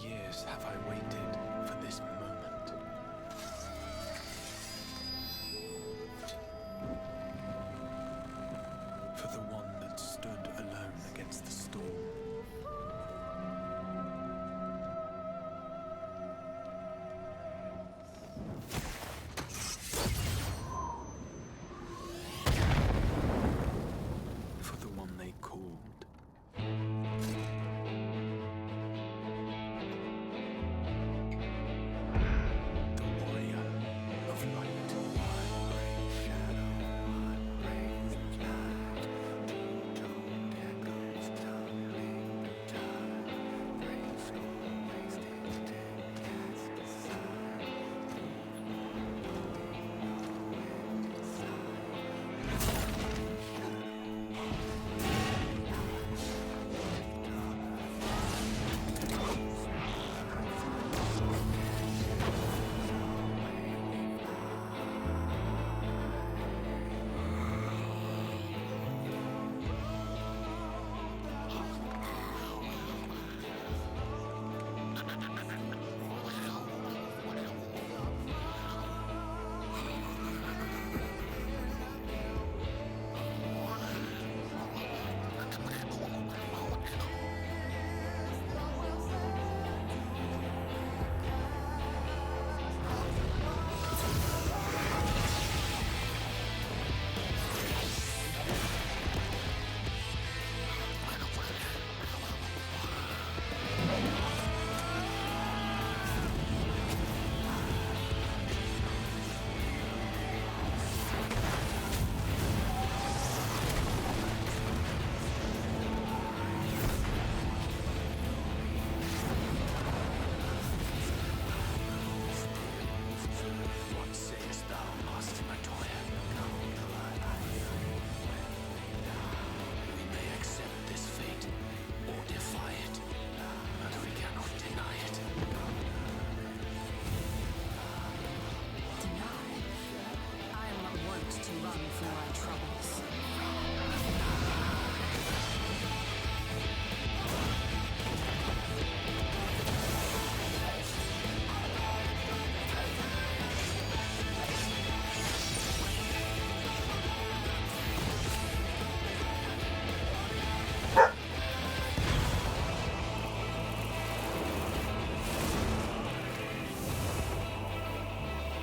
years have I waited for this moment? For the one that stood alone against the storm. For the one they called.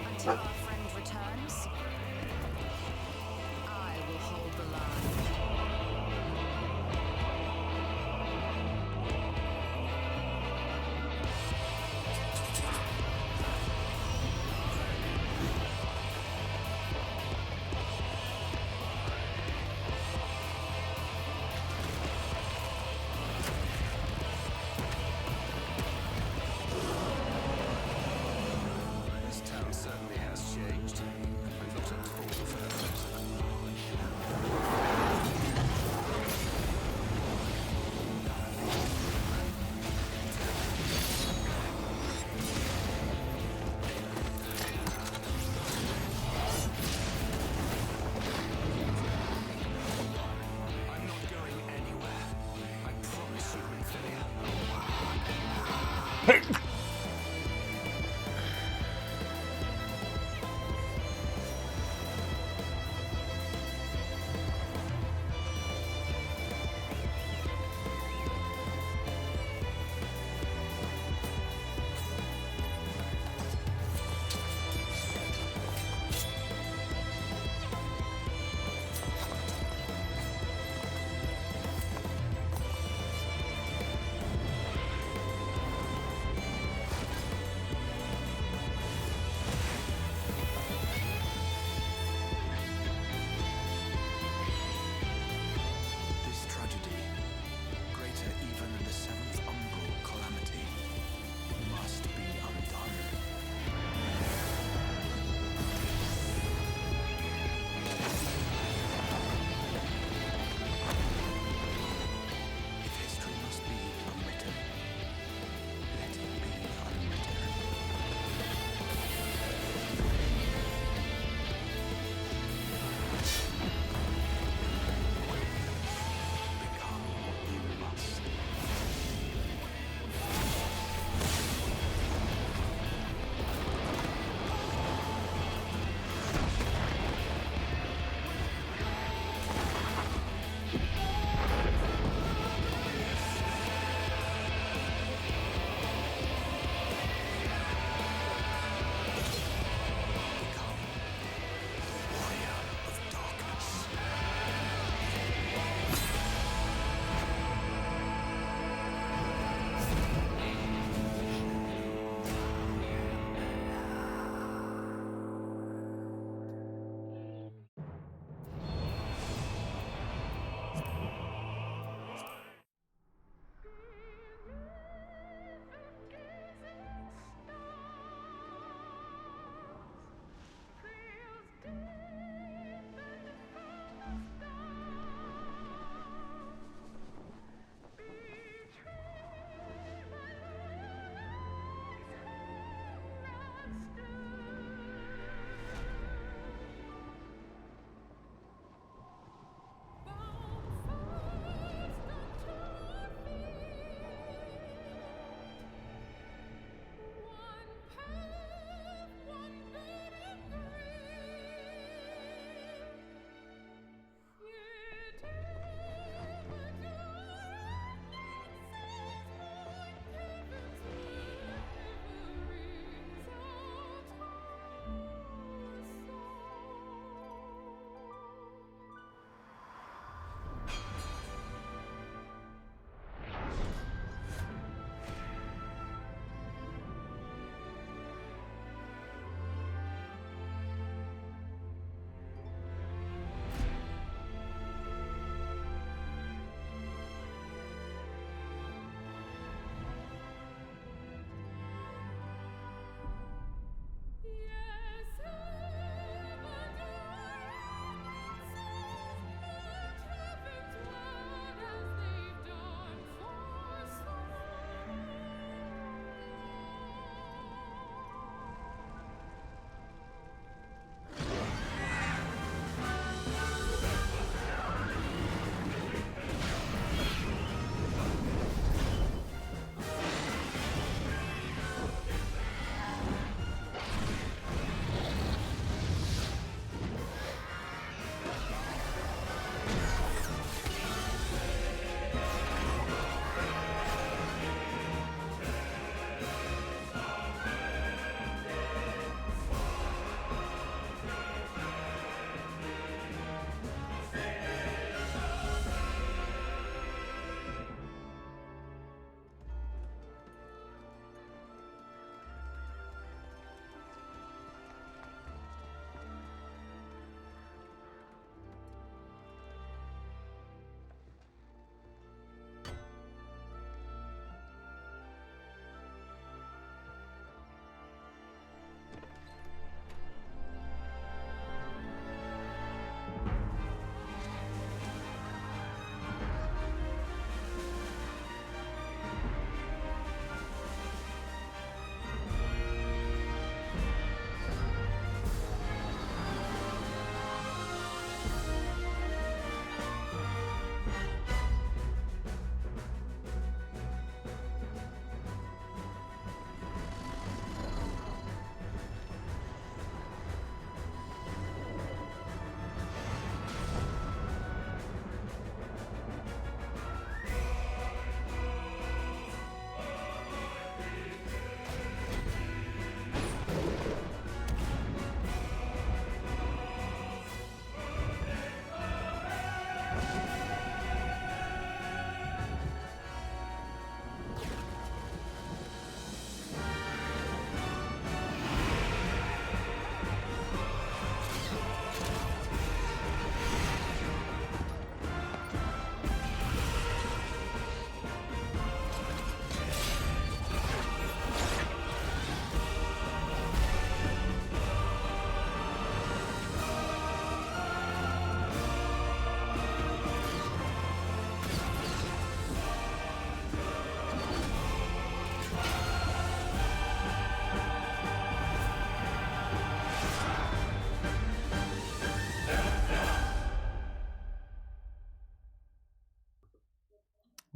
Until our friend returns, I will hold the line. This town certainly has changed, and not at all for the better. I'm not going anywhere. I promise you, Ophelia.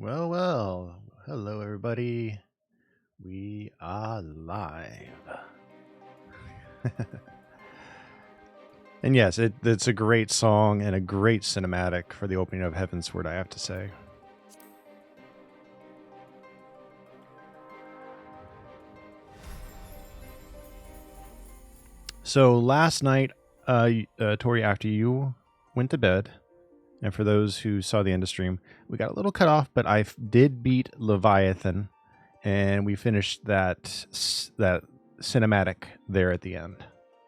Well, well. Hello, everybody. We are live. And yes, it's a great song and a great cinematic for the opening of Heavensward, I have to say. So last night, Tori, after you went to bed, and for those who saw the end of stream, we got a little cut off, but I did beat Leviathan, and we finished that cinematic there at the end.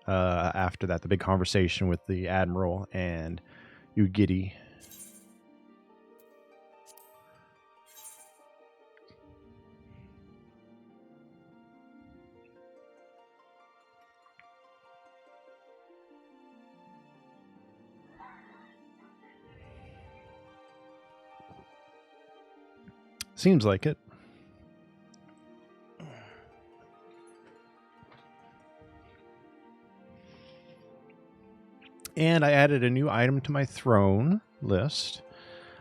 After that, the big conversation with the Admiral and Ugidi. Seems like it. And I added a new item to my throne list.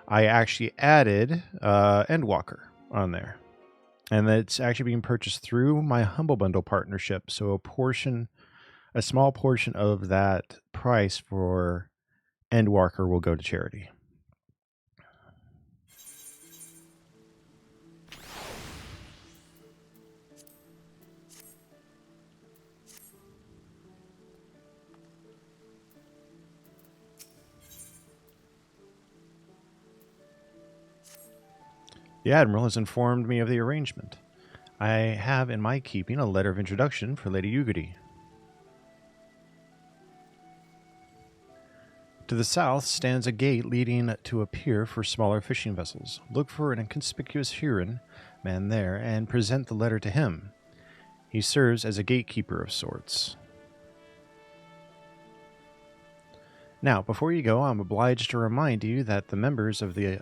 I actually added Endwalker on there. And it's actually being purchased through my Humble Bundle partnership. So a small portion of that price for Endwalker will go to charity. The Admiral has informed me of the arrangement. I have in my keeping a letter of introduction for Lady Ugidi. To the south stands a gate leading to a pier for smaller fishing vessels. Look for an inconspicuous Huron man there and present the letter to him. He serves as a gatekeeper of sorts. Now, before you go, I'm obliged to remind you that the members of the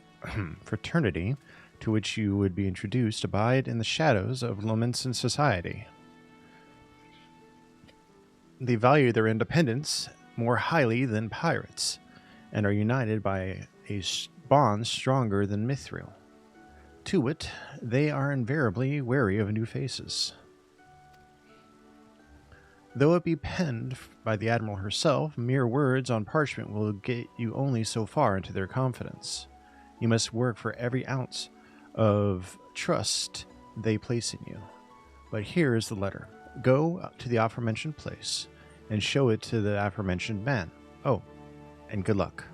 fraternity to which you would be introduced abide in the shadows of Lominson society. They value their independence more highly than pirates, and are united by a bond stronger than mithril. To wit, they are invariably wary of new faces. Though it be penned by the Admiral herself, mere words on parchment will get you only so far into their confidence. You must work for every ounce of trust they place in you. But here is the letter. Go to the aforementioned place and show it to the aforementioned man. Oh, and good luck.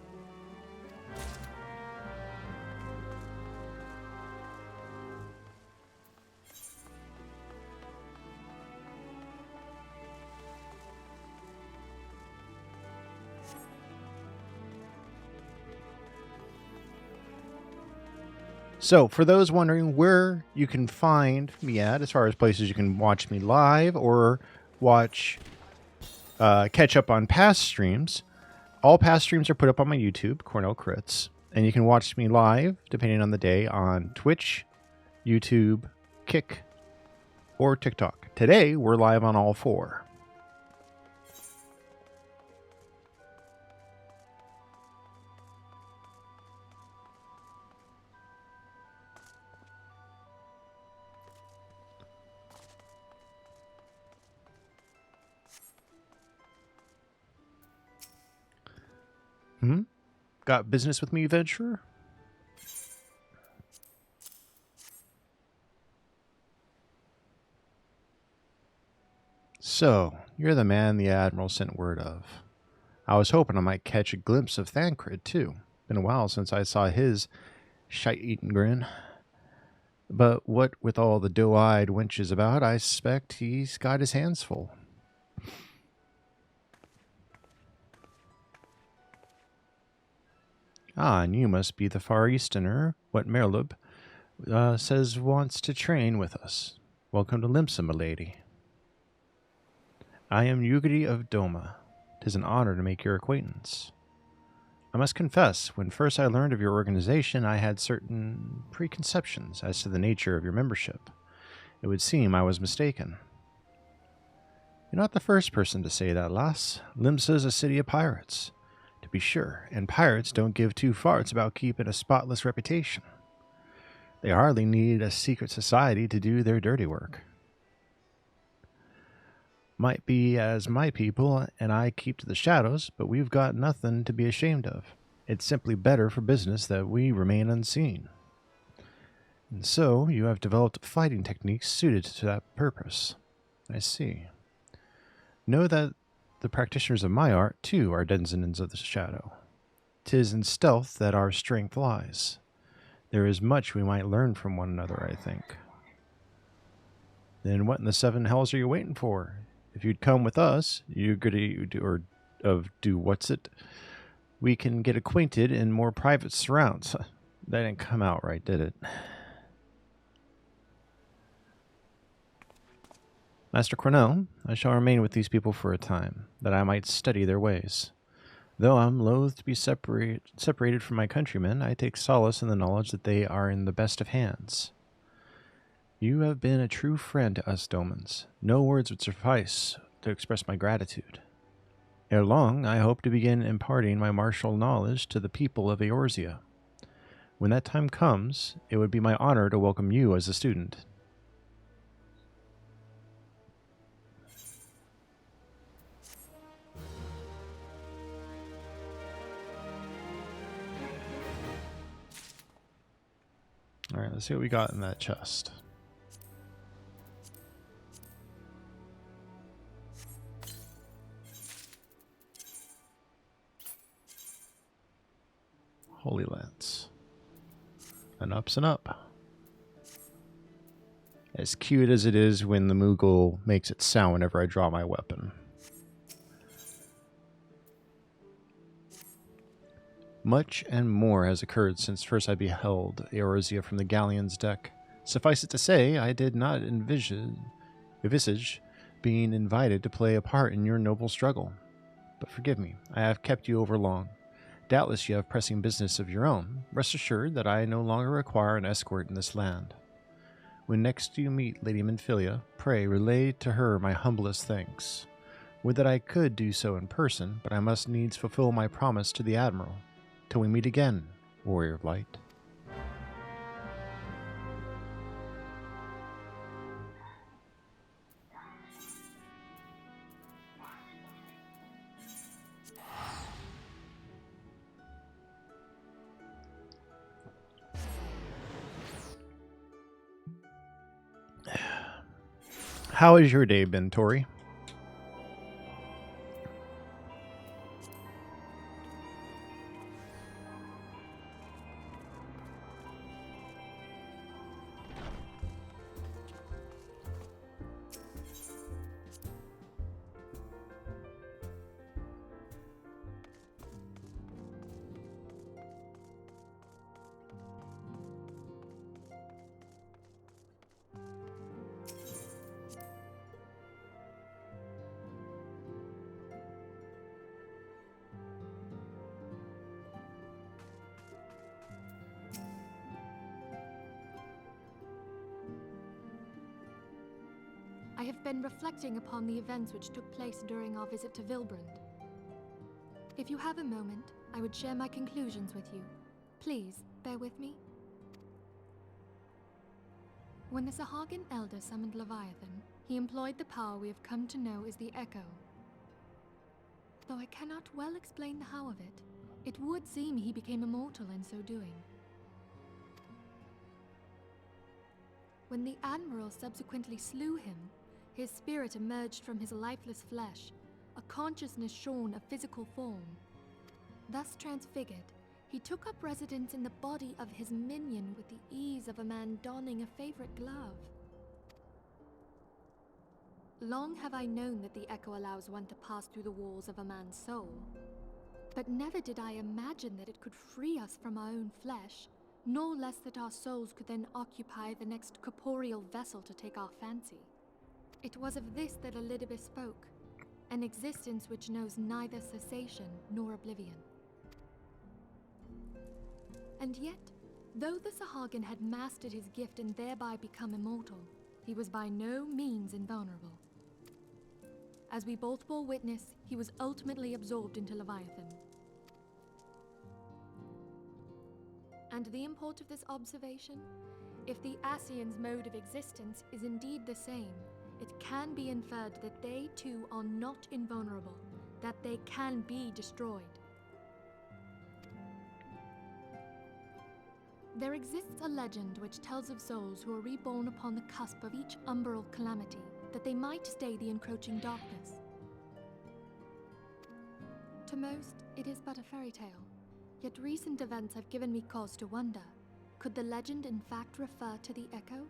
So, for those wondering where you can find me at, as far as places you can watch me live or catch up on past streams, all past streams are put up on my YouTube, Cornell Crits, and you can watch me live, depending on the day, on Twitch, YouTube, Kick, or TikTok. Today, we're live on all four. Got business with me, adventurer? So, you're the man the Admiral sent word of. I was hoping I might catch a glimpse of Thancred, too. Been a while since I saw his shite-eaten grin. But what with all the doe-eyed wenches about, I suspect he's got his hands full. Ah, and you must be the Far Easterner, what Merlub says wants to train with us. Welcome to Limsa, milady. I am Ugidi of Doma. 'Tis an honor to make your acquaintance. I must confess, when first I learned of your organization, I had certain preconceptions as to the nature of your membership. It would seem I was mistaken. You're not the first person to say that, lass. Limsa's a city of pirates, to be sure, and pirates don't give two farts about keeping a spotless reputation. They hardly need a secret society to do their dirty work. Might be as my people and I keep to the shadows, but we've got nothing to be ashamed of. It's simply better for business that we remain unseen. And so you have developed fighting techniques suited to that purpose. I see. Know that the practitioners of my art, too, are denizens of the shadow. 'Tis in stealth that our strength lies. There is much we might learn from one another, I think. Then what in the seven hells are you waiting for? If you'd come with us, you could do what's it? We can get acquainted in more private surrounds. That didn't come out right, did it? Master Cornell, I shall remain with these people for a time, that I might study their ways. Though I'm loath to be separated from my countrymen, I take solace in the knowledge that they are in the best of hands. You have been a true friend to us Domans. No words would suffice to express my gratitude. Ere long, I hope to begin imparting my martial knowledge to the people of Eorzea. When that time comes, it would be my honor to welcome you as a student. All right, let's see what we got in that chest. Holy Lance. An ups and up. As cute as it is when the Moogle makes it sound whenever I draw my weapon. Much and more has occurred since first I beheld Eorzea from the galleon's deck. Suffice it to say, I did not envisage being invited to play a part in your noble struggle. But forgive me, I have kept you over long. Doubtless you have pressing business of your own. Rest assured that I no longer require an escort in this land. When next you meet Lady Minfilia, pray relay to her my humblest thanks. Would that I could do so in person, but I must needs fulfill my promise to the Admiral. Till we meet again, Warrior of Light. How has your day been, Tori? I have been reflecting upon the events which took place during our visit to Vilbrand. If you have a moment, I would share my conclusions with you. Please, bear with me. When the Sahagin Elder summoned Leviathan, he employed the power we have come to know as the Echo. Though I cannot well explain the how of it, it would seem he became immortal in so doing. When the Admiral subsequently slew him, his spirit emerged from his lifeless flesh, a consciousness shorn of physical form. Thus transfigured, he took up residence in the body of his minion with the ease of a man donning a favorite glove. Long have I known that the Echo allows one to pass through the walls of a man's soul, but never did I imagine that it could free us from our own flesh, nor less that our souls could then occupy the next corporeal vessel to take our fancy. It was of this that Elidibus spoke, an existence which knows neither cessation nor oblivion. And yet, though the Sahagin had mastered his gift and thereby become immortal, he was by no means invulnerable. As we both bore witness, he was ultimately absorbed into Leviathan. And the import of this observation If the Ascians' mode of existence is indeed the same, it can be inferred that they too are not invulnerable, that they can be destroyed. There exists a legend which tells of souls who are reborn upon the cusp of each umbral calamity, that they might stay the encroaching darkness. To most, it is but a fairy tale, yet recent events have given me cause to wonder. Could the legend in fact refer to the Echo?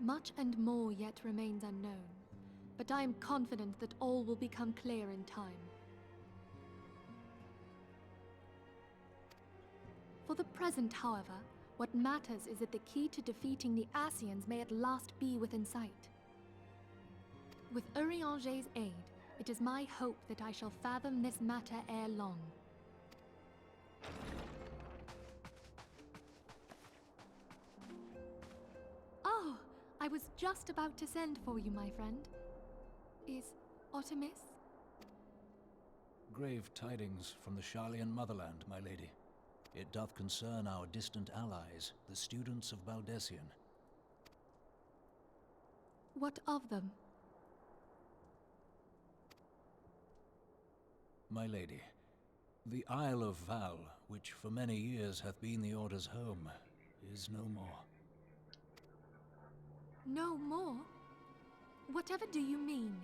Much and more yet remains unknown, but I am confident that all will become clear in time. For the present, however, what matters is that the key to defeating the Ascians may at last be within sight. With Eorzea's aid, it is my hope that I shall fathom this matter ere long. Oh, I was just about to send for you, my friend. Is Artemis? Grave tidings from the Sharlayan motherland, my lady. It doth concern our distant allies, the students of Baldessian. What of them? My lady, the Isle of Val, which for many years hath been the Order's home, is no more. No more? Whatever do you mean?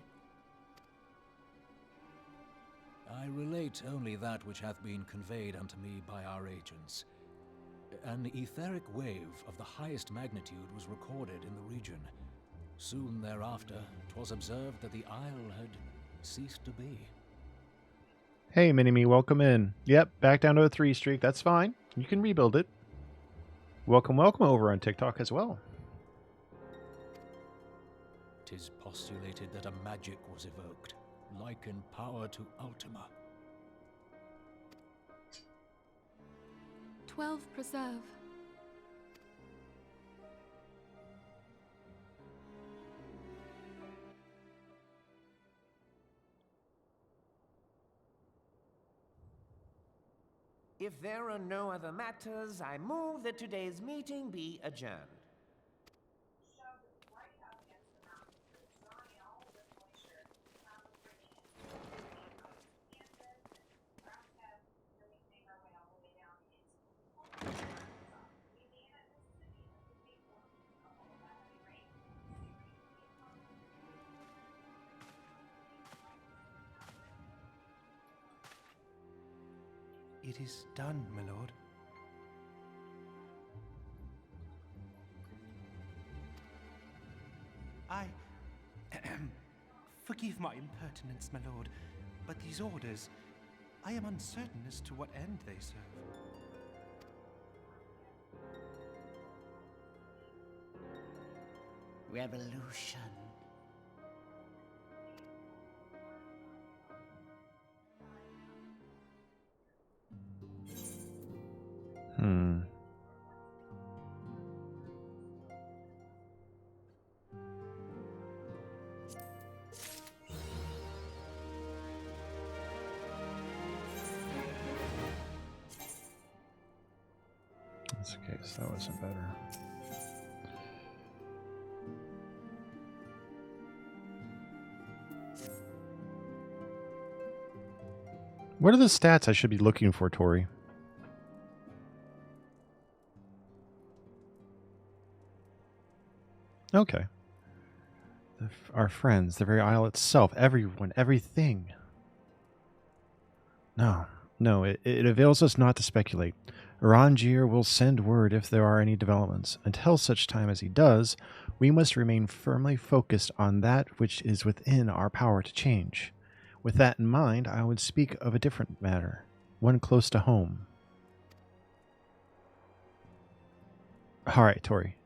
I relate only that which hath been conveyed unto me by our agents. An etheric wave of the highest magnitude was recorded in the region. Soon thereafter, 'twas observed that the isle had ceased to be. Hey, Mini-Me, welcome in. Yep, back down to a 3 streak. That's fine. You can rebuild it. Welcome, welcome over on TikTok as well. 'Tis postulated that a magic was evoked, like in power to Ultima. 12 preserve. If there are no other matters, I move that today's meeting be adjourned. It is done, my lord. Forgive my impertinence, my lord, but these orders, I am uncertain as to what end they serve. Revolution. That's okay, so that wasn't better. What are the stats I should be looking for, Tori? Okay. Our friends, the very isle itself, everyone, everything. No, it avails us not to speculate. Eorzea will send word if there are any developments. Until such time as he does, we must remain firmly focused on that which is within our power to change. With that in mind, I would speak of a different matter, one close to home. All right, Tori.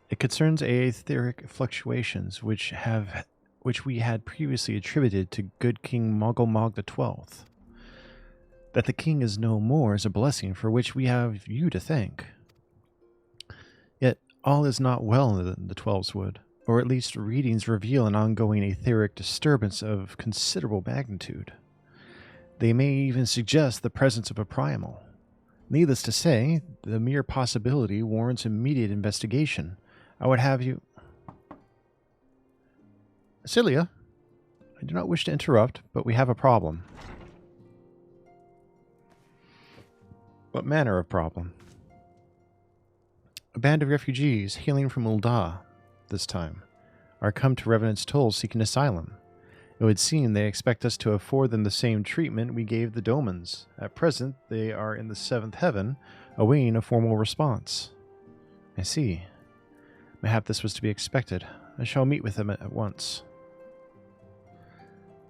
It concerns aetheric fluctuations which we had previously attributed to good King Mogulmog XII. That the king is no more is a blessing for which we have you to thank. Yet all is not well in the Twelveswood, or at least readings reveal an ongoing etheric disturbance of considerable magnitude. They may even suggest the presence of a primal. Needless to say, the mere possibility warrants immediate investigation. I would have you... Celia, I do not wish to interrupt, but we have a problem. What manner of problem? A band of refugees hailing from Ul'dah, this time, are come to Revenant's Toll seeking asylum. It would seem they expect us to afford them the same treatment we gave the Domans. At present, they are in the 7th heaven, awaiting a formal response. I see. Mayhap this was to be expected. I shall meet with them at once.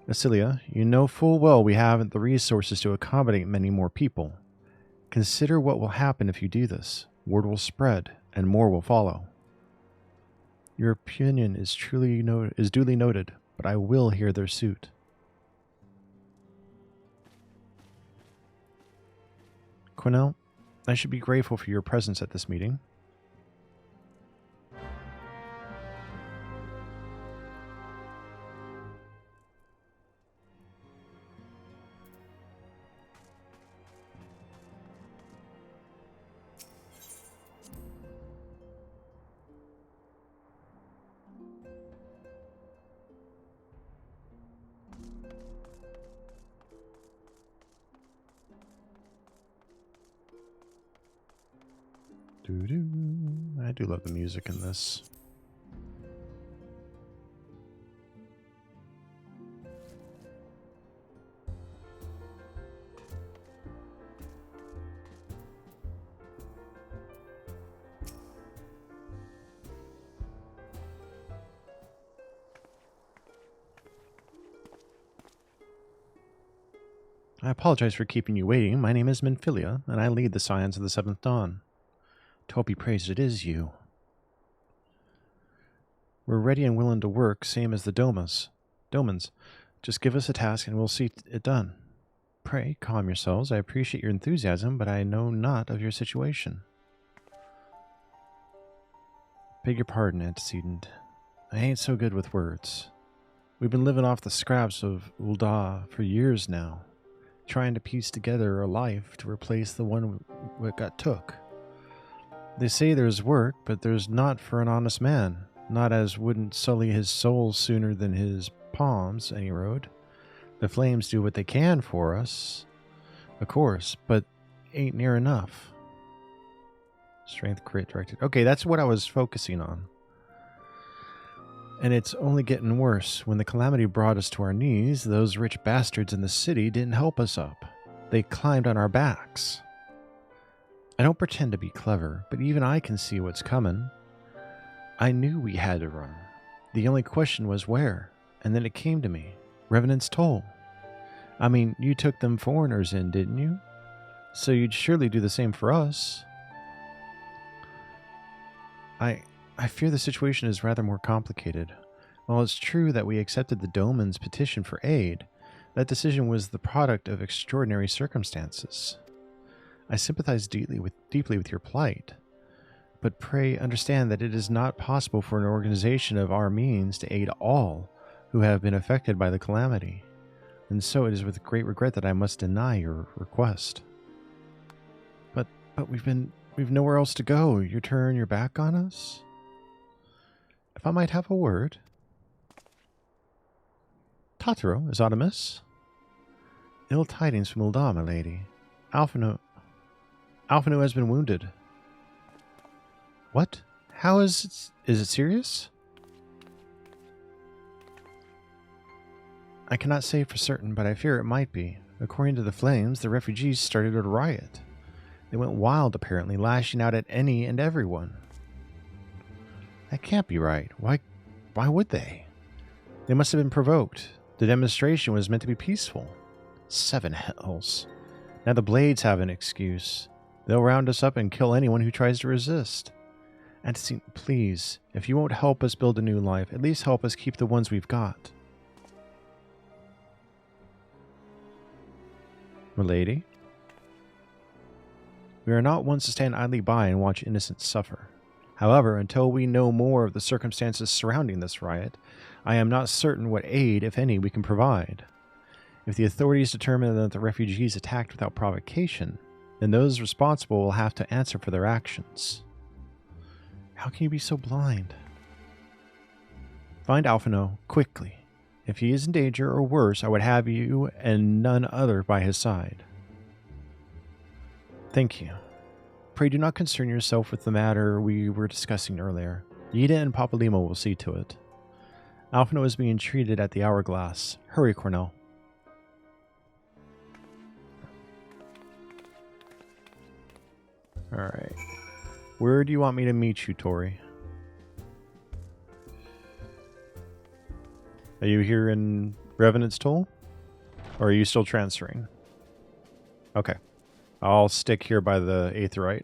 Nasilia, you know full well we haven't the resources to accommodate many more people. Consider what will happen if you do this. Word will spread, and more will follow. Your opinion is duly noted, but I will hear their suit. Cornell, I should be grateful for your presence at this meeting. I do love the music in this. I apologize for keeping you waiting. My name is Minfilia, and I lead the Scions of the Seventh Dawn. To be praised, it is you. We're ready and willing to work, same as the Domans. Just give us a task and we'll see it done. Pray, calm yourselves. I appreciate your enthusiasm, but I know not of your situation. Beg your pardon, antecedent. I ain't so good with words. We've been living off the scraps of Ul'dah for years now, trying to piece together a life to replace the one that got took. They say there's work, but there's not for an honest man. Not as wouldn't sully his soul sooner than his palms, any road. The flames do what they can for us, of course, but ain't near enough. Strength crit directed. Okay, that's what I was focusing on. And it's only getting worse. When the calamity brought us to our knees, those rich bastards in the city didn't help us up. They climbed on our backs. I don't pretend to be clever, but even I can see what's coming. I knew we had to run. The only question was where, and then it came to me. Revenant's Toll. I mean, you took them foreigners in, didn't you? So you'd surely do the same for us. I fear the situation is rather more complicated. While it's true that we accepted the Doman's petition for aid, that decision was the product of extraordinary circumstances. I sympathize deeply with your plight, but pray understand that it is not possible for an organization of our means to aid all who have been affected by the calamity, and so it is with great regret that I must deny your request. But we've nowhere else to go. You turn your back on us? If I might have a word. Totoro, is aught amiss? Ill tidings from Ul'dah, my lady. Alphanu has been wounded. What? How is it? Is it serious? I cannot say for certain, but I fear it might be. According to the flames, the refugees started a riot. They went wild, apparently, lashing out at any and everyone. That can't be right. Why would they? They must have been provoked. The demonstration was meant to be peaceful. 7 hells. Now the Blades have an excuse. They'll round us up and kill anyone who tries to resist. Antecedent, please, if you won't help us build a new life, at least help us keep the ones we've got. Milady? We are not ones to stand idly by and watch innocents suffer. However, until we know more of the circumstances surrounding this riot, I am not certain what aid, if any, we can provide. If the authorities determine that the refugees attacked without provocation, and those responsible will have to answer for their actions. How can you be so blind? Find Alphino, quickly. If he is in danger or worse, I would have you and none other by his side. Thank you. Pray do not concern yourself with the matter we were discussing earlier. Yida and Papalimo will see to it. Alphino is being treated at the Hourglass. Hurry, Cornell. Alright. Where do you want me to meet you, Tori? Are you here in Revenant's Toll? Or are you still transferring? Okay. I'll stick here by the Aetheryte.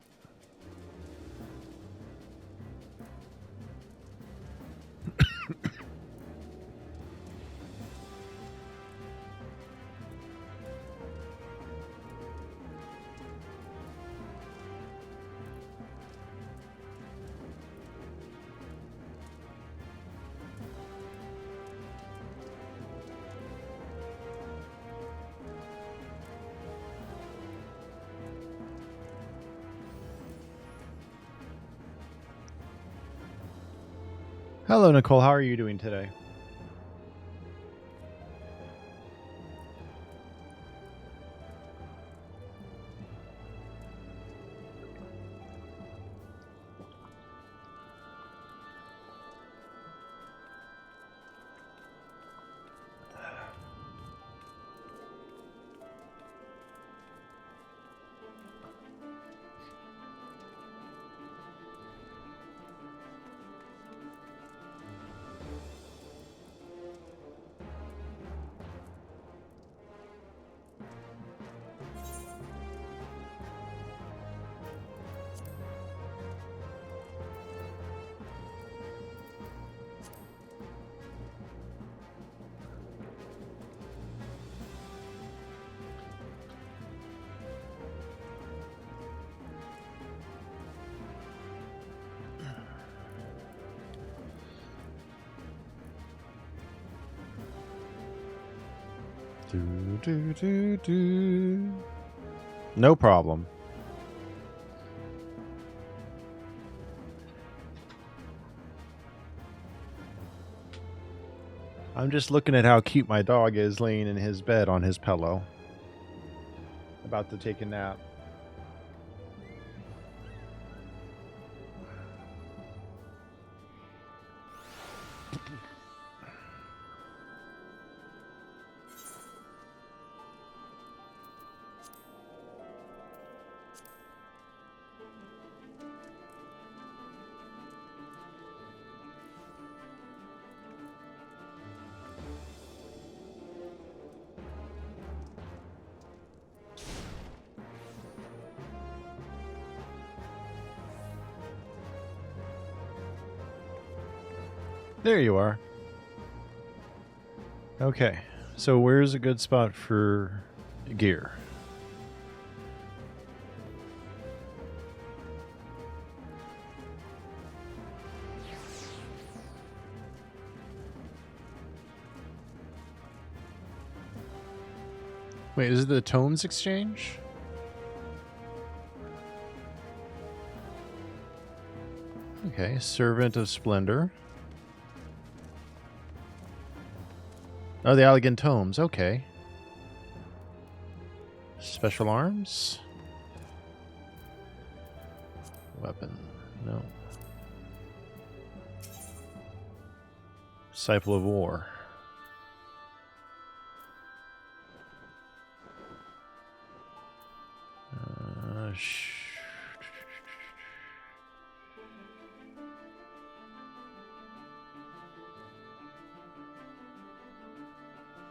Hello, Nicole. How are you doing today? No problem. I'm just looking at how cute my dog is laying in his bed on his pillow. About to take a nap. There you are. Okay, so where's a good spot for gear? Wait, is it the Tomes Exchange? Okay, Servant of Splendor. Oh, the Elegant Tomes. Okay. Special arms? Weapon. No. Disciple of War.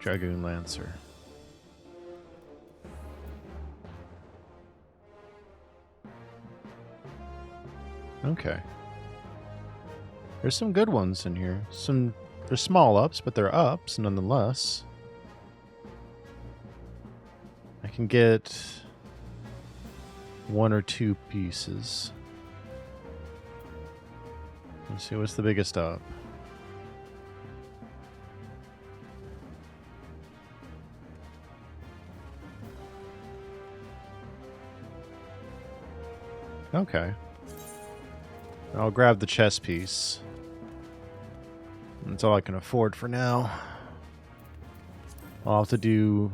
Dragoon Lancer. Okay. There's some good ones in here. They're small ups, but they're ups nonetheless. I can get one or two pieces. Let's see, what's the biggest up? Okay. I'll grab the chess piece. That's all I can afford for now. I'll have to do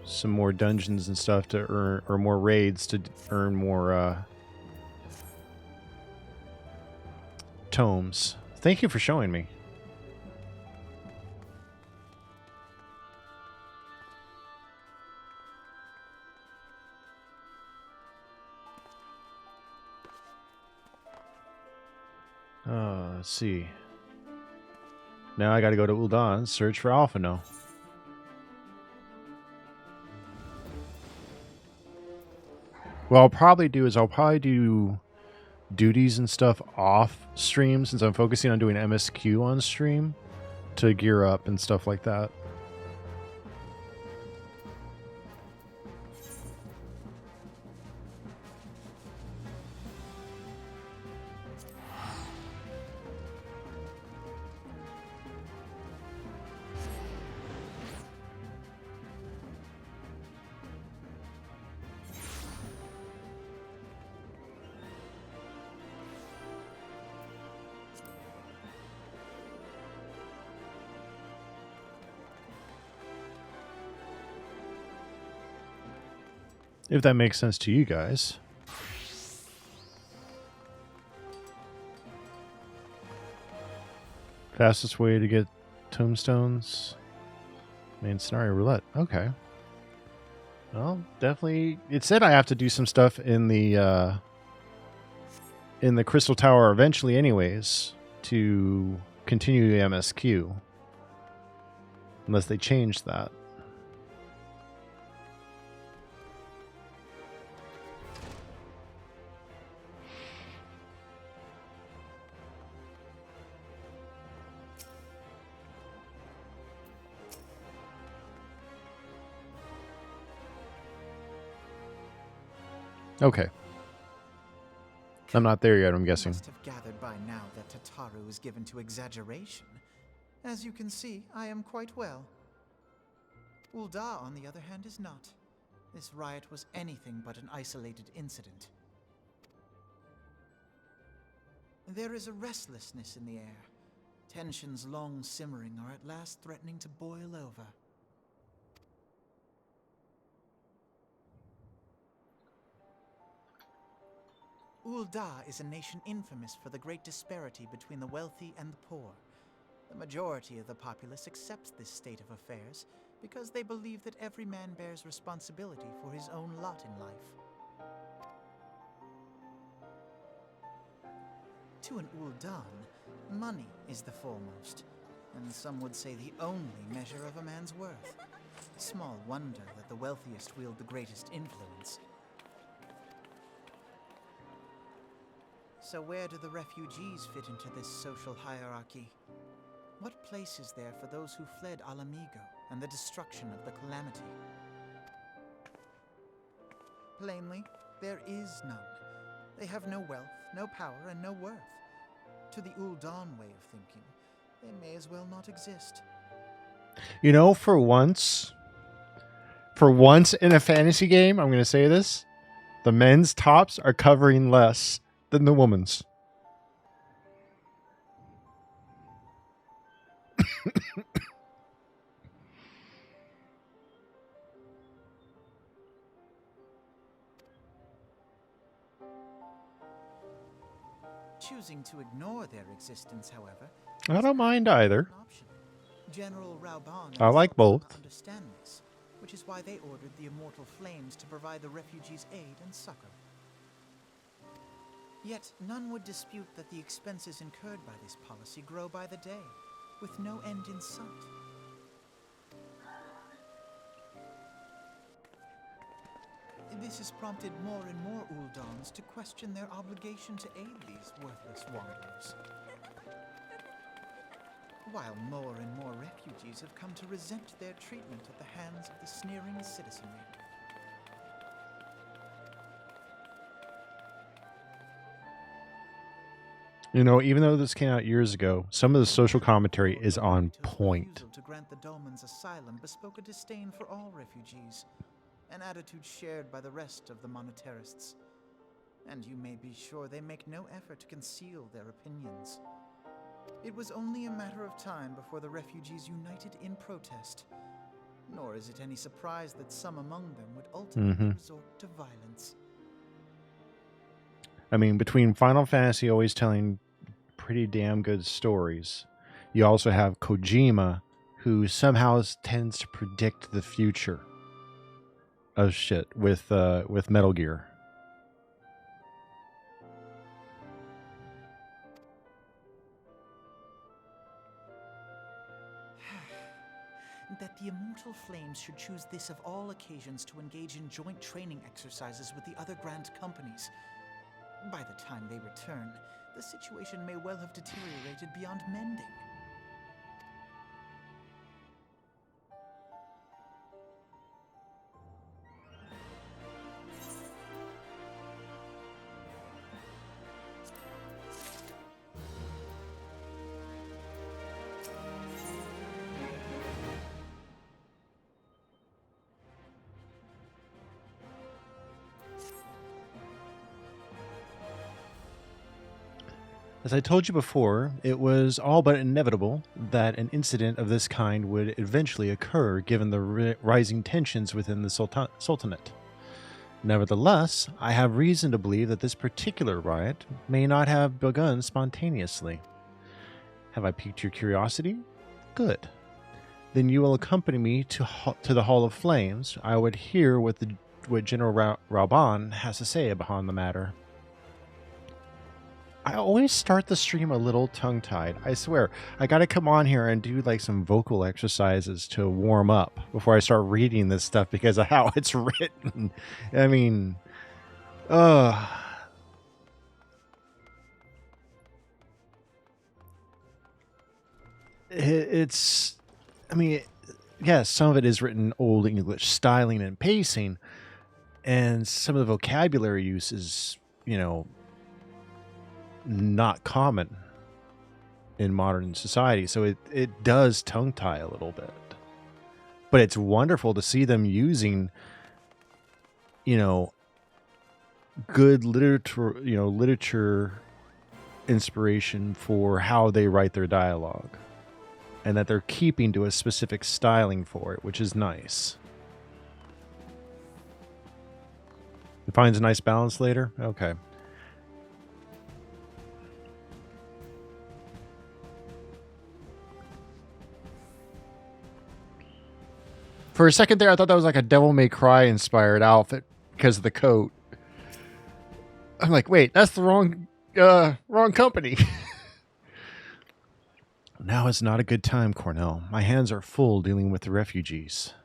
some more dungeons and stuff to earn, or more raids to earn more tomes. Thank you for showing me. Let's see. Now I gotta go to Ul'dan, search for Alphino. What I'll probably do is I'll probably do duties and stuff off stream since I'm focusing on doing MSQ on stream to gear up and stuff like that. If that makes sense to you guys. Fastest way to get tombstones. Main scenario roulette. Okay. Well, definitely. It said I have to do some stuff in the Crystal Tower eventually anyways to continue the MSQ. Unless they change that. Okay. I'm not there yet, I'm guessing. You must have gathered by now that Tataru is given to exaggeration. As you can see, I am quite well. Ul'dah, on the other hand, is not. This riot was anything but an isolated incident. There is a restlessness in the air. Tensions long simmering are at last threatening to boil over. Ul'dah is a nation infamous for the great disparity between the wealthy and the poor. The majority of the populace accepts this state of affairs because they believe that every man bears responsibility for his own lot in life. To an Ul'dan, money is the foremost, and some would say the only measure of a man's worth. Small wonder that the wealthiest wield the greatest influence. So where do the refugees fit into this social hierarchy? What place is there for those who fled Alamigo and the destruction of the Calamity? Plainly, there is none. They have no wealth, no power, and no worth. To the Ul'dan way of thinking, they may as well not exist. You know, for once in a fantasy game, I'm going to say this, the men's tops are covering less than the woman's. Choosing to ignore their existence, however, I don't mind either. General Rauban I like both. understand this, which is why they ordered the Immortal Flames to provide the refugees aid and succor. Yet none would dispute that the expenses incurred by this policy grow by the day, with no end in sight. This has prompted more and more Ul'dans to question their obligation to aid these worthless wanderers. While more and more refugees have come to resent their treatment at the hands of the sneering citizenry. You know, even though this came out years ago, some of the social commentary is on point. Refusal to grant the Dolmens asylum bespoke a disdain for all refugees, an attitude shared by the rest of the monetarists. and you may be sure they make no effort to conceal their opinions. It was only a matter of time before the refugees united in protest. Nor is it any surprise that some among them would ultimately resort to violence. I mean, between Final Fantasy always telling pretty damn good stories, you also have Kojima, who somehow tends to predict the future of shit with Metal Gear. That the Immortal Flames should choose this of all occasions to engage in joint training exercises with the other Grand Companies. By the time they return, the situation may well have deteriorated beyond mending. As I told you before, it was all but inevitable that an incident of this kind would eventually occur given the rising tensions within the Sultanate. Nevertheless, I have reason to believe that this particular riot may not have begun spontaneously. Have I piqued your curiosity? Good. Then you will accompany me to the Hall of Flames. I would hear what General Rauban has to say upon the matter. I always start the stream a little tongue-tied. I swear, I gotta come on here and do like some vocal exercises to warm up before I start reading this stuff because of how it's written. I mean, it's, I mean, yes, some of it is written Old English styling and pacing, and some of the vocabulary use is, you know, not common in modern society, so it does tongue tie a little bit, but it's wonderful to see them using, you know, good literature inspiration for how they write their dialogue, and that they're keeping to a specific styling for it, which is nice. It finds a nice balance later. Okay. For a second there, I thought that was like a Devil May Cry inspired outfit because of the coat. I'm like, wait, that's the wrong company. Now is not a good time, Cornell. My hands are full dealing with the refugees.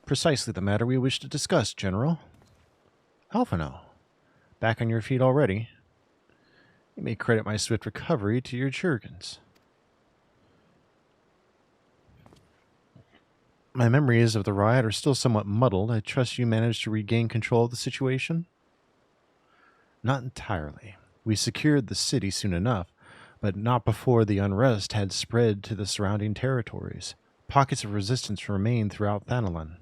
Precisely the matter we wish to discuss, General. Alphino, back on your feet already. You may credit my swift recovery to your Jurgens. My memories of the riot are still somewhat muddled. I trust you managed to regain control of the situation? Not entirely. We secured the city soon enough, but not before the unrest had spread to the surrounding territories. Pockets of resistance remain throughout Thanalan.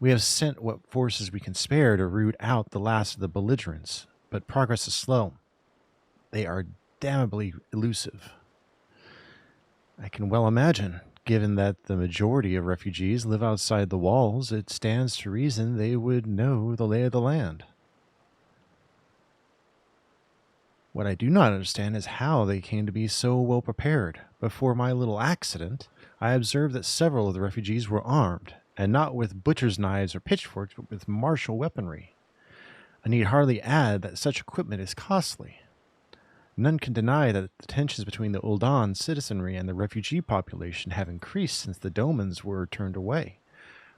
We have sent what forces we can spare to root out the last of the belligerents, but progress is slow. They are damnably elusive. I can well imagine. Given that the majority of refugees live outside the walls, it stands to reason they would know the lay of the land. What I do not understand is how they came to be so well prepared. Before my little accident, I observed that several of the refugees were armed, and not with butcher's knives or pitchforks, but with martial weaponry. I need hardly add that such equipment is costly. None can deny that the tensions between the Ul'dan citizenry and the refugee population have increased since the Domans were turned away.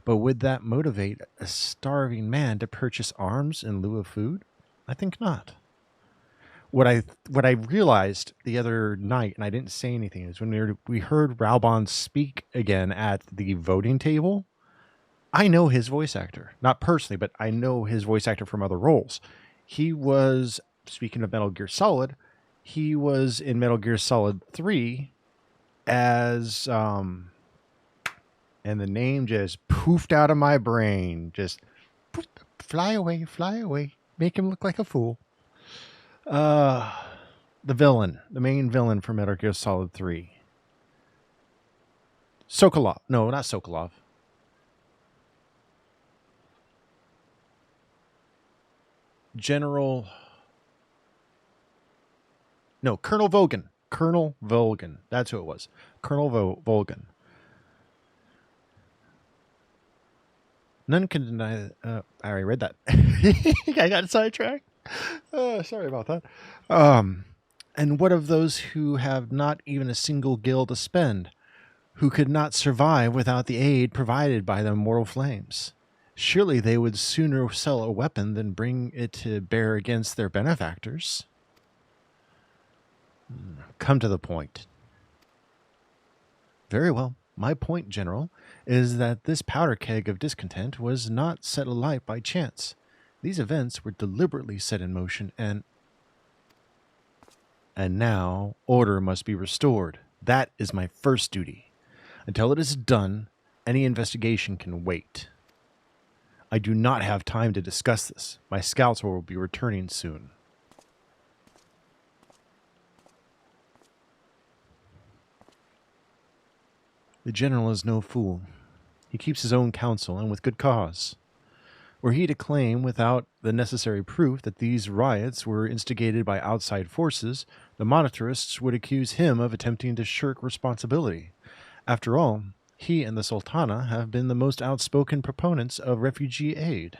But would that motivate a starving man to purchase arms in lieu of food? I think not. What I realized the other night, and I didn't say anything, is when we heard Rauban speak again at the voting table, I know his voice actor. Not personally, but I know his voice actor from other roles. He was, speaking of Metal Gear Solid, he was in Metal Gear Solid 3 as, and the name just poofed out of my brain. Just, Fly away, fly away. Make him look like a fool. The villain. The main villain for Metal Gear Solid 3. Sokolov. No, not Sokolov. Colonel Volgin. Colonel Volgin. That's who it was. Colonel Volgin. None can deny that. I already read that. I got sidetracked. Sorry about that. And what of those who have not even a single gil to spend, who could not survive without the aid provided by the immortal flames? Surely they would sooner sell a weapon than bring it to bear against their benefactors. Come to the point. Very well. My point, General, is that this powder keg of discontent was not set alight by chance. These events were deliberately set in motion, and now order must be restored. That is my first duty. Until it is done, any investigation can wait. I do not have time to discuss this. My scouts will be returning soon. The general is no fool. He keeps his own counsel, and with good cause. Were he to claim without the necessary proof that these riots were instigated by outside forces, the monetarists would accuse him of attempting to shirk responsibility. After all, he and the Sultana have been the most outspoken proponents of refugee aid.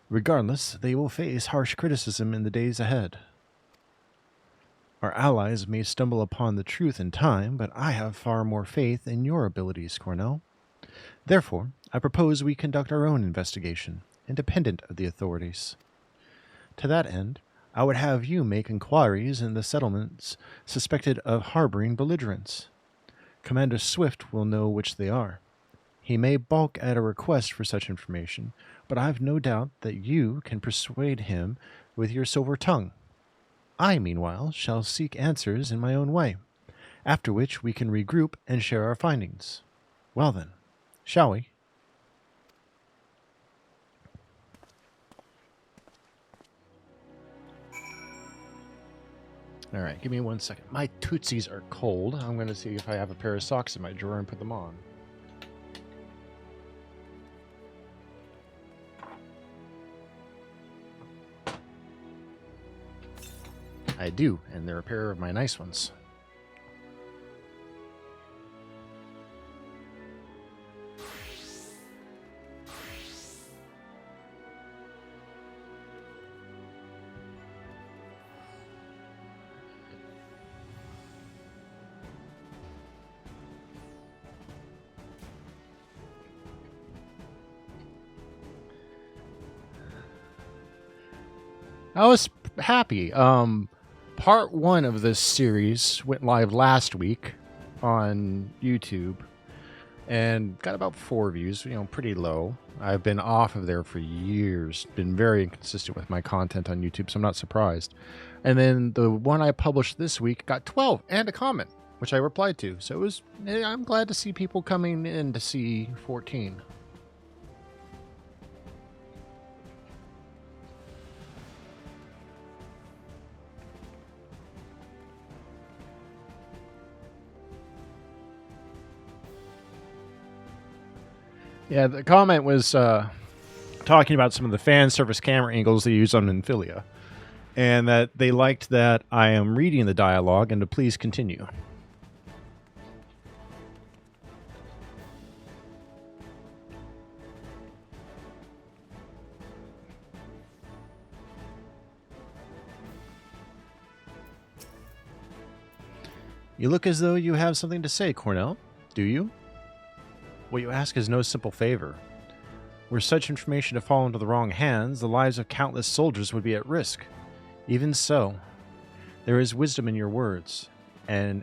Regardless, they will face harsh criticism in the days ahead. Our allies may stumble upon the truth in time, but I have far more faith in your abilities, Cornell. Therefore, I propose we conduct our own investigation, independent of the authorities. To that end, I would have you make inquiries in the settlements suspected of harboring belligerents. Commander Swift will know which they are. He may balk at a request for such information, but I have no doubt that you can persuade him with your silver tongue. I, meanwhile, shall seek answers in my own way, after which we can regroup and share our findings. Well then, shall we? All right, give me 1 second. My tootsies are cold. I'm going to see if I have a pair of socks in my drawer and put them on. I do, and they're a pair of my nice ones. I was happy. Part 1 of this series went live last week on YouTube and got about 4 views, pretty low. I've been off of there for years, been very inconsistent with my content on YouTube, so I'm not surprised. And then the one I published this week got 12 and a comment, which I replied to. So I'm glad to see people coming in to see 14. Yeah, the comment was talking about some of the fan service camera angles they use on Infilia, and that they liked that I am reading the dialogue and to please continue. You look as though you have something to say, Cornell. Do you? What you ask is no simple favor. Were such information to fall into the wrong hands, the lives of countless soldiers would be at risk. Even so, there is wisdom in your words. An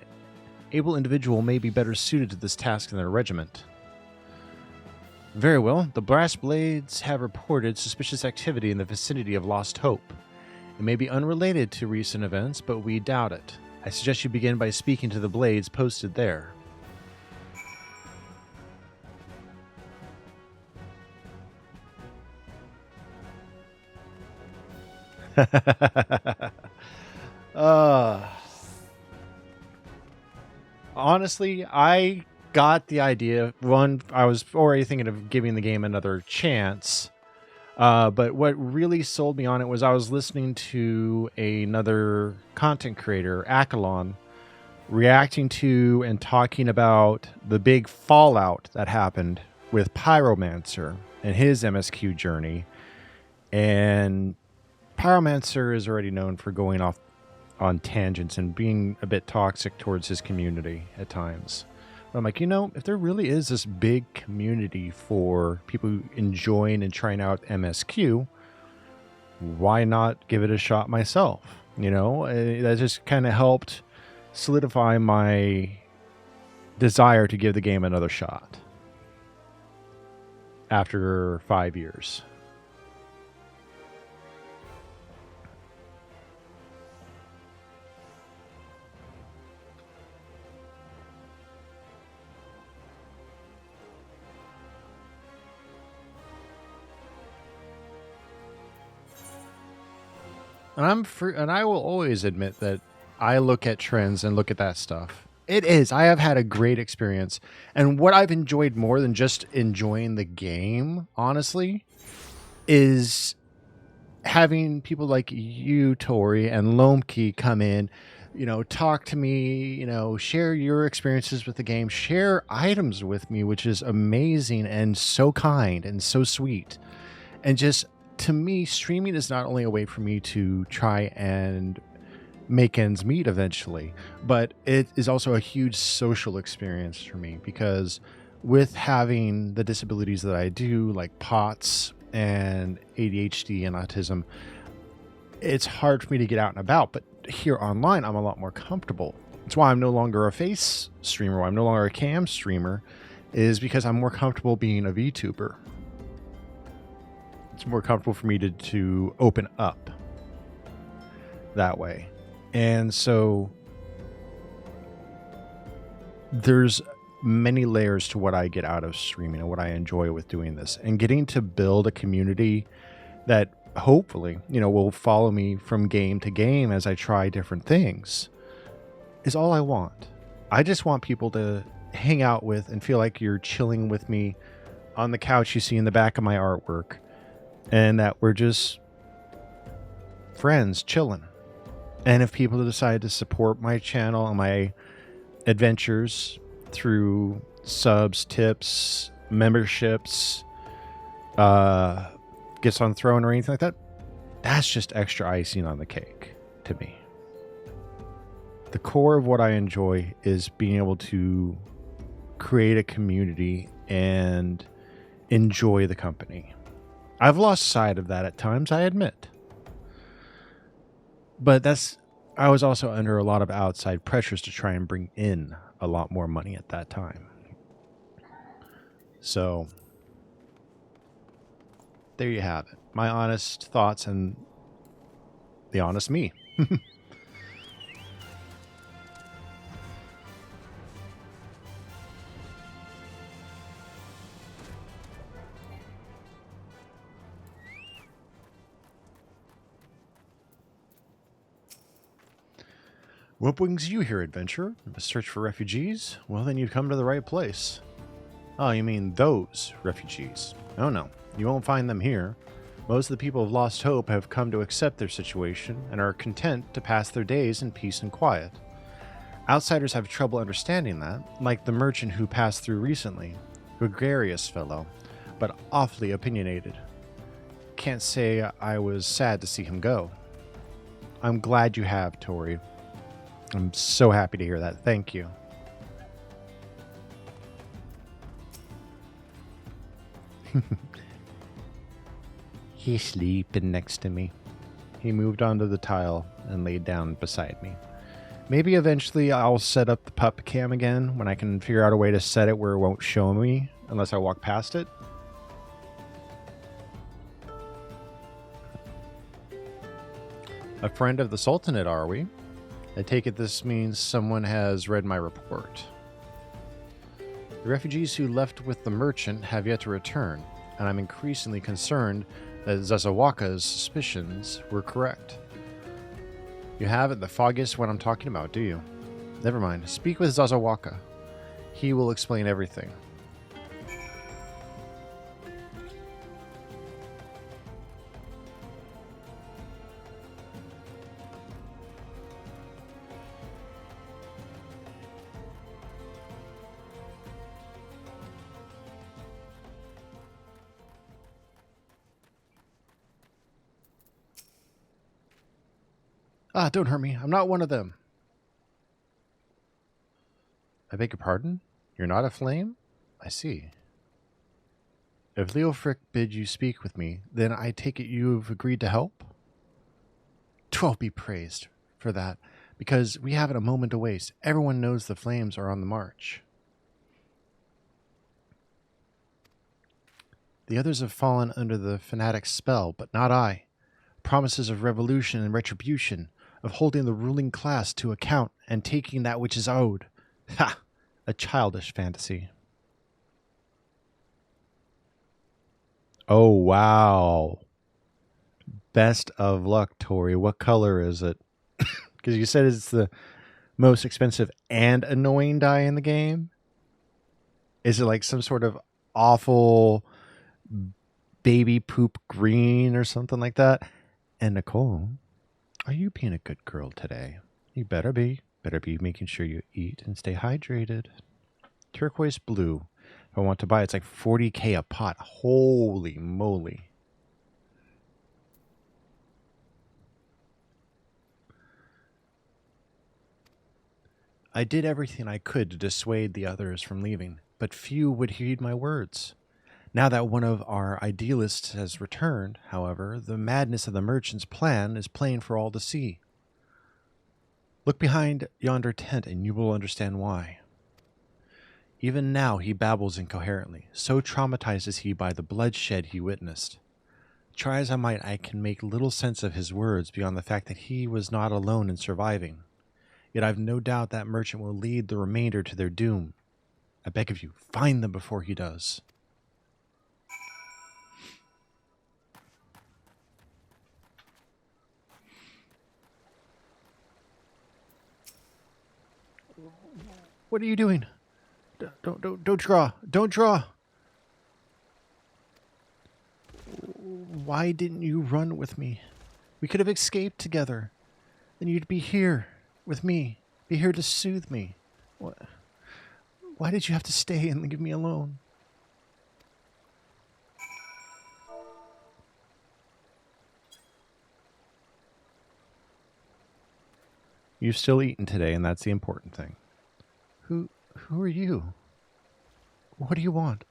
able individual may be better suited to this task than their regiment. Very well, the Brass Blades have reported suspicious activity in the vicinity of Lost Hope. It may be unrelated to recent events, but we doubt it. I suggest you begin by speaking to the Blades posted there. Honestly, I got the idea. One, I was already thinking of giving the game another chance. But what really sold me on it was I was listening to another content creator, Akalon, reacting to and talking about the big fallout that happened with Pyromancer and his MSQ journey. And Pyromancer is already known for going off on tangents and being a bit toxic towards his community at times. But I'm like, if there really is this big community for people enjoying and trying out MSQ, why not give it a shot myself? That just kind of helped solidify my desire to give the game another shot after 5 years. And I will always admit that I look at trends and look at that stuff. I have had a great experience. And what I've enjoyed more than just enjoying the game, honestly, is having people like you, Tori, and Lomke come in, talk to me, share your experiences with the game, share items with me, which is amazing and so kind and so sweet. And just, to me, streaming is not only a way for me to try and make ends meet eventually, but it is also a huge social experience for me, because with having the disabilities that I do, like POTS and ADHD and autism, it's hard for me to get out and about. But here online, I'm a lot more comfortable. That's why I'm no longer a face streamer. I'm no longer a cam streamer, is because I'm more comfortable being a VTuber. It's more comfortable for me to open up that way. And so there's many layers to what I get out of streaming and what I enjoy with doing this. And getting to build a community that hopefully, will follow me from game to game as I try different things is all I want. I just want people to hang out with and feel like you're chilling with me on the couch you see in the back of my artwork, and that we're just friends chilling. And if people decide to support my channel and my adventures through subs, tips, memberships, gets on throne or anything like that, that's just extra icing on the cake to me. The core of what I enjoy is being able to create a community and enjoy the company. I've lost sight of that at times, I admit. But I was also under a lot of outside pressures to try and bring in a lot more money at that time. So there you have it. My honest thoughts and the honest me. What brings you here, adventurer? A search for refugees? Well, then you've come to the right place. Oh, you mean those refugees? Oh no, you won't find them here. Most of the people of Lost Hope have come to accept their situation and are content to pass their days in peace and quiet. Outsiders have trouble understanding that, like the merchant who passed through recently. Gregarious fellow, but awfully opinionated. Can't say I was sad to see him go. I'm glad you have, Tori. I'm so happy to hear that. Thank you. He's sleeping next to me. He moved onto the tile and laid down beside me. Maybe eventually I'll set up the pup cam again when I can figure out a way to set it where it won't show me unless I walk past it. A friend of the Sultanate, are we? I take it this means someone has read my report. The refugees who left with the merchant have yet to return, and I'm increasingly concerned that Zazawaka's suspicions were correct. You haven't the foggiest what I'm talking about, do you? Never mind. Speak with Zazawaka. He will explain everything. Ah, don't hurt me. I'm not one of them. I beg your pardon? You're not a flame? I see. If Leofric bid you speak with me, then I take it you've agreed to help? 12 be praised for that, because we haven't a moment to waste. Everyone knows the flames are on the march. The others have fallen under the fanatic's spell, but not I. Promises of revolution and retribution, of holding the ruling class to account and taking that which is owed. Ha! A childish fantasy. Oh, wow. Best of luck, Tori. What color is it? Because you said it's the most expensive and annoying dye in the game. Is it like some sort of awful baby poop green or something like that? And Nicole, are you being a good girl today? You better be. Better be making sure you eat and stay hydrated. Turquoise blue. If I want to buy it, it's like 40K a pot. Holy moly. I did everything I could to dissuade the others from leaving, but few would heed my words. Now that one of our idealists has returned, however, the madness of the merchant's plan is plain for all to see. Look behind yonder tent and you will understand why. Even now he babbles incoherently, so traumatized is he by the bloodshed he witnessed. Try as I might, I can make little sense of his words beyond the fact that he was not alone in surviving. Yet I've no doubt that merchant will lead the remainder to their doom. I beg of you, find them before he does. What are you doing? Don't draw. Don't draw. Why didn't you run with me? We could have escaped together. Then you'd be here with me. Be here to soothe me. What? Why did you have to stay and leave me alone? You've still eaten today, and that's the important thing. Who are you? What do you want?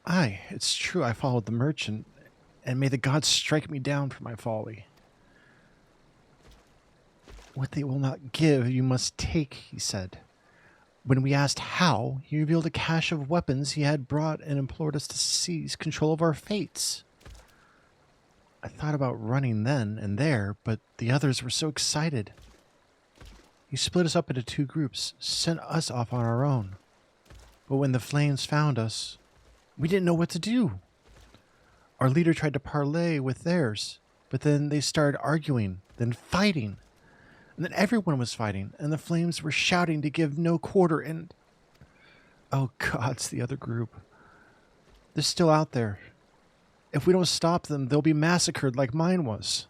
It's true I followed the merchant, and may the gods strike me down for my folly. What they will not give, you must take, he said. When we asked how, he revealed a cache of weapons he had brought and implored us to seize control of our fates. I thought about running then and there, but the others were so excited. He split us up into two groups, sent us off on our own. But when the flames found us, we didn't know what to do. Our leader tried to parley with theirs, but then they started arguing, then fighting. And then everyone was fighting, and the flames were shouting to give no quarter, and... Oh God, it's the other group. They're still out there. If we don't stop them, they'll be massacred like mine was.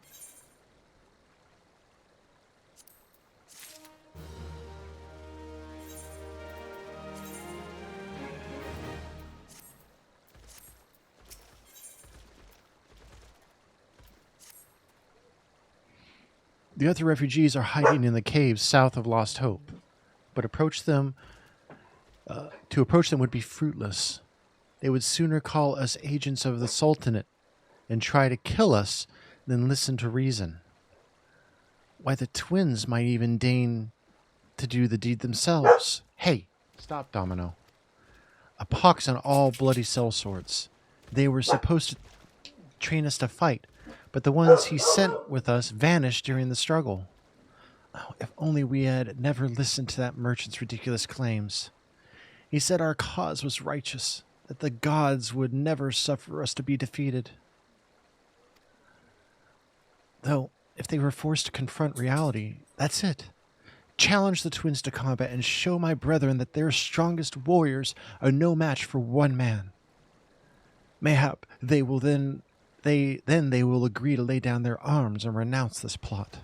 The other refugees are hiding in the caves south of Lost Hope, but to approach them would be fruitless. They would sooner call us agents of the Sultanate and try to kill us than listen to reason. Why, the twins might even deign to do the deed themselves. Hey, stop, Domino. A pox on all bloody sellswords. They were supposed to train us to fight, but the ones he sent with us vanished during the struggle. Oh, if only we had never listened to that merchant's ridiculous claims. He said our cause was righteous, that the gods would never suffer us to be defeated. Though, if they were forced to confront reality, that's it. Challenge the twins to combat and show my brethren that their strongest warriors are no match for one man. Mayhap they will they will agree to lay down their arms and renounce this plot.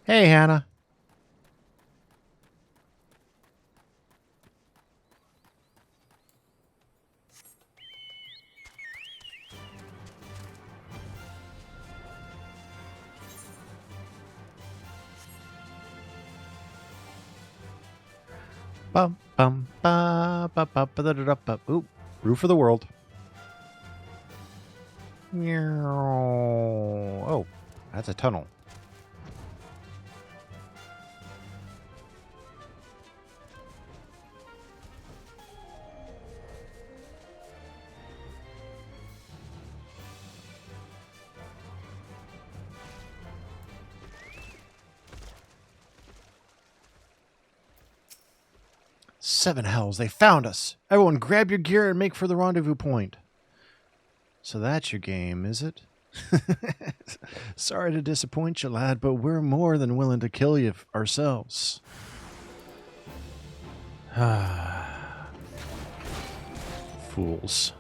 Hey, Hannah. Bum bum ba ba ba ba da da da ba. Oop, roof of the world. Oh, that's a tunnel. Seven hells, they found us. Everyone grab your gear and make for the rendezvous point. So that's your game, is it? Sorry to disappoint you, lad, but we're more than willing to kill you ourselves. Fools.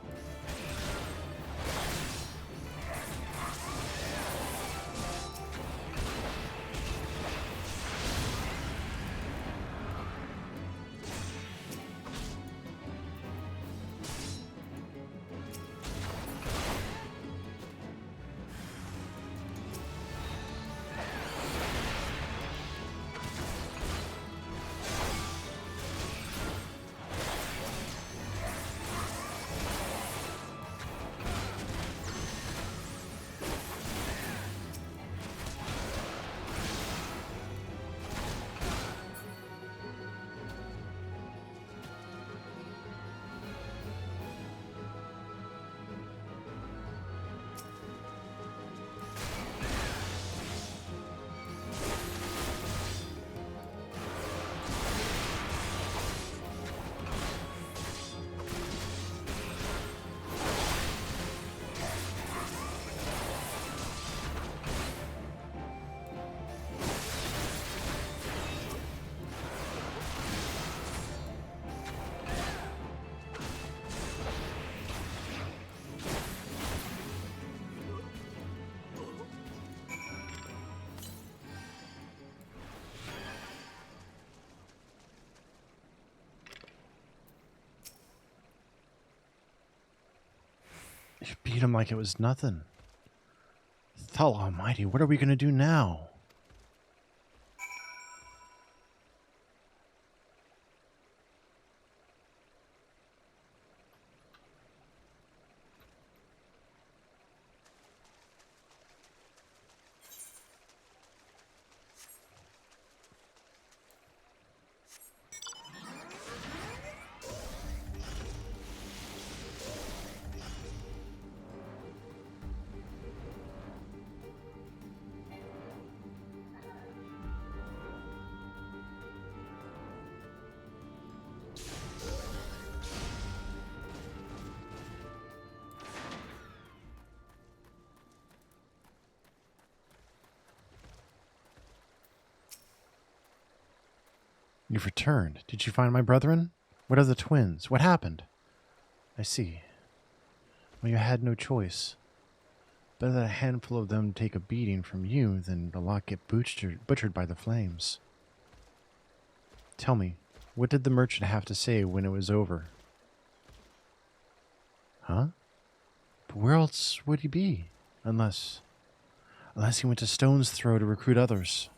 You beat him like it was nothing. Thal Almighty, what are we going to do now? You've returned. Did you find my brethren? What of the twins? What happened? I see. Well, you had no choice. Better that a handful of them take a beating from you than a lot get butchered by the flames. Tell me, what did the merchant have to say when it was over? Huh? But where else would he be? Unless he went to Stone's Throw to recruit others.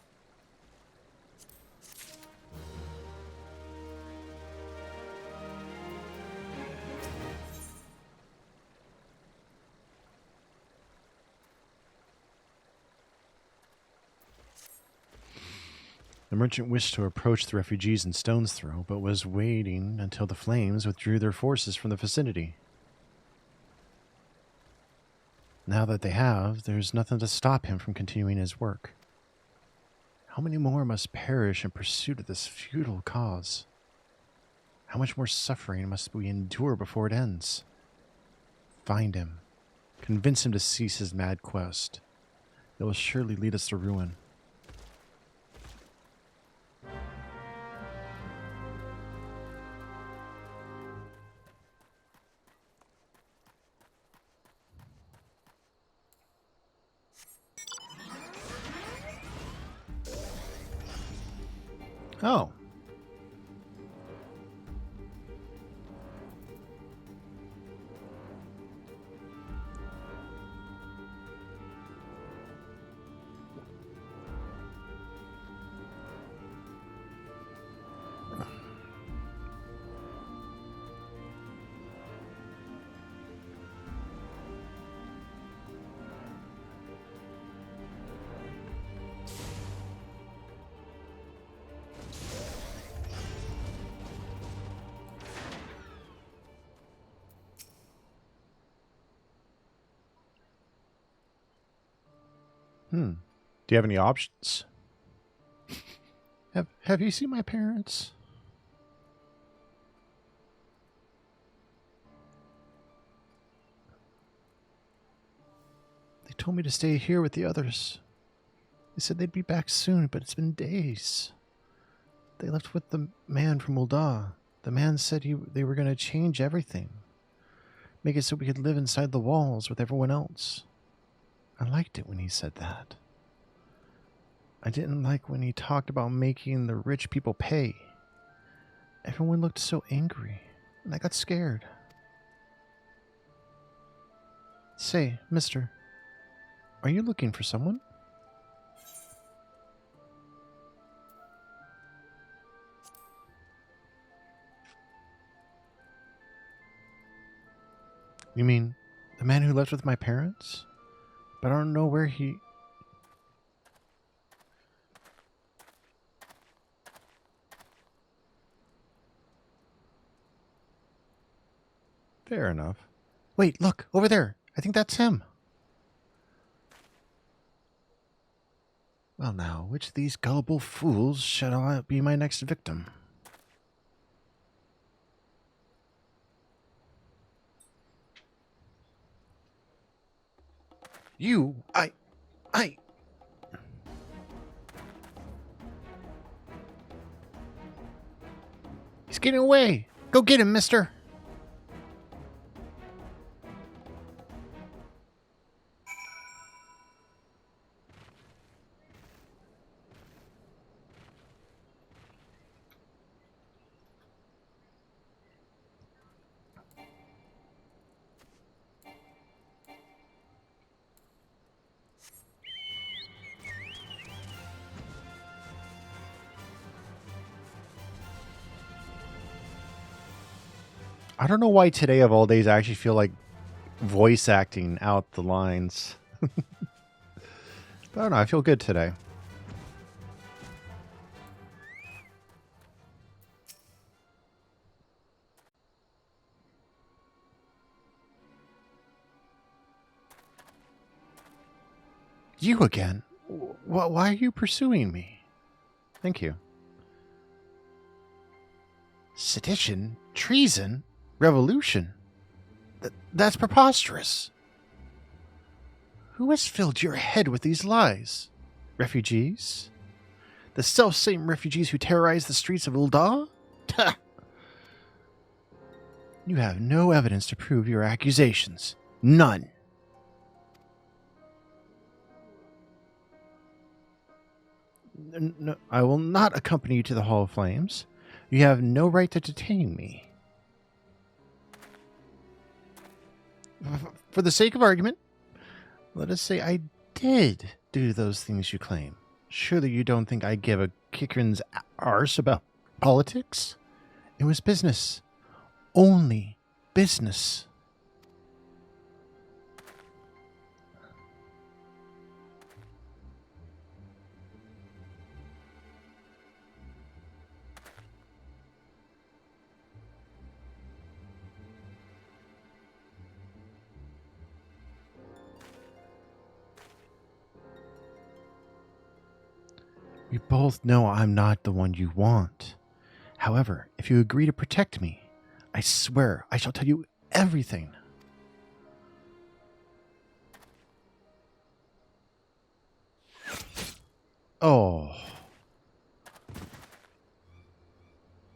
The merchant wished to approach the refugees in stone's throw, but was waiting until the flames withdrew their forces from the vicinity. Now that they have, there's nothing to stop him from continuing his work. How many more must perish in pursuit of this futile cause? How much more suffering must we endure before it ends? Find him. Convince him to cease his mad quest. It will surely lead us to ruin. Oh. Do you have any options? Have you seen my parents? They told me to stay here with the others. They said they'd be back soon, but it's been days. They left with the man from Ul'dah. The man said they were going to change everything. Make it so we could live inside the walls with everyone else. I liked it when he said that. I didn't like when he talked about making the rich people pay. Everyone looked so angry, and I got scared. Say, mister, are you looking for someone? You mean the man who left with my parents? But I don't know where he... Fair enough. Wait, look, over there. I think that's him. Well now, which of these gullible fools shall I be my next victim? He's getting away. Go get him, mister. I don't know why today of all days I actually feel like voice acting out the lines. But I don't know, I feel good today. You again? Why are you pursuing me? Thank you. Sedition? Treason? Revolution? That's preposterous. Who has filled your head with these lies? Refugees? The self-same refugees who terrorize the streets of Ul'dah? You have no evidence to prove your accusations. None. No, I will not accompany you to the Hall of Flames. You have no right to detain me. For the sake of argument, let us say I did do those things you claim. Surely you don't think I give a kicker's arse about politics? It was business. Only business. We both know I'm not the one you want. However, if you agree to protect me, I swear I shall tell you everything. Oh.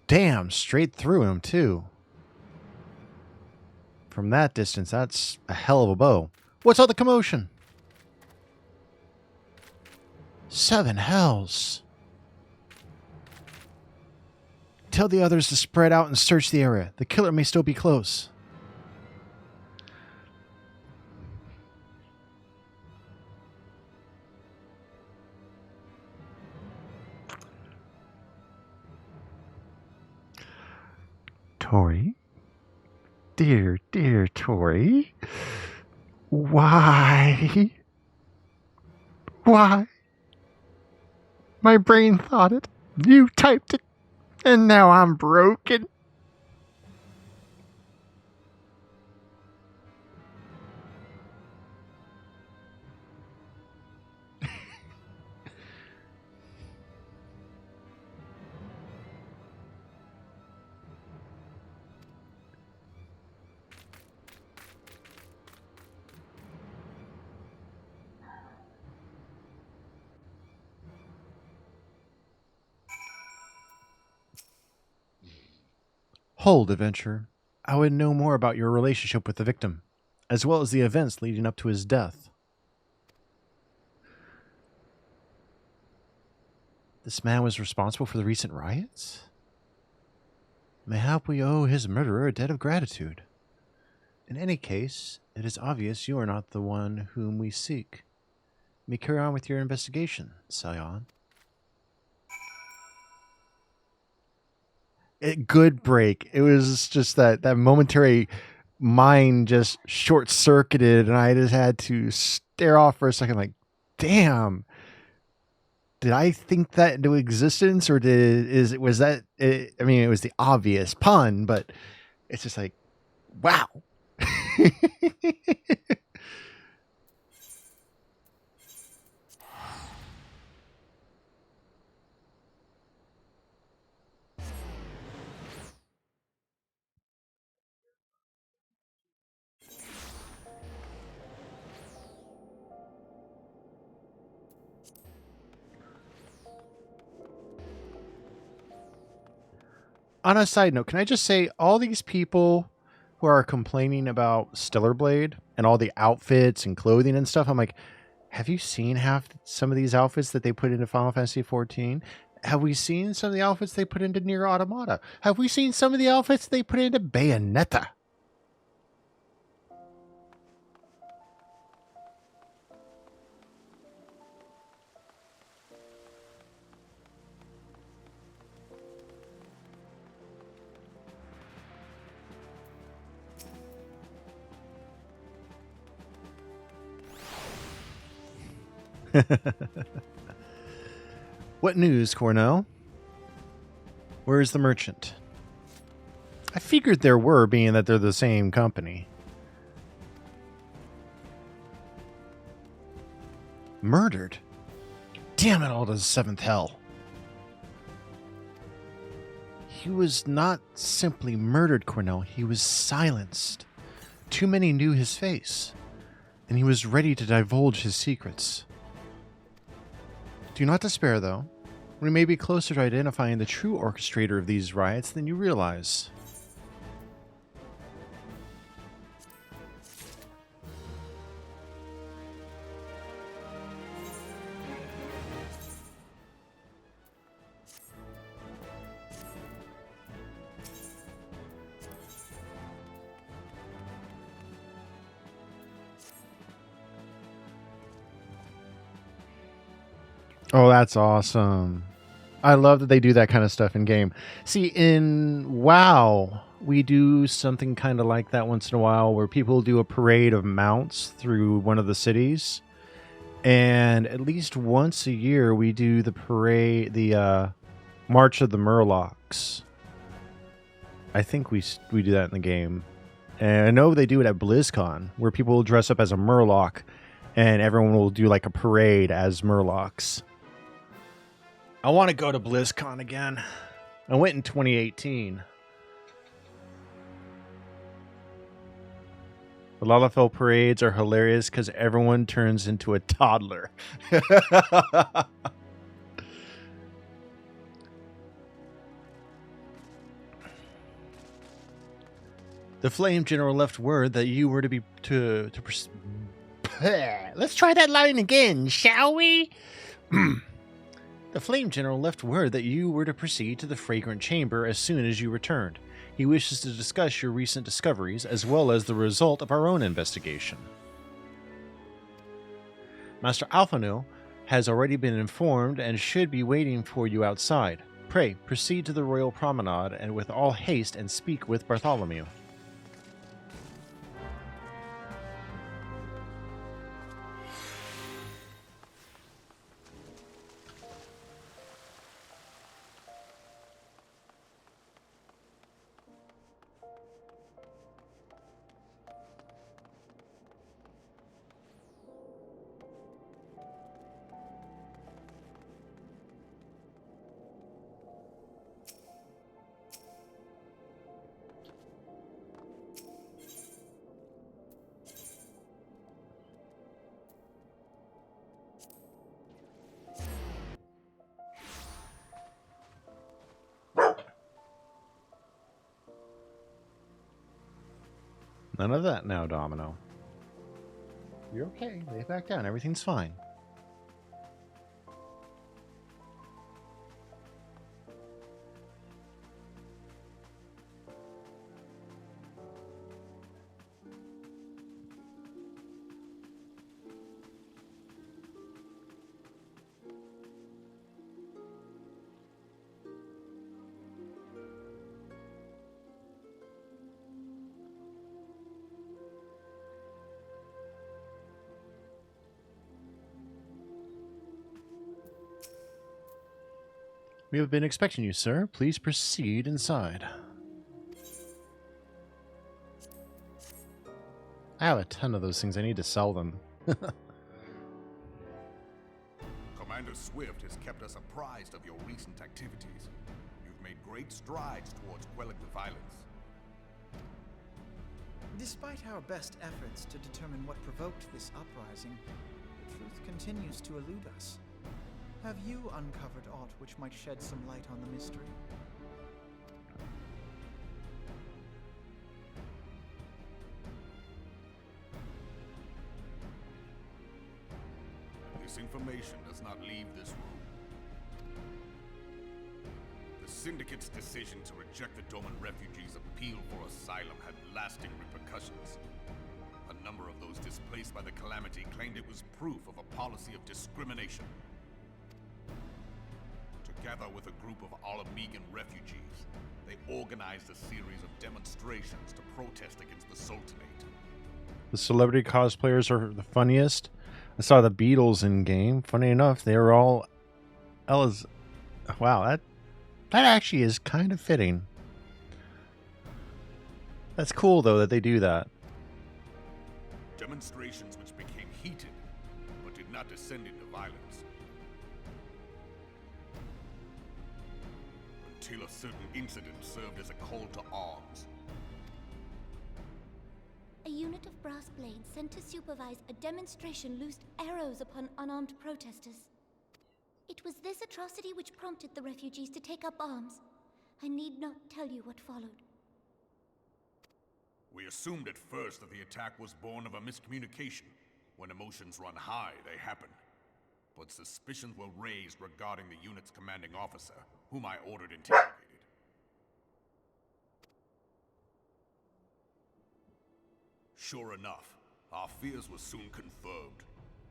Damn, straight through him, too. From that distance, that's a hell of a bow. What's all the commotion? 7 hells. Tell the others to spread out and search the area. The killer may still be close. Tori? Dear, dear Tori? Why? Why? My brain thought it. You typed it. And now I'm broken. Hold, adventurer. I would know more about your relationship with the victim, as well as the events leading up to his death. This man was responsible for the recent riots? Mayhap we owe his murderer a debt of gratitude. In any case, it is obvious you are not the one whom we seek. You may carry on with your investigation, Scion. Good break. It was just that momentary mind just short-circuited, and I just had to stare off for a second like, damn, did I think that into existence, or was that it? I mean, it was the obvious pun, but it's just like, wow. On a side note, can I just say all these people who are complaining about Stellar Blade and all the outfits and clothing and stuff, I'm like, have you seen some of these outfits that they put into Final Fantasy XIV? Have we seen some of the outfits they put into Nier Automata? Have we seen some of the outfits they put into Bayonetta? What news, Cornell? Where is the merchant? I figured there were, being that they're the same company. Murdered? Damn it all to the 7th hell. He was not simply murdered, Cornell. He was silenced. Too many knew his face, and he was ready to divulge his secrets. Do not despair, though. We may be closer to identifying the true orchestrator of these riots than you realize. Oh, that's awesome. I love that they do that kind of stuff in game. See, in WoW, we do something kind of like that once in a while where people do a parade of mounts through one of the cities. And at least once a year, we do the parade, the March of the Murlocs. I think we do that in the game. And I know they do it at BlizzCon, where people will dress up as a Murloc and everyone will do like a parade as Murlocs. I want to go to BlizzCon again. I went in 2018. The Lalafell parades are hilarious because everyone turns into a toddler. The Flame General left word that you were to be let's try that line again, shall we? The Flame General left word that you were to proceed to the Fragrant Chamber as soon as you returned. He wishes to discuss your recent discoveries as well as the result of our own investigation. Master Alphonil has already been informed and should be waiting for you outside. Pray, proceed to the Royal Promenade and with all haste and speak with Bartholomew. None of that now, Domino. You're okay. Lay back down. Everything's fine. We have been expecting you, sir. Please proceed inside. I have a ton of those things. I need to sell them. Commander Swift has kept us apprised of your recent activities. You've made great strides towards quelling the violence. Despite our best efforts to determine what provoked this uprising, the truth continues to elude us. Have you uncovered aught which might shed some light on the mystery? This information does not leave this room. The Syndicate's decision to reject the Doman refugees' appeal for asylum had lasting repercussions. A number of those displaced by the Calamity claimed it was proof of a policy of discrimination. Together with a group of Alamegan refugees, they organized a series of demonstrations to protest against the Sultanate. The celebrity cosplayers are the funniest. I saw the Beatles in game. Funny enough, they were all Ella's. Wow, that actually is kind of fitting. That's cool though that they do that. Demonstrations which became heated, but did not descend into violence. Until a certain incident served as a call to arms. A unit of brass blades sent to supervise a demonstration loosed arrows upon unarmed protesters. It was this atrocity which prompted the refugees to take up arms. I need not tell you what followed. We assumed at first that the attack was born of a miscommunication. When emotions run high, they happen. But suspicions were raised regarding the unit's commanding officer, whom I ordered interrogated. Sure enough, our fears were soon confirmed.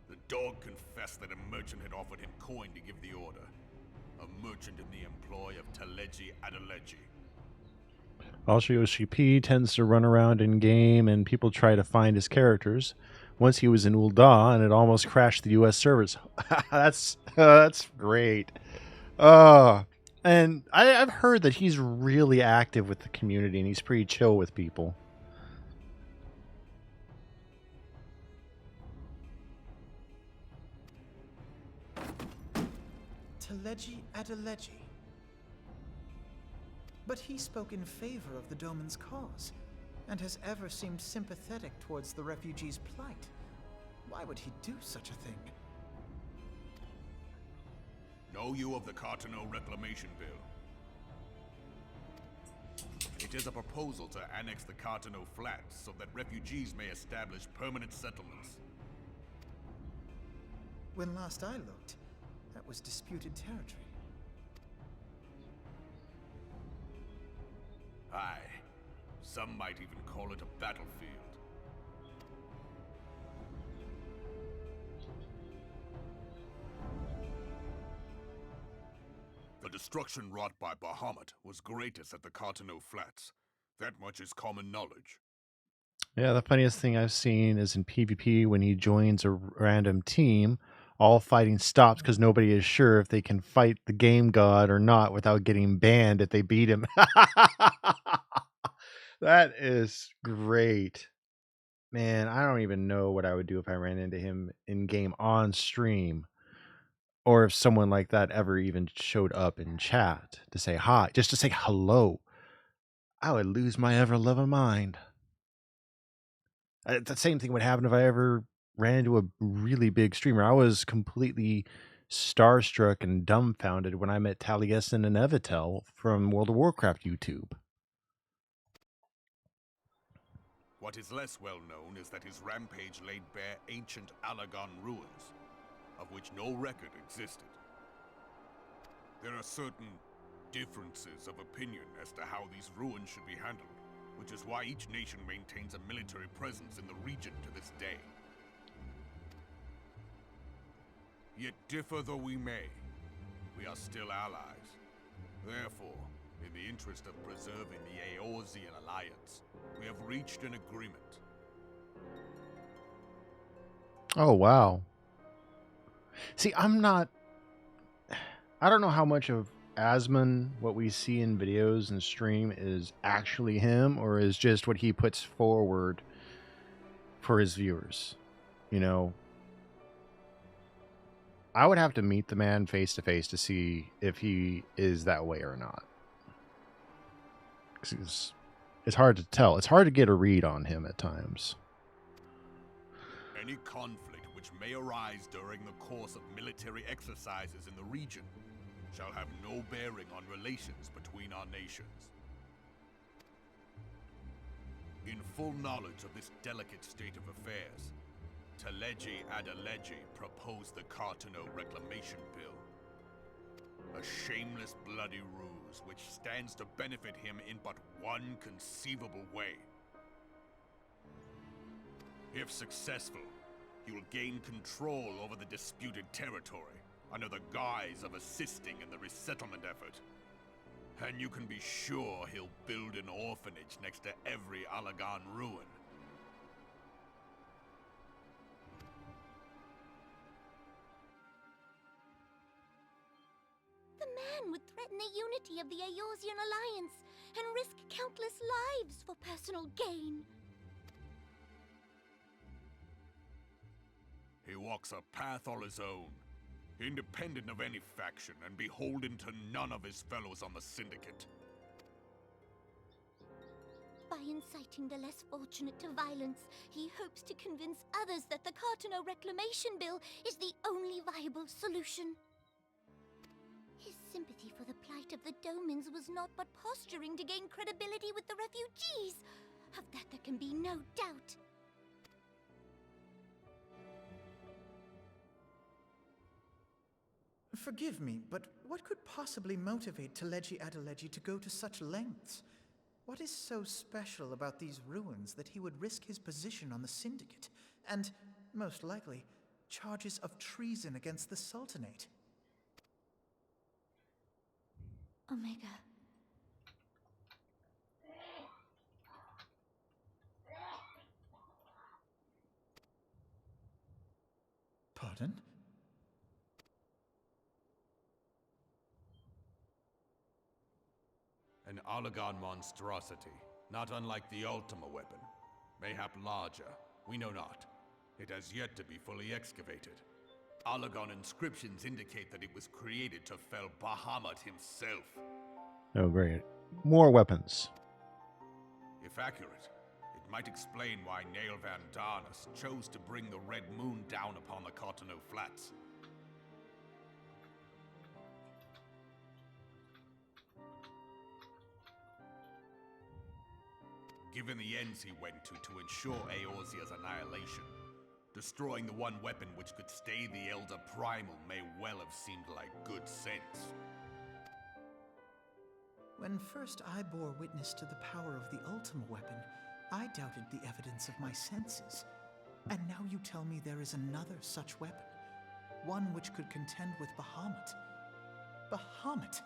The dog confessed that a merchant had offered him coin to give the order. A merchant in the employ of Teleji Adeleji. Also, OCP tends to run around in game and people try to find his characters. Once he was in Ul'dah and it almost crashed the US servers. That's great. And I've heard that he's really active with the community and he's pretty chill with people. Taleji Adeleji. But he spoke in favor of the Doman's cause, and has ever seemed sympathetic towards the refugees' plight. Why would he do such a thing? Know you of the Cartano Reclamation Bill? It is a proposal to annex the Cartano Flats so that refugees may establish permanent settlements. When last I looked, that was disputed territory. Aye. Some might even call it a battlefield. The destruction wrought by Bahamut was greatest at the Cartano Flats. That much is common knowledge. Yeah, the funniest thing I've seen is in PvP when he joins a random team, all fighting stops because nobody is sure if they can fight the game god or not without getting banned if they beat him. That is great. Man, I don't even know what I would do if I ran into him in game on stream, or if someone like that ever even showed up in chat to say hi, just to say hello. I would lose my ever-loving mind. The same thing would happen if I ever ran into a really big streamer. I was completely starstruck and dumbfounded when I met Taliesin and Evitel from World of Warcraft YouTube. What is less well known is that his rampage laid bare ancient Allagan ruins, of which no record existed. There are certain differences of opinion as to how these ruins should be handled, which is why each nation maintains a military presence in the region to this day. Yet differ though we may, we are still allies. Therefore, in the interest of preserving the Eorzean alliance, we have reached an agreement. Oh, wow. See, I don't know how much of Asmon, what we see in videos and stream, is actually him or is just what he puts forward for his viewers. You know, I would have to meet the man face to face to see if he is that way or not. It's hard to tell. It's hard to get a read on him at times. Any conflict which may arise during the course of military exercises in the region shall have no bearing on relations between our nations. In full knowledge of this delicate state of affairs, Taleji Adeleji proposed the Cartano Reclamation Bill. A shameless bloody ruse which stands to benefit him in but one conceivable way. If successful, he will gain control over the disputed territory under the guise of assisting in the resettlement effort. And you can be sure he'll build an orphanage next to every Allagan ruin. The man would threaten the unity of the Eorzean alliance and risk countless lives for personal gain. He walks a path all his own, independent of any faction and beholden to none of his fellows on the Syndicate. By inciting the less fortunate to violence, he hopes to convince others that the Cartano Reclamation Bill is the only viable solution. His sympathy for the plight of the Domans was not but posturing to gain credibility with the refugees. Of that there can be no doubt. Forgive me, but what could possibly motivate Taleji Adeleji to go to such lengths? What is so special about these ruins that he would risk his position on the Syndicate, and, most likely, charges of treason against the Sultanate? Omega. Pardon? An Allagan monstrosity, not unlike the Ultima weapon. Mayhap larger, we know not. It has yet to be fully excavated. Allagon inscriptions indicate that it was created to fell Bahamut himself. Oh, great. More weapons. If accurate, it might explain why Nail Van Darnus chose to bring the Red Moon down upon the Cotonou Flats. Given the ends he went to ensure Eorzea's annihilation, destroying the one weapon which could stay the Elder Primal may well have seemed like good sense. When first I bore witness to the power of the Ultima weapon, I doubted the evidence of my senses. And now you tell me there is another such weapon, one which could contend with Bahamut. Bahamut!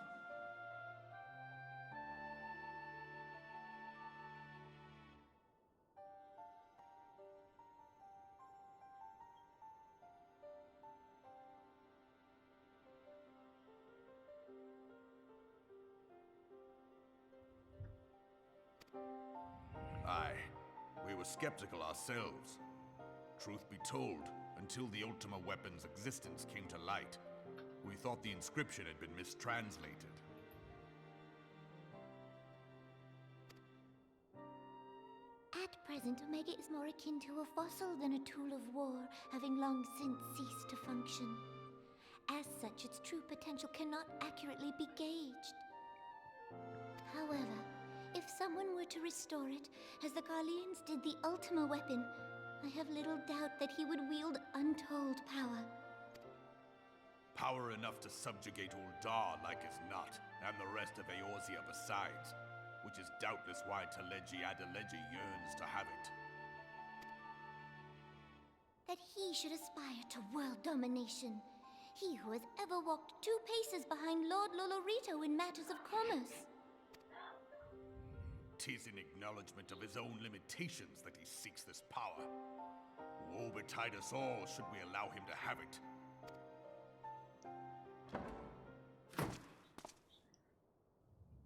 Aye, we were skeptical ourselves. Truth be told, until the Ultima weapon's existence came to light, we thought the inscription had been mistranslated. At present, Omega is more akin to a fossil than a tool of war, having long since ceased to function. As such, its true potential cannot accurately be gauged. However, if someone were to restore it, as the Garleans did the Ultima weapon, I have little doubt that he would wield untold power. Power enough to subjugate Ul'dah like as not, and the rest of Eorzea besides, which is doubtless why Teleji Adeleji yearns to have it. That he should aspire to world domination. He who has ever walked 2 paces behind Lord Lolorito in matters of commerce. 'Tis in acknowledgement of his own limitations that he seeks this power. Woe betide us all should we allow him to have it.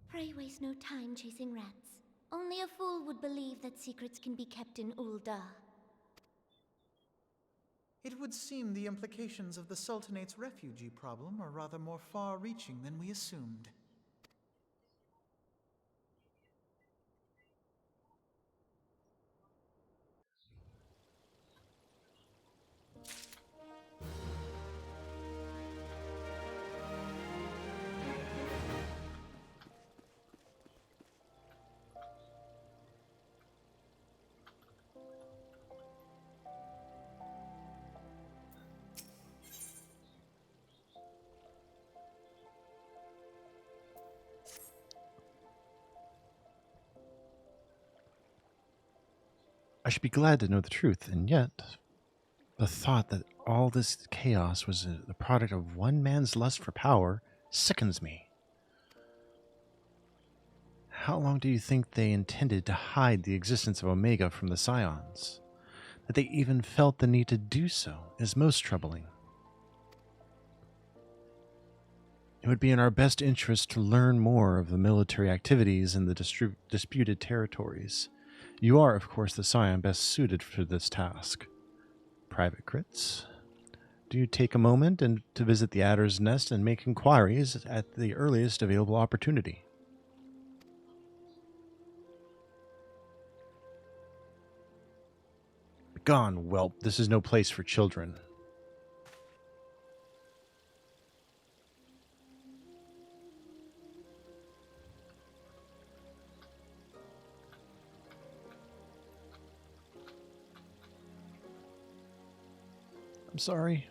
Pray waste no time chasing rats. Only a fool would believe that secrets can be kept in Ul'dah. It would seem the implications of the Sultanate's refugee problem are rather more far-reaching than we assumed. I should be glad to know the truth, and yet the thought that all this chaos was the product of one man's lust for power sickens me. How long do you think they intended to hide the existence of Omega from the Scions? That they even felt the need to do so is most troubling. It would be in our best interest to learn more of the military activities in the disputed territories. You are, of course, the Scion best suited for this task. Private Crits, do you take a moment to visit the Adder's Nest and make inquiries at the earliest available opportunity? Begone, whelp. This is no place for children. I'm sorry.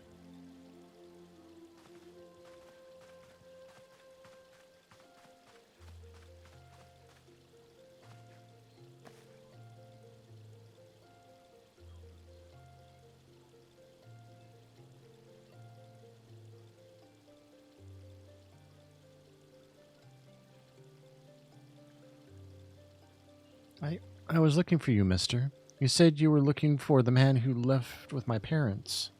I was looking for you, mister. You said you were looking for the man who left with my parents.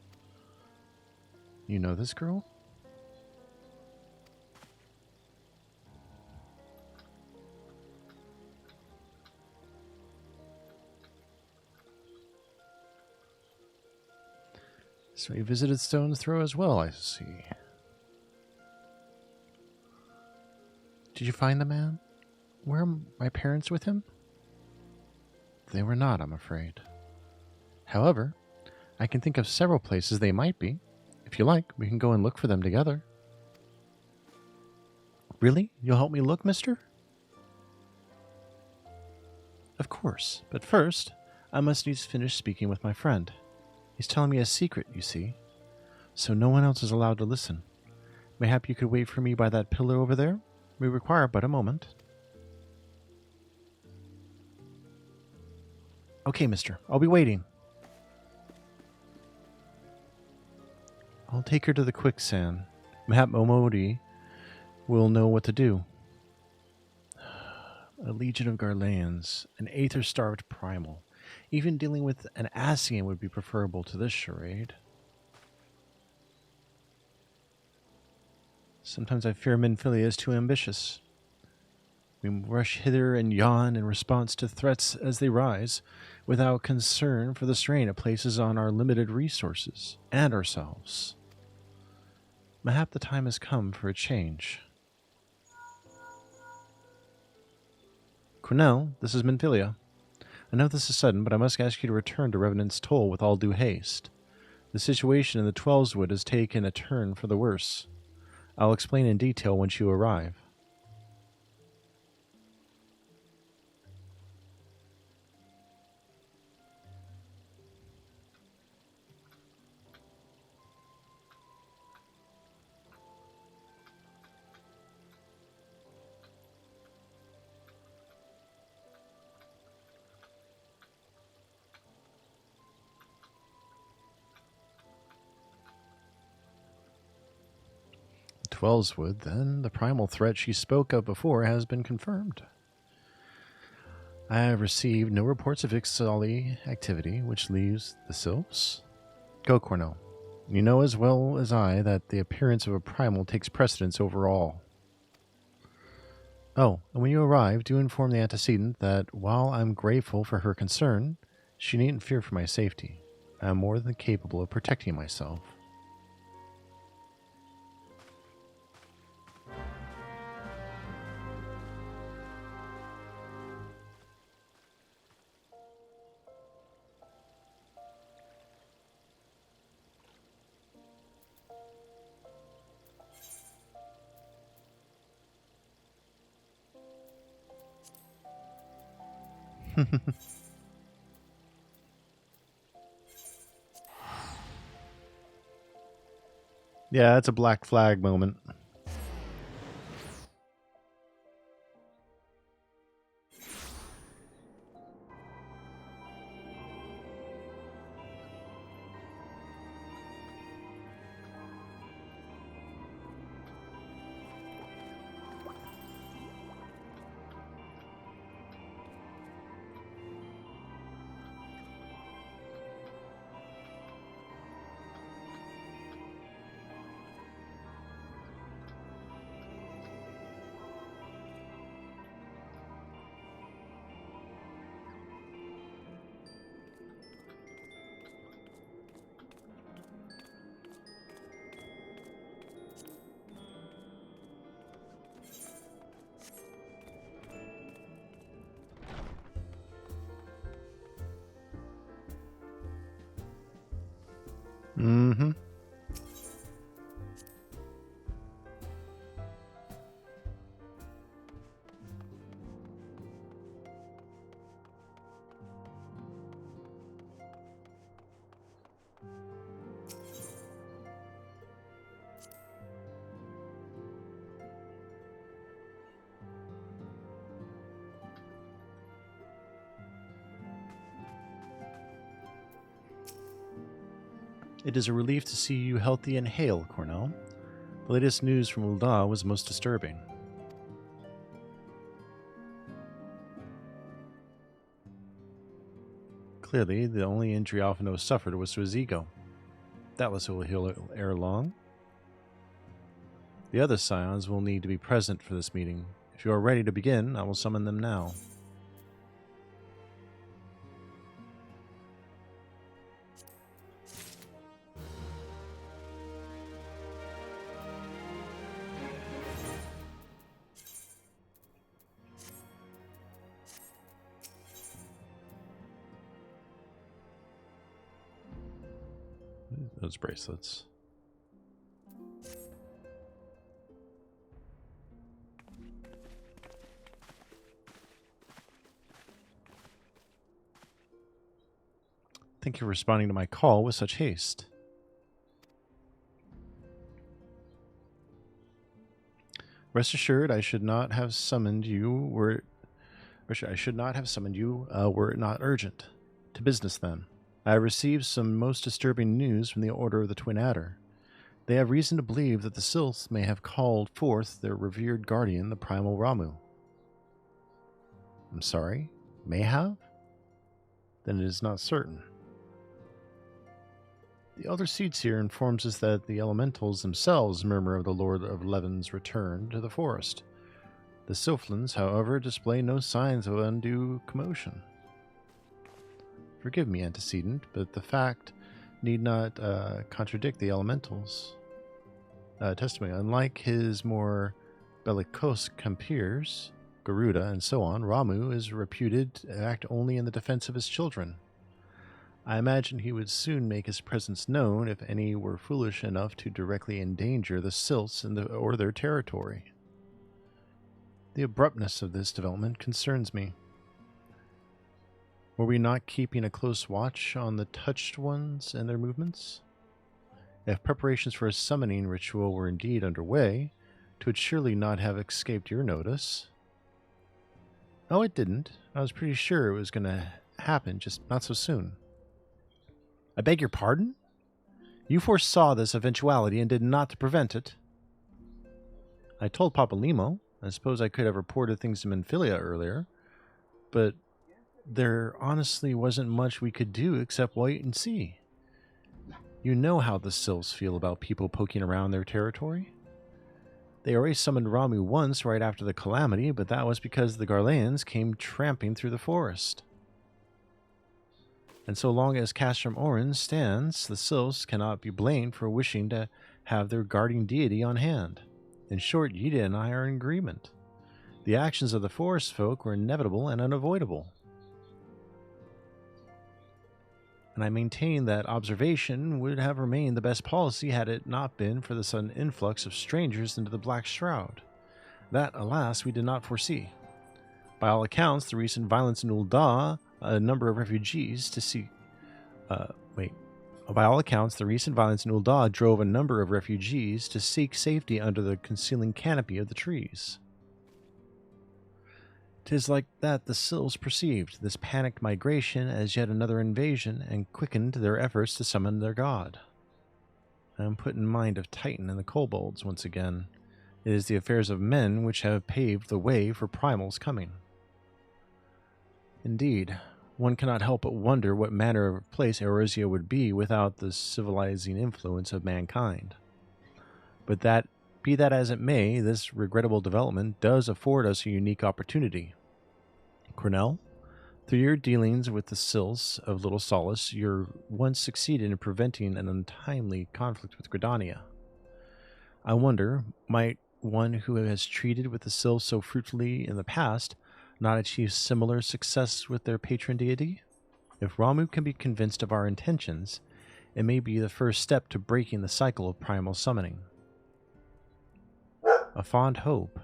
You know this girl? So you visited Stone's Throw as well, I see. Did you find the man? Were my parents with him? They were not, I'm afraid. However, I can think of several places they might be. If you like, we can go and look for them together. Really? You'll help me look, mister? Of course, but first, I must needs finish speaking with my friend. He's telling me a secret, you see, so no one else is allowed to listen. Mayhap you could wait for me by that pillar over there? We require but a moment. Okay, mister. I'll be waiting. I'll take her to the quicksand. Mayhap Momodi will know what to do. A legion of Garleans, an aether-starved primal. Even dealing with an Ascian would be preferable to this charade. Sometimes I fear Minfilia is too ambitious. We rush hither and yon in response to threats as they rise, without concern for the strain it places on our limited resources and ourselves. Mayhap the time has come for a change. Cornell, this is Minfilia. I know this is sudden, but I must ask you to return to Revenant's Toll with all due haste. The situation in the Twelveswood has taken a turn for the worse. I'll explain in detail once you arrive. Twelveswood, then, the primal threat she spoke of before has been confirmed. I have received no reports of Ixali activity, which leaves the Sylphs. Go, Cornell. You know as well as I that the appearance of a primal takes precedence over all. Oh, and when you arrive, do inform the antecedent that, while I'm grateful for her concern, she needn't fear for my safety. I am more than capable of protecting myself. Yeah, it's a black flag moment. Mm-hmm. It is a relief to see you healthy and hale, Cornell. The latest news from Ul'dah was most disturbing. Clearly, the only injury Alphino suffered was to his ego. Doubtless it will heal ere long. The other scions will need to be present for this meeting. If you are ready to begin, I will summon them now. those bracelets. Thank you for responding to my call with such haste. Rest assured, I should not have summoned you were it not urgent. To business, then. I have received some most disturbing news from the Order of the Twin Adder. They have reason to believe that the Sylphs may have called forth their revered guardian, the primal Ramuh. I'm sorry? May have? Then it is not certain. The Elder Seedseer informs us that the elementals themselves murmur of the Lord of Leven's return to the forest. The Sylphlings, however, display no signs of undue commotion. Forgive me, antecedent, but the fact need not contradict the elementals' testimony. Unlike his more bellicose compeers, Garuda and so on, Ramuh is reputed to act only in the defense of his children. I imagine he would soon make his presence known if any were foolish enough to directly endanger the Sylphs or their territory. The abruptness of this development concerns me. Were we not keeping a close watch on the touched ones and their movements? If preparations for a summoning ritual were indeed underway, it would surely not have escaped your notice. Oh, it didn't. I was pretty sure it was going to happen, just not so soon. I beg your pardon? You foresaw this eventuality and did not to prevent it. I told Papalimo. I suppose I could have reported things to Menphilia earlier, but there honestly wasn't much we could do except wait and see. You know how the Sylphs feel about people poking around their territory. They already summoned Ramuh once right after the calamity, but that was because the Garleans came tramping through the forest. And so long as Castrum Orin stands, the Sylphs cannot be blamed for wishing to have their guardian deity on hand. In short, Yida and I are in agreement. The actions of the forest folk were inevitable and unavoidable. And I maintain that observation would have remained the best policy had it not been for the sudden influx of strangers into the Black Shroud. That, alas, we did not foresee. By all accounts, the recent violence in Ul'dah, a number of refugees to seek... By all accounts, the recent violence in Ul'dah drove a number of refugees to seek safety under the concealing canopy of the trees. 'Tis like that the Sylphs perceived this panicked migration as yet another invasion and quickened their efforts to summon their god. I am put in mind of Titan and the kobolds once again. It is the affairs of men which have paved the way for Primal's coming. Indeed, one cannot help but wonder what manner of place Eorzea would be without the civilizing influence of mankind. But be that as it may, this regrettable development does afford us a unique opportunity. Cornell, through your dealings with the Sylphs of Little Solace, you once succeeded in preventing an untimely conflict with Gridania. I wonder, might one who has treated with the Sylphs so fruitfully in the past not achieve similar success with their patron deity? If Ramuh can be convinced of our intentions, it may be the first step to breaking the cycle of primal summoning. A fond hope.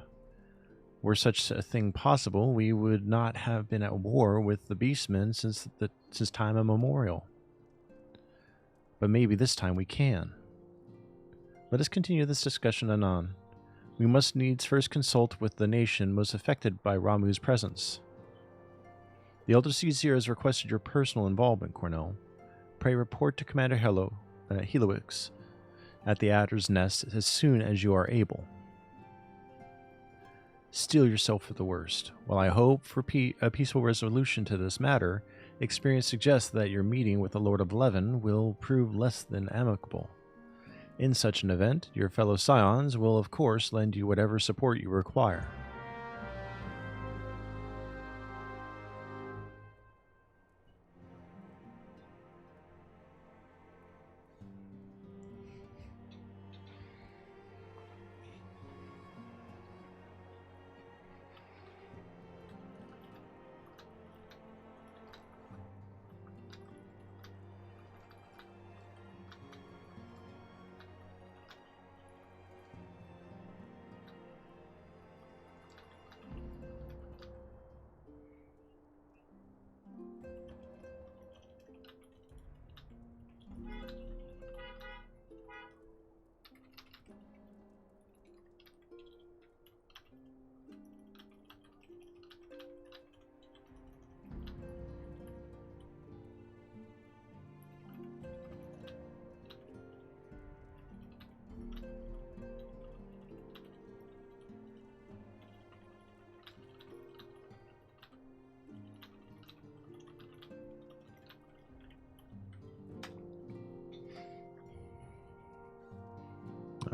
Were such a thing possible, we would not have been at war with the Beastmen since time immemorial. But maybe this time we can. Let us continue this discussion anon. We must needs first consult with the nation most affected by Ramuh's presence. The Elder Seedseer has requested your personal involvement, Cornell. Pray report to Commander Helowix at the Adder's Nest as soon as you are able. Steel yourself for the worst. While I hope for a peaceful resolution to this matter, experience suggests that your meeting with the Lord of Leven will prove less than amicable. In such an event, your fellow scions will of course lend you whatever support you require.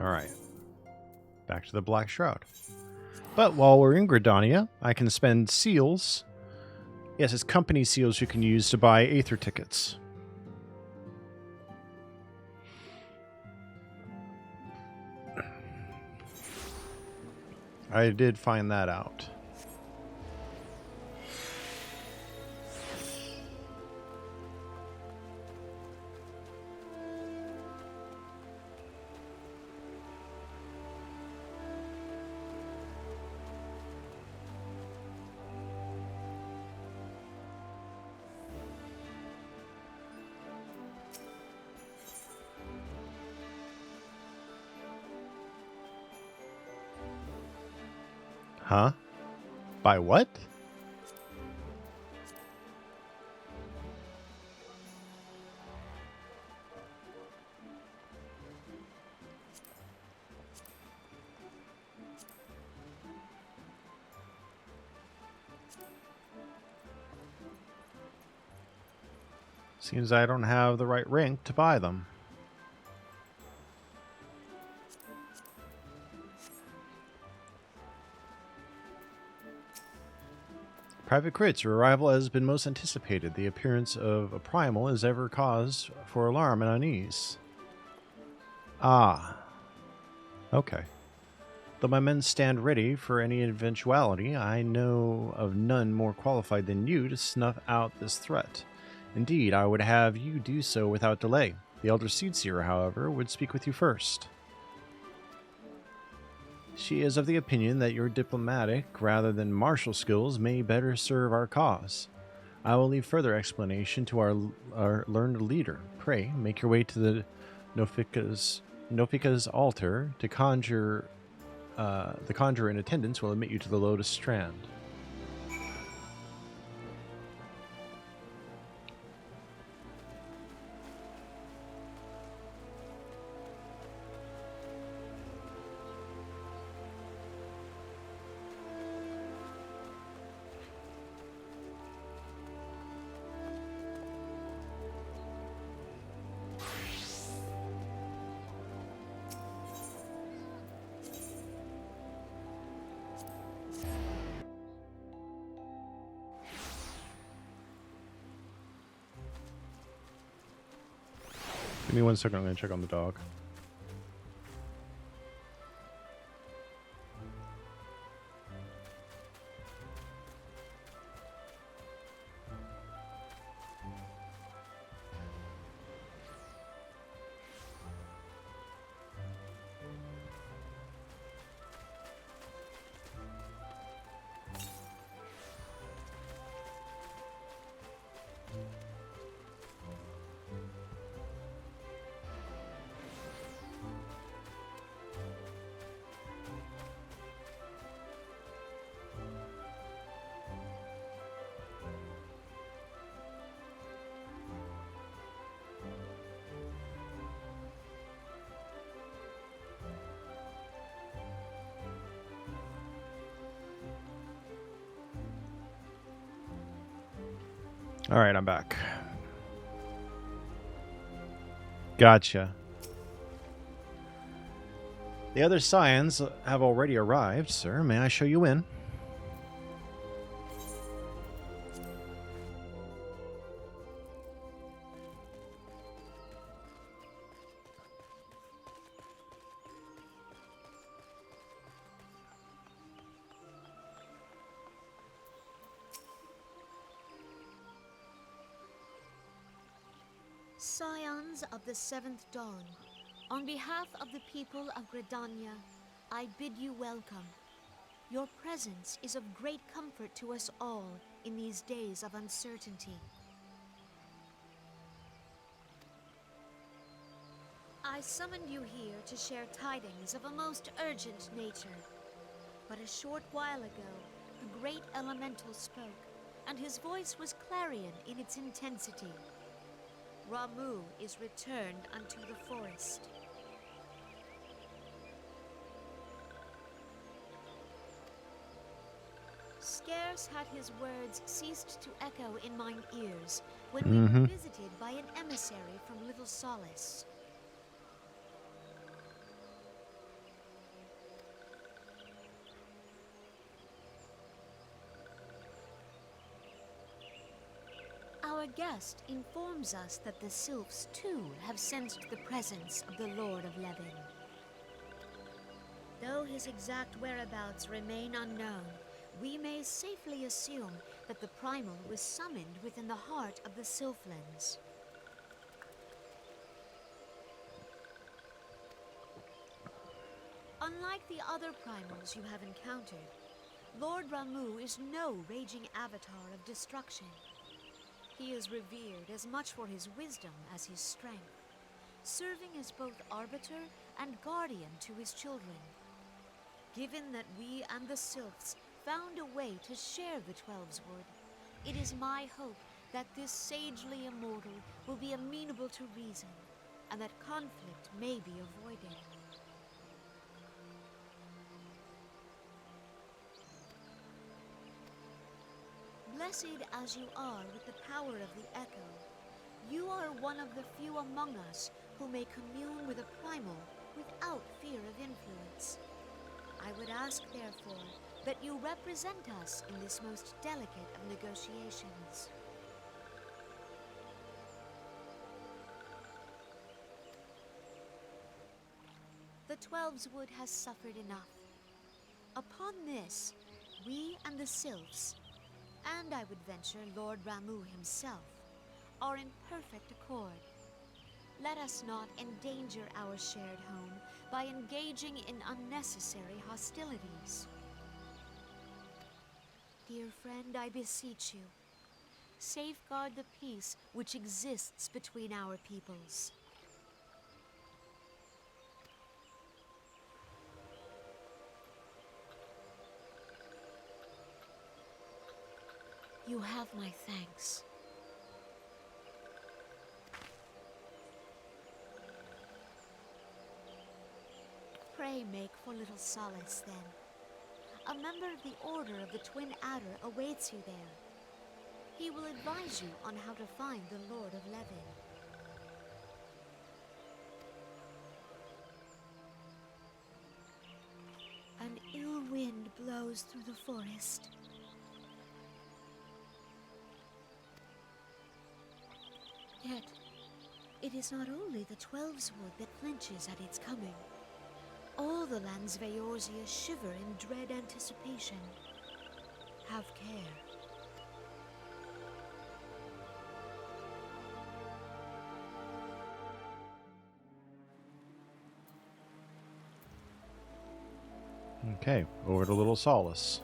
Alright. Back to the Black Shroud. But while we're in Gridania, I can spend seals. Yes, it's company seals you can use to buy Aether tickets. I did find that out. Huh? By what? Seems I don't have the right rank to buy them. Private Crits, your arrival has been most anticipated. The appearance of a primal is ever cause for alarm and unease. Ah. Okay. Though my men stand ready for any eventuality, I know of none more qualified than you to snuff out this threat. Indeed, I would have you do so without delay. The Elder Seedseer, however, would speak with you first. She is of the opinion that your diplomatic rather than martial skills may better serve our cause. I will leave further explanation to our learned leader. Pray, make your way to the Nofika's altar to conjure. The conjurer in attendance will admit you to the Lotus Strand. Give me 1 second, I'm going to check on the dog. Alright, I'm back. Gotcha. The other scions have already arrived, sir. May I show you in? Scions of the Seventh Dawn, on behalf of the people of Gridania, I bid you welcome. Your presence is of great comfort to us all in these days of uncertainty. I summoned you here to share tidings of a most urgent nature. But a short while ago, the great elemental spoke, and his voice was clarion in its intensity. Ramu is returned unto the forest. Scarce had his words ceased to echo in mine ears when we were visited by an emissary from Little Solace. Our guest informs us that the sylphs too have sensed the presence of the Lord of Levin. Though his exact whereabouts remain unknown, we may safely assume that the primal was summoned within the heart of the Sylphlands. Unlike the other primals you have encountered, Lord Ramuh is no raging avatar of destruction. He is revered as much for his wisdom as his strength, serving as both arbiter and guardian to his children. Given that we and the Sylphs found a way to share the Twelveswood, it is my hope that this sagely immortal will be amenable to reason, and that conflict may be avoided. Blessed as you are with the power of the Echo, you are one of the few among us who may commune with a primal without fear of influence. I would ask, therefore, that you represent us in this most delicate of negotiations. The Twelveswood has suffered enough. Upon this, we and the Sylphs, and I would venture Lord Ramuh himself, are in perfect accord. Let us not endanger our shared home by engaging in unnecessary hostilities. Dear friend, I beseech you, safeguard the peace which exists between our peoples. You have my thanks. Pray make for little solace, then. A member of the Order of the Twin Adder awaits you there. He will advise you on how to find the Lord of Levin. An ill wind blows through the forest. Yet, it is not only the Twelveswood that flinches at its coming. All the lands of Eorzea shiver in dread anticipation. Have care. Okay, over to Little Solace.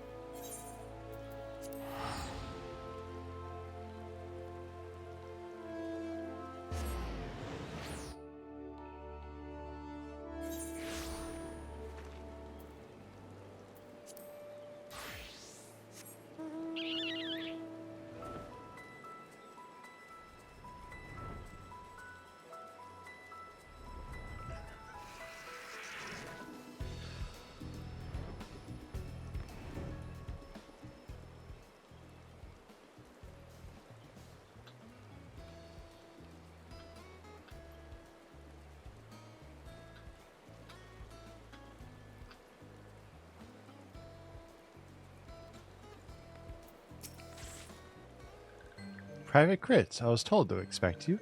Private Crits, I was told to expect you.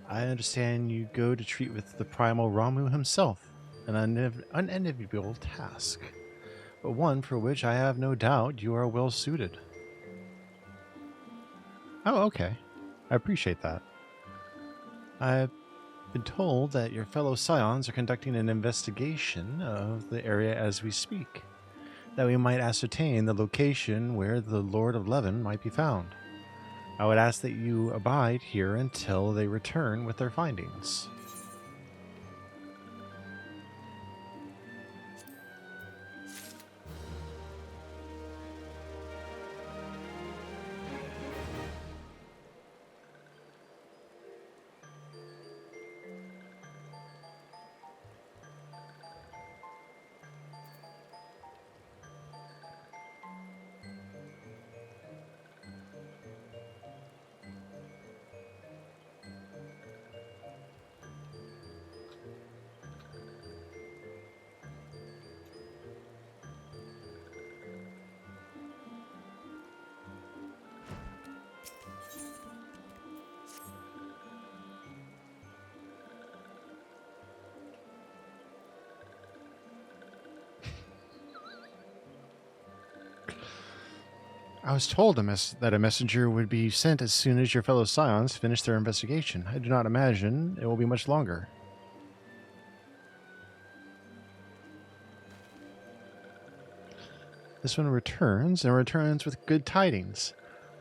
I understand you go to treat with the primal Ramuh himself, an unenviable task, but one for which I have no doubt you are well suited. Oh, okay. I appreciate that. I've been told that your fellow Scions are conducting an investigation of the area as we speak, that we might ascertain the location where the Lord of Levin might be found. I would ask that you abide here until they return with their findings. I was told that a messenger would be sent as soon as your fellow scions finish their investigation. I do not imagine it will be much longer. This one returns, and returns with good tidings.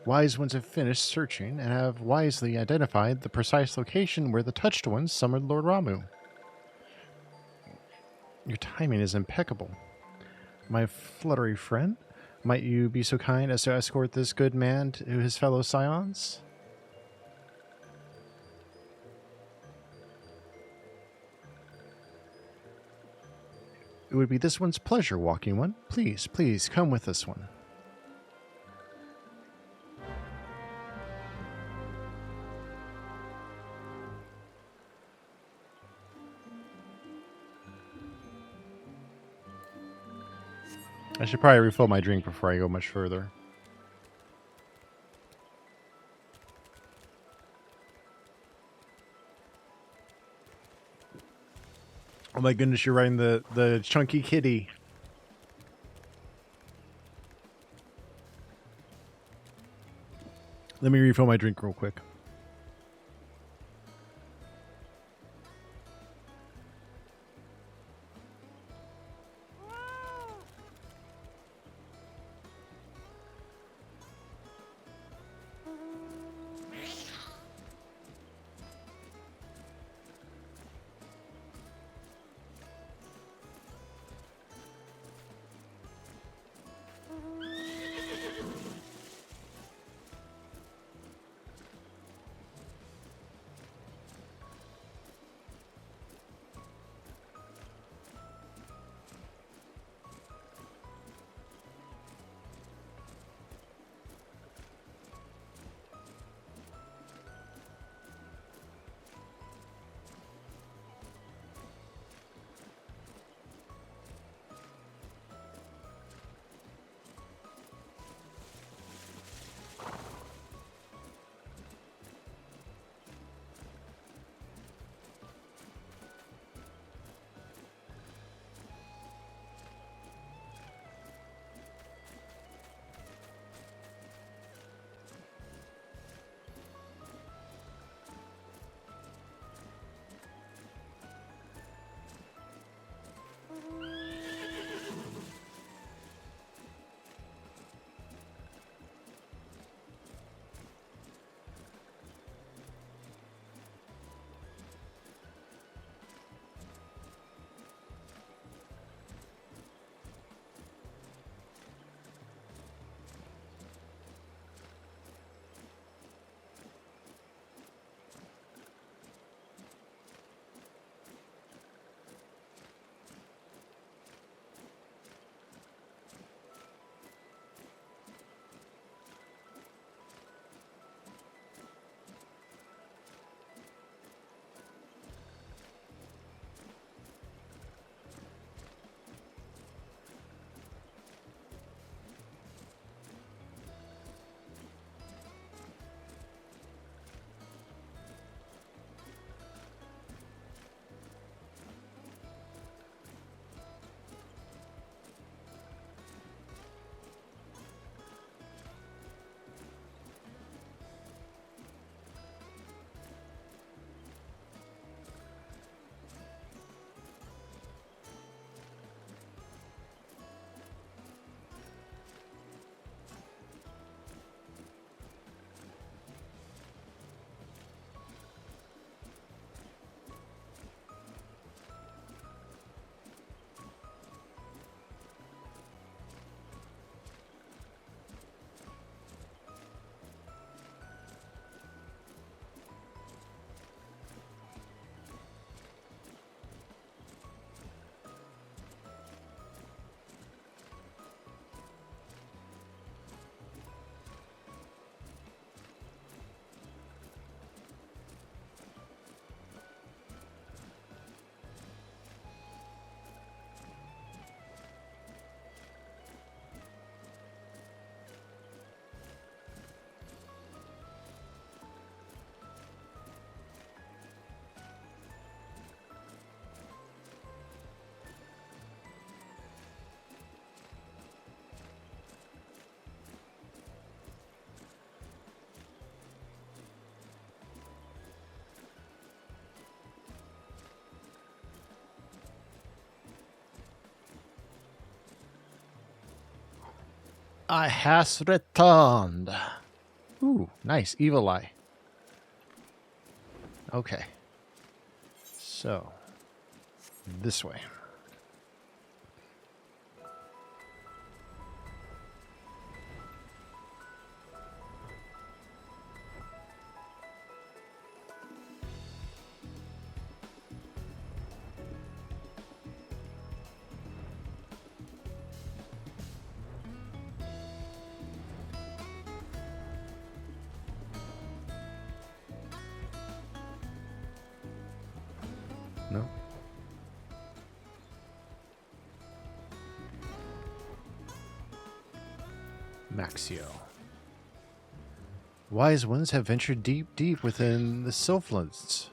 Wise ones have finished searching and have wisely identified the precise location where the touched ones summoned Lord Ramu. Your timing is impeccable. My fluttery friend, might you be so kind as to escort this good man to his fellow scions? It would be this one's pleasure, walking one. Please, please, come with this one. I should probably refill my drink before I go much further. Oh my goodness, you're riding the chunky kitty. Let me refill my drink real quick. I has returned. Ooh, nice. Evil eye. Okay. So, this way. No. Maxio. Wise ones have ventured deep within the Sylphlands.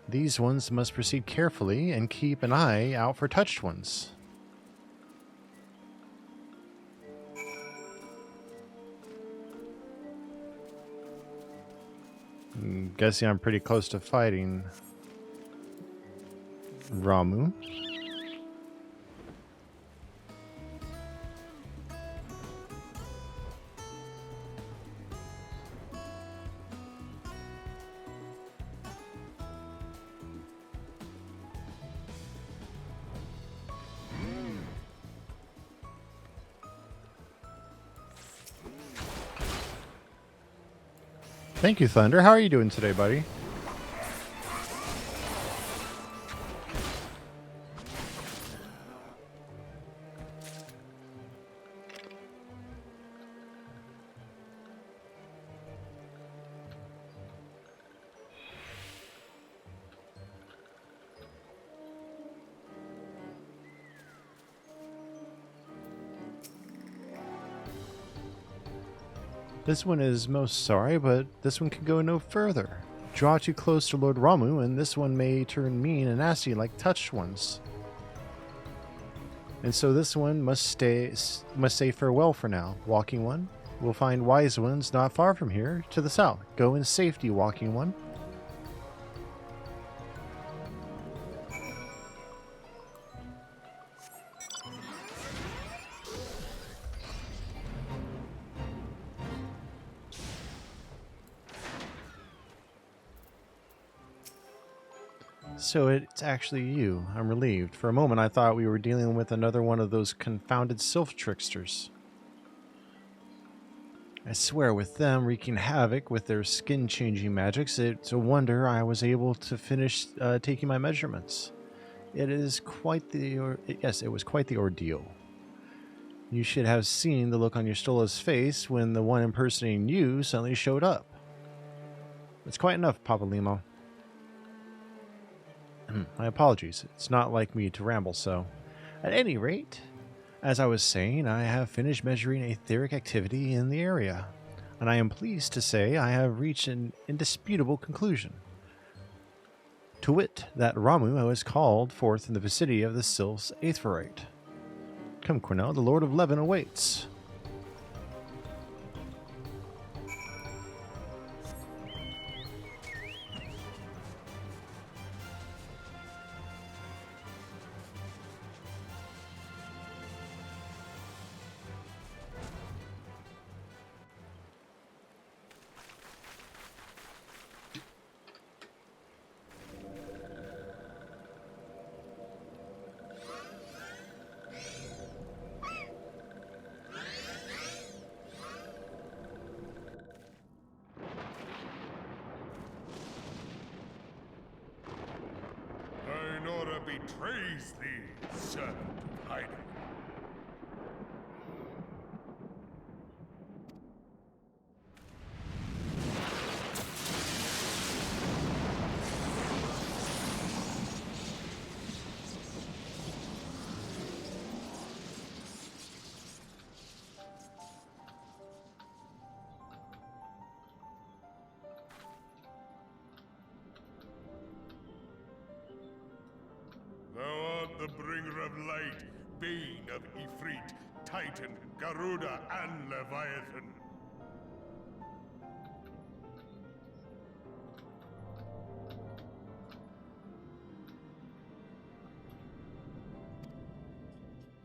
These ones must proceed carefully and keep an eye out for touched ones. I'm guessing I'm pretty close to fighting Ramu. Thank you, Thunder. How are you doing today, buddy? This one is most sorry, but this one can go no further. Draw too close to Lord Ramu, and this one may turn mean and nasty like touched ones. And so this one must say farewell for now. Walking one, we'll find wise ones not far from here, to the south. Go in safety, walking one. So it's actually you. I'm relieved. For a moment I thought we were dealing with another one of those confounded sylph tricksters. I swear, with them wreaking havoc with their skin-changing magics, it's a wonder I was able to finish taking my measurements. It was quite the ordeal. You should have seen the look on your Stola's face when the one impersonating you suddenly showed up. It's quite enough, Papa Limo. My apologies. It's not like me to ramble so. At any rate, as I was saying, I have finished measuring etheric activity in the area, and I am pleased to say I have reached an indisputable conclusion. To wit, that Ramu was called forth in the vicinity of the Sylph's Aetheryte. Come, Cornell, the Lord of Levin awaits. Betrays thee, servant of hiding. The bringer of light, bane of Ifrit, Titan, Garuda, and Leviathan.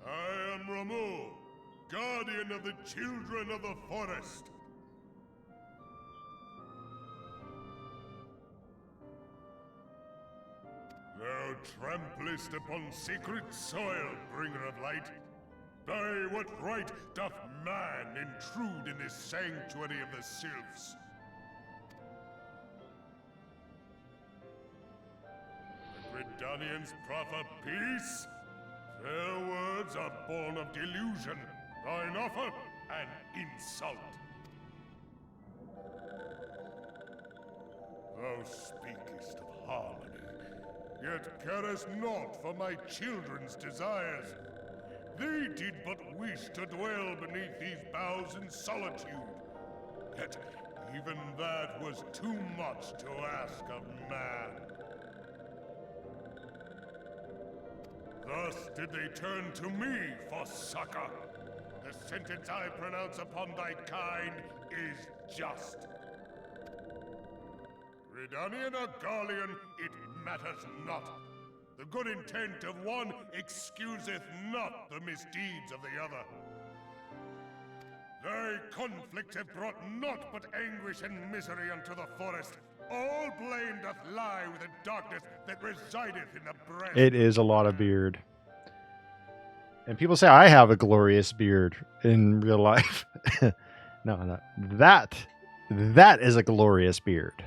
I am Ramu, guardian guardian of the children of the forest. Thou tramplest upon sacred soil, bringer of light. By what right doth man intrude in this sanctuary of the sylphs? The Gridanians proffer peace? Their words are born of delusion, thine offer an insult. Thou speakest of harmony, yet carest naught for my children's desires. They did but wish to dwell beneath these boughs in solitude. Yet even that was too much to ask of man. Thus did they turn to me for succor. The sentence I pronounce upon thy kind is just. Redanian or Garlean, it matters not. The good intent of one excuseth not the misdeeds of the other. Thy conflicts have brought naught but anguish and misery unto the forest. All blame doth lie with the darkness that resideth in the breast. It is a lot of beard. And people say I have a glorious beard in real life. No. That is a glorious beard.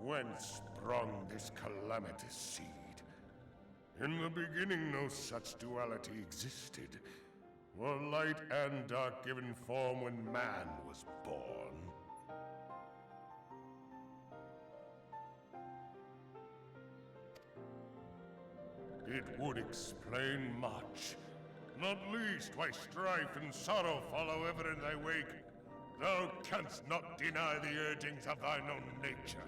Whence sprung this calamitous seed? In the beginning no such duality existed. Were light and dark given form when man was born? It would explain much. Not least why strife and sorrow follow ever in thy wake. Thou canst not deny the urgings of thine own nature.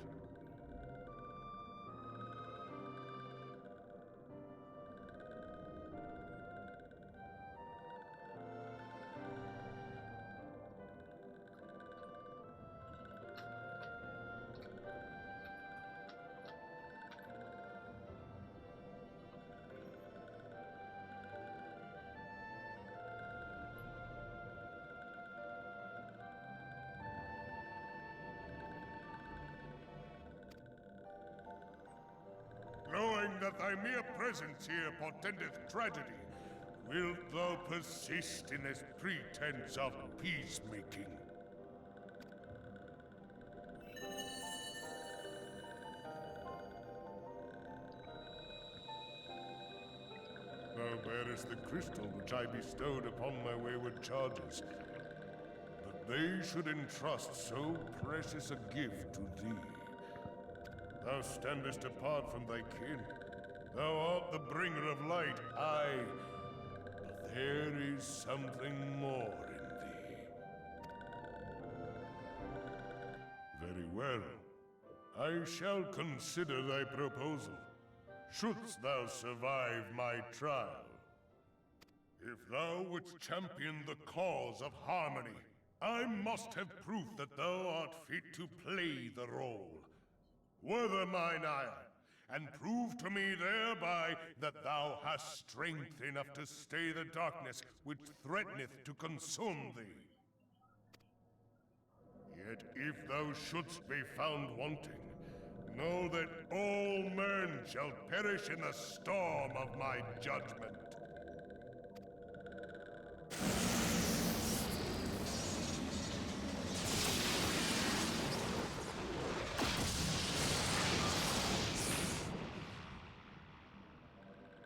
Knowing that thy mere presence here portendeth tragedy, wilt thou persist in this pretense of peacemaking? Thou bearest the crystal which I bestowed upon my wayward charges. But they should entrust so precious a gift to thee. Thou standest apart from thy kin. Thou art the bringer of light, aye. But there is something more in thee. Very well. I shall consider thy proposal, shouldst thou survive my trial. If thou wouldst champion the cause of harmony, I must have proof that thou art fit to play the role. Wither mine ire, and prove to me thereby that thou hast strength enough to stay the darkness which threateneth to consume thee. Yet if thou shouldst be found wanting, know that all men shall perish in the storm of my judgment.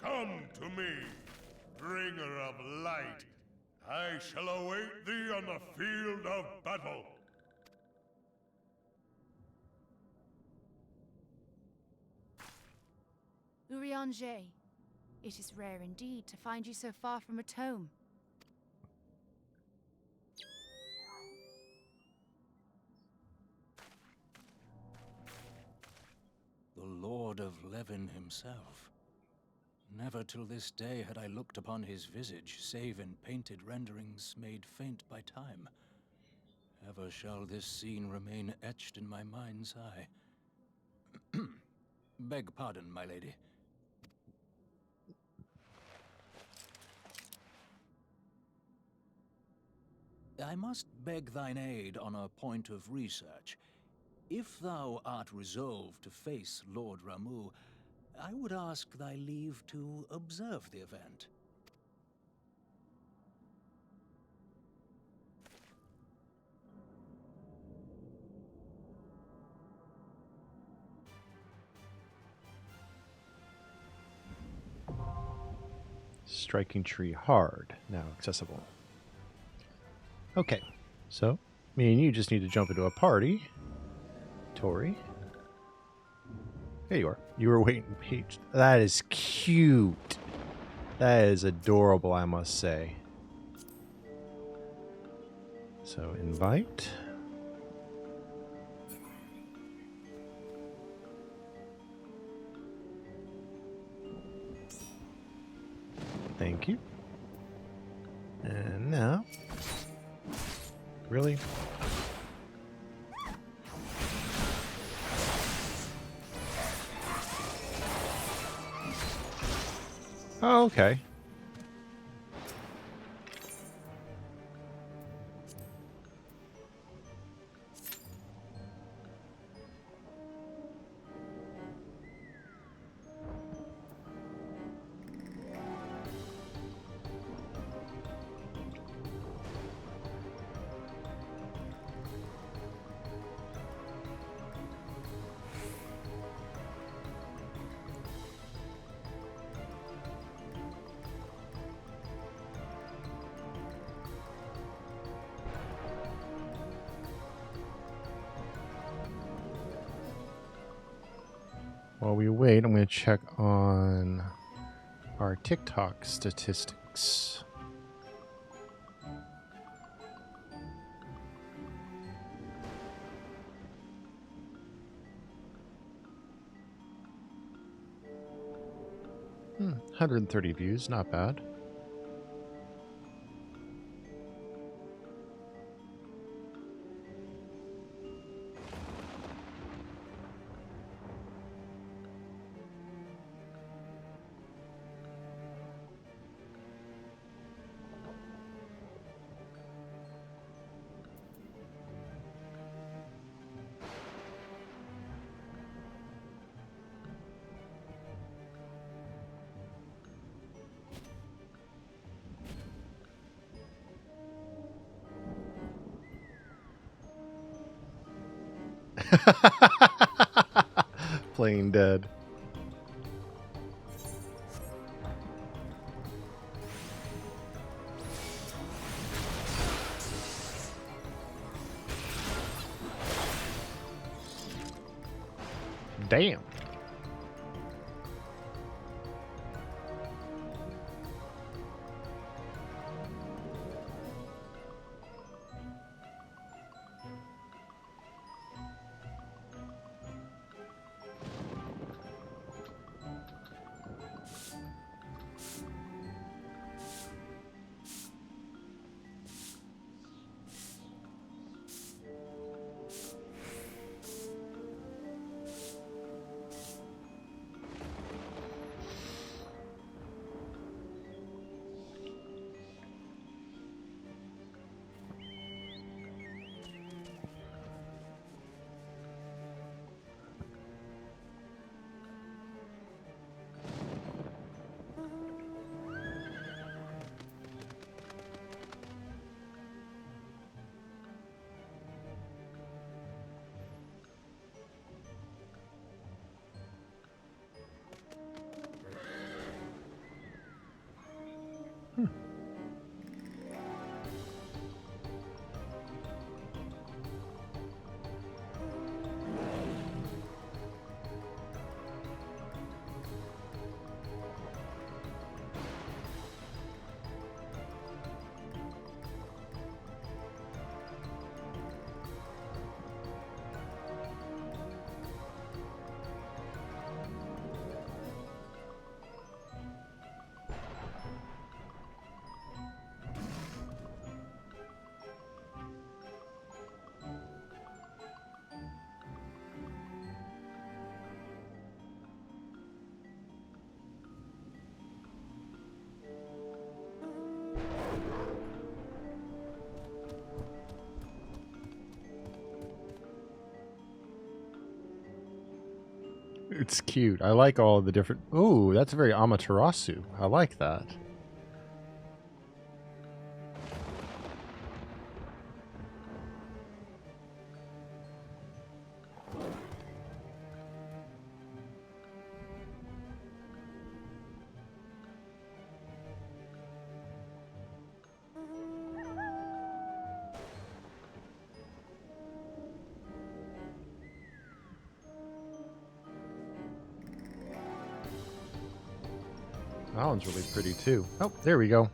Come to me, bringer of light. I shall await thee on the field of battle. Eorzea, it is rare indeed to find you so far from a tome. The Lord of Levin himself. Never till this day had I looked upon his visage, save in painted renderings made faint by time. Ever shall this scene remain etched in my mind's eye. Beg pardon, my lady. I must beg thine aid on a point of research. If thou art resolved to face Lord Ramu, I would ask thy leave to observe the event. Striking tree hard, now accessible. Okay, so me and you just need to jump into a party. Tori. There you are. You were waiting, Peach. That is cute. That is adorable, I must say. So, invite. Thank you. And now... Really? Oh, okay. While we wait, I'm going to check on our TikTok statistics. Hmm, 130 views, not bad. Playing dead. Damn. It's cute. I like all the different... Ooh, that's very Amaterasu. I like that. That one's really pretty too. Oh, there we go.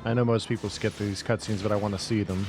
I know most people skip these cutscenes, but I want to see them.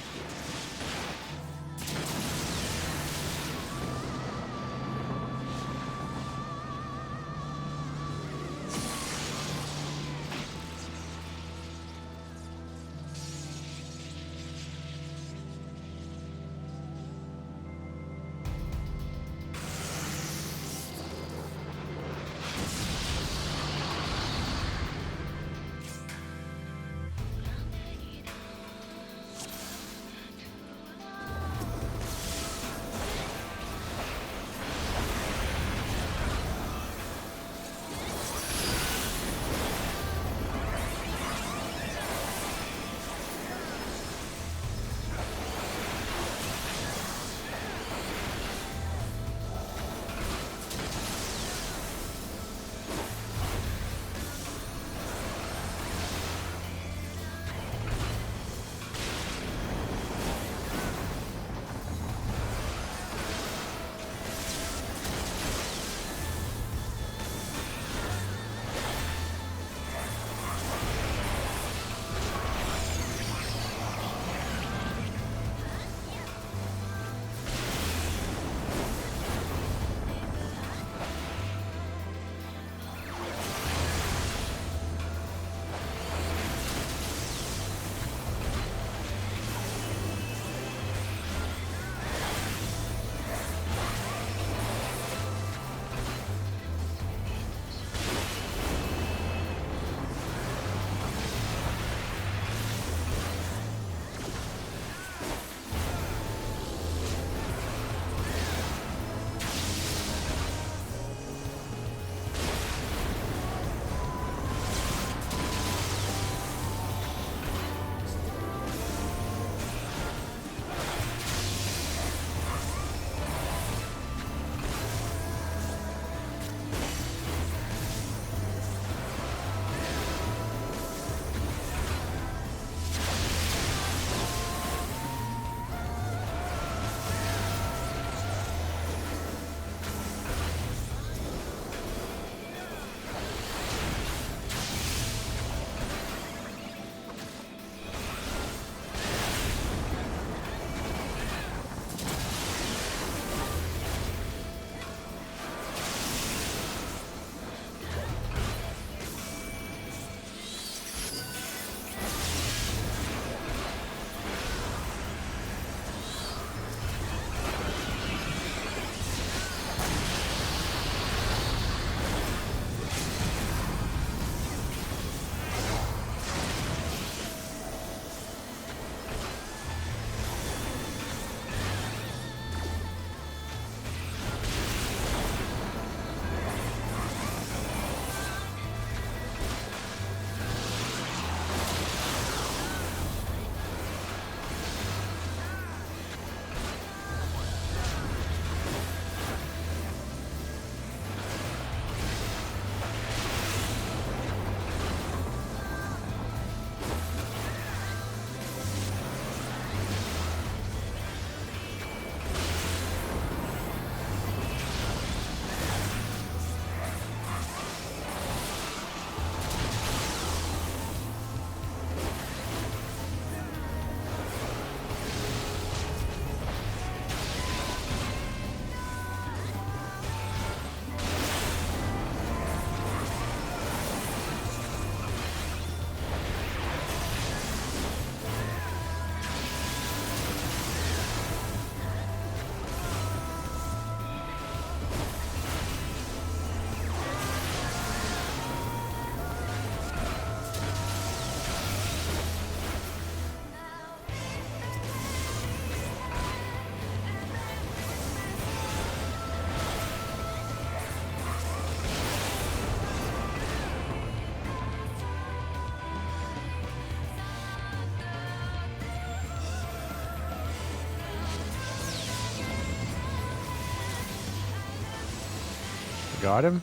got him.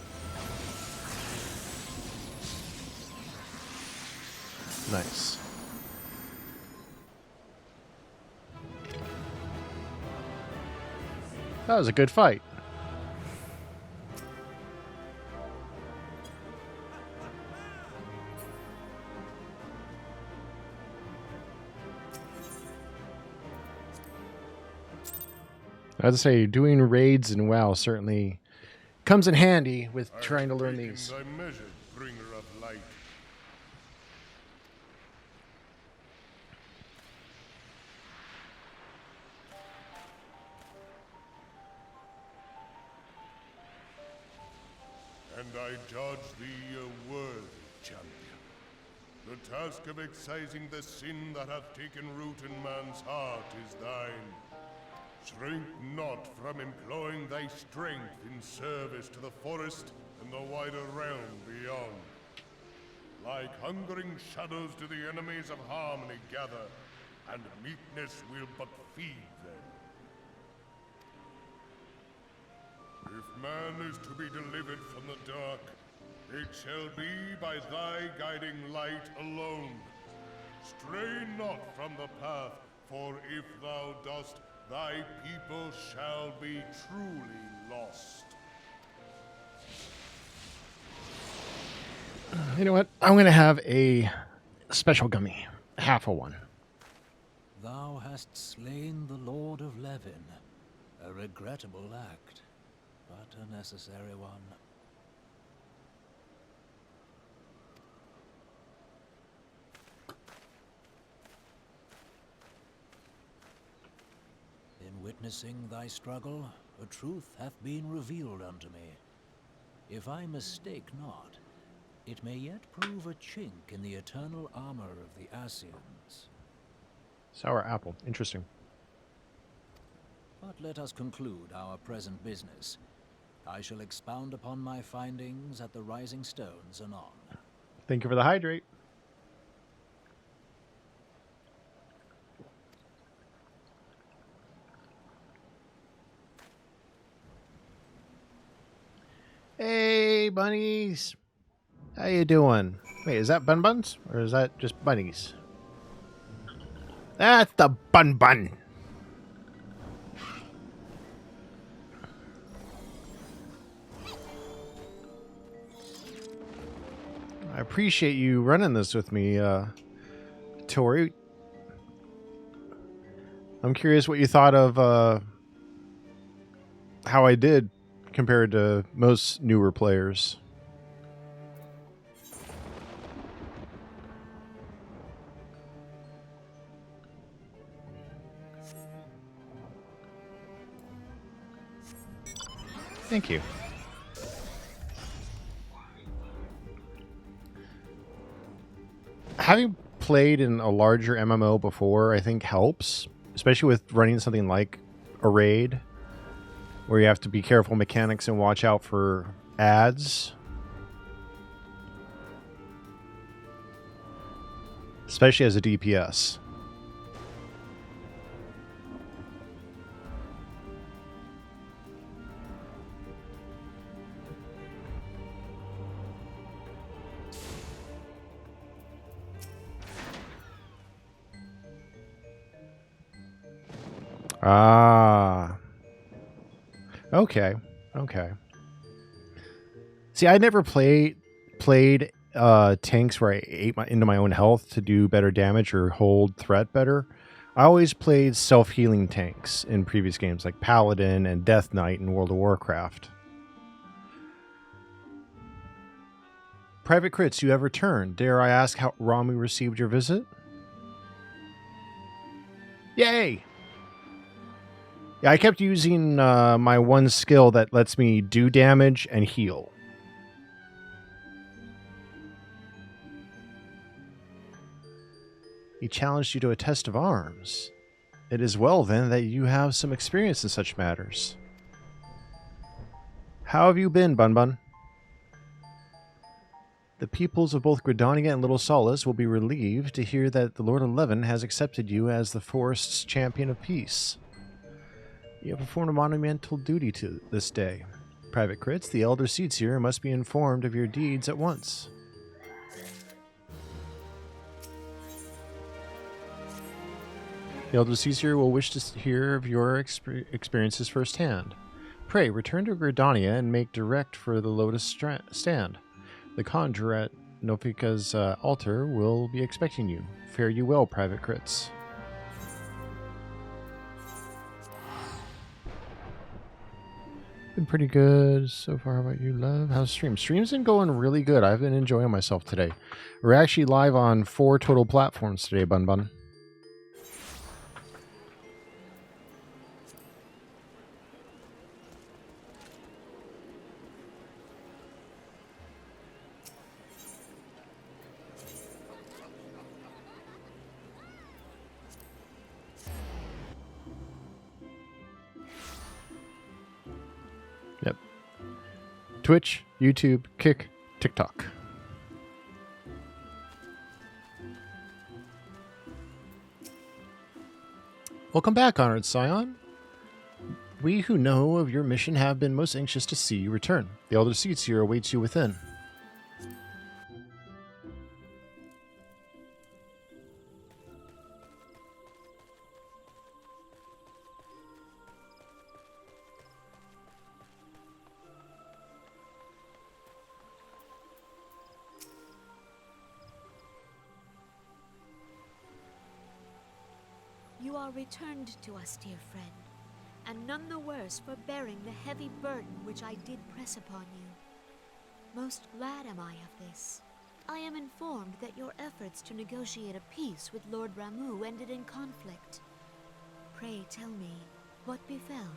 Nice. That was a good fight. I have to say, doing raids in WoW certainly comes in handy with trying to learn these. Thy measure, bringer of light. And I judge thee a worthy champion. The task of excising the sin that hath taken root in man's heart is thine. Shrink not from employing thy strength in service to the forest and the wider realm beyond. Like hungering shadows do the enemies of harmony gather, and meekness will but feed them. If man is to be delivered from the dark, it shall be by thy guiding light alone. Stray not from the path, for if thou dost, thy people shall be truly lost. You know what? I'm going to have a special gummy. Half a one. Thou hast slain the Lord of Levin. A regrettable act, but a necessary one. In witnessing thy struggle, a truth hath been revealed unto me. If I mistake not, it may yet prove a chink in the eternal armor of the Ascians. Sour apple. Interesting. But let us conclude our present business. I shall expound upon my findings at the Rising Stones anon. Thank you for the hydrate. Hey, bunnies. How you doing? Wait, is that Bun Buns? Or is that just bunnies? That's the Bun Bun. I appreciate you running this with me, Tori. I'm curious what you thought of how I did compared to most newer players. Thank you. Having played in a larger MMO before, I think helps, especially with running something like a raid, where you have to be careful mechanics and watch out for ads. Especially as a DPS. Ah. Okay. Okay. See, I never played tanks where I ate into my own health to do better damage or hold threat better. I always played self-healing tanks in previous games like Paladin and Death Knight in World of Warcraft. Private Crits, you have returned. Dare I ask how Rami received your visit? Yay! Yeah, I kept using my one skill that lets me do damage and heal. He challenged you to a test of arms. It is well, then, that you have some experience in such matters. How have you been, Bun Bun? The peoples of both Gridania and Little Solace will be relieved to hear that the Lord of Levin has accepted you as the forest's champion of peace. You have performed a monumental duty to this day. Private Crits. The Elder Seats here must be informed of your deeds at once. The Elder Seats will wish to hear of your experiences firsthand. Pray, return to Gridania and make direct for the Lotus Stand. The conjurer at Nofika's altar will be expecting you. Fare you well, Private Crits. Been pretty good so far. How about you, love? How's stream? Stream's been going really good. I've been enjoying myself today. We're actually live on 4 total platforms today, Bun Bun. Yep. Twitch, YouTube, Kick, TikTok. Welcome back, Honored Scion. We who know of your mission have been most anxious to see you return. The Elder Seats here awaits you within. You are returned to us, dear friend, and none the worse for bearing the heavy burden which I did press upon you. Most glad am I of this. I am informed that your efforts to negotiate a peace with Lord Ramuh ended in conflict. Pray tell me, what befell?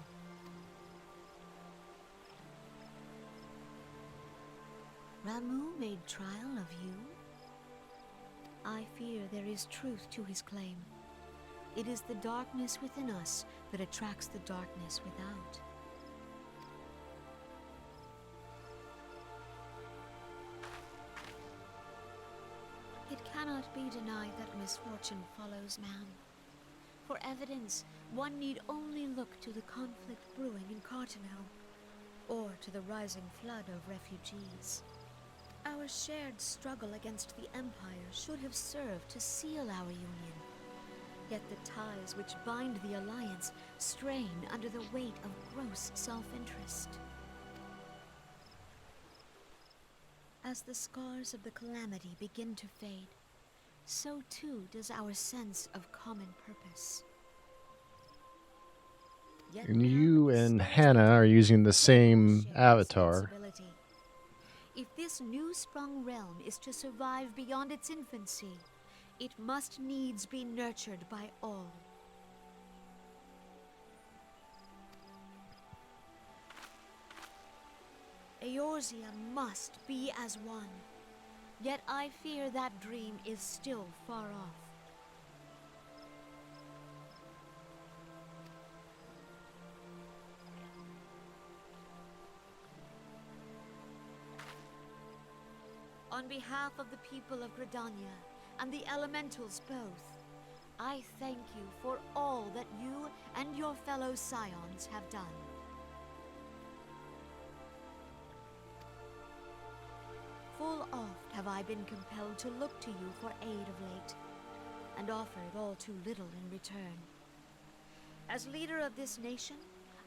Ramuh made trial of you? I fear there is truth to his claim. It is the darkness within us that attracts the darkness without. It cannot be denied that misfortune follows man. For evidence, one need only look to the conflict brewing in Cornell, or to the rising flood of refugees. Our shared struggle against the Empire should have served to seal our union. Yet the ties which bind the Alliance strain under the weight of gross self-interest. As the scars of the calamity begin to fade, so too does our sense of common purpose. Yet And you and Hannah are using the same avatar. If this new-sprung realm is to survive beyond its infancy, it must needs be nurtured by all. Eorzea must be as one. Yet I fear that dream is still far off. On behalf of the people of Gridania, and the elementals both, I thank you for all that you and your fellow scions have done. Full oft have I been compelled to look to you for aid of late, and offered all too little in return. As leader of this nation,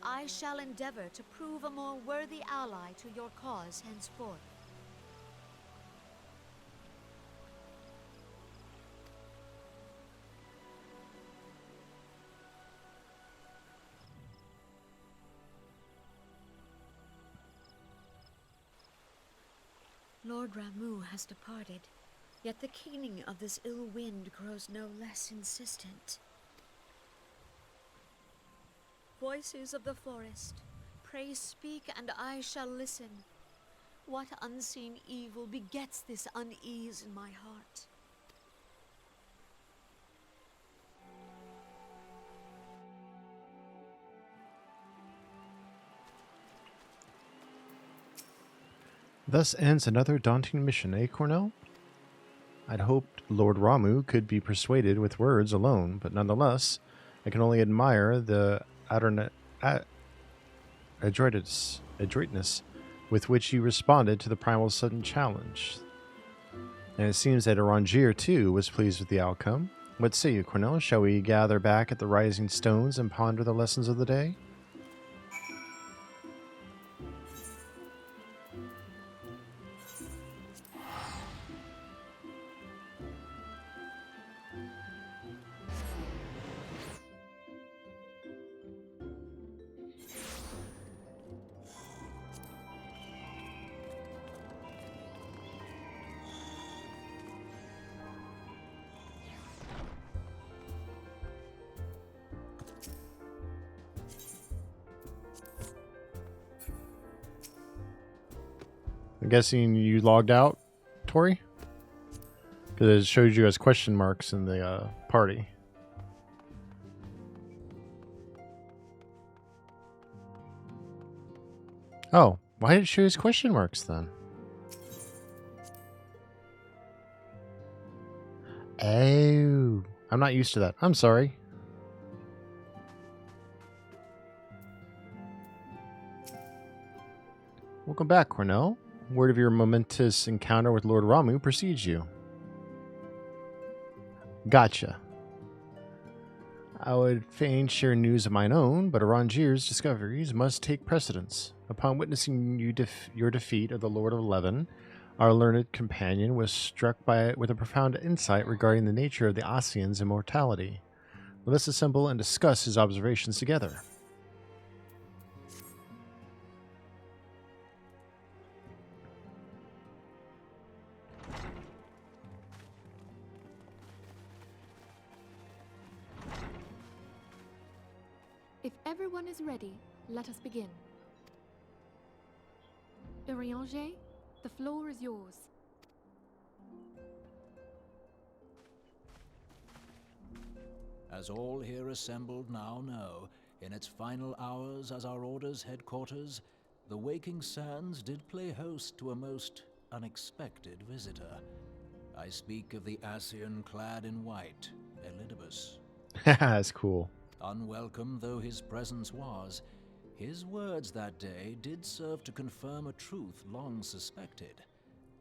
I shall endeavor to prove a more worthy ally to your cause henceforth. Lord Ramuh has departed, yet the keening of this ill wind grows no less insistent. Voices of the forest, pray speak and I shall listen. What unseen evil begets this unease in my heart? Thus ends another daunting mission, eh, Cornell? I'd hoped Lord Ramuh could be persuaded with words alone, but nonetheless, I can only admire the adroitness adroitness with which you responded to the primal's sudden challenge. And it seems that Eorzea, too, was pleased with the outcome. What say you, Cornell? Shall we gather back at the Rising Stones and ponder the lessons of the day? I'm guessing you logged out, Tori? Because it showed you as question marks in the party. Oh, why did it show you as question marks then? Oh, I'm not used to that. I'm sorry. Welcome back, Cornell. Word of your momentous encounter with Lord Ramu precedes you. Gotcha. I would fain share news of mine own, but Eorzea's discoveries must take precedence. Upon witnessing your defeat of the Lord of Leven, our learned companion was struck with a profound insight regarding the nature of the Ossian's immortality. Let us assemble and discuss his observations together. If everyone is ready, let us begin. Eorzea, the floor is yours. As all here assembled now know, in its final hours as our Order's headquarters, the Waking Sands did play host to a most unexpected visitor. I speak of the Ascian clad in white, Elidibus. That's cool. Unwelcome though his presence was, his words that day did serve to confirm a truth long suspected,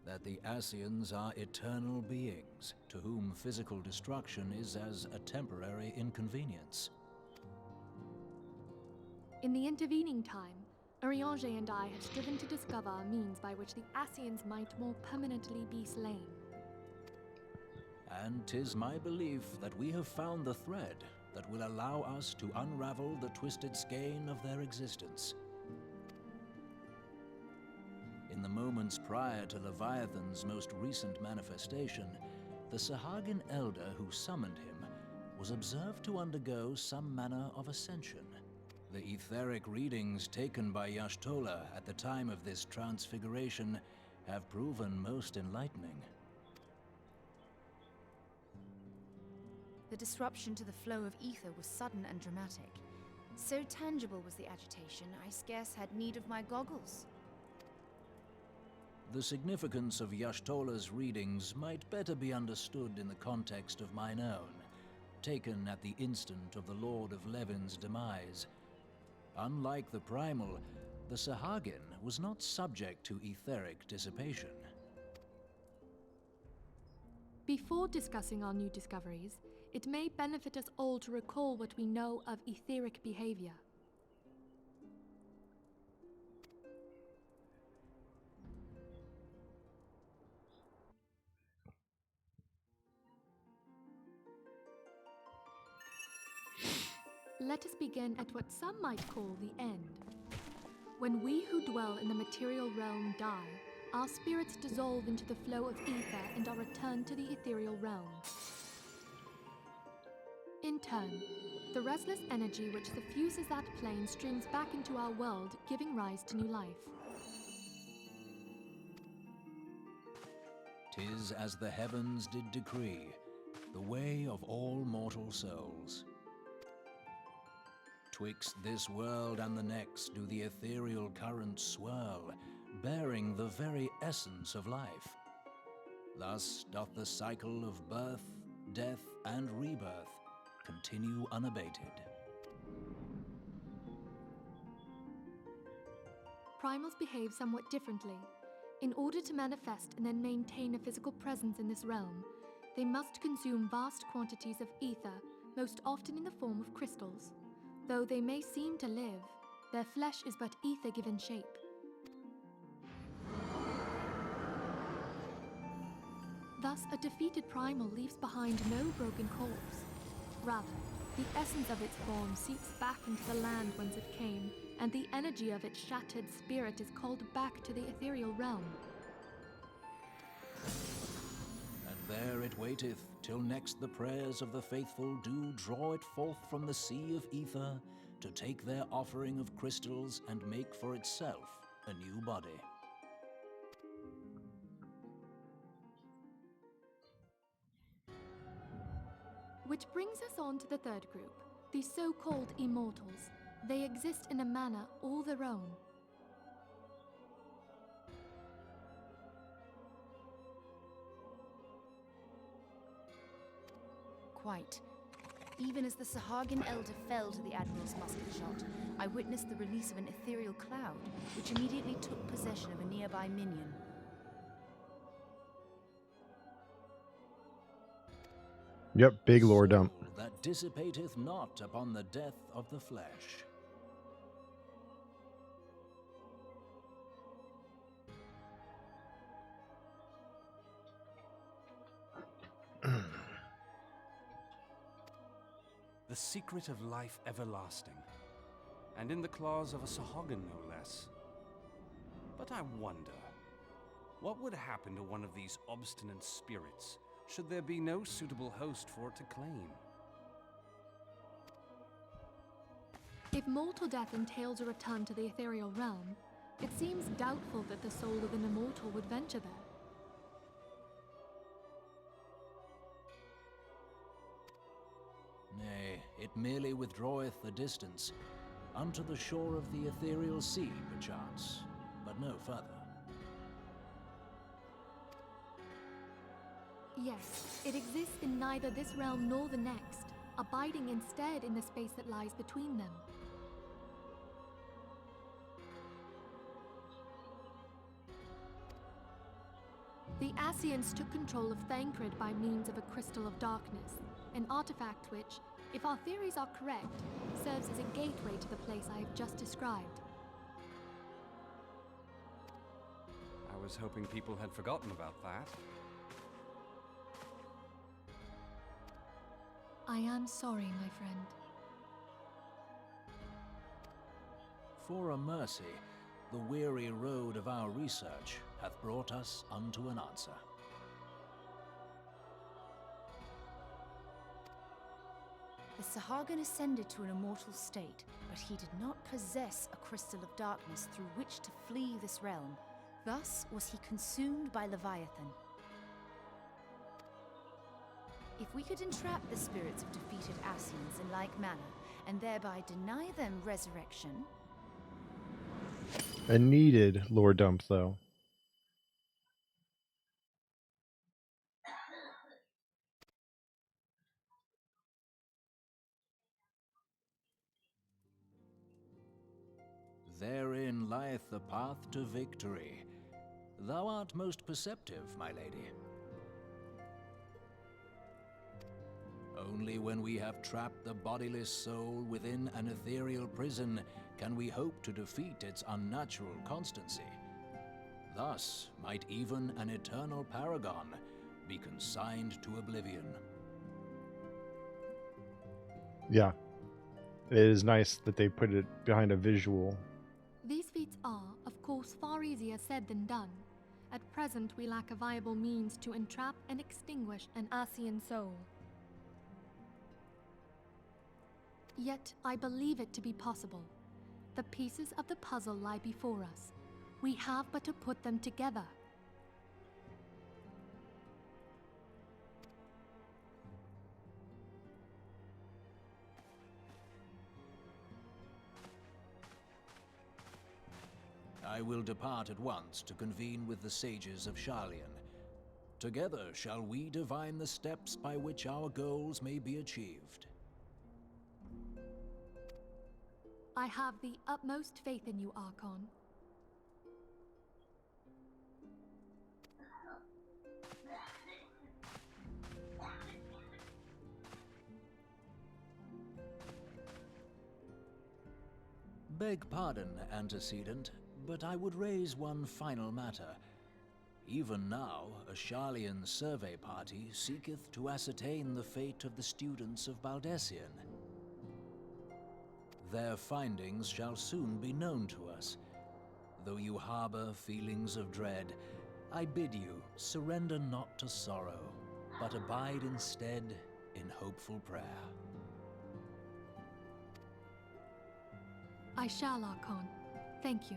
that the Ascians are eternal beings, to whom physical destruction is as a temporary inconvenience. In the intervening time, Eorzea and I had striven to discover a means by which the Ascians might more permanently be slain. And 'tis my belief that we have found the thread that will allow us to unravel the twisted skein of their existence. In the moments prior to Leviathan's most recent manifestation, the Sahagin elder who summoned him was observed to undergo some manner of ascension. The etheric readings taken by Y'shtola at the time of this transfiguration have proven most enlightening. The disruption to the flow of ether was sudden and dramatic. So tangible was the agitation, I scarce had need of my goggles. The significance of Y'shtola's readings might better be understood in the context of mine own, taken at the instant of the Lord of Levin's demise. Unlike the Primal, the Sahagin was not subject to etheric dissipation. Before discussing our new discoveries, it may benefit us all to recall what we know of etheric behavior. Let us begin at what some might call the end. When we who dwell in the material realm die, our spirits dissolve into the flow of ether and are returned to the ethereal realm. In turn, the restless energy which suffuses that plane streams back into our world, giving rise to new life. 'Tis as the heavens did decree, the way of all mortal souls. Twixt this world and the next do the ethereal currents swirl, bearing the very essence of life. Thus doth the cycle of birth, death, and rebirth continue unabated. primals behave somewhat differently. In order to manifest and then maintain a physical presence in this realm, they must consume vast quantities of ether, most often in the form of crystals. Though they may seem to live, their flesh is but ether given shape. Thus, a defeated primal leaves behind no broken corpse. Rather, the essence of its form seeps back into the land whence it came, and the energy of its shattered spirit is called back to the ethereal realm. And there it waiteth, till next the prayers of the faithful do draw it forth from the sea of ether, to take their offering of crystals and make for itself a new body. Which brings us on to the third group, the so-called immortals. They exist in a manner all their own. Quite. Even as the Sahagin elder fell to the Admiral's musket shot, I witnessed the release of an ethereal cloud, which immediately took possession of a nearby minion. Yep, big lore dump. Soul that dissipateth not upon the death of the flesh. The secret of life everlasting, and in the claws of a Sahagin no less. But I wonder, what would happen to one of these obstinate spirits should there be no suitable host for it to claim? If mortal death entails a return to the ethereal realm, it seems doubtful that the soul of an immortal would venture there. Nay, it merely withdraweth the distance, unto the shore of the ethereal sea, perchance, but no further. Yes, it exists in neither this realm nor the next, abiding instead in the space that lies between them. The Ascians took control of Thancred by means of a crystal of darkness, an artifact which, if our theories are correct, serves as a gateway to the place I have just described. I was hoping people had forgotten about that. I am sorry, my friend. For a mercy, the weary road of our research hath brought us unto an answer. The Sahagin ascended to an immortal state, but he did not possess a crystal of darkness through which to flee this realm. Thus was he consumed by Leviathan. If we could entrap the spirits of defeated Ascians in like manner, and thereby deny them resurrection... A needed lore dump, though. Therein lieth the path to victory. Thou art most perceptive, my lady. Only when we have trapped the bodiless soul within an ethereal prison can we hope to defeat its unnatural constancy. Thus might even an eternal paragon be consigned to oblivion. Yeah. It is nice that they put it behind a visual. These feats are, of course, far easier said than done. At present, we lack a viable means to entrap and extinguish an Ascian soul. Yet, I believe it to be possible. The pieces of the puzzle lie before us. We have but to put them together. I will depart at once to convene with the sages of Sharlayan. Together shall we divine the steps by which our goals may be achieved. I have the utmost faith in you, Archon. Beg pardon, antecedent, but I would raise one final matter. Even now, a Sharlayan survey party seeketh to ascertain the fate of the students of Baldessian. Their findings shall soon be known to us. Though you harbor feelings of dread, I bid you surrender not to sorrow, but abide instead in hopeful prayer. I shall, Archon. Thank you.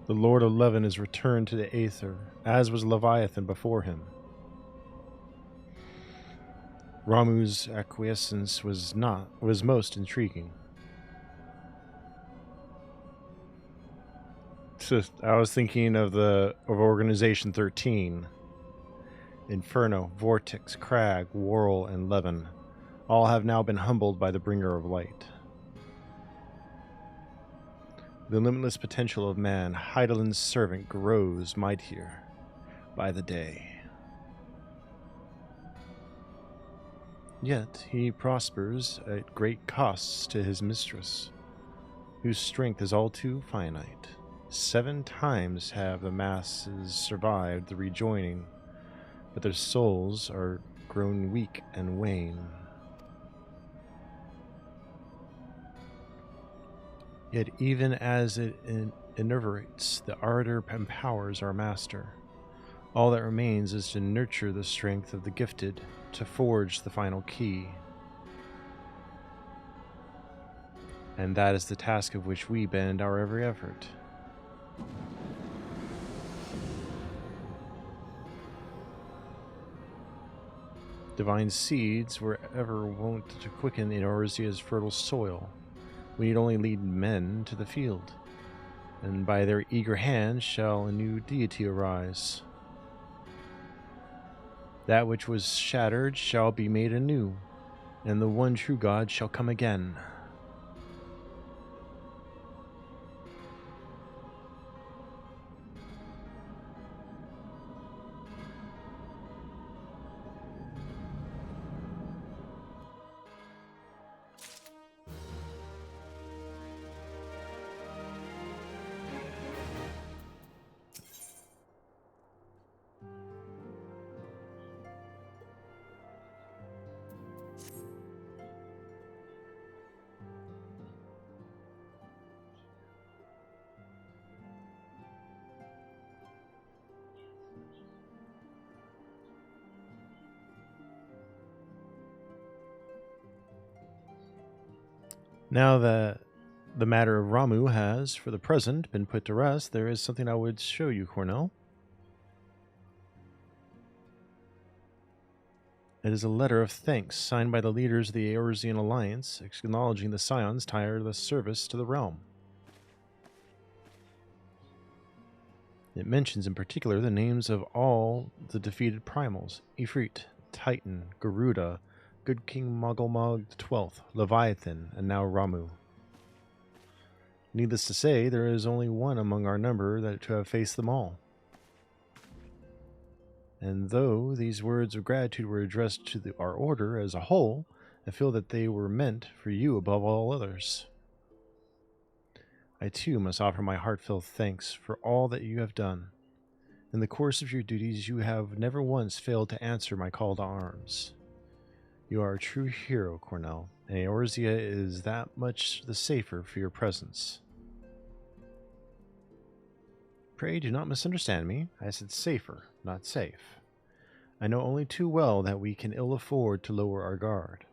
The Lord of Levin is returned to the Aether, as was Leviathan before him. Ramuh's acquiescence was most intriguing. So I was thinking of Organization 13. Inferno, Vortex, Crag, Whirl, and Levin all have now been humbled by the Bringer of Light. The limitless potential of man, Heidelin's servant, grows mightier by the day. Yet he prospers at great costs to his mistress, whose strength is all too finite. 7 times have the masses survived the rejoining, but their souls are grown weak and wane. Yet even as it enervates, the ardor empowers our master. All that remains is to nurture the strength of the gifted, to forge the final key. And that is the task of which we bend our every effort. Divine seeds were ever wont to quicken in Eorzea's fertile soil. We need only lead men to the field, and by their eager hands shall a new deity arise. That which was shattered shall be made anew, and the one true God shall come again. Now that the matter of Ramuh has, for the present, been put to rest, there is something I would show you, Cornell. It is a letter of thanks signed by the leaders of the Eorzean Alliance, acknowledging the Scion's tireless service to the realm. It mentions in particular the names of all the defeated primals: Ifrit, Titan, Garuda, Good King Mogulmog XII, Leviathan, and now Ramuh. Needless to say, there is only one among our number to have faced them all. And though these words of gratitude were addressed to our order as a whole, I feel that they were meant for you above all others. I too must offer my heartfelt thanks for all that you have done. In the course of your duties, you have never once failed to answer my call to arms. You are a true hero, Cornell, and Eorzea is that much the safer for your presence. Pray do not misunderstand me. I said safer, not safe. I know only too well that we can ill afford to lower our guard.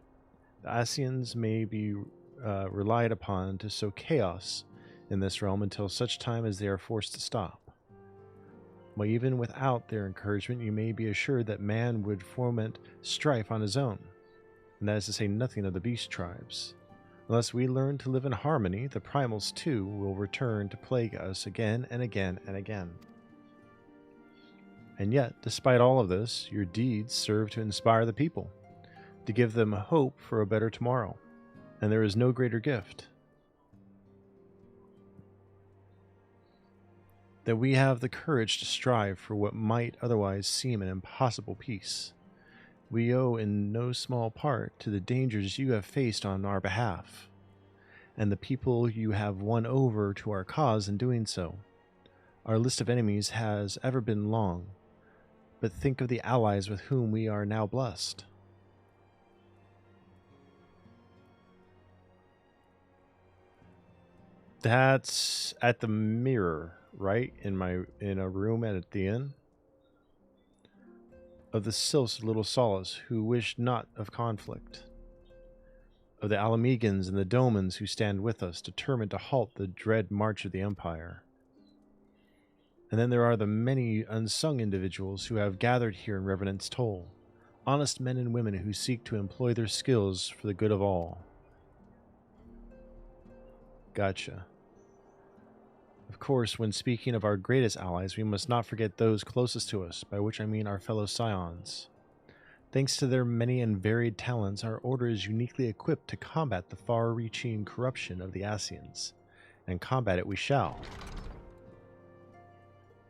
The Ascians may be relied upon to sow chaos in this realm until such time as they are forced to stop. But even without their encouragement, you may be assured that man would foment strife on his own. And that is to say nothing of the beast tribes. Unless we learn to live in harmony, the primals too will return to plague us again and again and again. And yet, despite all of this, your deeds serve to inspire the people, to give them hope for a better tomorrow. And there is no greater gift that we have the courage to strive for what might otherwise seem an impossible peace. We owe in no small part to the dangers you have faced on our behalf, and the people you have won over to our cause in doing so. Our list of enemies has ever been long, but think of the allies with whom we are now blessed. That's at the mirror, right? In a room at the inn. Of the sylphs little solace, who wish not of conflict. Of the Alamegans and the Domans who stand with us, determined to halt the dread march of the Empire. And then there are the many unsung individuals who have gathered here in Revenant's Toll, honest men and women who seek to employ their skills for the good of all. Gotcha. Of course, when speaking of our greatest allies, we must not forget those closest to us, by which I mean our fellow scions. Thanks to their many and varied talents, our order is uniquely equipped to combat the far-reaching corruption of the Ascians, and combat it we shall.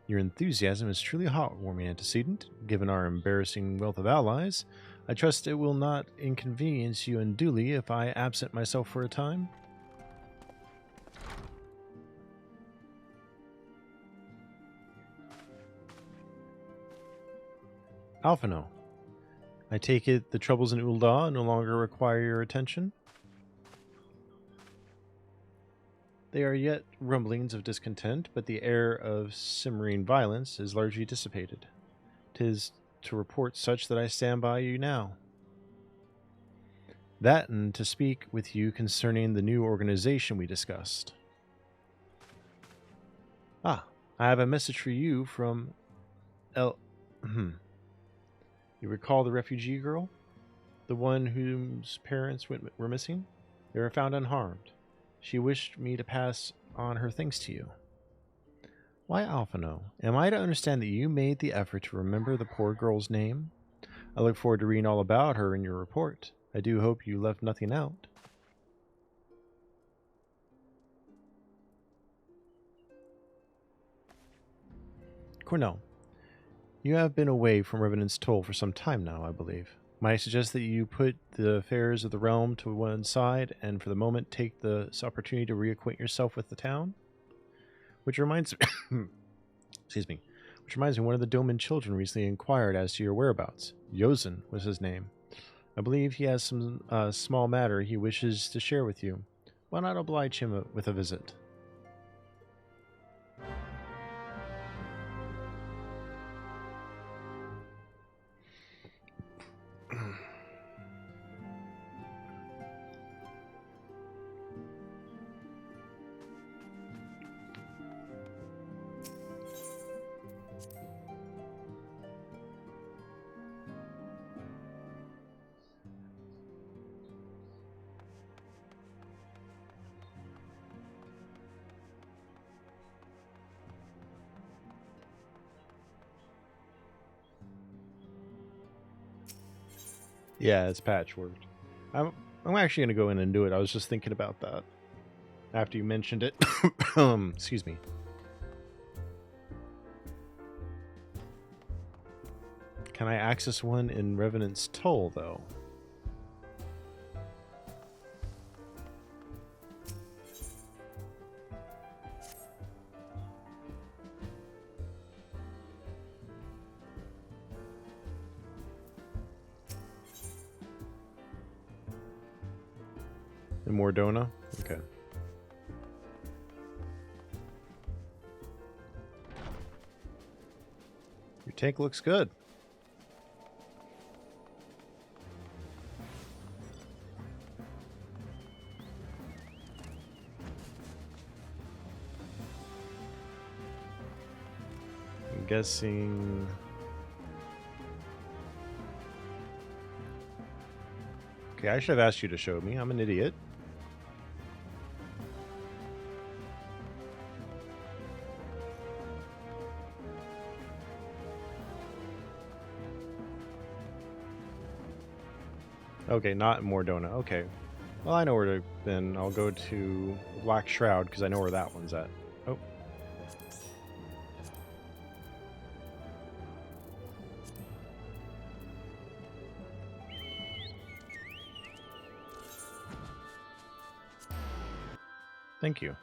Your enthusiasm is truly a heartwarming antecedent. Given our embarrassing wealth of allies, I trust it will not inconvenience you unduly if I absent myself for a time. Alphino, I take it the troubles in Ul'dah no longer require your attention? They are yet rumblings of discontent, but the air of simmering violence is largely dissipated. 'Tis to report such that I stand by you now. That and to speak with you concerning the new organization we discussed. I have a message for you from You recall the refugee girl? The one whose parents were missing? They were found unharmed. She wished me to pass on her thanks to you. Why, Alphino, am I to understand that you made the effort to remember the poor girl's name? I look forward to reading all about her in your report. I do hope you left nothing out. Cornell, you have been away from Revenant's Toll for some time now, I believe. Might I suggest that you put the affairs of the realm to one side and for the moment take this opportunity to reacquaint yourself with the town? Which reminds excuse me. Which reminds me, one of the Doman children recently inquired as to your whereabouts. Yozen was his name. I believe he has some small matter he wishes to share with you. Why not oblige him with a visit? Yeah, it's patchwork. I'm actually going to go in and do it. I was just thinking about that after you mentioned it. Excuse me. Can I access one in Revenant's Toll, though? In Mordona? Okay. Your tank looks good. I'm guessing... Okay, I should have asked you to show me. I'm an idiot. Okay, not in Mordona. Okay. Well, I know where to... Then I'll go to Black Shroud, because I know where that one's at. Oh. Thank you.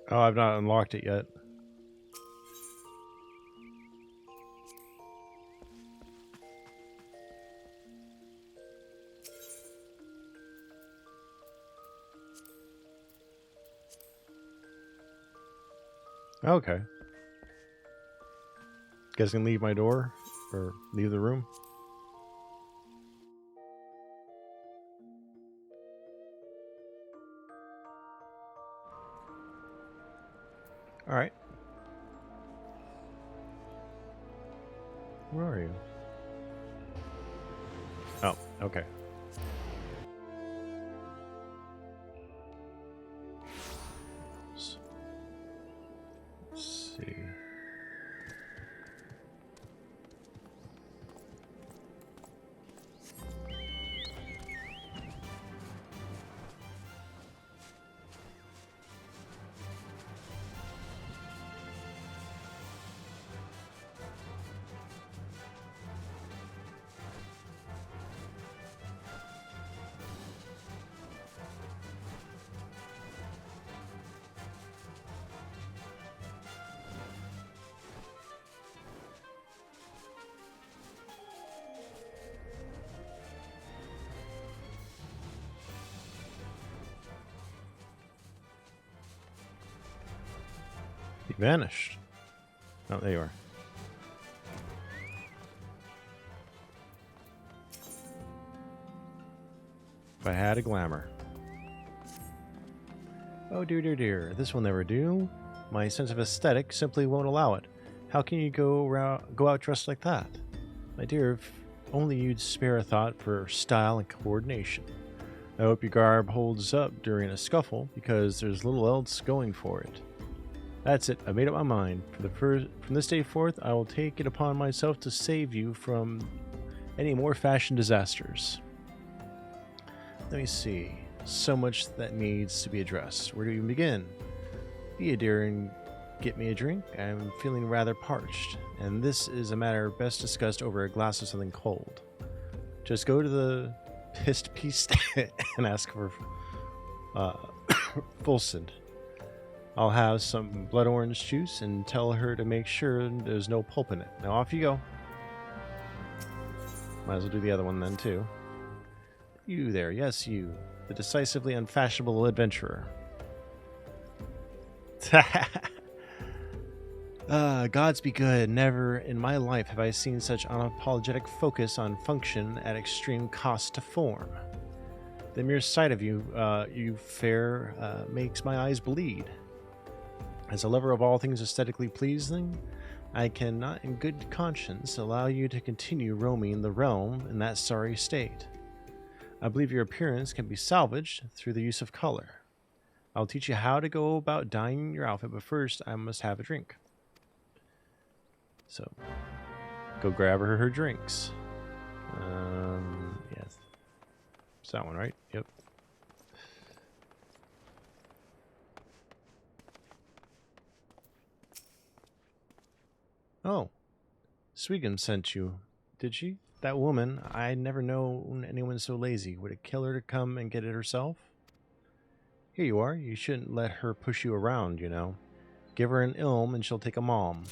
Oh, I've not unlocked it yet. Okay. Guys can leave my door or leave the room. All right. Where are you? Oh, okay. Let's see. He vanished. Oh, there you are. If I had a glamour. Oh dear, dear, dear. This will never do. My sense of aesthetic simply won't allow it. How can you go out dressed like that? My dear, if only you'd spare a thought for style and coordination. I hope your garb holds up during a scuffle, because there's little else going for it. That's it. I made up my mind. From this day forth, I will take it upon myself to save you from any more fashion disasters. Let me see. So much that needs to be addressed. Where do we even begin? Be a dear and get me a drink. I'm feeling rather parched, and this is a matter best discussed over a glass of something cold. Just go to the pissed piece and ask for Fulsend. I'll have some blood orange juice and tell her to make sure there's no pulp in it. Now off you go. Might as well do the other one then too. You there, yes you, the decisively unfashionable adventurer. Gods be good, never in my life have I seen such unapologetic focus on function at extreme cost to form. The mere sight of you, you fair, makes my eyes bleed. As a lover of all things aesthetically pleasing, I cannot in good conscience allow you to continue roaming the realm in that sorry state. I believe your appearance can be salvaged through the use of color. I'll teach you how to go about dyeing your outfit, but first I must have a drink. So, go grab her drinks. Yes. It's that one, right? Yep. Oh, Sweegum sent you, did she? That woman, I'd never known anyone so lazy. Would it kill her to come and get it herself? Here you are. You shouldn't let her push you around, you know. Give her an ilm and she'll take a mom.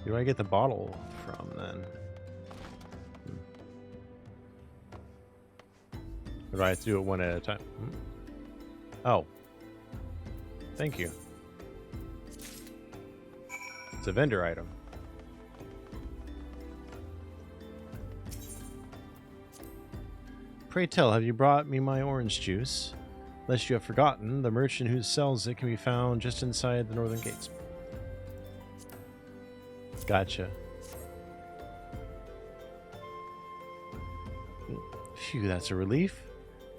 Who do I get the bottle from then? Or do I have to do it one at a time? Oh. Thank you. It's a vendor item. Pray tell, have you brought me my orange juice? Lest you have forgotten, the merchant who sells it can be found just inside the northern gates. Gotcha. Phew, that's a relief.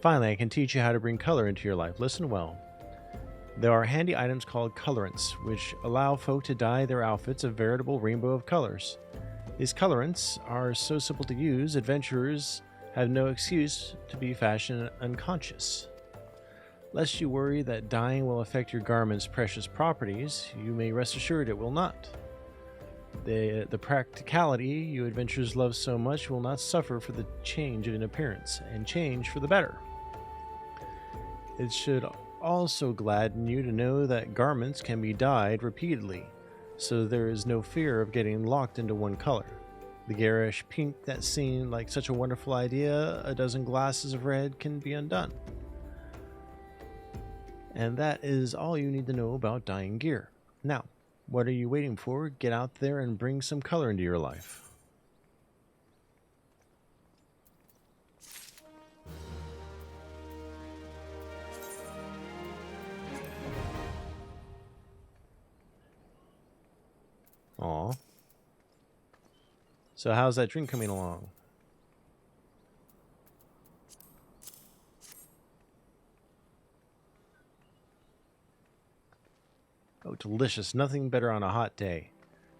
Finally, I can teach you how to bring color into your life. Listen well. There are handy items called colorants, which allow folk to dye their outfits a veritable rainbow of colors. These colorants are so simple to use, adventurers have no excuse to be fashion unconscious. Lest you worry that dyeing will affect your garment's precious properties, you may rest assured it will not. The practicality you adventurers love so much will not suffer for the change in appearance, and change for the better. It should also gladden you to know that garments can be dyed repeatedly, so there is no fear of getting locked into one color. The garish pink that seemed like such a wonderful idea a dozen glasses of red can be undone. And that is all you need to know about dyeing gear. Now, what are you waiting for? Get out there and bring some color into your life. Aw. So how's that drink coming along? Oh, delicious. Nothing better on a hot day.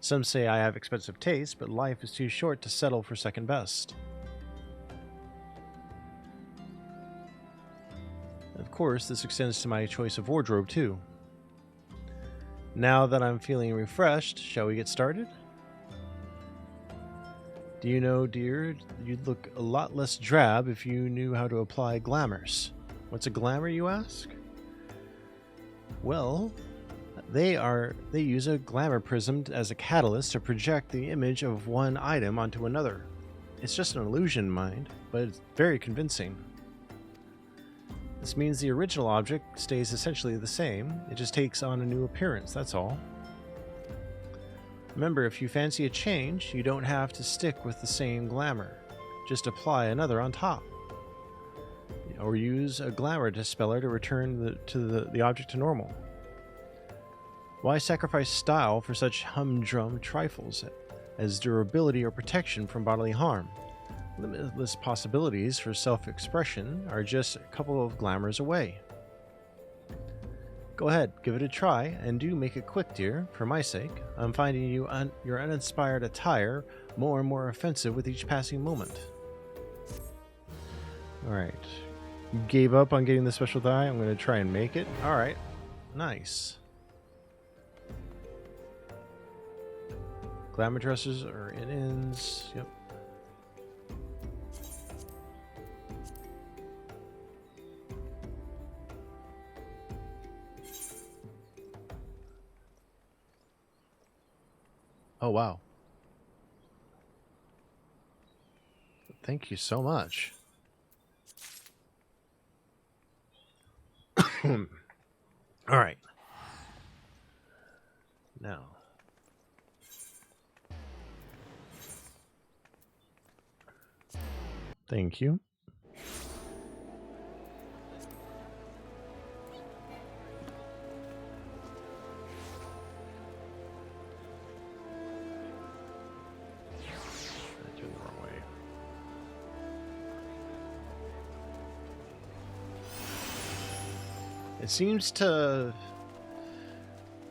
Some say I have expensive taste, but life is too short to settle for second best. Of course, this extends to my choice of wardrobe, too. Now that I'm feeling refreshed, shall we get started? Do you know, dear, you'd look a lot less drab if you knew how to apply glamours. What's a glamour, you ask? Well, they use a glamour prism as a catalyst to project the image of one item onto another. It's just an illusion, mind, but it's very convincing. This means the original object stays essentially the same, it just takes on a new appearance, that's all. Remember, if you fancy a change, you don't have to stick with the same glamour. Just apply another on top. Or use a glamour dispeller to return the object to normal. Why sacrifice style for such humdrum trifles as durability or protection from bodily harm? Limitless possibilities for self-expression are just a couple of glamours away. Go ahead, give it a try, and do make it quick, dear, for my sake. I'm finding your uninspired attire more and more offensive with each passing moment. Alright. You gave up on getting the special dye? I'm going to try and make it. Alright. Nice. Glamour dresses are in ends. Yep. Oh, wow. Thank you so much. All right. Now. Thank you. It seems to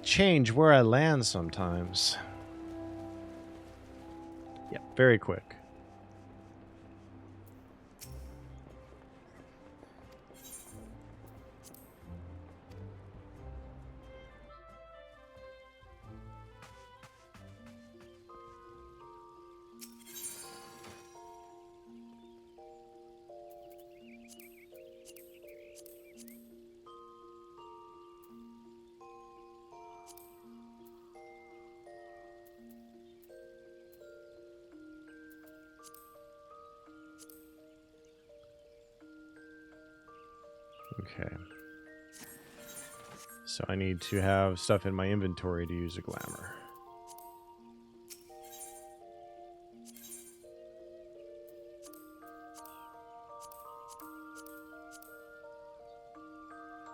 change where I land sometimes. Yeah, very quick. Okay. So I need to have stuff in my inventory to use a glamour.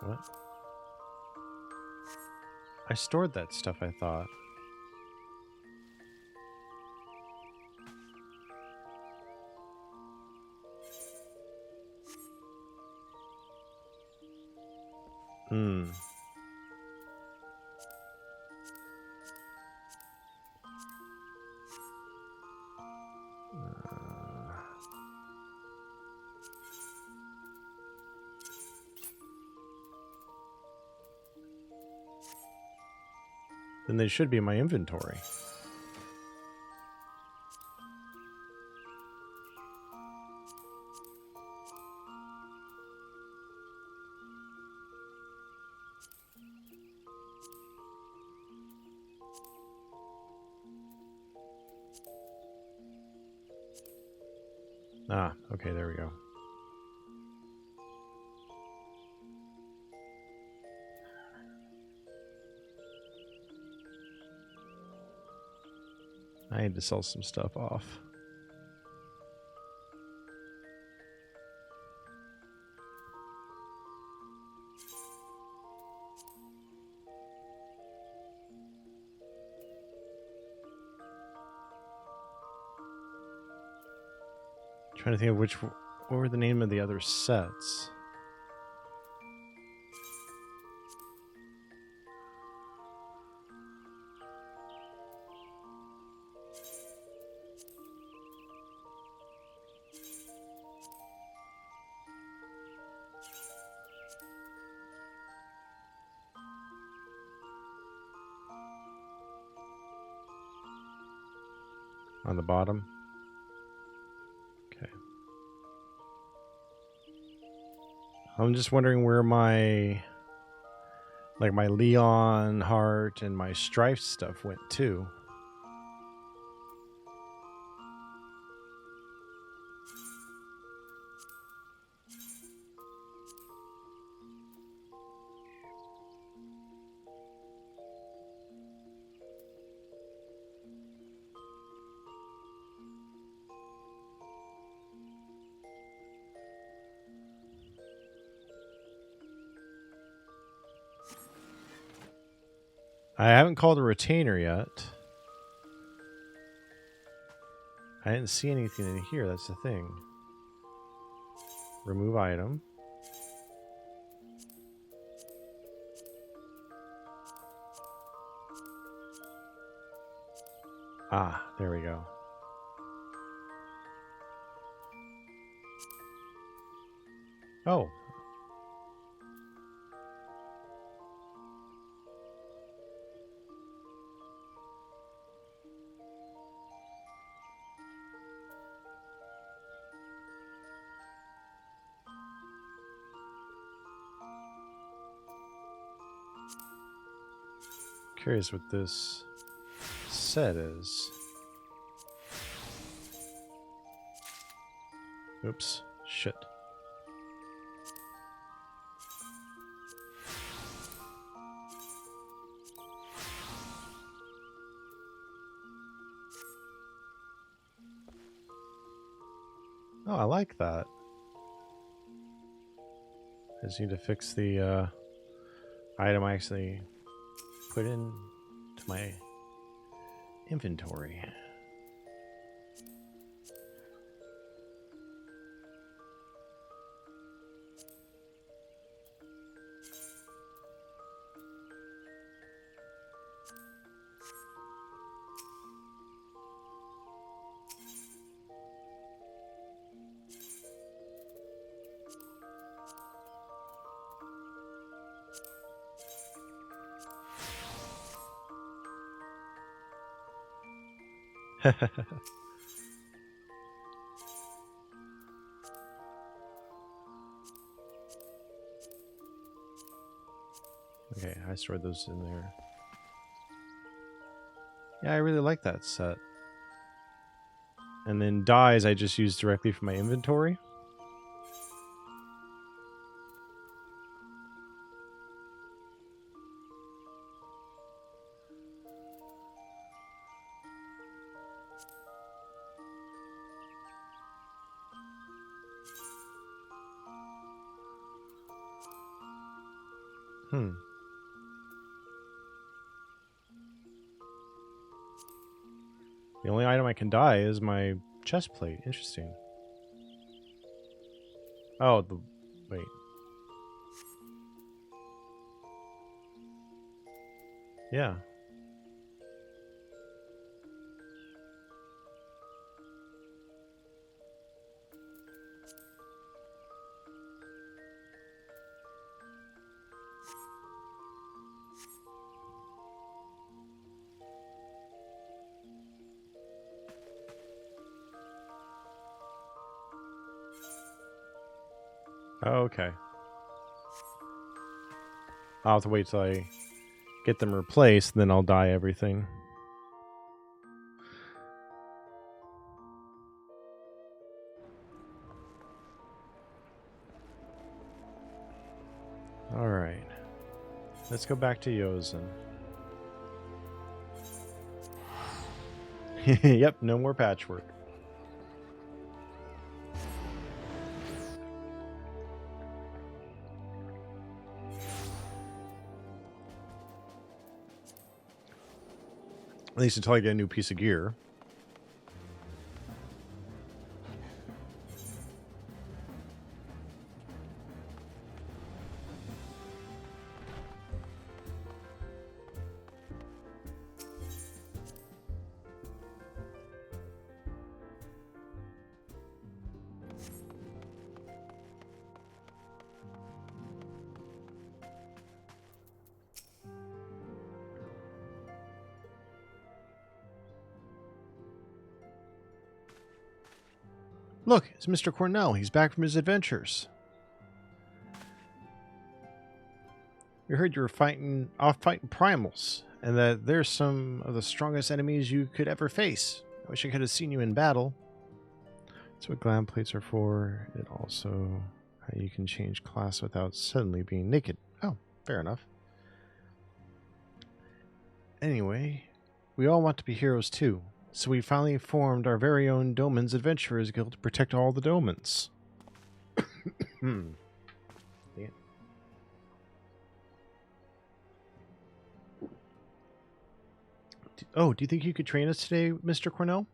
What? I stored that stuff, I thought. Hmm. Then they should be in my inventory. Ah, okay, there we go. I had to sell some stuff off. Trying to think of what were the name of the other sets? On the bottom? Okay. I'm just wondering where my Leon heart and my strife stuff went too. I haven't called a retainer yet. I didn't see anything in here, that's the thing. Remove item. Ah, there we go. Oh. Curious what this set is. Oops, shit. Oh, I like that. I just need to fix the item I actually put in to my inventory. Okay, I stored those in there. Yeah, I really like that set. And then dyes I just use directly from my inventory. The only item I can dye is my chest plate. Interesting. Oh, wait. Yeah. Oh, okay. I'll have to wait till I get them replaced, then I'll dye everything. Alright. Let's go back to Yozen. Yep, no more patchwork. At least until I get a new piece of gear. Look, it's Mr. Cornell. He's back from his adventures. We heard you were fighting primals, and that they're some of the strongest enemies you could ever face. I wish I could have seen you in battle. That's what glam plates are for. It also how you can change class without suddenly being naked. Oh, fair enough. Anyway, we all want to be heroes too. So we finally formed our very own Doman's Adventurers Guild to protect all the Domans. Yeah. Oh, do you think you could train us today, Mr. Cornell?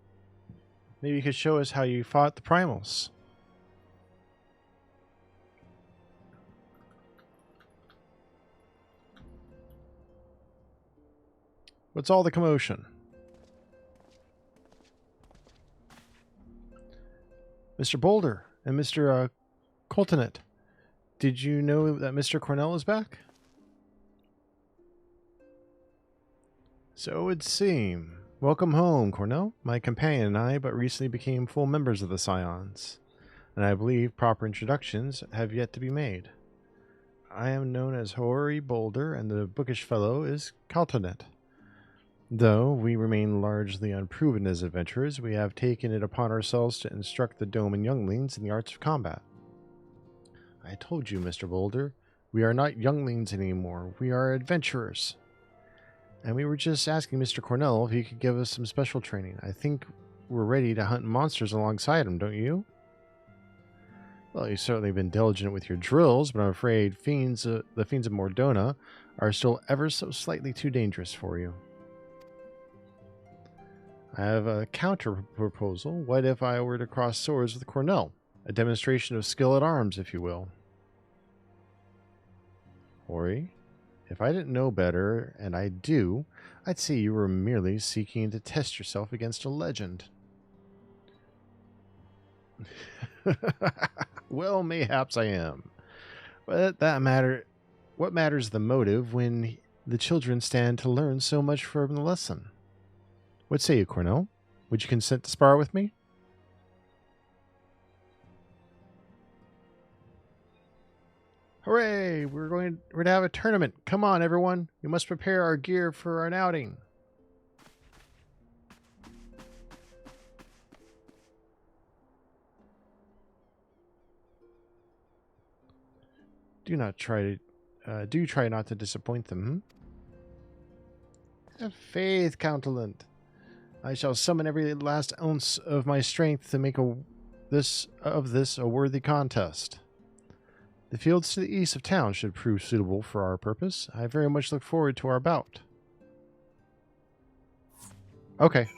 Maybe you could show us how you fought the primals. What's all the commotion? Mr. Boulder and Mr. Coltonet, did you know that Mr. Cornell is back? So it would seem. Welcome home, Cornell. My companion and I but recently became full members of the Scions, and I believe proper introductions have yet to be made. I am known as Hoary Boulder, and the bookish fellow is Coltonet. Though we remain largely unproven as adventurers, we have taken it upon ourselves to instruct the Doman younglings in the arts of combat. I told you, Mr. Boulder, we are not younglings anymore. We are adventurers. And we were just asking Mr. Cornell if he could give us some special training. I think we're ready to hunt monsters alongside him, don't you? Well, you've certainly been diligent with your drills, but I'm afraid the fiends of Mordona are still ever so slightly too dangerous for you. I have a counter proposal. What if I were to cross swords with Cornell? A demonstration of skill at arms, if you will. Ori, if I didn't know better, and I do, I'd say you were merely seeking to test yourself against a legend. Well, mayhaps I am. But what matters the motive when the children stand to learn so much from the lesson? What say you, Cornell? Would you consent to spar with me? Hooray! We're to have a tournament. Come on, everyone. We must prepare our gear for an outing. Do try not to disappoint them. Have faith, Countelant. I shall summon every last ounce of my strength to make this a worthy contest. The fields to the east of town should prove suitable for our purpose. I very much look forward to our bout. Okay.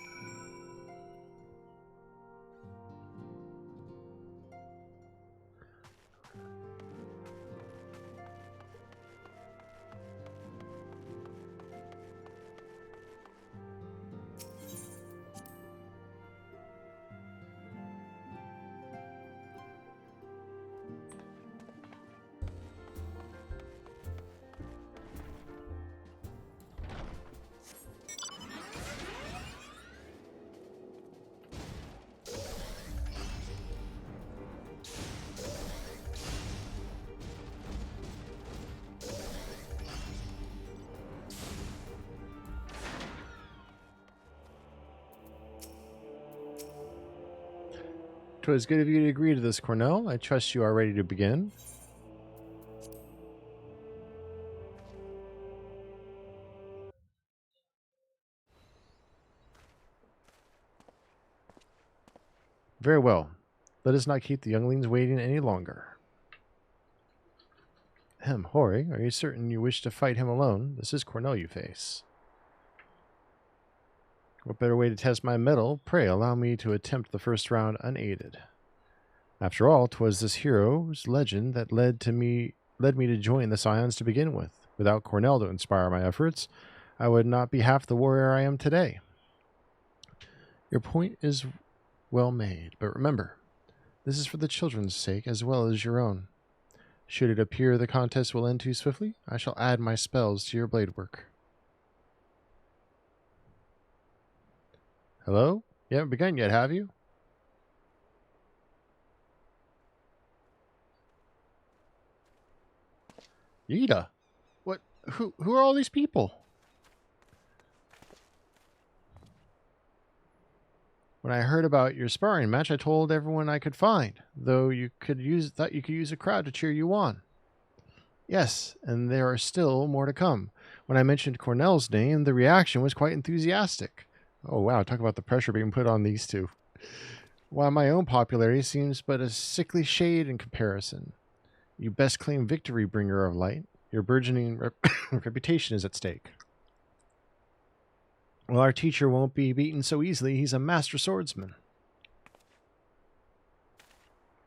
Twas good of you to agree to this, Cornell. I trust you are ready to begin. Very well. Let us not keep the younglings waiting any longer. Hori, are you certain you wish to fight him alone? This is Cornell you face. What better way to test my mettle? Pray allow me to attempt the first round unaided. After all, 'twas this hero's legend that led me to join the Scions to begin with. Without Cornell to inspire my efforts, I would not be half the warrior I am today. Your point is well made, but remember, this is for the children's sake as well as your own. Should it appear the contest will end too swiftly, I shall add my spells to your blade work. Hello? You haven't begun yet, have you? Yida? What? Who are all these people? When I heard about your sparring match, I told everyone I could find, though thought you could use a crowd to cheer you on. Yes, and there are still more to come. When I mentioned Cornell's name, the reaction was quite enthusiastic. Oh wow, talk about the pressure being put on these two. While my own popularity seems but a sickly shade in comparison. You best claim victory, bringer of light. Your burgeoning reputation is at stake. Well, our teacher won't be beaten so easily. He's a master swordsman.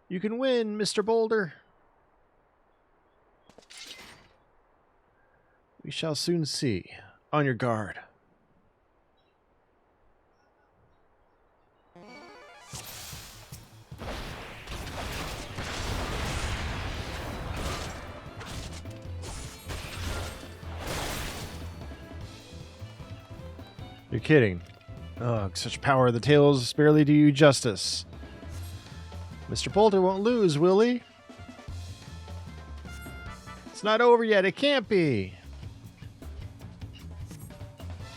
You can win, Mr. Boulder. We shall soon see. On your guard. You're kidding. Ugh, such power the tails barely do you justice. Mr. Boulder won't lose, will he? It's not over yet. It can't be.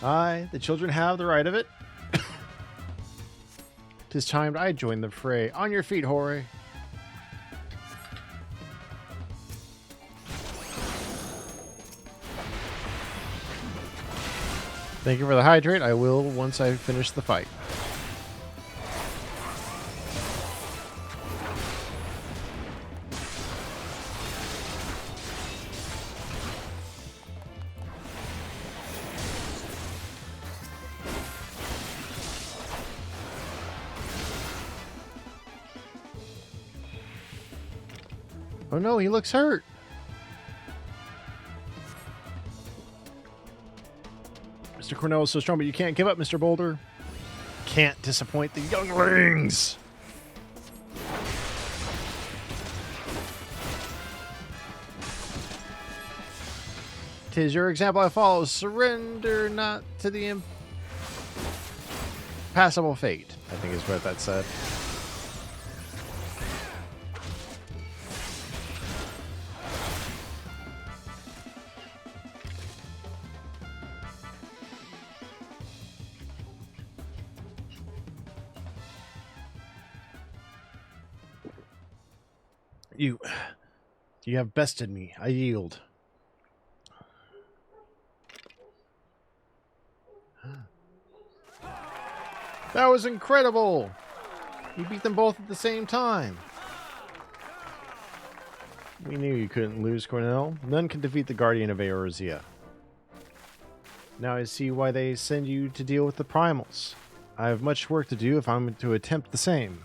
Aye, the children have the right of it. 'Tis time I join the fray. On your feet, Hori. Thank you for the hydrate. I will once I finish the fight. Oh no, he looks hurt. Mr. Cornell is so strong, but you can't give up, Mr. Boulder. Can't disappoint the younglings. Tis your example I follow. Surrender not to the impassable fate, I think is what that said. You have bested me. I yield. That was incredible. You beat them both at the same time. We knew you couldn't lose, Cornell. None can defeat the Guardian of Eorzea. Now I see why they send you to deal with the primals. I have much work to do if I'm to attempt the same.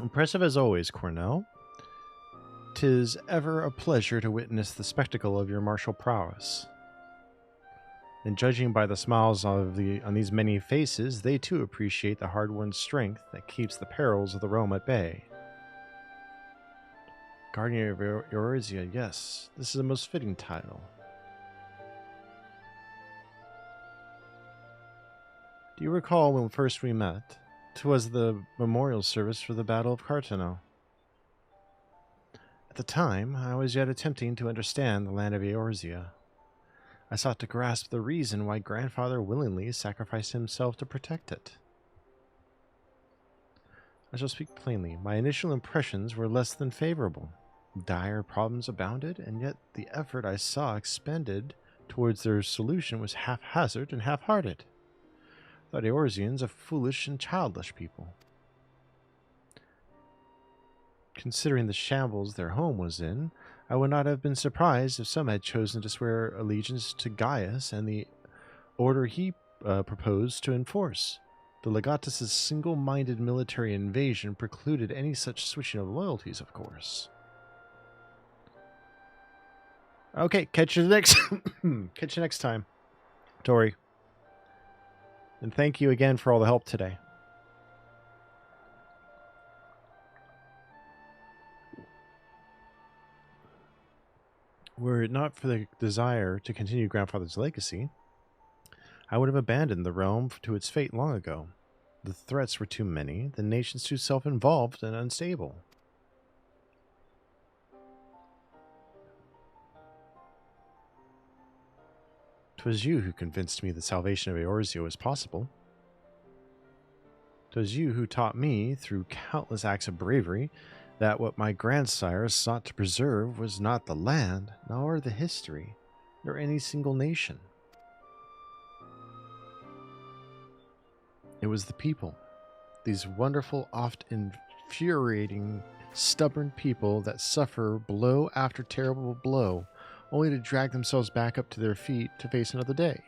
Impressive as always, Cornell. 'Tis ever a pleasure to witness the spectacle of your martial prowess. And judging by the smiles on these many faces, they too appreciate the hard-won strength that keeps the perils of the realm at bay. Guardian of Eorzea, yes, this is a most fitting title. Do you recall when first we met? 'Twas the memorial service for the Battle of Cartano. At the time, I was yet attempting to understand the land of Eorzea. I sought to grasp the reason why Grandfather willingly sacrificed himself to protect it. I shall speak plainly. My initial impressions were less than favorable. Dire problems abounded, and yet the effort I saw expended towards their solution was haphazard and half-hearted. I thought Eorzeans a foolish and childish people. Considering the shambles their home was in, I would not have been surprised if some had chosen to swear allegiance to Gaius and the order he proposed to enforce. The Legatus' single-minded military invasion precluded any such switching of loyalties, of course. Okay, catch you next time, Tori. And thank you again for all the help today. Were it not for the desire to continue Grandfather's legacy, I would have abandoned the realm to its fate long ago. The threats were too many, the nations too self-involved and unstable. 'Twas you who convinced me the salvation of Eorzea was possible. 'Twas you who taught me, through countless acts of bravery, that what my grandsires sought to preserve was not the land, nor the history, nor any single nation. It was the people, these wonderful, oft infuriating, stubborn people that suffer blow after terrible blow, only to drag themselves back up to their feet to face another day.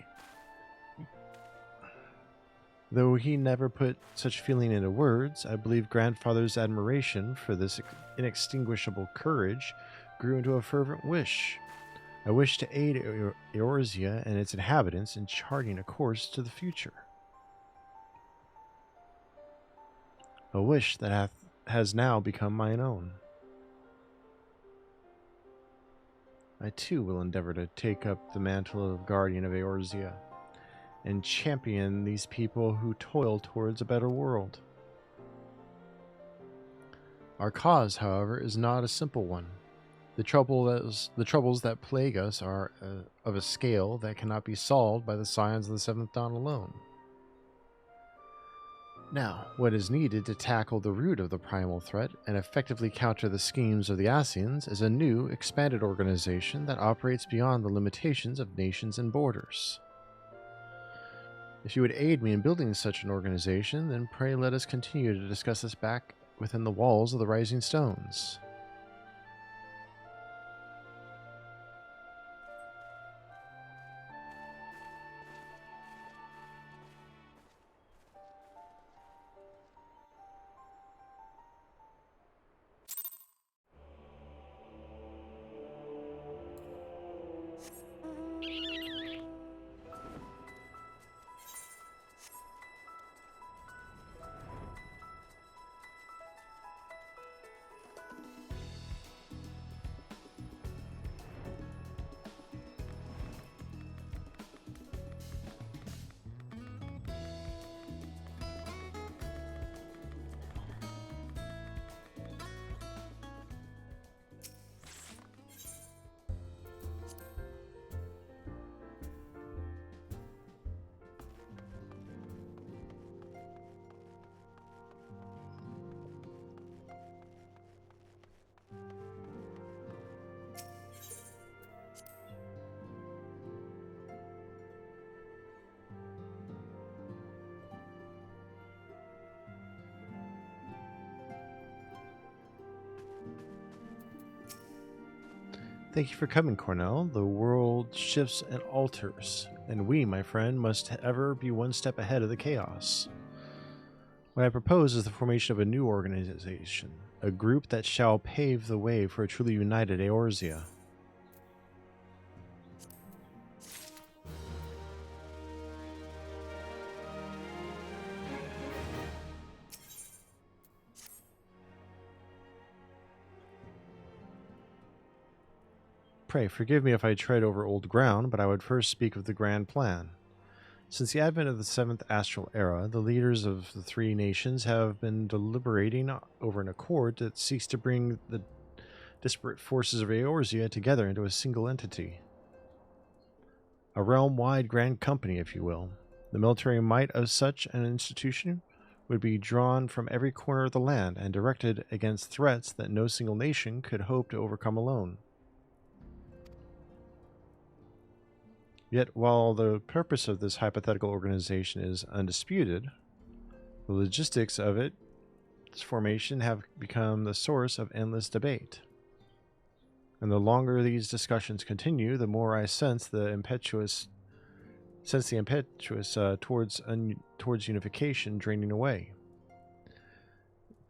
Though he never put such feeling into words, I believe Grandfather's admiration for this inextinguishable courage grew into a fervent wish. A wish to aid Eorzea and its inhabitants in charting a course to the future. A wish that has now become mine own. I too will endeavor to take up the mantle of Guardian of Eorzea and champion these people who toil towards a better world. Our cause, however, is not a simple one. The troubles that plague us are of a scale that cannot be solved by the scions of the Seventh Dawn alone. Now, what is needed to tackle the root of the primal threat and effectively counter the schemes of the Ascians is a new, expanded organization that operates beyond the limitations of nations and borders. If you would aid me in building such an organization, then pray let us continue to discuss this back within the walls of the Rising Stones. Thank you for coming, Cornell. The world shifts and alters, and we, my friend, must ever be one step ahead of the chaos. What I propose is the formation of a new organization, a group that shall pave the way for a truly united Eorzea. Pray, forgive me if I tread over old ground, but I would first speak of the grand plan. Since the advent of the 7th Astral Era, the leaders of the three nations have been deliberating over an accord that seeks to bring the disparate forces of Eorzea together into a single entity. A realm-wide grand company, if you will. The military might of such an institution would be drawn from every corner of the land and directed against threats that no single nation could hope to overcome alone. Yet, while the purpose of this hypothetical organization is undisputed, the logistics of its formation have become the source of endless debate. And the longer these discussions continue, the more I sense the impetuous towards unification draining away.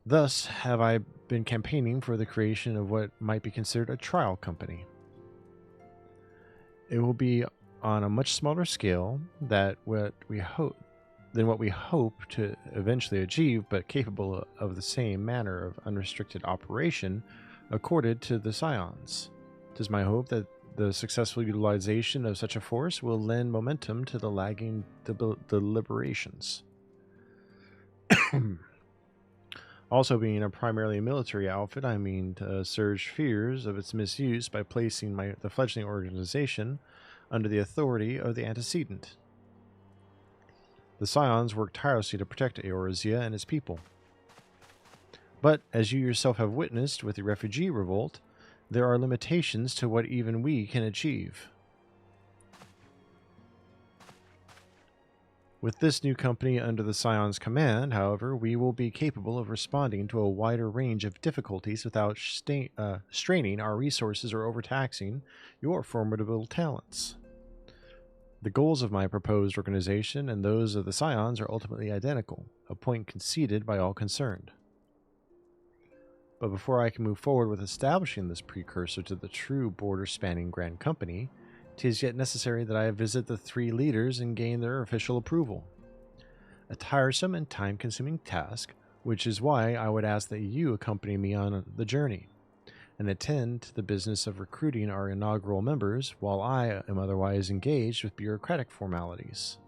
Thus have I been campaigning for the creation of what might be considered a trial company. It will be on a much smaller scale than what we hope to eventually achieve, but capable of the same manner of unrestricted operation accorded to the Scions. It is my hope that the successful utilization of such a force will lend momentum to the lagging deliberations. Also, being a primarily military outfit, I mean to assuage fears of its misuse by placing the fledgling organization under the authority of the antecedent. The Scions work tirelessly to protect Eorzea and its people. But, as you yourself have witnessed with the refugee revolt, there are limitations to what even we can achieve. With this new company under the Scion's command, however, we will be capable of responding to a wider range of difficulties without straining our resources or overtaxing your formidable talents. The goals of my proposed organization and those of the Scions are ultimately identical, a point conceded by all concerned. But before I can move forward with establishing this precursor to the true border-spanning Grand Company, 'tis yet necessary that I visit the three leaders and gain their official approval. A tiresome and time-consuming task, which is why I would ask that you accompany me on the journey, and attend to the business of recruiting our inaugural members, while I am otherwise engaged with bureaucratic formalities.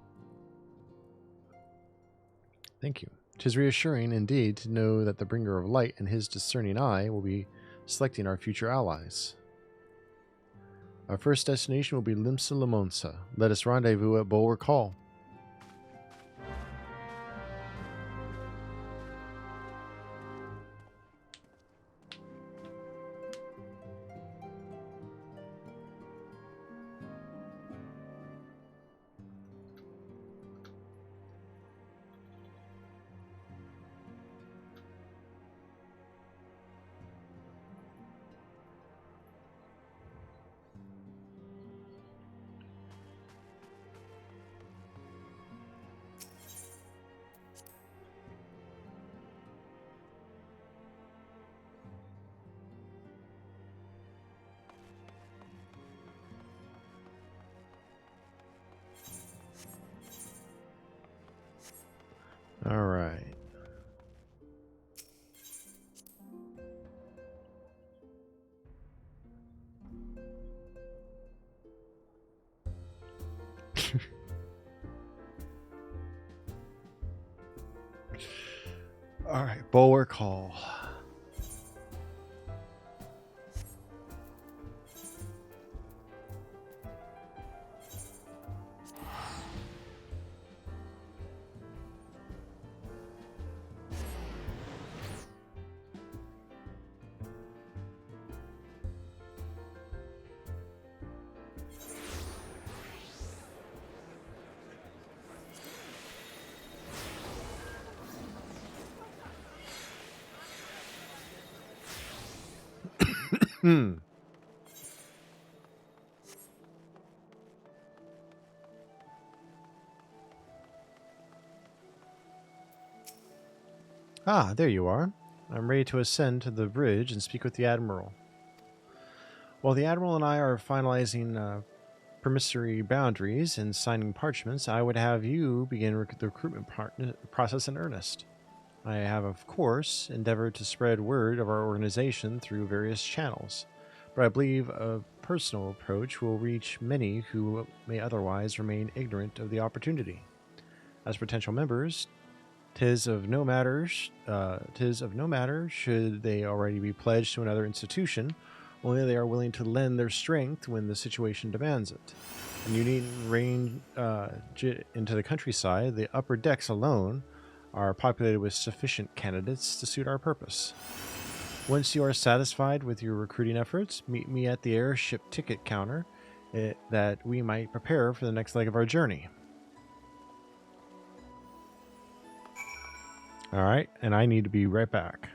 Thank you. 'Tis reassuring indeed to know that the bringer of light and his discerning eye will be selecting our future allies. Our first destination will be Limsa Limonsa. Let us rendezvous at Bulwark Hall. All right. All right, Bulwark Hall. Ah, there you are. I'm ready to ascend to the bridge and speak with the Admiral. While the Admiral and I are finalizing promissory boundaries and signing parchments, I would have you begin the recruitment process in earnest. I have, of course, endeavored to spread word of our organization through various channels, but I believe a personal approach will reach many who may otherwise remain ignorant of the opportunity. As potential members, 'tis of no matter should they already be pledged to another institution, only they are willing to lend their strength when the situation demands it. And you needn't range into the countryside. The upper decks alone are populated with sufficient candidates to suit our purpose. Once you are satisfied with your recruiting efforts, meet me at the airship ticket counter that we might prepare for the next leg of our journey. Alright, and I need to be right back.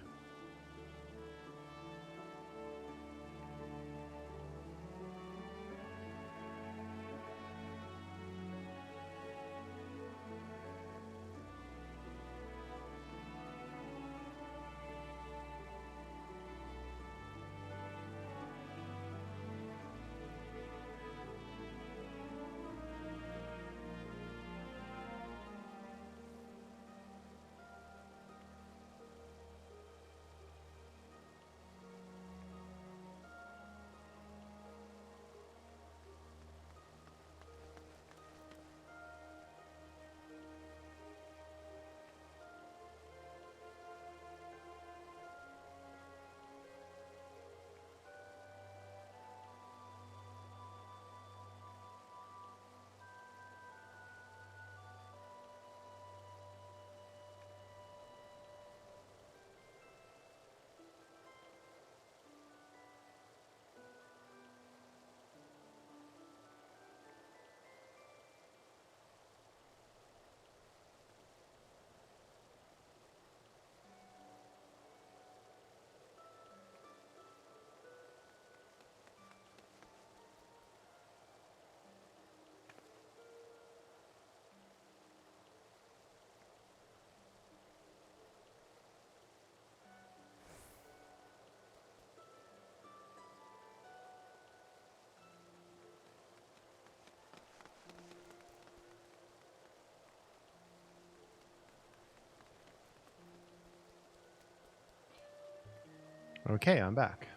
Okay, I'm back.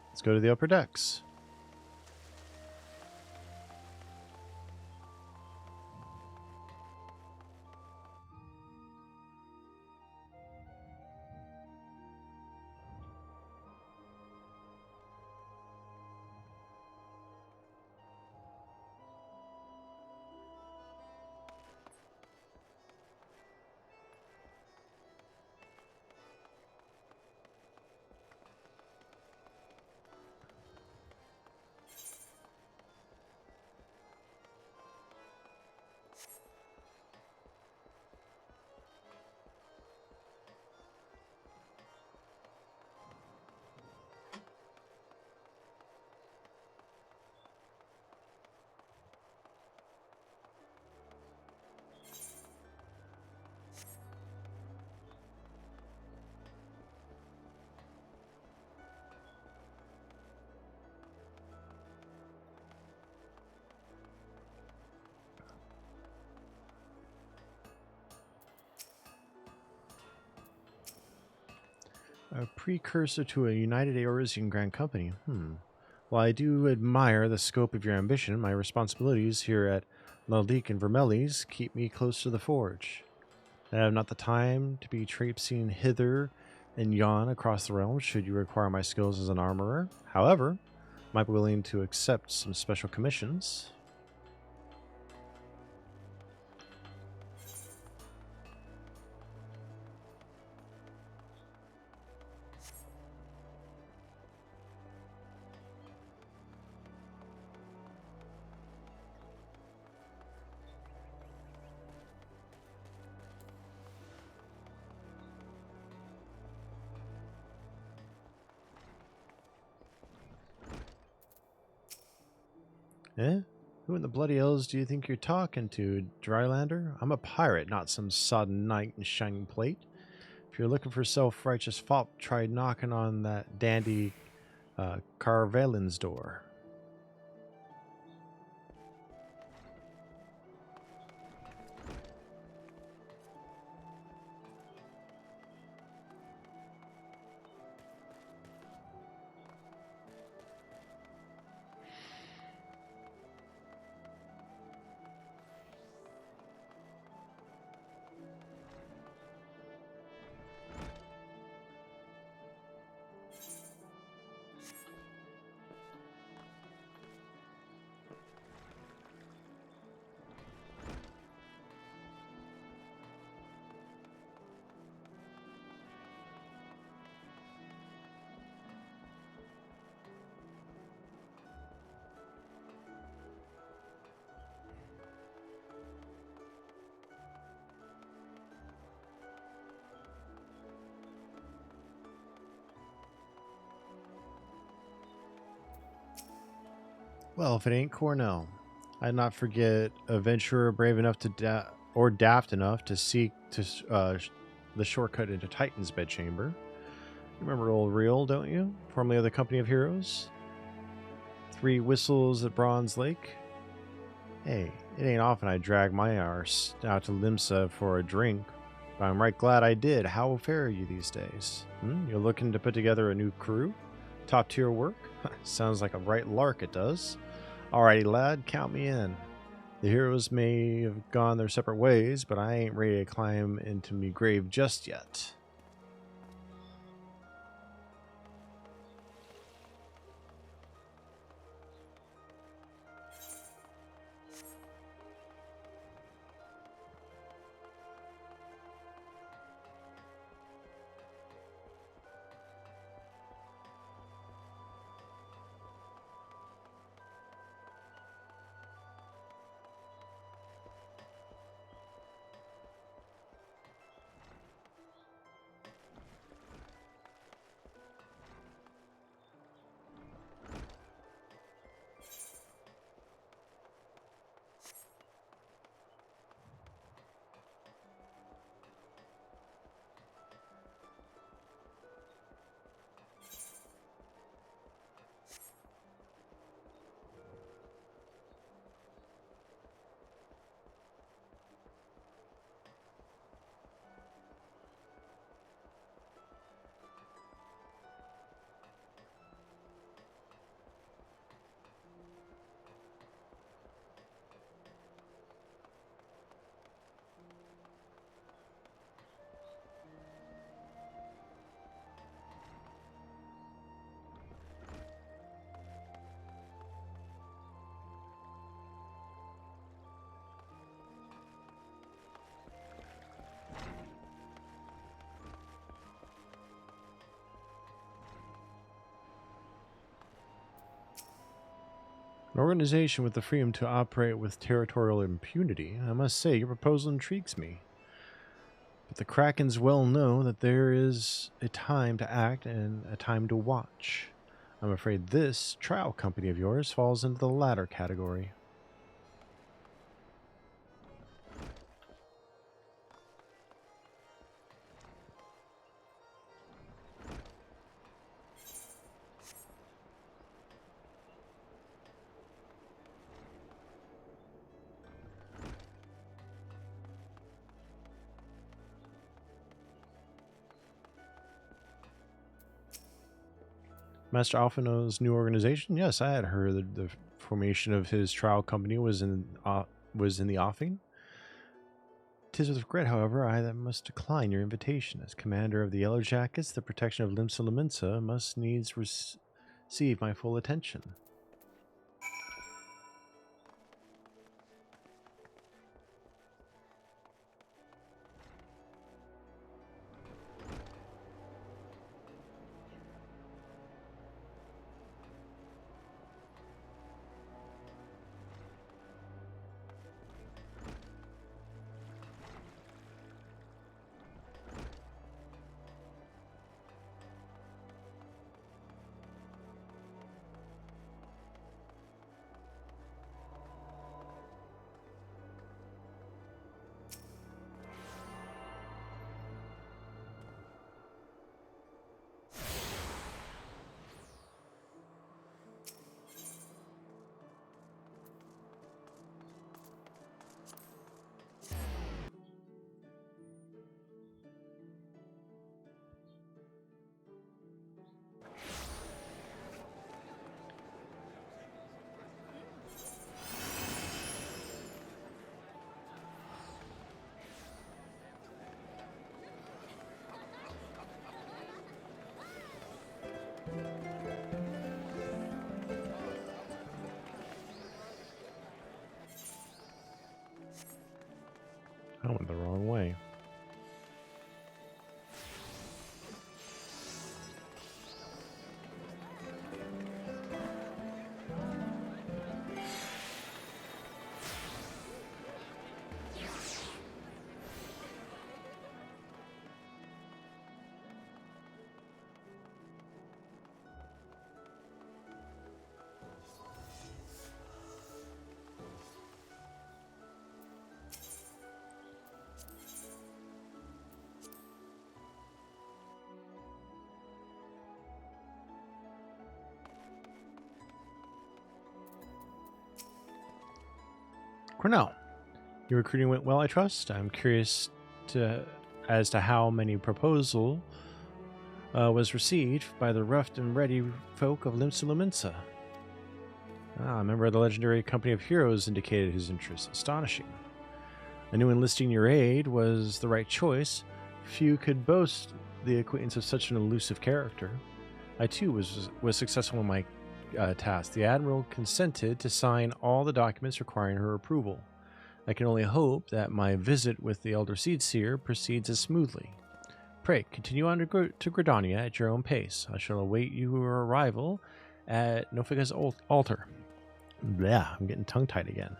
Let's go to the upper decks. A precursor to a united Eorzean Grand Company. While I do admire the scope of your ambition, my responsibilities here at Laldik and Vermelis keep me close to the forge. I have not the time to be traipsing hither and yon across the realm should you require my skills as an armorer. However, I might be willing to accept some special commissions. Eh? Who in the bloody hells do you think you're talking to, Drylander? I'm a pirate, not some sodden knight in shining plate. If you're looking for self-righteous fop, try knocking on that dandy Carvelin's door. Well, if it ain't Cornell, I'd not forget a venturer brave enough to or daft enough to seek the shortcut into Titan's bedchamber. You remember old Reel, don't you? Formerly of the Company of Heroes. 3 whistles at Bronze Lake. Hey, it ain't often I drag my arse out to Limsa for a drink, but I'm right glad I did. How fare you these days? You're looking to put together a new crew? Top tier work? Sounds like a right lark, it does. Alrighty, lad, count me in. The heroes may have gone their separate ways, but I ain't ready to climb into me grave just yet. An organization with the freedom to operate with territorial impunity. I must say, your proposal intrigues me. But the Krakens well know that there is a time to act and a time to watch. I'm afraid this trial company of yours falls into the latter category. Master Alphino's new organization? Yes, I had heard that the formation of his trial company was in the offing. 'Tis with regret, however, I that must decline your invitation. As commander of the Yellow Jackets, the protection of Limsa Lominsa must needs receive my full attention. I went the wrong way. Cornell, your recruiting went well, I trust. I'm curious as to how many proposal was received by the rough and ready folk of Limsa. A member of the legendary company of heroes indicated his interest. Astonishing. I knew enlisting your aid was the right choice. Few could boast the acquaintance of such an elusive character. I too was successful in my task. The Admiral consented to sign all the documents requiring her approval. I can only hope that my visit with the Elder Seedseer proceeds as smoothly. Pray, continue on to Gridania at your own pace. I shall await your arrival at Nofiga's altar. Yeah, I'm getting tongue-tied again.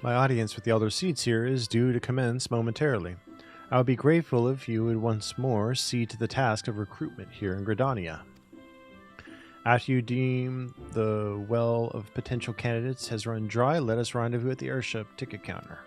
My audience with the Elder Seedseer is due to commence momentarily. I would be grateful if you would once more see to the task of recruitment here in Gridania. After you deem the well of potential candidates has run dry, let us rendezvous at the airship ticket counter.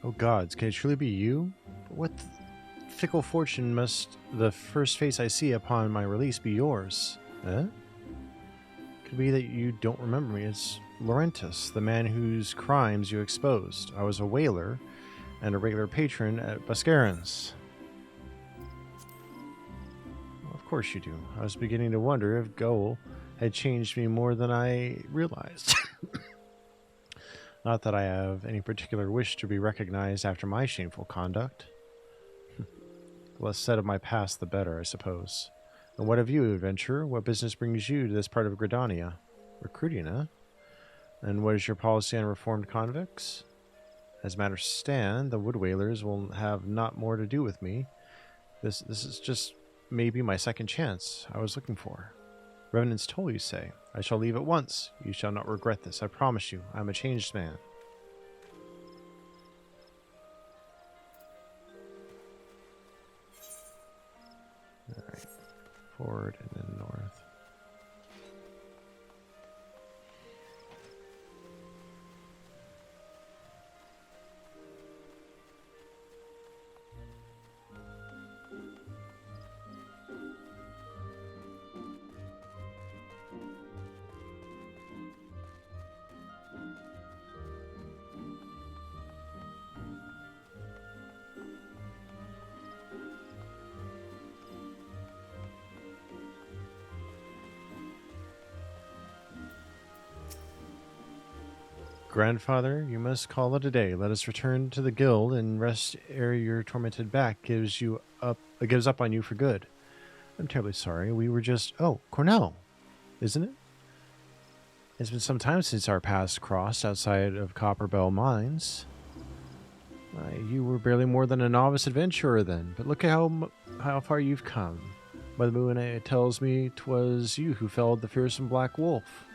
Oh gods, can it truly be you? What fickle fortune must the first face I see upon my release be yours? Eh? Could be that you don't remember me. It's Laurentus, the man whose crimes you exposed. I was a whaler and a regular patron at Buscarin's. Well, of course you do. I was beginning to wonder if Goal had changed me more than I realized. Not that I have any particular wish to be recognized after my shameful conduct. The less said of my past, the better, I suppose. And what of you, adventurer? What business brings you to this part of Gridania? Recruiting, huh? And what is your policy on reformed convicts? As matters stand, the Wood Whalers will have not more to do with me. This is just maybe my second chance I was looking for. Revenant's toll, you say. I shall leave at once. You shall not regret this, I promise you. I am a changed man. Alright. Forward and then north. Grandfather, you must call it a day. Let us return to the guild and rest ere your tormented back gives up on you for good. I'm terribly sorry. We were just... Oh, Cornell, isn't it? It's been some time since our paths crossed outside of Copperbell Mines. You were barely more than a novice adventurer then, but look at how far you've come. By the moon, it tells me 'twas you who felled the fearsome black wolf.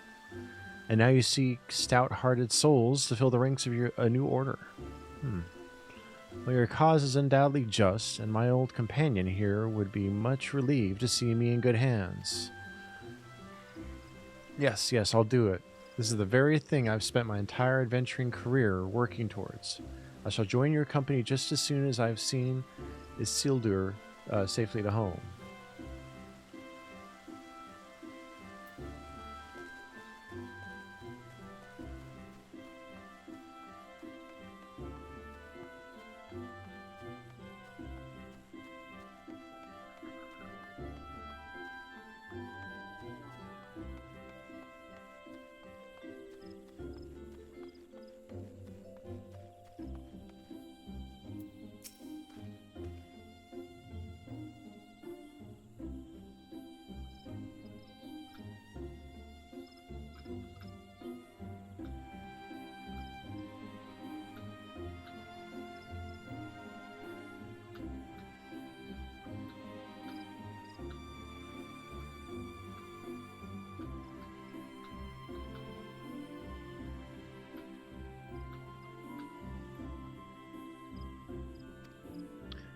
And now you seek stout-hearted souls to fill the ranks of a new order. Well, your cause is undoubtedly just, and my old companion here would be much relieved to see me in good hands. Yes, I'll do it. This is the very thing I've spent my entire adventuring career working towards. I shall join your company just as soon as I've seen Isildur safely to home.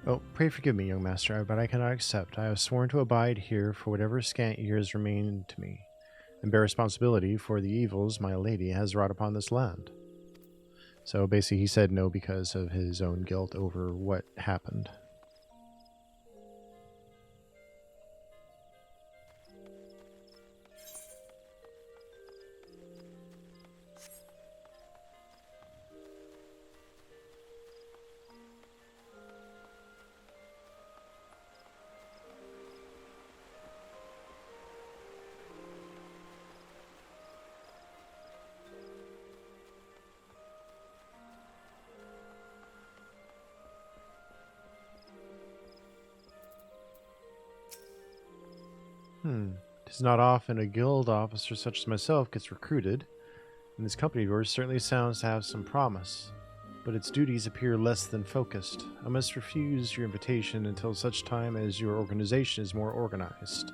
Oh, pray forgive me, young master, but I cannot accept. I have sworn to abide here for whatever scant years remain to me, and bear responsibility for the evils my lady has wrought upon this land. So basically he said no because of his own guilt over what happened. Tis not often a guild officer such as myself gets recruited, and this company of yours certainly sounds to have some promise, but its duties appear less than focused. I must refuse your invitation until such time as your organization is more organized.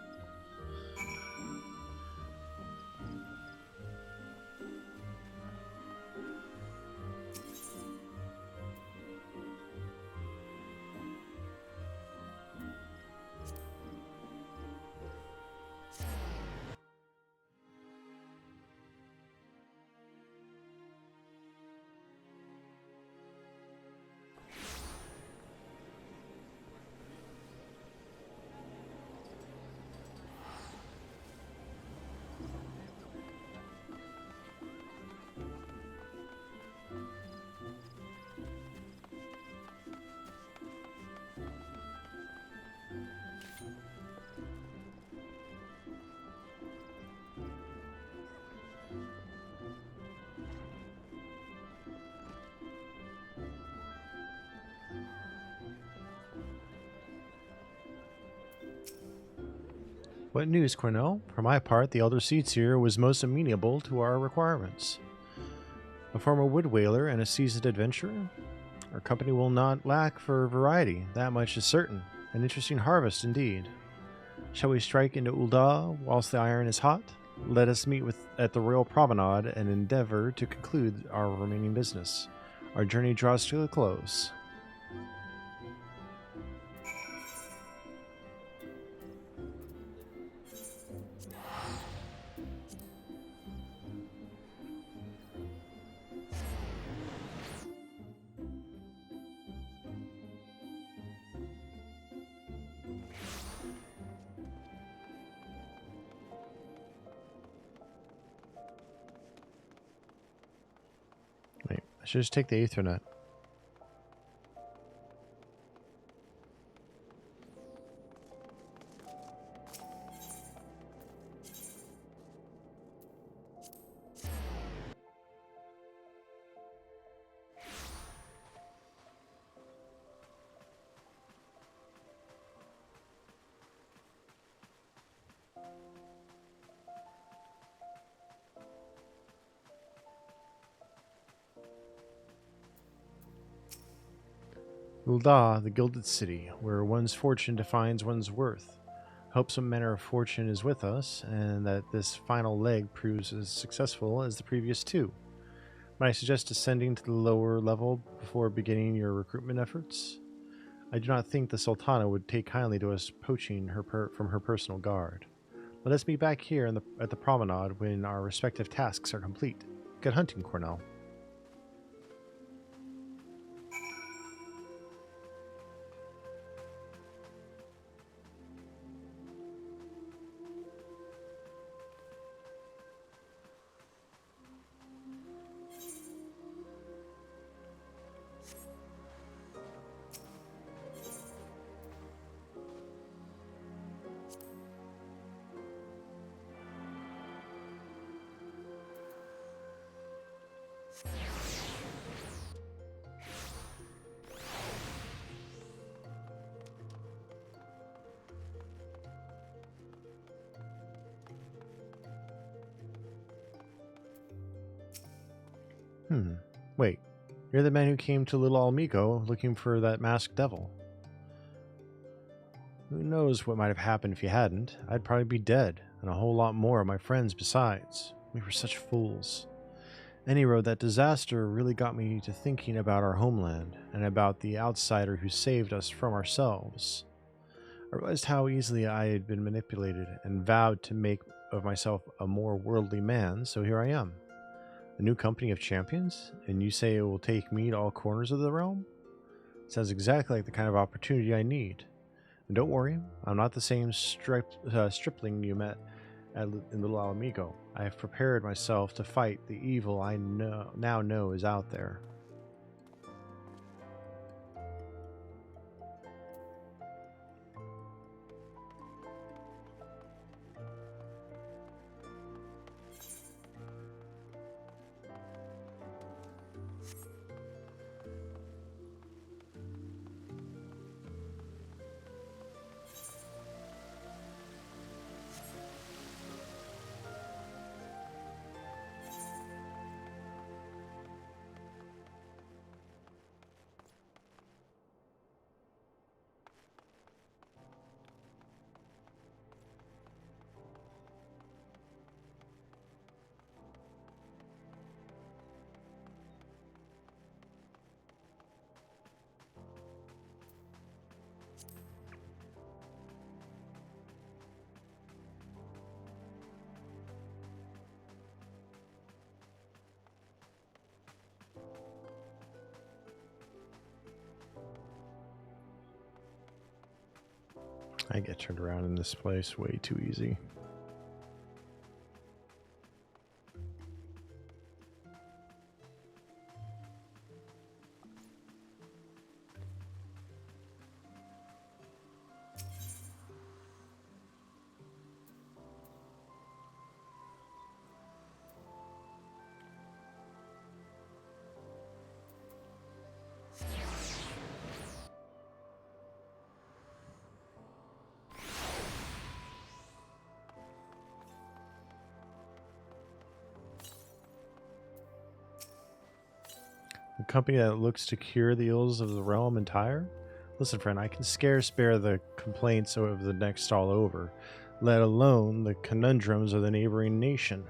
What news, Cornell? For my part, the Elder Seedseer was most amenable to our requirements. A former wood whaler and a seasoned adventurer? Our company will not lack for variety, that much is certain. An interesting harvest indeed. Shall we strike into Ul'dah whilst the iron is hot? Let us meet at the Royal Promenade and endeavor to conclude our remaining business. Our journey draws to a close. Wait, I should just take the Aethernet. Ul'dah, the Gilded City, where one's fortune defines one's worth. Hope some manner of fortune is with us, and that this final leg proves as successful as the previous two. Might I suggest ascending to the lower level before beginning your recruitment efforts? I do not think the Sultana would take kindly to us poaching her from her personal guard. Let us meet back here at the promenade when our respective tasks are complete. Good hunting, Cornell. Wait, you're the man who came to Little Almigo looking for that masked devil. Who knows what might have happened if you hadn't? I'd probably be dead, and a whole lot more of my friends besides. We were such fools. Anyway, that disaster really got me to thinking about our homeland, and about the outsider who saved us from ourselves. I realized how easily I had been manipulated, and vowed to make of myself a more worldly man, so here I am. A new company of champions? And you say it will take me to all corners of the realm? Sounds exactly like the kind of opportunity I need. And don't worry, I'm not the same stripling you met in Little Alamigo. I have prepared myself to fight the evil I now know is out there. I get turned around in this place way too easy. A company that looks to cure the ills of the realm entire? Listen, friend, I can scarce bear the complaints of the next all over, let alone the conundrums of the neighboring nation.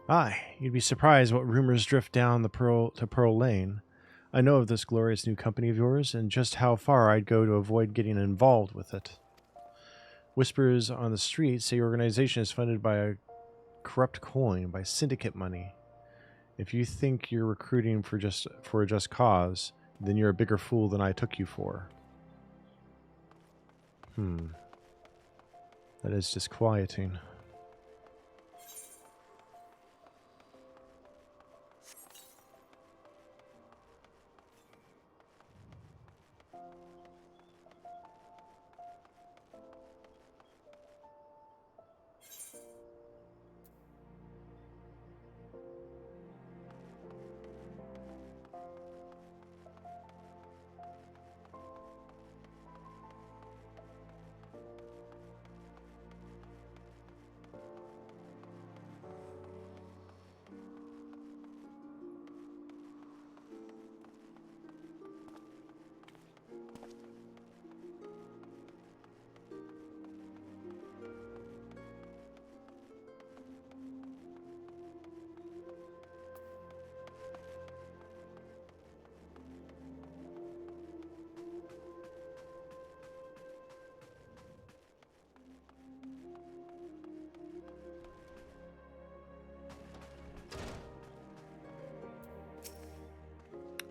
Aye, you'd be surprised what rumors drift down to Pearl Lane. I know of this glorious new company of yours, and just how far I'd go to avoid getting involved with it. Whispers on the street say your organization is funded by a corrupt coin, by syndicate money. If you think you're recruiting for a just cause, then you're a bigger fool than I took you for. That is disquieting.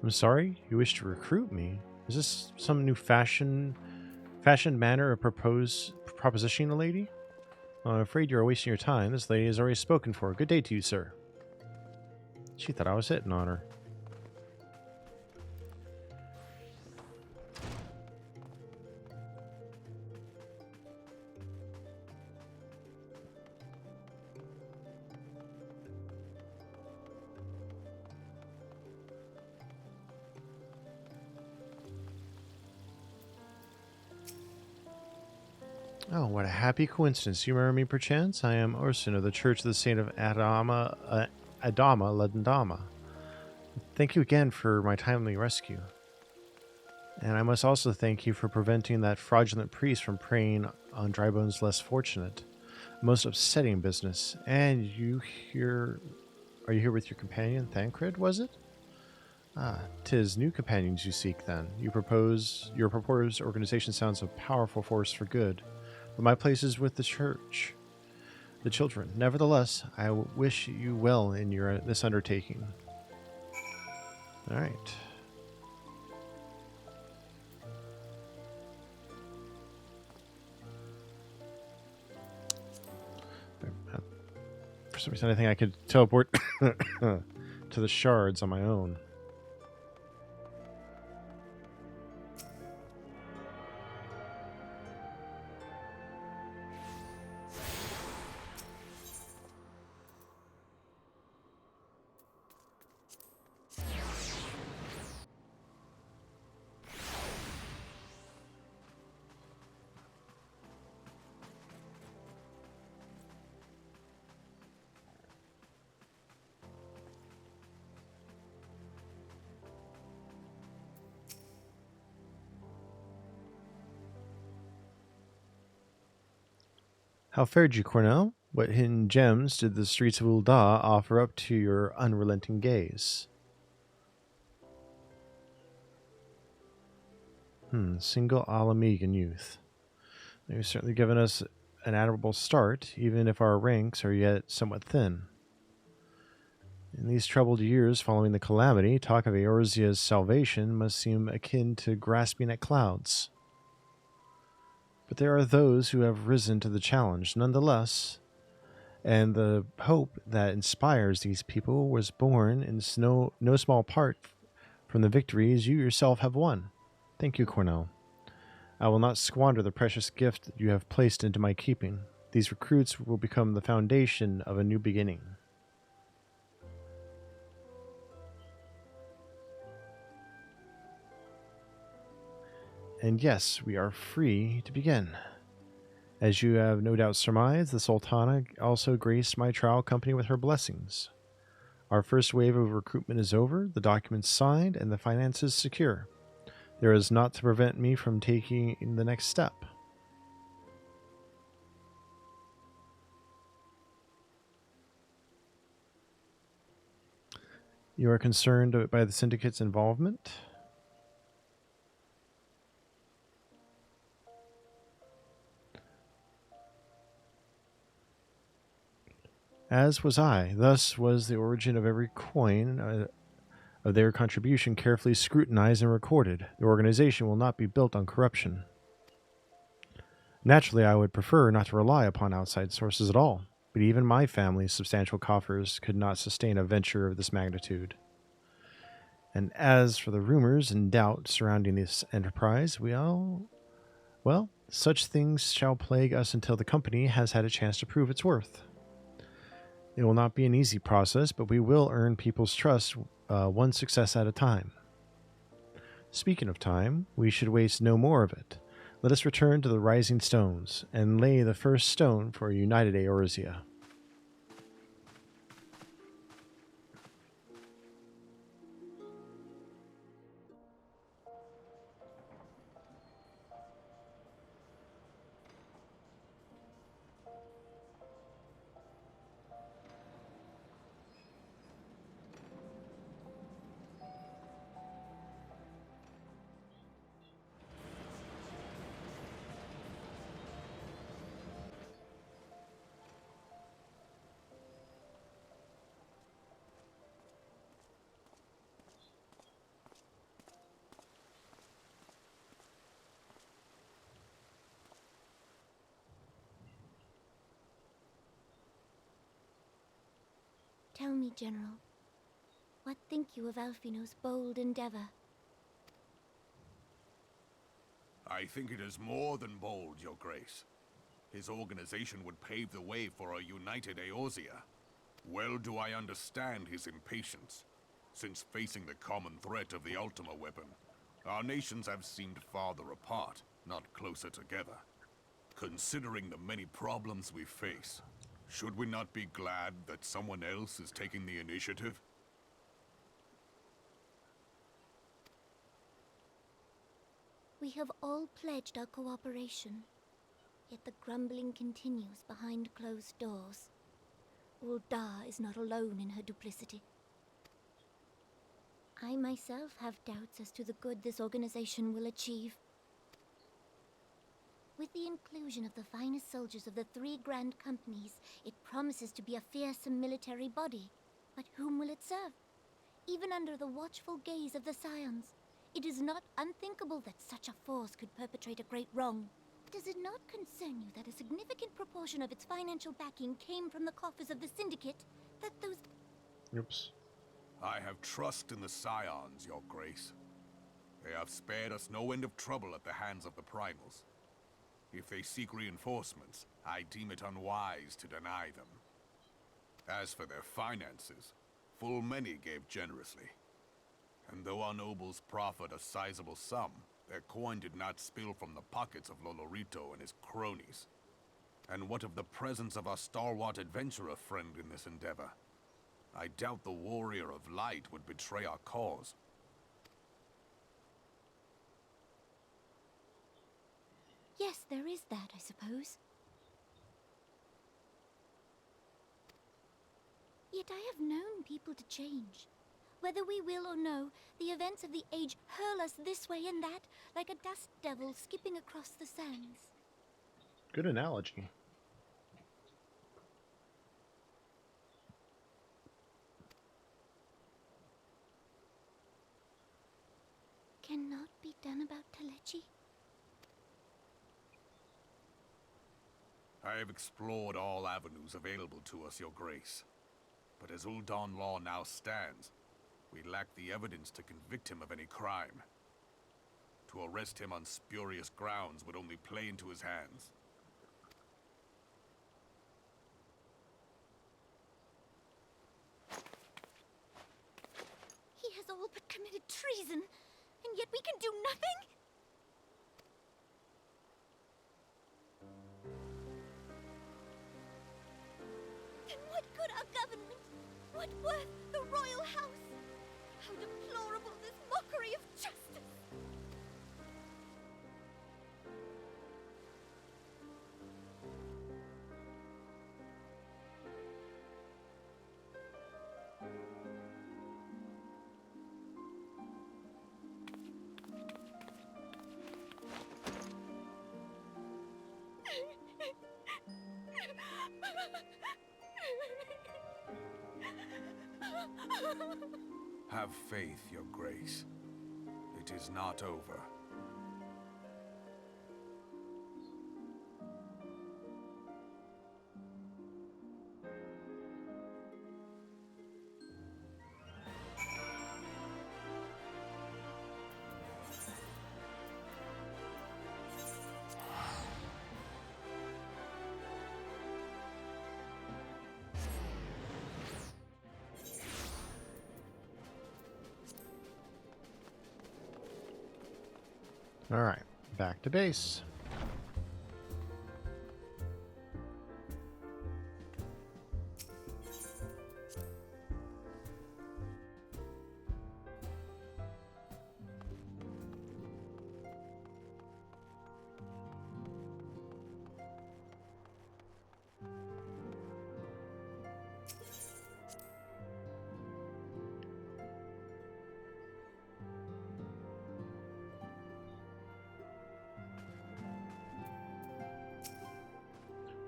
I'm sorry? You wish to recruit me? Is this some new fashioned manner of propositioning a lady? I'm afraid you're wasting your time. This lady has already spoken for. Good day to you, sir. She thought I was hitting on her. Oh, what a happy coincidence. You remember me, perchance? I am Orson of the Church of the Saint of Adama Ledendama. Thank you again for my timely rescue. And I must also thank you for preventing that fraudulent priest from preying on Drybone's less fortunate. Most upsetting business. And you here... Are you here with your companion, Thancred, was it? Ah, 'tis new companions you seek, then. Your proposed organization sounds a powerful force for good. But my place is with the church, the children. Nevertheless, I wish you well in this undertaking. All right. For some reason, I think I could teleport to the shards on my own. How fared you, Cornell? What hidden gems did the streets of Ul'dah offer up to your unrelenting gaze? Single Alamegan youth. You've certainly given us an admirable start, even if our ranks are yet somewhat thin. In these troubled years following the calamity, talk of Eorzea's salvation must seem akin to grasping at clouds. But there are those who have risen to the challenge nonetheless, and the hope that inspires these people was born in no small part from the victories you yourself have won. Thank you, Cornell. I will not squander the precious gift that you have placed into my keeping. These recruits will become the foundation of a new beginning. And yes, we are free to begin. As you have no doubt surmised, the Sultana also graced my trial company with her blessings. Our first wave of recruitment is over, the documents signed, and the finances secure. There is naught to prevent me from taking the next step. You are concerned by the Syndicate's involvement? As was I. Thus was the origin of every coin of their contribution carefully scrutinized and recorded. The organization will not be built on corruption. Naturally, I would prefer not to rely upon outside sources at all, but even my family's substantial coffers could not sustain a venture of this magnitude. And as for the rumors and doubt surrounding this enterprise, well, such things shall plague us until the company has had a chance to prove its worth. It will not be an easy process, but we will earn people's trust one success at a time. Speaking of time, we should waste no more of it. Let us return to the Rising Stones and lay the first stone for a united Eorzea. Tell me, General, what think you of Alfino's bold endeavor? I think it is more than bold, Your Grace. His organization would pave the way for a united Eorzea. Well do I understand his impatience, since facing the common threat of the Ultima weapon, our nations have seemed farther apart, not closer together. Considering the many problems we face, should we not be glad that someone else is taking the initiative? We have all pledged our cooperation, yet the grumbling continues behind closed doors. Ul'dah is not alone in her duplicity. I myself have doubts as to the good this organization will achieve. With the inclusion of the finest soldiers of the 3 grand companies, it promises to be a fearsome military body. But whom will it serve? Even under the watchful gaze of the Scions, it is not unthinkable that such a force could perpetrate a great wrong. Does it not concern you that a significant proportion of its financial backing came from the coffers of the Syndicate? That those... Oops. I have trust in the Scions, Your Grace. They have spared us no end of trouble at the hands of the Primals. If they seek reinforcements, I deem it unwise to deny them. As for their finances, full many gave generously. And though our nobles proffered a sizable sum, their coin did not spill from the pockets of Lolorito and his cronies. And what of the presence of our stalwart adventurer friend in this endeavor? I doubt the Warrior of Light would betray our cause. Yes, there is that, I suppose. Yet I have known people to change. Whether we will or no, the events of the age hurl us this way and that, like a dust devil skipping across the sands. Good analogy. Cannot be done about Telechi? I have explored all avenues available to us, Your Grace. But as Ul'dah law now stands, we lack the evidence to convict him of any crime. To arrest him on spurious grounds would only play into his hands. He has all but committed treason, and yet we can do nothing? Then what good our government? What worth the royal house? How deplorable this mockery of justice! Have faith, Your Grace. It is not over. All right, back to base.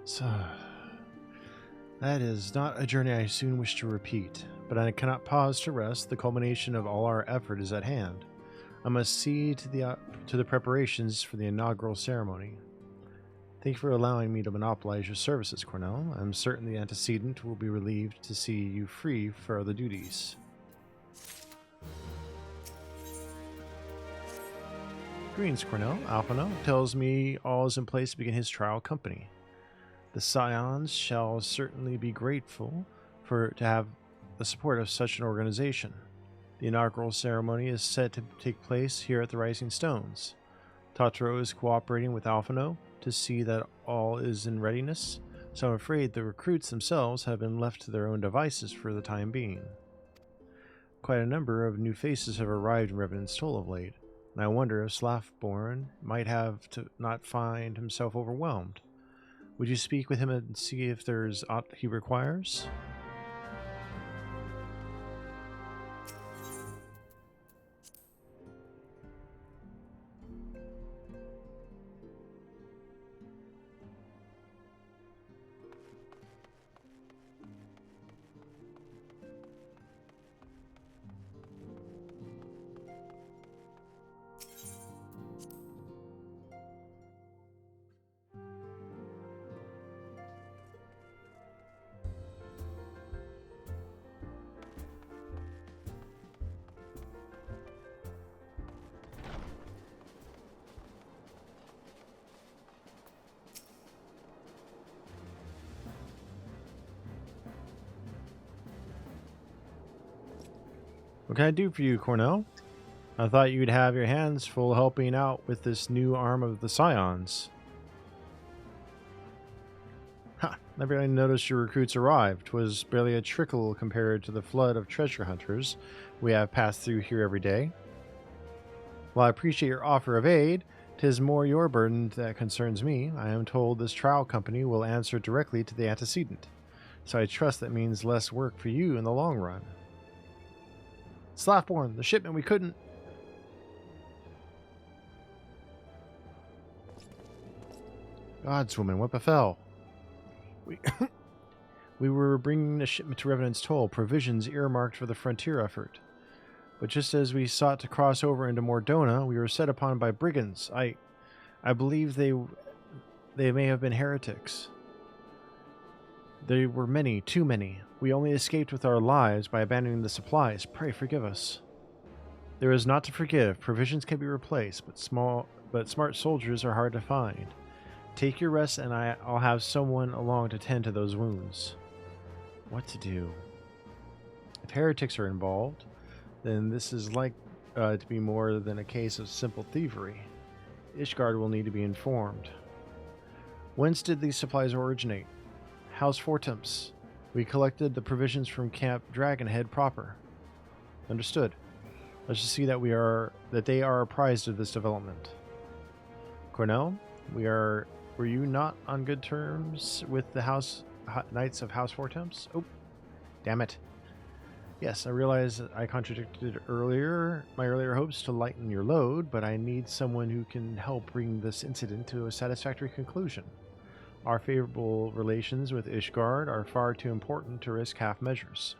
So, that is not a journey I soon wish to repeat, but I cannot pause to rest. The culmination of all our effort is at hand. I must see to the preparations for the inaugural ceremony. Thank you for allowing me to monopolize your services, Cornell. I'm certain the antecedent will be relieved to see you free for other duties. Greetings, Cornell. Alphino tells me all is in place to begin his trial company. The Scions shall certainly be grateful to have the support of such an organization. The inaugural ceremony is set to take place here at the Rising Stones. Totoro is cooperating with Alphino to see that all is in readiness, so I'm afraid the recruits themselves have been left to their own devices for the time being. Quite a number of new faces have arrived in Revenant's Toll of late, and I wonder if Slaftborn might have to not find himself overwhelmed. Would you speak with him and see if there's aught he requires? What can I do for you, Cornell? I thought you'd have your hands full helping out with this new arm of the Scions. Ha! I barely noticed your recruits arrived. 'Twas barely a trickle compared to the flood of treasure hunters we have passed through here every day. While I appreciate your offer of aid, 'tis more your burden that concerns me. I am told this trial company will answer directly to the antecedent, so I trust that means less work for you in the long run. Slaftborn, the shipment we couldn't... Godswoman, what befell? We were bringing a shipment to Revenant's Toll, provisions earmarked for the frontier effort. But just as we sought to cross over into Mordona, we were set upon by brigands. I believe they may have been heretics. There were many, too many. We only escaped with our lives by abandoning the supplies. Pray forgive us. There is not to forgive. Provisions can be replaced, but smart soldiers are hard to find. Take your rest, and I'll have someone along to tend to those wounds. What to do? If heretics are involved, then this is like to be more than a case of simple thievery. Ishgard will need to be informed. Whence did these supplies originate? House Fortemps. We collected the provisions from Camp Dragonhead proper. Understood. Let's just see that they are apprised of this development. Cornell, were you not on good terms with the Knights of House Fortemps? Oh, damn it. Yes, I realize that I contradicted my earlier hopes to lighten your load, but I need someone who can help bring this incident to a satisfactory conclusion. Our favorable relations with Ishgard are far too important to risk half measures.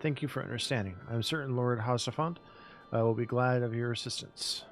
Thank you for understanding. I'm certain Lord Hausafont will be glad of your assistance.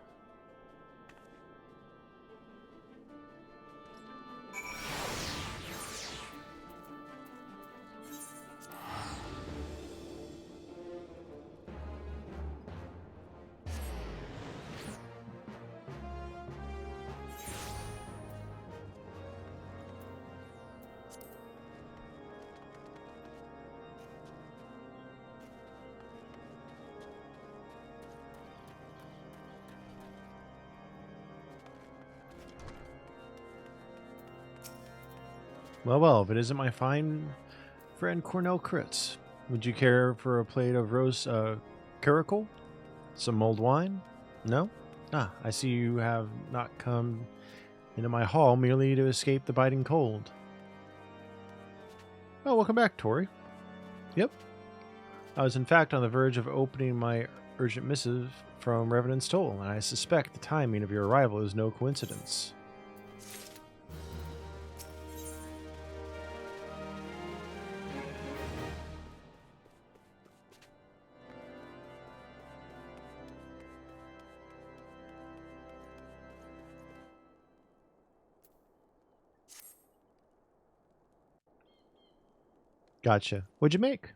Well, if it isn't my fine friend Cornell Crits, would you care for a plate of roast caracal? Some mulled wine? No? Ah, I see you have not come into my hall merely to escape the biting cold. Oh, welcome back, Tori. Yep. I was in fact on the verge of opening my urgent missive from Revenant's Toll, and I suspect the timing of your arrival is no coincidence. Gotcha. What'd you make?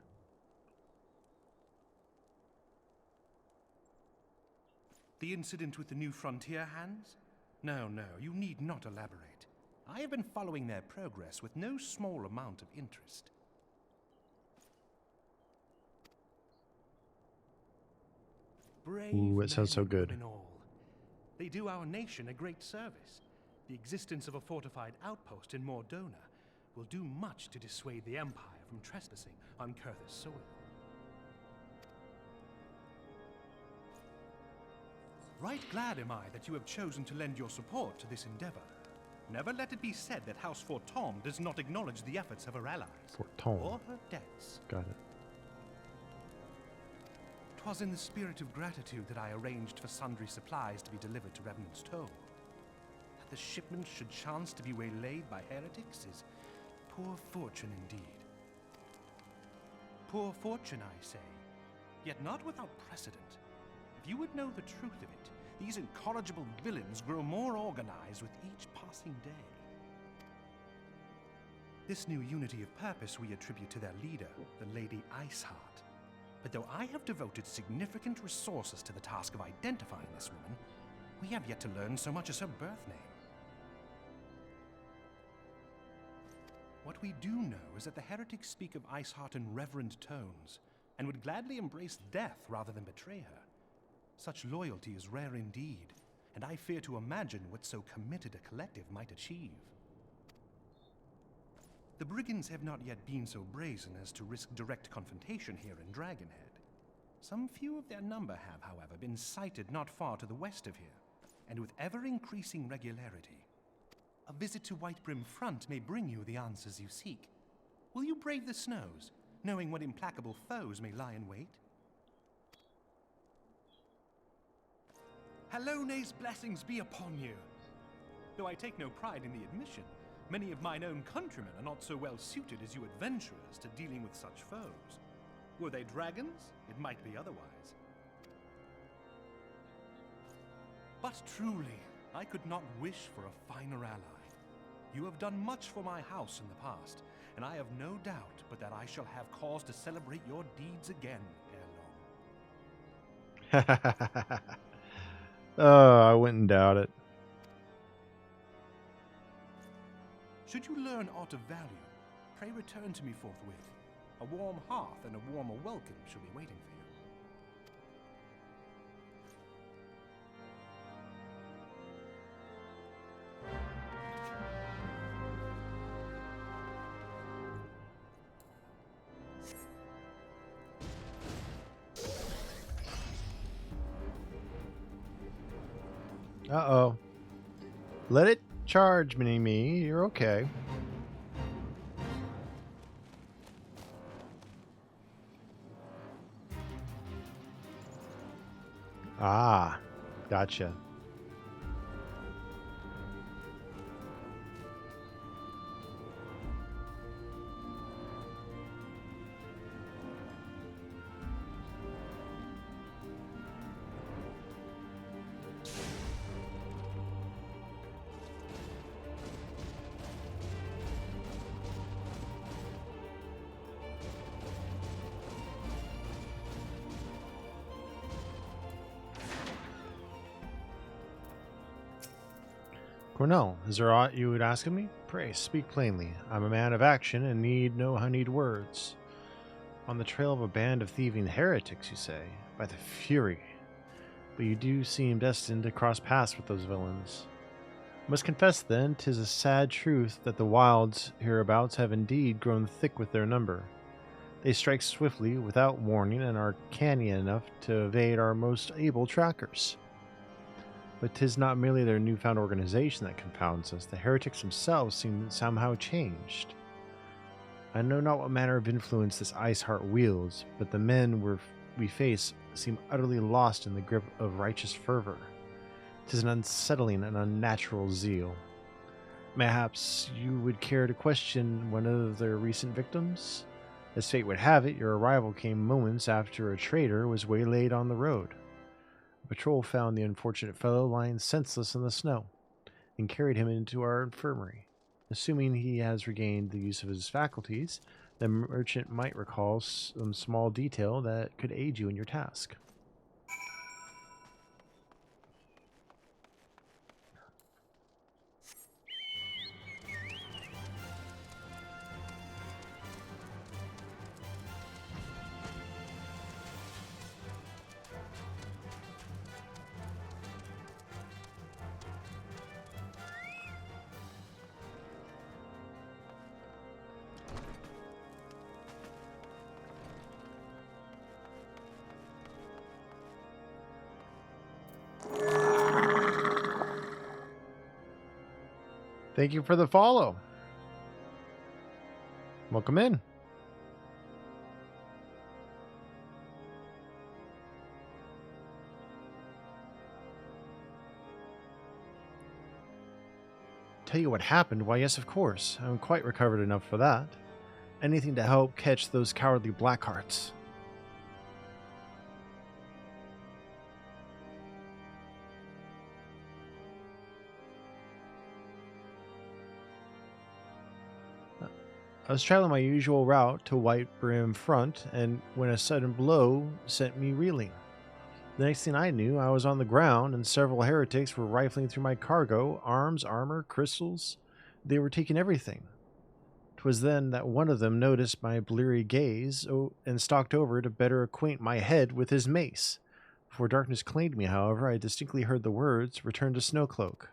The incident with the new frontier hands? No, you need not elaborate. I have been following their progress with no small amount of interest. Brave Ooh, it sounds so men and good. women all. They do our nation a great service. The existence of a fortified outpost in Mordona will do much to dissuade the Empire from trespassing on Kurthus soil. Right glad am I that you have chosen to lend your support to this endeavor. Never let it be said that House Fortom does not acknowledge the efforts of her allies. Fortom. Or her debts. Got it. 'Twas in the spirit of gratitude that I arranged for sundry supplies to be delivered to Revenant's Toll. That the shipment should chance to be waylaid by heretics is poor fortune indeed. Poor fortune, I say, yet not without precedent. If you would know the truth of it, these incorrigible villains grow more organized with each passing day. This new unity of purpose we attribute to their leader, the Lady Iceheart. But though I have devoted significant resources to the task of identifying this woman, we have yet to learn so much as her birth name. What we do know is that the heretics speak of Iceheart in reverent tones, and would gladly embrace death rather than betray her. Such loyalty is rare indeed, and I fear to imagine what so committed a collective might achieve. The brigands have not yet been so brazen as to risk direct confrontation here in Dragonhead. Some few of their number have, however, been sighted not far to the west of here, and with ever-increasing regularity. A visit to Whitebrim Front may bring you the answers you seek. Will you brave the snows, knowing what implacable foes may lie in wait? Halone's blessings be upon you! Though I take no pride in the admission, many of mine own countrymen are not so well suited as you adventurers to dealing with such foes. Were they dragons, it might be otherwise. But truly, I could not wish for a finer ally. You have done much for my house in the past, and I have no doubt but that I shall have cause to celebrate your deeds again ere long. Oh, I wouldn't doubt it. Should you learn aught of value, pray return to me forthwith. A warm hearth and a warmer welcome shall be waiting for you. Uh-oh. Let it charge, mini-me. You're okay. Ah, gotcha. Cornell, is there aught you would ask of me? Pray, speak plainly. I'm a man of action and need no honeyed words. On the trail of a band of thieving heretics, you say? By the Fury. But you do seem destined to cross paths with those villains. I must confess, then, 'tis a sad truth that the wilds hereabouts have indeed grown thick with their number. They strike swiftly, without warning, and are canny enough to evade our most able trackers. But 'tis not merely their newfound organization that confounds us. The heretics themselves seem somehow changed. I know not what manner of influence this Iceheart wields, but the men we face seem utterly lost in the grip of righteous fervor. 'Tis an unsettling and unnatural zeal. Mayhaps you would care to question one of their recent victims? As fate would have it, your arrival came moments after a traitor was waylaid on the road. A patrol found the unfortunate fellow lying senseless in the snow, and carried him into our infirmary. Assuming he has regained the use of his faculties, The merchant might recall some small detail that could aid you in your task. Thank you for the follow. Welcome in. Tell you what happened? Why, yes, of course. I'm quite recovered enough for that. Anything to help catch those cowardly Blackhearts. I was traveling my usual route to White Brim Front, and when a sudden blow sent me reeling. The next thing I knew, I was on the ground, and several heretics were rifling through my cargo, arms, armor, crystals. They were taking everything. 'Twas then that one of them noticed my bleary gaze, and stalked over to better acquaint my head with his mace. Before darkness claimed me, however, I distinctly heard the words, "Return to Snowcloak."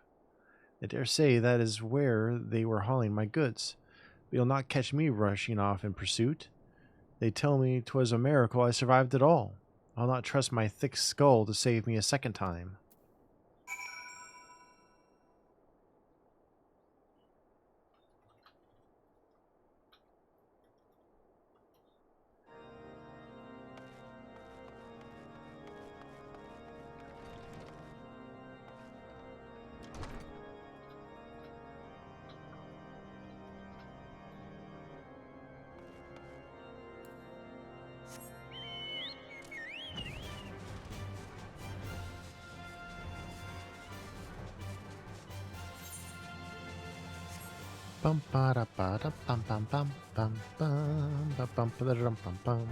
I dare say that is where they were hauling my goods. But you'll not catch me rushing off in pursuit. They tell me 'twas a miracle I survived it all. I'll not trust my thick skull to save me a second time. Bum ba da ba da bum bum bum bum bum ba bum ba da dum bum bum.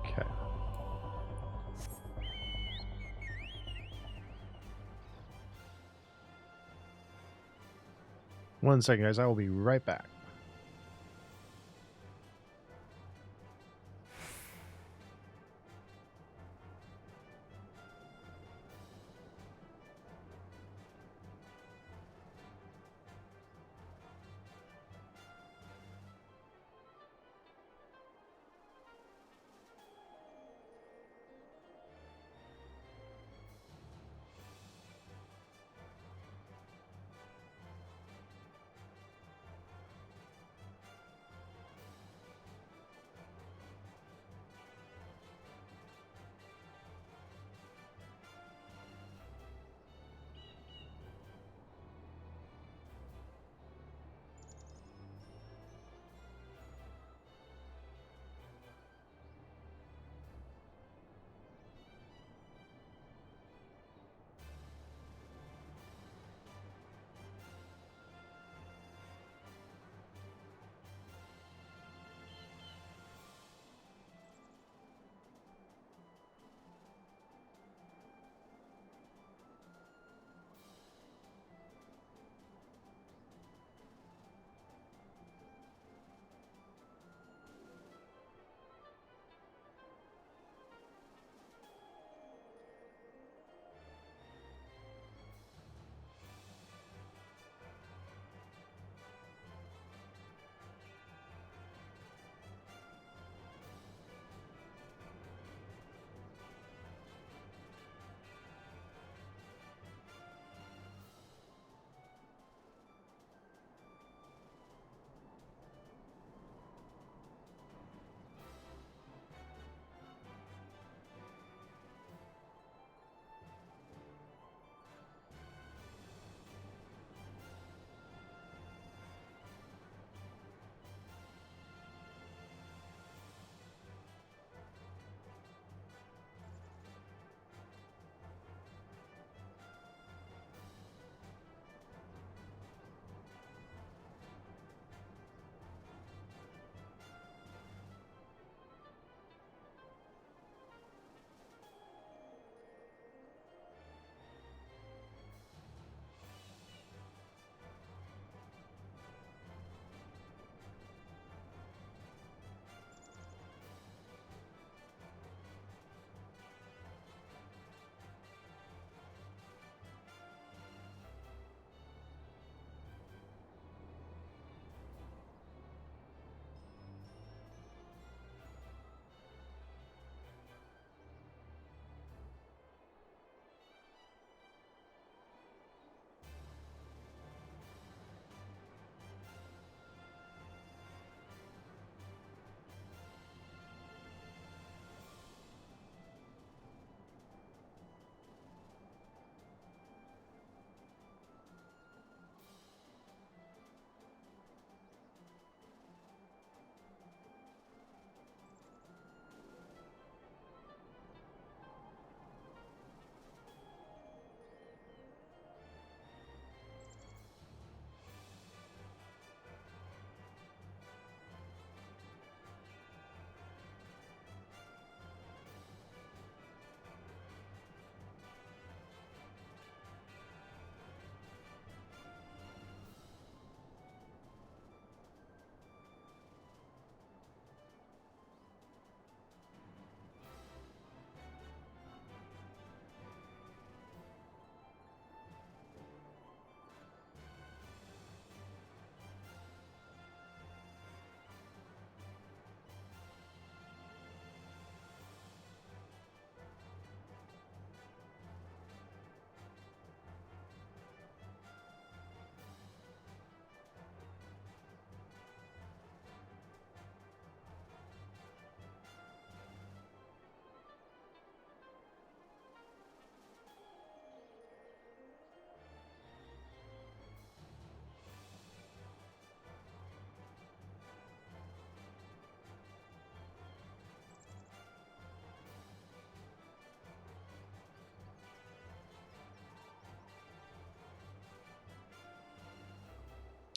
Okay. One second, guys. I will be right back.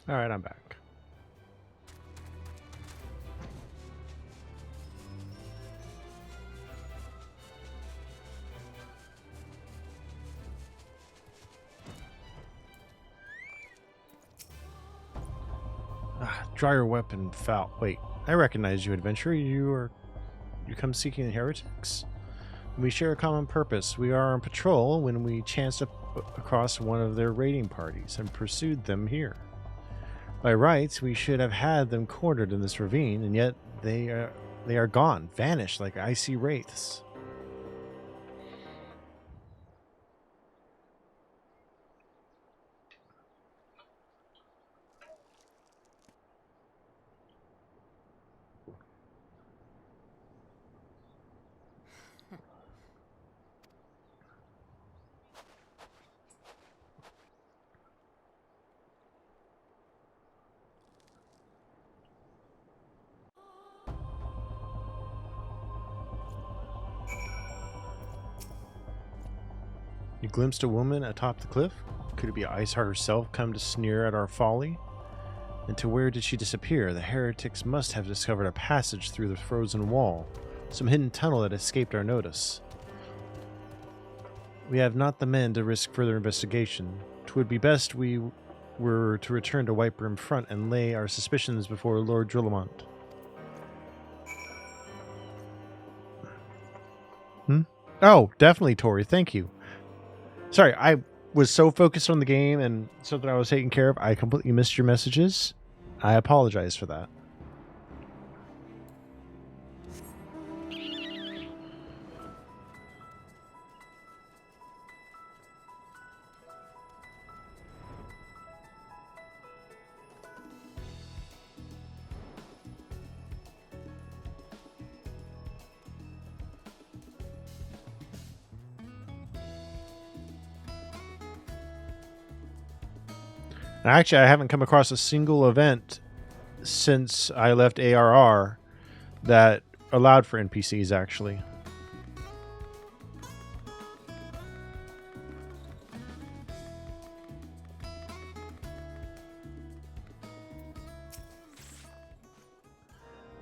Alright, I'm back. Draw your weapon foul. Wait, I recognize you, adventurer. You come seeking heretics? We share a common purpose. We are on patrol when we chanced across one of their raiding parties and pursued them here. By rights, we should have had them cornered in this ravine, and yet they are gone, vanished like icy wraiths. You glimpsed a woman atop the cliff? Could it be Ishgard herself come to sneer at our folly? And to where did she disappear? The heretics must have discovered a passage through the frozen wall, some hidden tunnel that escaped our notice. We have not the men to risk further investigation. 'Twould be best we were to return to Whitebrim Front and lay our suspicions before Lord Drillamont. Oh, definitely, Tori. Thank you. Sorry, I was so focused on the game and something I was taking care of, I completely missed your messages. I apologize for that. Actually, I haven't come across a single event since I left ARR that allowed for NPCs, actually.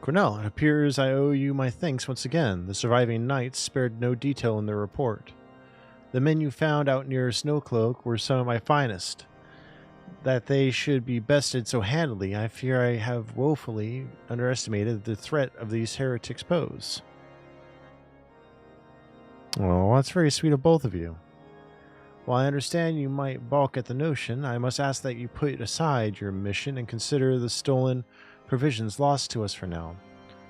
Cornell, it appears I owe you my thanks once again. The surviving knights spared no detail in their report. The men you found out near Snowcloak were some of my finest. That they should be bested so handily, I fear I have woefully underestimated the threat of these heretics pose. Oh, that's very sweet of both of you. While I understand you might balk at the notion, I must ask that you put aside your mission and consider the stolen provisions lost to us for now.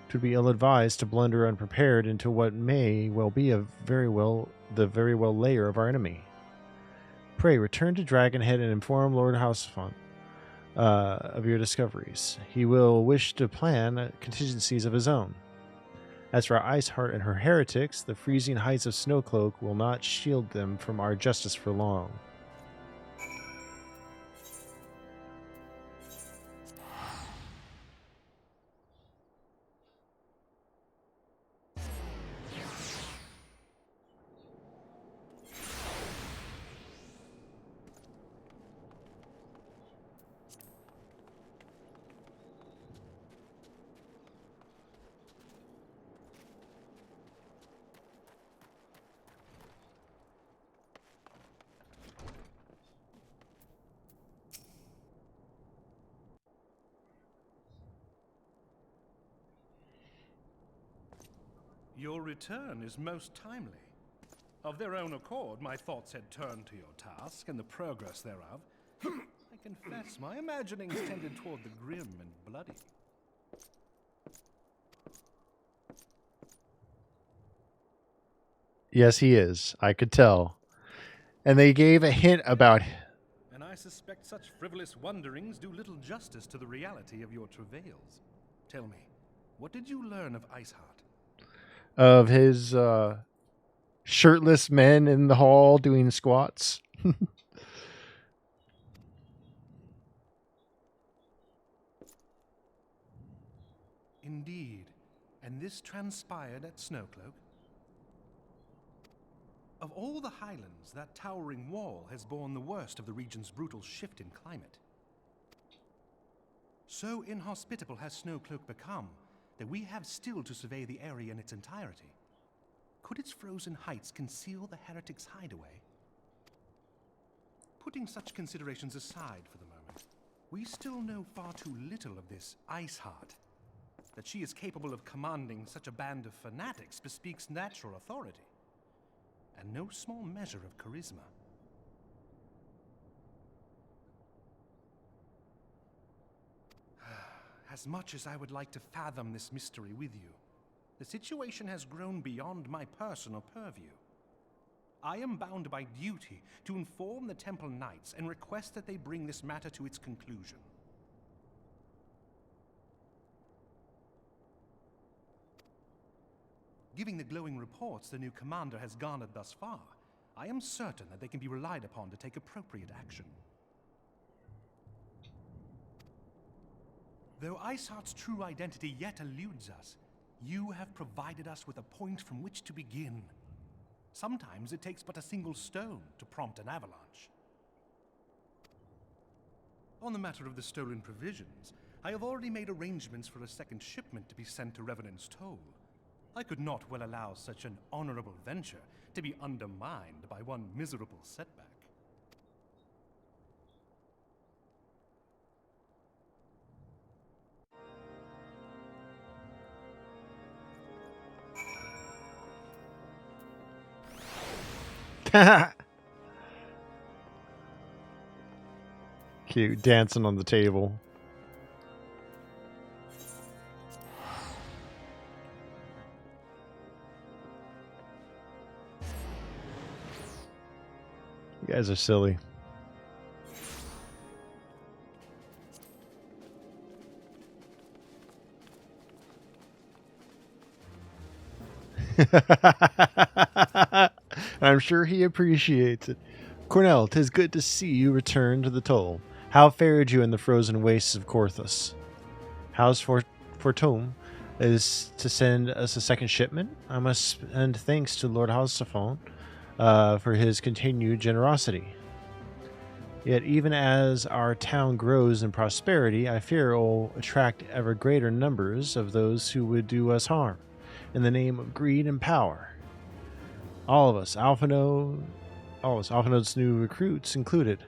'Twould be ill-advised to blunder unprepared into what may well be the very well lair of our enemy. Pray return to Dragonhead and inform Lord Housefont of your discoveries. He will wish to plan contingencies of his own. As for Iceheart and her heretics, the freezing heights of Snowcloak will not shield them from our justice for long. Your return is most timely. Of their own accord, my thoughts had turned to your task and the progress thereof. I confess, my imaginings tended toward the grim and bloody. Yes, he is. I could tell. And they gave a hint about... And I suspect such frivolous wonderings do little justice to the reality of your travails. Tell me, what did you learn of Iceheart? Of his shirtless men in the hall doing squats. Indeed. And this transpired at Snowcloak? Of all the highlands, that towering wall has borne the worst of the region's brutal shift in climate. So inhospitable has Snowcloak become that we have still to survey the area in its entirety. Could its frozen heights conceal the heretic's hideaway? Putting such considerations aside for the moment, we still know far too little of this Iceheart. That she is capable of commanding such a band of fanatics bespeaks natural authority, and no small measure of charisma. As much as I would like to fathom this mystery with you, the situation has grown beyond my personal purview. I am bound by duty to inform the Temple Knights and request that they bring this matter to its conclusion. Given the glowing reports the new commander has garnered thus far, I am certain that they can be relied upon to take appropriate action. Though Iceheart's true identity yet eludes us, you have provided us with a point from which to begin. Sometimes it takes but a single stone to prompt an avalanche. On the matter of the stolen provisions, I have already made arrangements for a second shipment to be sent to Revenant's Toll. I could not well allow such an honorable venture to be undermined by one miserable setback. Cute, dancing on the table. You guys are silly. I'm sure he appreciates it. Cornell, 'tis good to see you return to the toll. How fared you in the frozen wastes of Corthus? How's Fortome is to send us a second shipment? I must send thanks to Lord Halstephone for his continued generosity. Yet even as our town grows in prosperity, I fear it will attract ever greater numbers of those who would do us harm in the name of greed and power. All of us, Alphinode's new recruits included,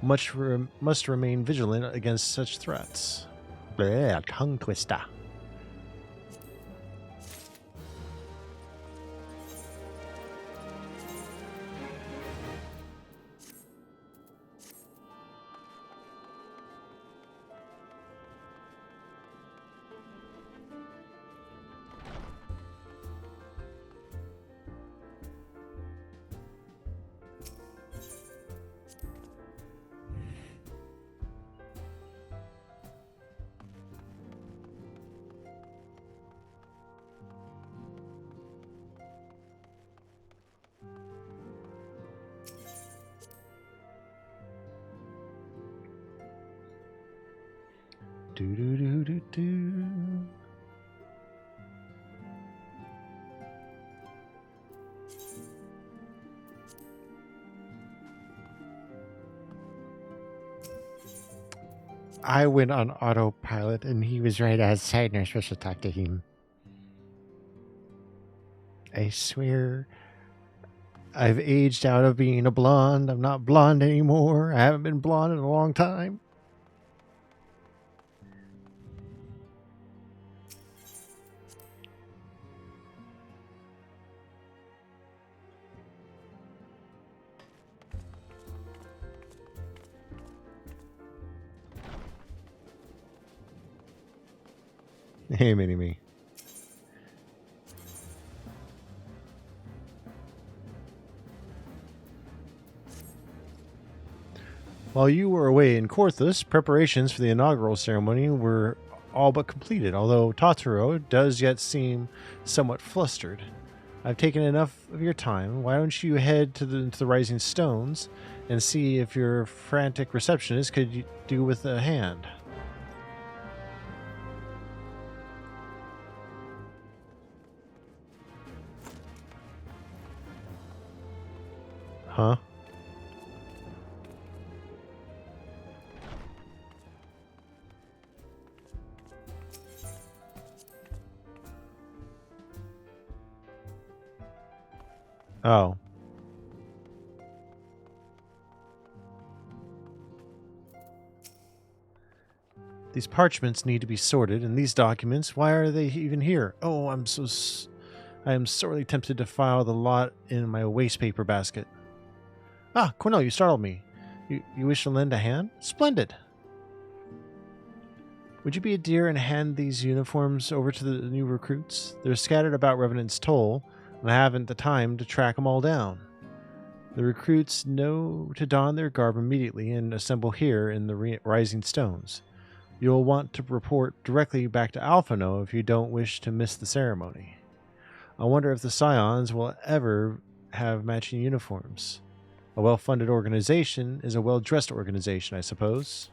must remain vigilant against such threats. Bleh, tongue twister. Do do do do do. I went on autopilot and he was right outside and I was supposed to talk to him. I swear I've aged out of being a blonde. I'm not blonde anymore. I haven't been blonde in a long time. Hey, Mini-Me. While you were away in Corthus, preparations for the inaugural ceremony were all but completed, although Totoro does yet seem somewhat flustered. I've taken enough of your time. Why don't you head to the Rising Stones and see if your frantic receptionist could do with a hand? Huh? Oh. These parchments need to be sorted, and these documents, why are they even here? Oh, I am sorely tempted to file the lot in my waste paper basket. Ah, Cornell, you startled me. You wish to lend a hand? Splendid. Would you be a dear and hand these uniforms over to the new recruits? They're scattered about Revenant's Toll, and I haven't the time to track them all down. The recruits know to don their garb immediately and assemble here in the Rising Stones. You'll want to report directly back to Alphano if you don't wish to miss the ceremony. I wonder if the Scions will ever have matching uniforms. A well-funded organization is a well-dressed organization, I suppose.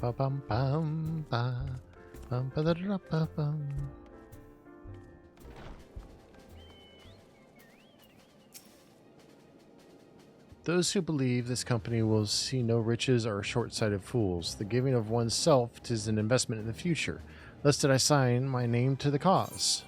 Bum, bum, bum, bum, bum, ba, da, da, ba, bum. Those who believe this company will see no riches are short-sighted fools. The giving of oneself is an investment in the future. Thus did I sign my name to the cause.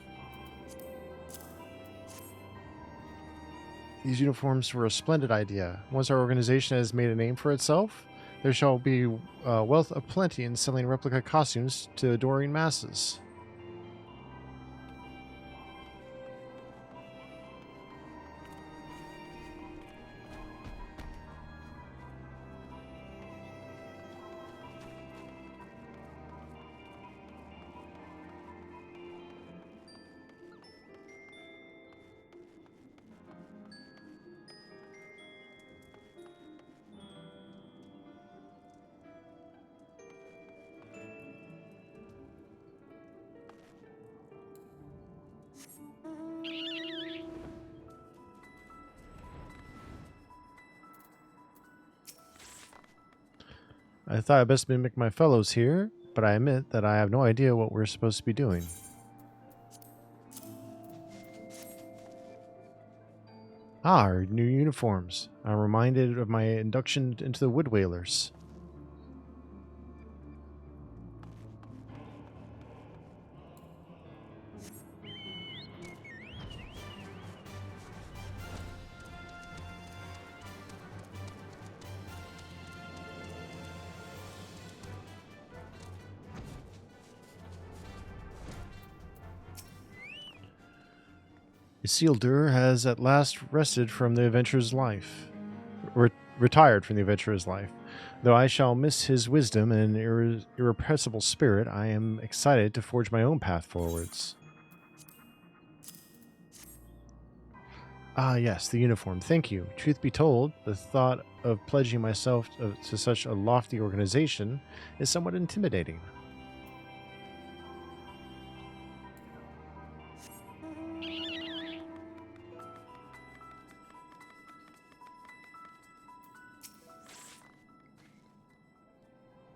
These uniforms were a splendid idea. Once our organization has made a name for itself, there shall be wealth of plenty in selling replica costumes to adoring masses. I thought I'd best mimic my fellows here, but I admit that I have no idea what we're supposed to be doing. Ah, our new uniforms. I'm reminded of my induction into the Wood Whalers. Isildur has at last rested from the adventurer's life. Retired from the adventurer's life. Though I shall miss his wisdom and irrepressible spirit, I am excited to forge my own path forwards. Ah, yes, the uniform. Thank you. Truth be told, the thought of pledging myself to such a lofty organization is somewhat intimidating.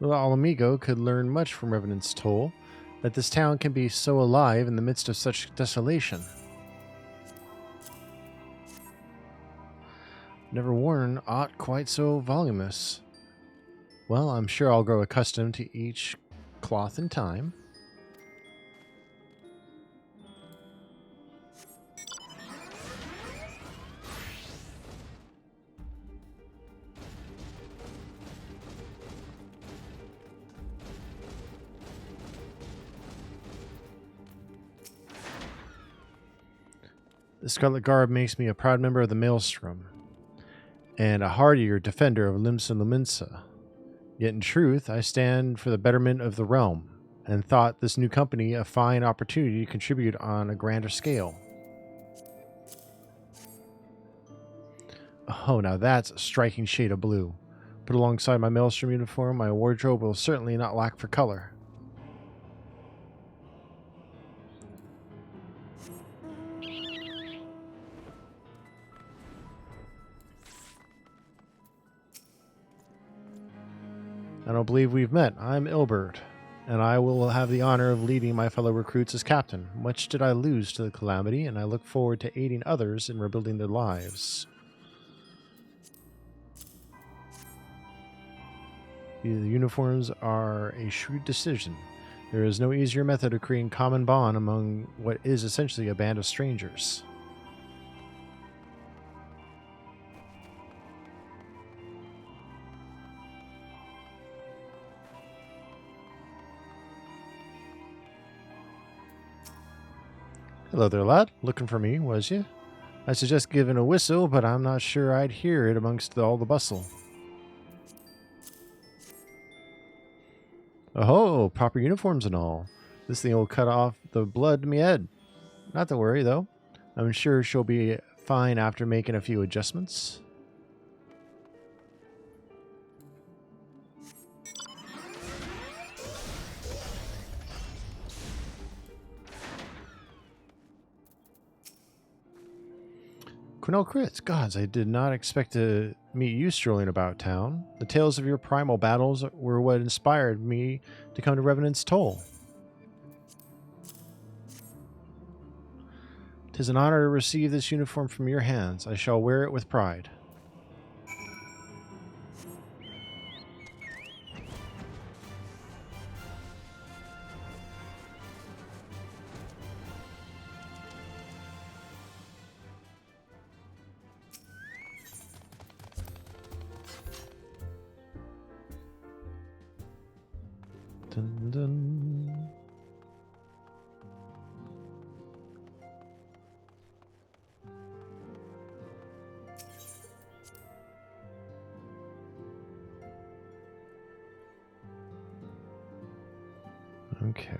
Little Alamigo could learn much from Revenant's Toll, that this town can be so alive in the midst of such desolation. Never worn aught quite so voluminous. Well, I'm sure I'll grow accustomed to each cloth in time. The Scarlet Garb makes me a proud member of the Maelstrom, and a hardier defender of Limsa Luminsa. Yet in truth, I stand for the betterment of the realm, and thought this new company a fine opportunity to contribute on a grander scale. Oh, now that's a striking shade of blue. Put alongside my Maelstrom uniform, my wardrobe will certainly not lack for color. I don't believe we've met. I'm Ilbert, and I will have the honor of leading my fellow recruits as captain. Much did I lose to the calamity, and I look forward to aiding others in rebuilding their lives. The uniforms are a shrewd decision. There is no easier method of creating common bond among what is essentially a band of strangers. Hello there, lad. Looking for me, was you? I suggest giving a whistle, but I'm not sure I'd hear it amongst all the bustle. Oh, proper uniforms and all. This thing will cut off the blood to me head. Not to worry, though. I'm sure she'll be fine after making a few adjustments. Cornell Crits, gods, I did not expect to meet you strolling about town. The tales of your primal battles were what inspired me to come to Revenant's Toll. 'Tis an honor to receive this uniform from your hands. I shall wear it with pride. Dun, dun. Okay.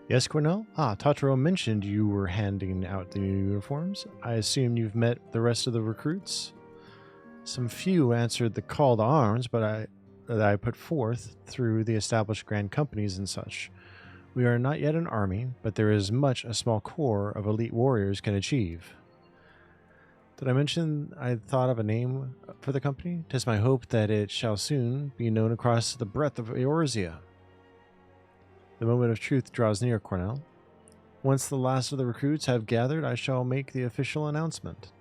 Yes, Cornell? Tataro mentioned you were handing out the new uniforms. I assume you've met the rest of the recruits? Some few answered the call to arms, but that I put forth through the established grand companies and such. We are not yet an army, but there is much a small corps of elite warriors can achieve. Did I mention I thought of a name for the company? 'Tis my hope that it shall soon be known across the breadth of Eorzea. The moment of truth draws near, Cornell. Once the last of the recruits have gathered, I shall make the official announcement.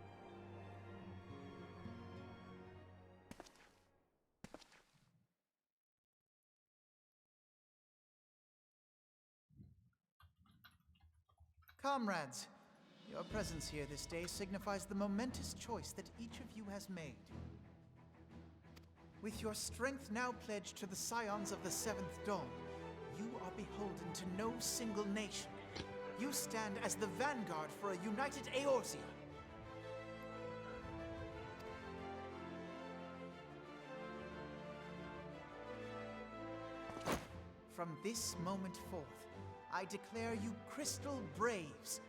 Comrades, your presence here this day signifies the momentous choice that each of you has made. With your strength now pledged to the scions of the Seventh Dawn, you are beholden to no single nation. You stand as the vanguard for a united Eorzea. From this moment forth, I declare you crystal braves.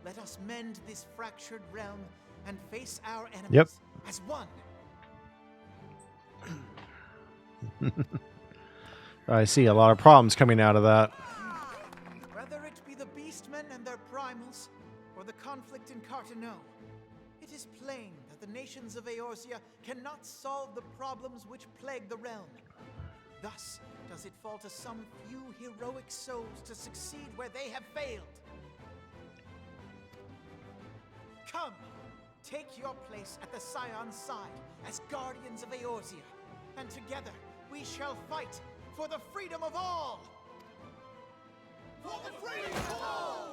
Let us mend this fractured realm and face our enemies as one. I see a lot of problems coming out of that. Whether it be the beastmen and their primals, or the conflict in Carteneau, it is plain that the nations of Eorzea cannot solve the problems which plague the realm. Thus does it fall to some few heroic souls to succeed where they have failed. Come, take your place at the Scion's side as guardians of Eorzea, and together we shall fight for the freedom of all! For the freedom of all!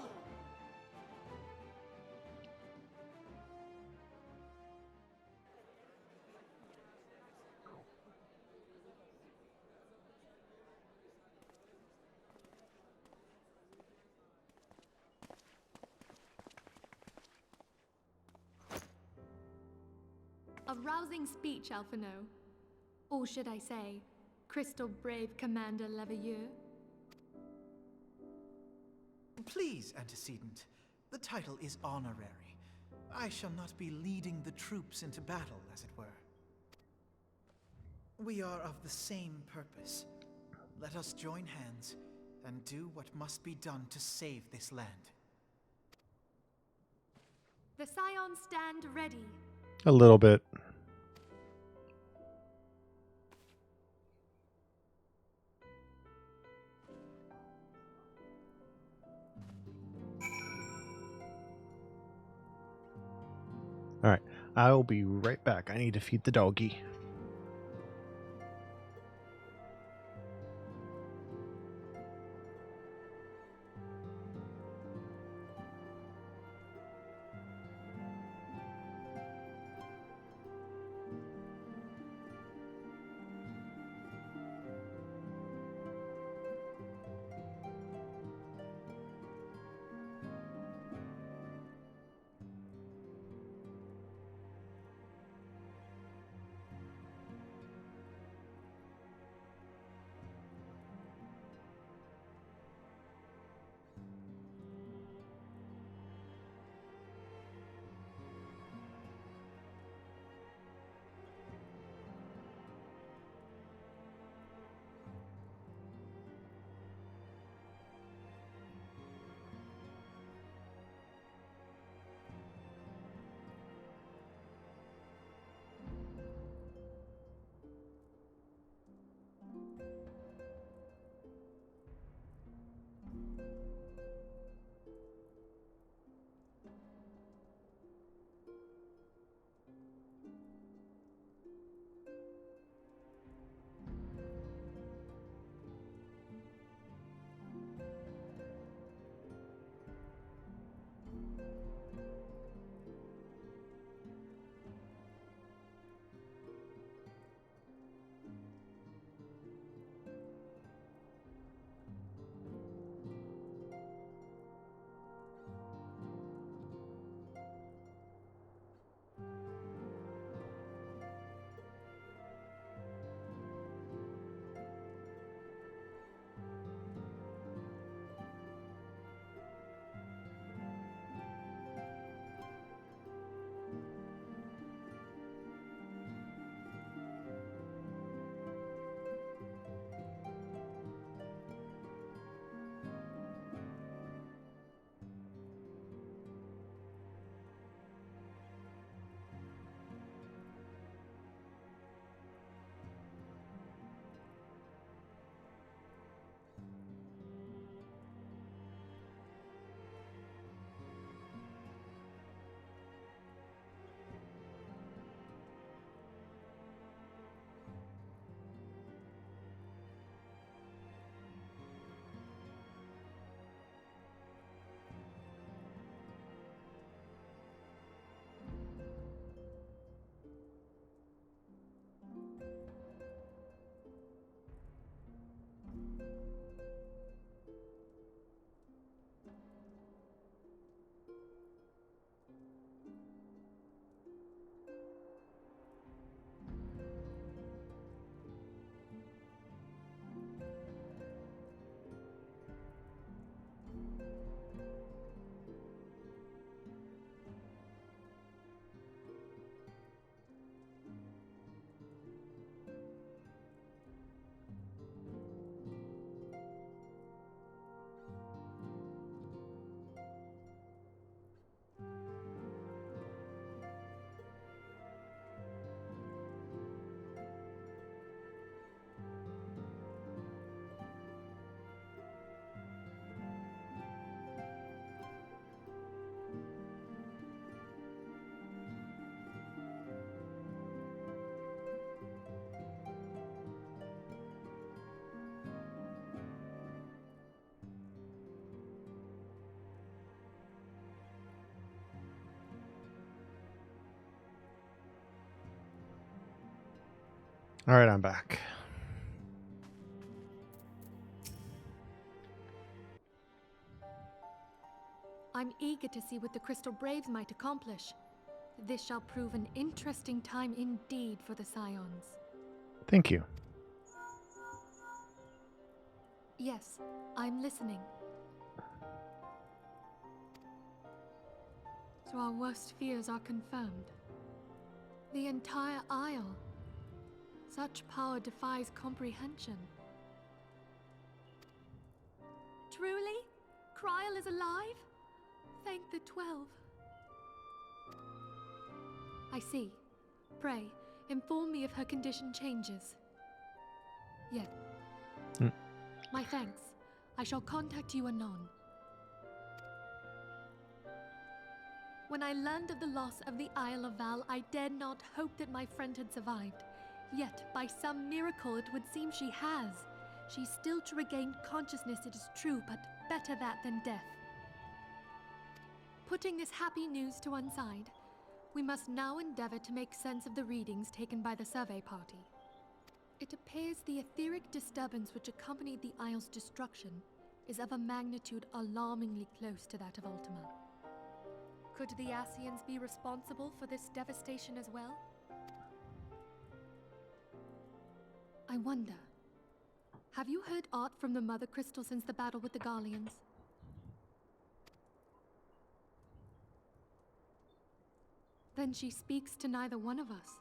A rousing speech, Alphino. Or should I say, Crystal Brave Commander Leveilleur? Please, antecedent. The title is honorary. I shall not be leading the troops into battle, as it were. We are of the same purpose. Let us join hands and do what must be done to save this land. The Scions stand ready. A little bit. All right, I'll be right back. I need to feed the doggy. All right, I'm back. I'm eager to see what the Crystal Braves might accomplish. This shall prove an interesting time indeed for the Scions. Thank you. Yes, I'm listening. So our worst fears are confirmed. The entire Isle. Such power defies comprehension. Truly? Kryl is alive? Thank the 12. I see. Pray, inform me if her condition changes. Yet. My thanks. I shall contact you anon. When I learned of the loss of the Isle of Val, I dared not hope that my friend had survived. Yet, by some miracle, it would seem she has. She's still to regain consciousness, it is true, but better that than death. Putting this happy news to one side, we must now endeavor to make sense of the readings taken by the survey party. It appears the etheric disturbance which accompanied the Isle's destruction is of a magnitude alarmingly close to that of Ultima. Could the Ascians be responsible for this devastation as well? I wonder, have you heard aught from the Mother Crystal since the battle with the Garleans? Then she speaks to neither one of us.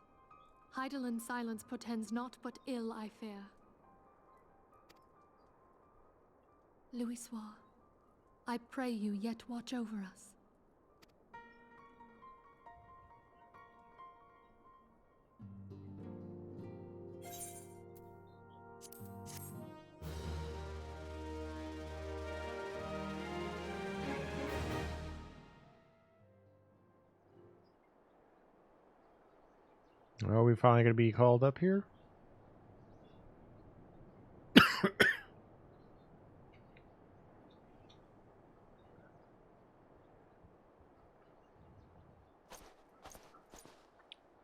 Heidel's silence portends naught but ill, I fear. Louisoix, I pray you yet watch over us. Are we finally going to be called up here?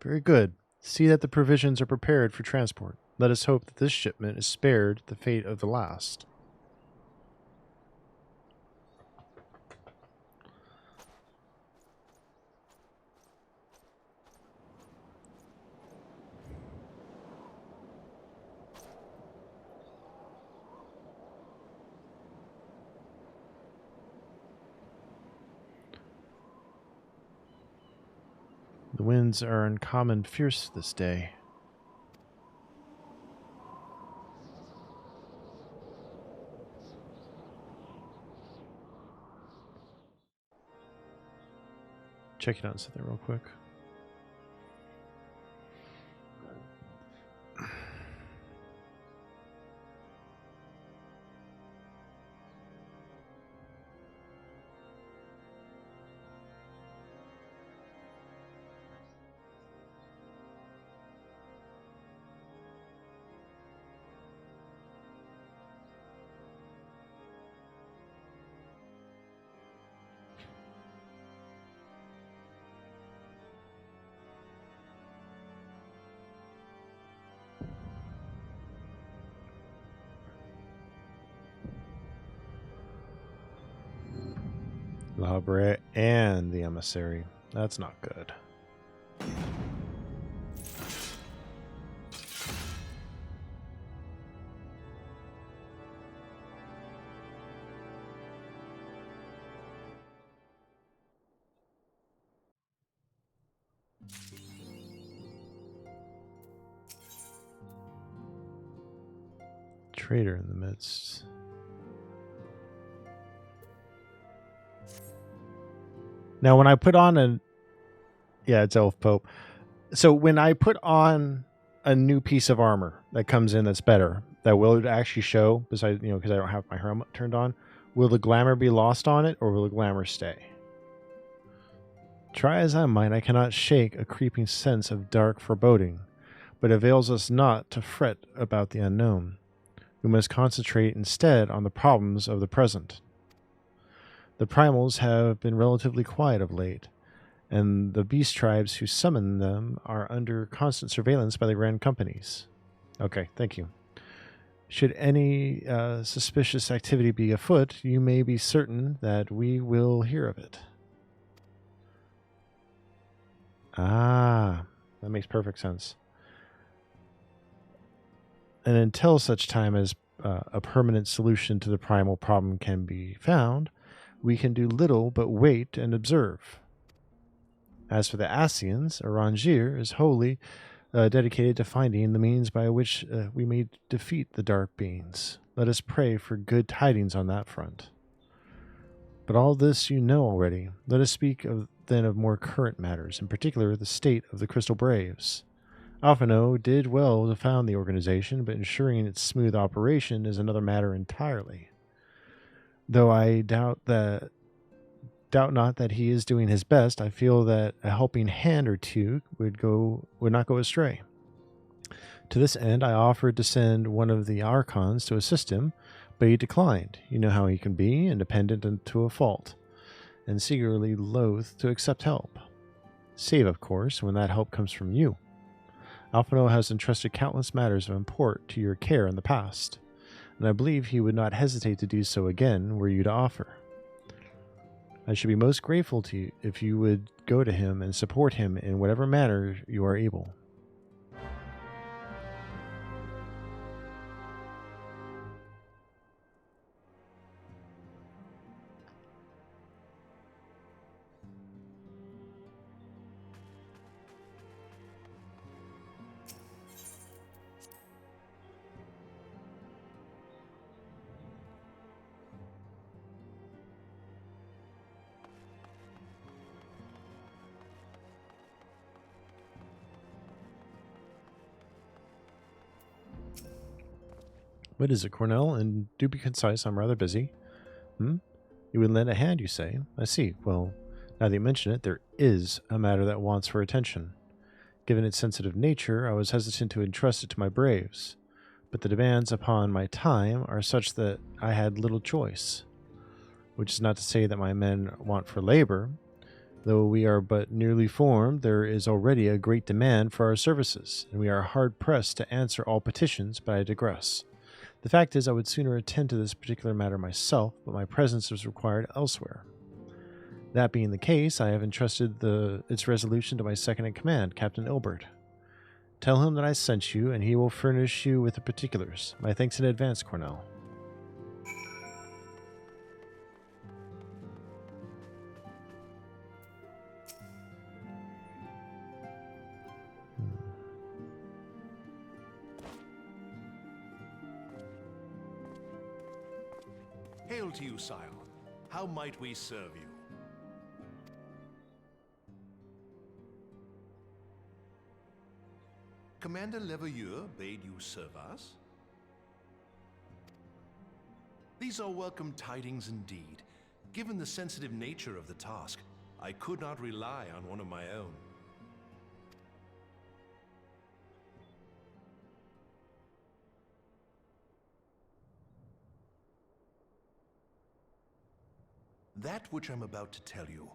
Very good. See that the provisions are prepared for transport. Let us hope that this shipment is spared the fate of the last. The winds are uncommon fierce this day. Checking out something real quick. Labre and the emissary. That's not good. Traitor in the midst. Now, when I put on it's Elf Pope. So when I put on a new piece of armor that comes in that's better, that will actually show, besides, because I don't have my helmet turned on, will the glamour be lost on it, or will the glamour stay? Try as I might, I cannot shake a creeping sense of dark foreboding, but it avails us not to fret about the unknown. We must concentrate instead on the problems of the present. The primals have been relatively quiet of late, and the beast tribes who summon them are under constant surveillance by the grand companies. Okay, thank you. Should any suspicious activity be afoot, you may be certain that we will hear of it. Ah, that makes perfect sense. And until such time as a permanent solution to the primal problem can be found, we can do little but wait and observe. As for the Ascians, Eorzea is wholly dedicated to finding the means by which we may defeat the Dark Beings. Let us pray for good tidings on that front. But all this you know already. Let us speak of than of more current matters, in particular the state of the Crystal Braves. Alphino did well to found the organization, but ensuring its smooth operation is another matter entirely. Though I doubt not that he is doing his best, I feel that a helping hand or two would not go astray. To this end, I offered to send one of the Archons to assist him, but he declined. You know how he can be, independent and to a fault, and secretly loath to accept help. Save, of course, when that help comes from you. Alphino has entrusted countless matters of import to your care in the past, and I believe he would not hesitate to do so again were you to offer. I should be most grateful to you if you would go to him and support him in whatever manner you are able. What is it, Cornell? And do be concise, I'm rather busy. You would lend a hand, you say? I see. Well, now that you mention it, there is a matter that wants for attention. Given its sensitive nature, I was hesitant to entrust it to my braves, but the demands upon my time are such that I had little choice. Which is not to say that my men want for labor. Though we are but newly formed, there is already a great demand for our services, and we are hard-pressed to answer all petitions, but I digress. The fact is, I would sooner attend to this particular matter myself, but my presence is required elsewhere. That being the case, I have entrusted its resolution to my second-in-command, Captain Ilbert. Tell him that I sent you, and he will furnish you with the particulars. My thanks in advance, Cornell. Hail to you, sire. How might we serve you? Commander Leveilleur bade you serve us? These are welcome tidings indeed. Given the sensitive nature of the task, I could not rely on one of my own. That which I'm about to tell you,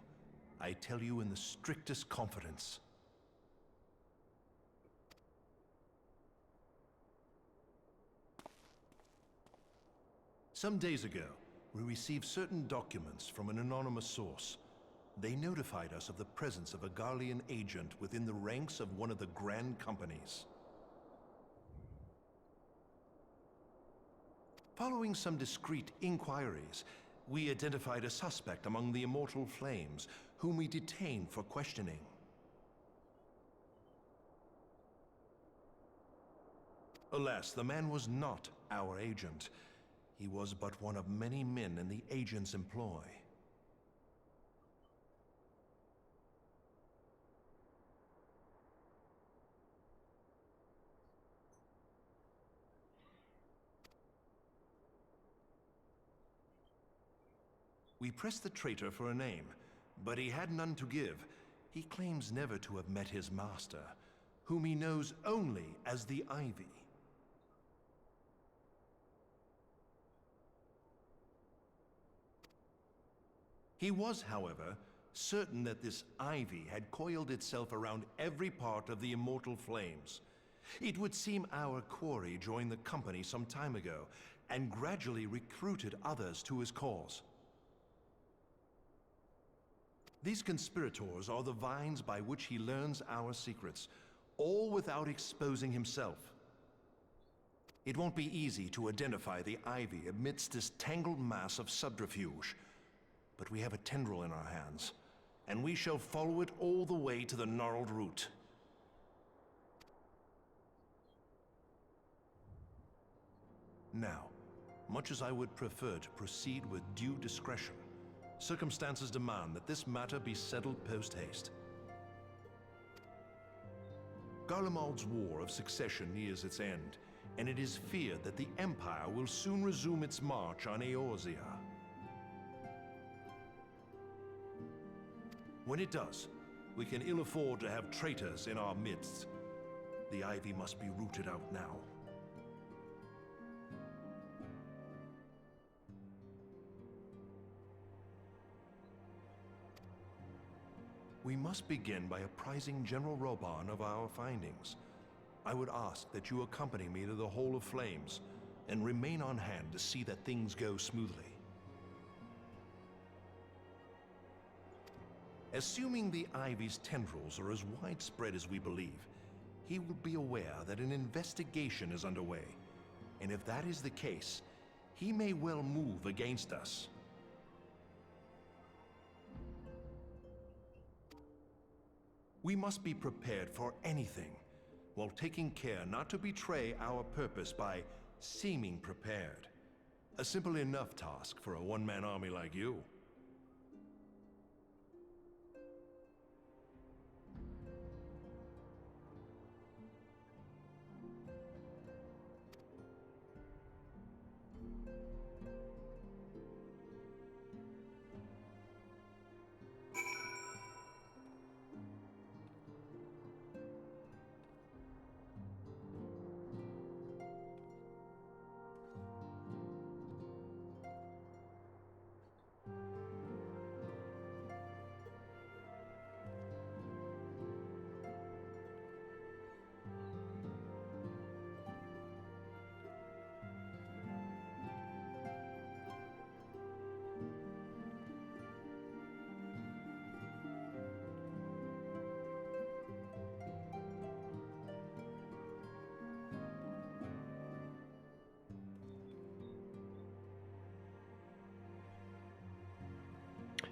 I tell you in the strictest confidence. Some days ago, we received certain documents from an anonymous source. They notified us of the presence of a Garlean agent within the ranks of one of the Grand Companies. Following some discreet inquiries, we identified a suspect among the Immortal Flames, whom we detained for questioning. Alas, the man was not our agent. He was but one of many men in the agent's employ. We pressed the traitor for a name, but he had none to give. He claims never to have met his master, whom he knows only as the Ivy. He was, however, certain that this Ivy had coiled itself around every part of the Immortal Flames. It would seem our quarry joined the company some time ago, and gradually recruited others to his cause. These conspirators are the vines by which he learns our secrets, all without exposing himself. It won't be easy to identify the Ivy amidst this tangled mass of subterfuge, but we have a tendril in our hands, and we shall follow it all the way to the gnarled root. Now, much as I would prefer to proceed with due discretion, Circumstances demand that this matter be settled post-haste. Garlemald's War of Succession nears its end, and it is feared that the Empire will soon resume its march on Eorzea. When it does, we can ill afford to have traitors in our midst. The ivy must be rooted out now. We must begin by apprising General Roban of our findings. I would ask that you accompany me to the Hall of Flames and remain on hand to see that things go smoothly. Assuming the Ivy's tendrils are as widespread as we believe, he will be aware that an investigation is underway, and if that is the case, he may well move against us. We must be prepared for anything, while taking care not to betray our purpose by seeming prepared. A simple enough task for a one-man army like you.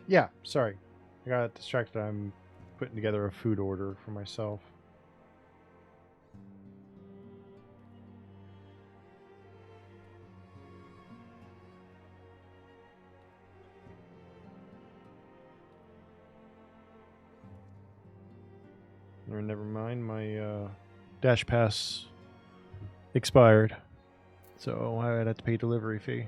Yeah, sorry. I got distracted. I'm putting together a food order for myself. Or never mind, my Dash Pass expired. So I'd have to pay delivery fee.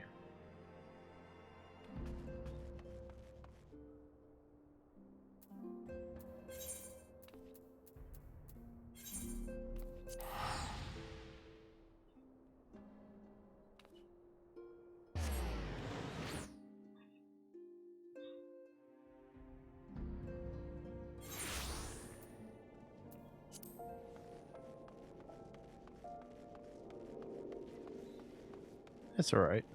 That's all right.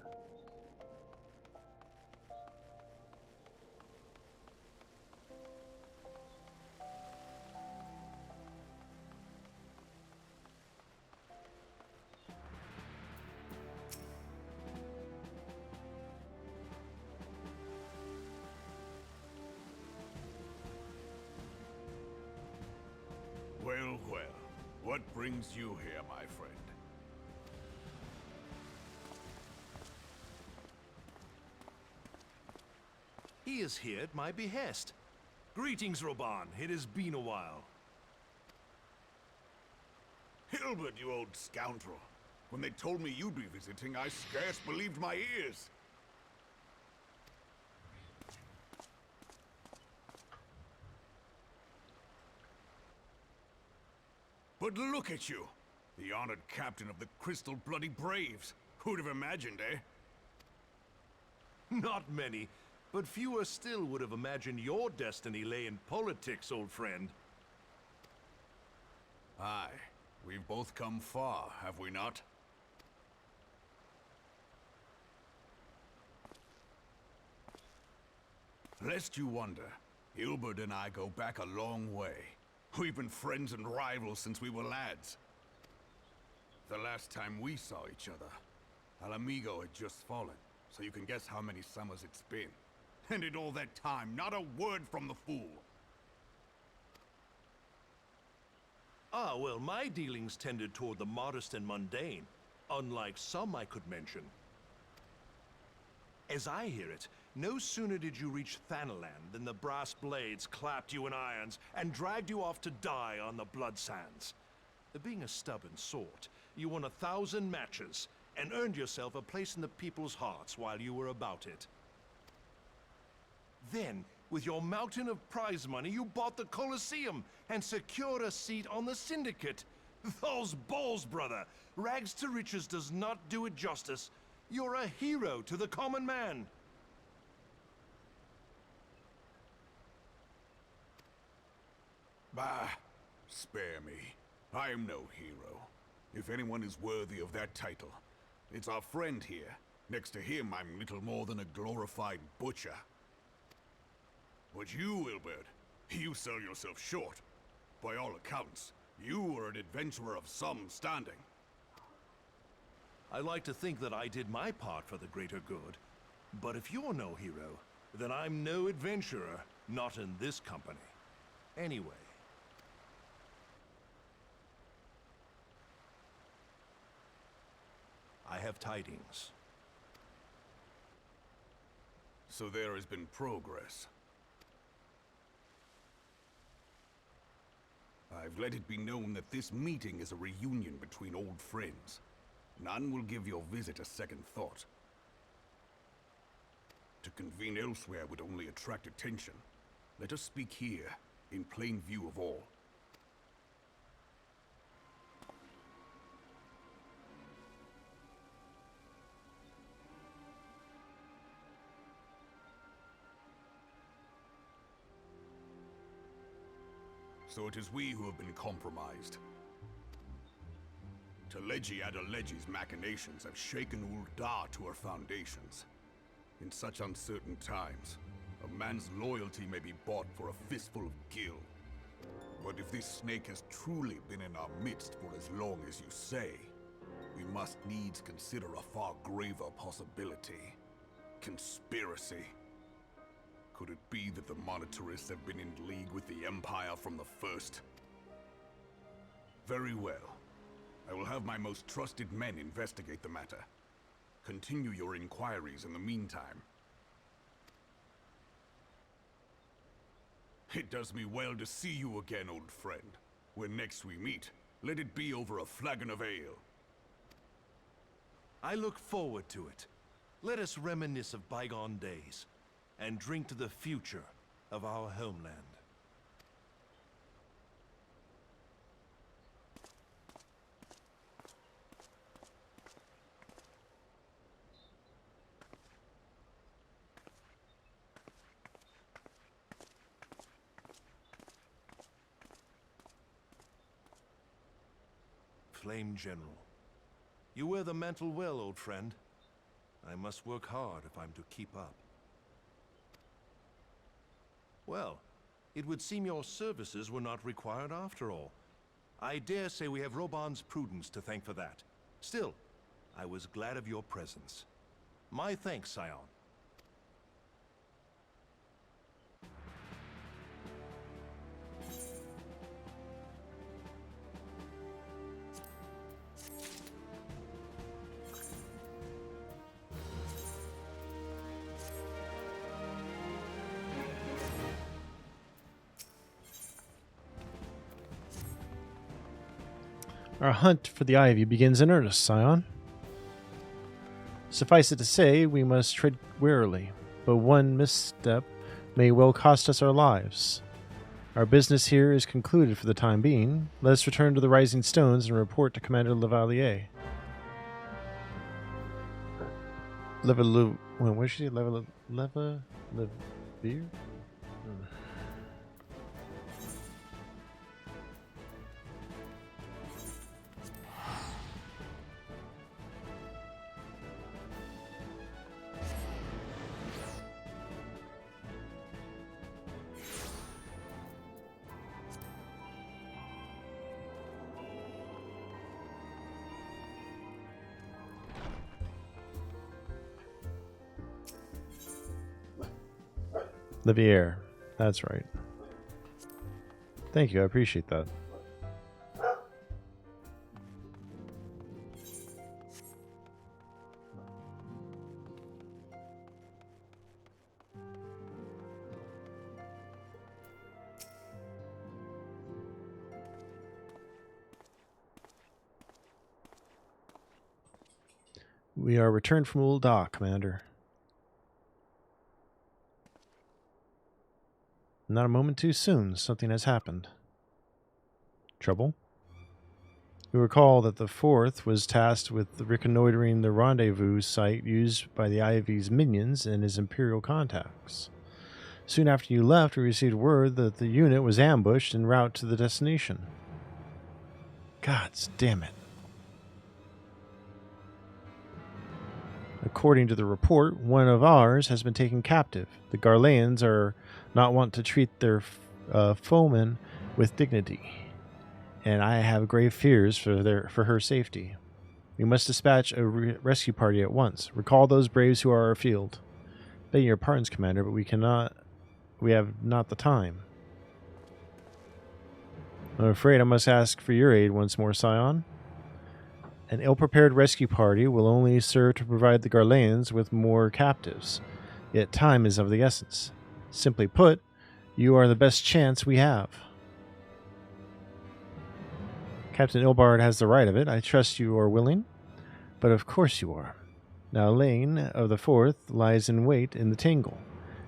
Well, well. What brings you here, my friend? He is here at my behest. Greetings, Roban. It has been a while. Hilbert, you old scoundrel. When they told me you'd be visiting, I scarce believed my ears. But look at you! The honored captain of the Crystal Bloody Braves. Who'd have imagined, eh? Not many, but fewer still would have imagined your destiny lay in politics, old friend. Aye. We've both come far, have we not? Lest you wonder, Hilbert and I go back a long way. We've been friends and rivals since we were lads. The last time we saw each other, Alamigo had just fallen, so you can guess how many summers it's been. And in all that time, not a word from the fool. Ah, well, my dealings tended toward the modest and mundane, unlike some I could mention. As I hear it, No sooner did you reach Thanalan than the brass blades clapped you in irons and dragged you off to die on the blood sands. Being a stubborn sort, you won 1,000 matches and earned yourself a place in the people's hearts while you were about it. Then, with your mountain of prize money, you bought the Colosseum and secured a seat on the Syndicate. Those balls, brother! Rags to riches does not do it justice. You're a hero to the common man. Bah, spare me. I am no hero. If anyone is worthy of that title, it's our friend here. Next to him, I'm little more than a glorified butcher. But you, Wilbert, you sell yourself short. By all accounts, you are an adventurer of some standing. I like to think that I did my part for the greater good. But if you're no hero, then I'm no adventurer, not in this company. Anyway. I have tidings. So there has been progress. I've let it be known that this meeting is a reunion between old friends. None will give your visit a second thought. To convene elsewhere would only attract attention. Let us speak here, in plain view of all. So it is we who have been compromised. Teleji Adeleji's machinations have shaken Ul'dah to her foundations. In such uncertain times, a man's loyalty may be bought for a fistful of gil. But if this snake has truly been in our midst for as long as you say, we must needs consider a far graver possibility. Conspiracy. Could it be that the monetarists have been in league with the Empire from the first? Very well. I will have my most trusted men investigate the matter. Continue your inquiries in the meantime. It does me well to see you again, old friend. When next we meet, let it be over a flagon of ale. I look forward to it. Let us reminisce of bygone days, and drink to the future of our homeland. Flame General. You wear the mantle well, old friend. I must work hard if I'm to keep up. Well, it would seem your services were not required after all. I dare say we have Roban's prudence to thank for that. Still, I was glad of your presence. My thanks, Scion. Our hunt for the Ivy begins in earnest, Scion. Suffice it to say, we must tread warily, but one misstep may well cost us our lives. Our business here is concluded for the time being. Let us return to the Rising Stones and report to Commander Lavalier. What did she say? Levier? Levier. That's right. Thank you, I appreciate that. We are returned from Ul'dah, Commander. Not a moment too soon. Something has happened. Trouble? You recall that the 4th was tasked with reconnoitering the rendezvous site used by the IV's minions and his Imperial contacts. Soon after you left, we received word that the unit was ambushed en route to the destination. Gods damn it. According to the report, one of ours has been taken captive. The Garleans are not wont to treat their foemen with dignity, and I have grave fears for her safety. We must dispatch a rescue party at once. Recall those braves who are afield. Begging your pardons, Commander, but we have not the time. I'm afraid I must ask for your aid once more, Scion. An ill-prepared rescue party will only serve to provide the Garleans with more captives. Yet time is of the essence. Simply put, you are the best chance we have. Captain Ilbard has the right of it. I trust you are willing. But of course you are. Now Lane of the 4th lies in wait in the Tangle,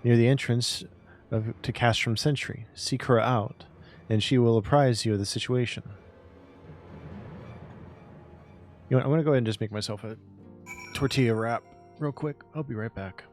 near the entrance to Castrum Sentry. Seek her out, and she will apprise you of the situation. You know what, I'm going to go ahead and just make myself a tortilla wrap real quick. I'll be right back.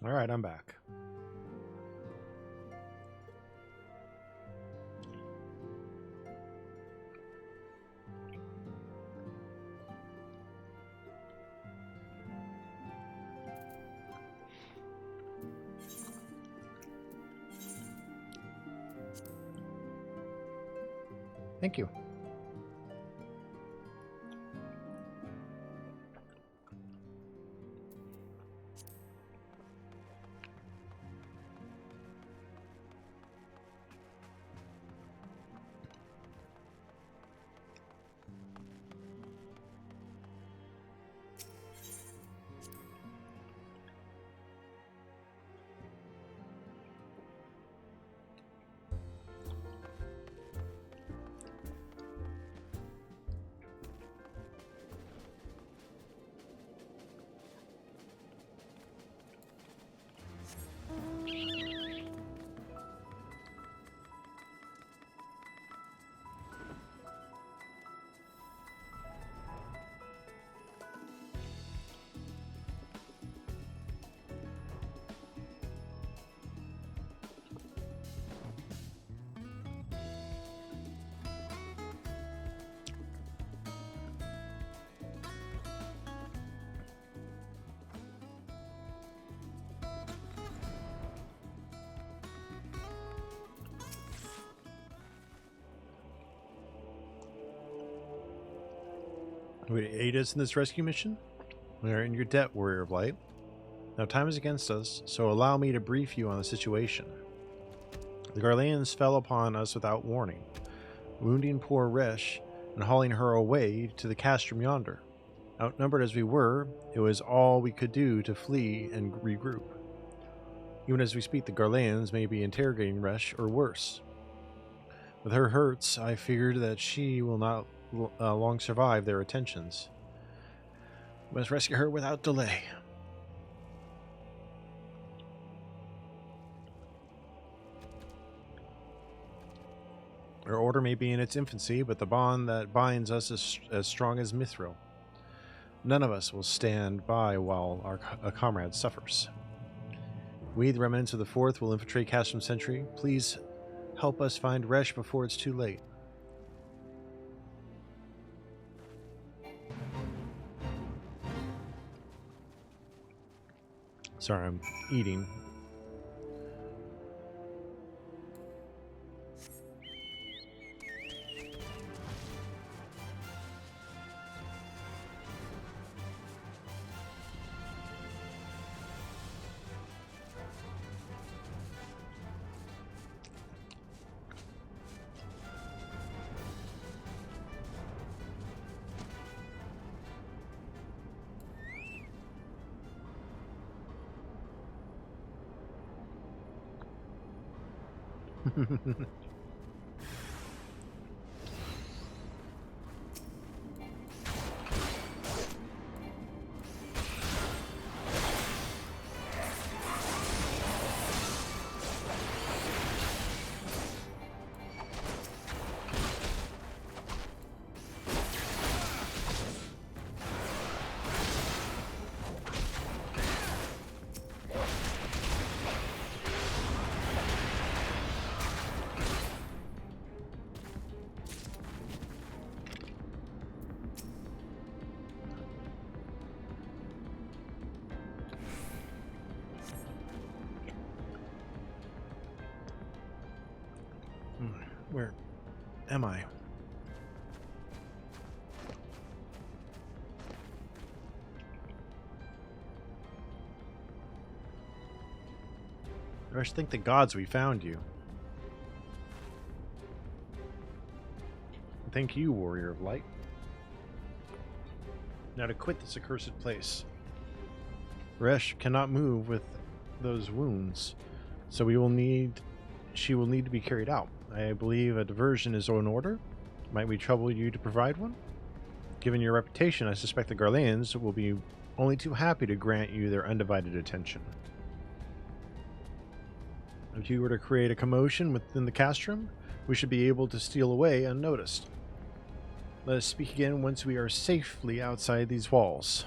Alright, I'm back. Thank you. Would you aid us in this rescue mission? We are in your debt, Warrior of Light. Now time is against us, so allow me to brief you on the situation. The Garleans fell upon us without warning, wounding poor Resh and hauling her away to the castrum yonder. Outnumbered as we were, it was all we could do to flee and regroup. Even as we speak, the Garleans may be interrogating Resh, or worse. With her hurts, I figured that she will not long survive their attentions. We must rescue her without delay. Our order may be in its infancy, but the bond that binds us is as strong as Mithril. None of us will stand by while our comrade suffers. We, the remnants of the Fourth, will infiltrate Castrum Sentry. Please help us find Resh before it's too late. Sorry, I'm eating. Where am I? I should thank the gods we found you. Thank you, Warrior of Light. Now to quit this accursed place. Resh cannot move with those wounds, so she will need to be carried out. I believe a diversion is in order. Might we trouble you to provide one? Given your reputation, I suspect the Garleans will be only too happy to grant you their undivided attention. If you were to create a commotion within the castrum, we should be able to steal away unnoticed. Let us speak again once we are safely outside these walls.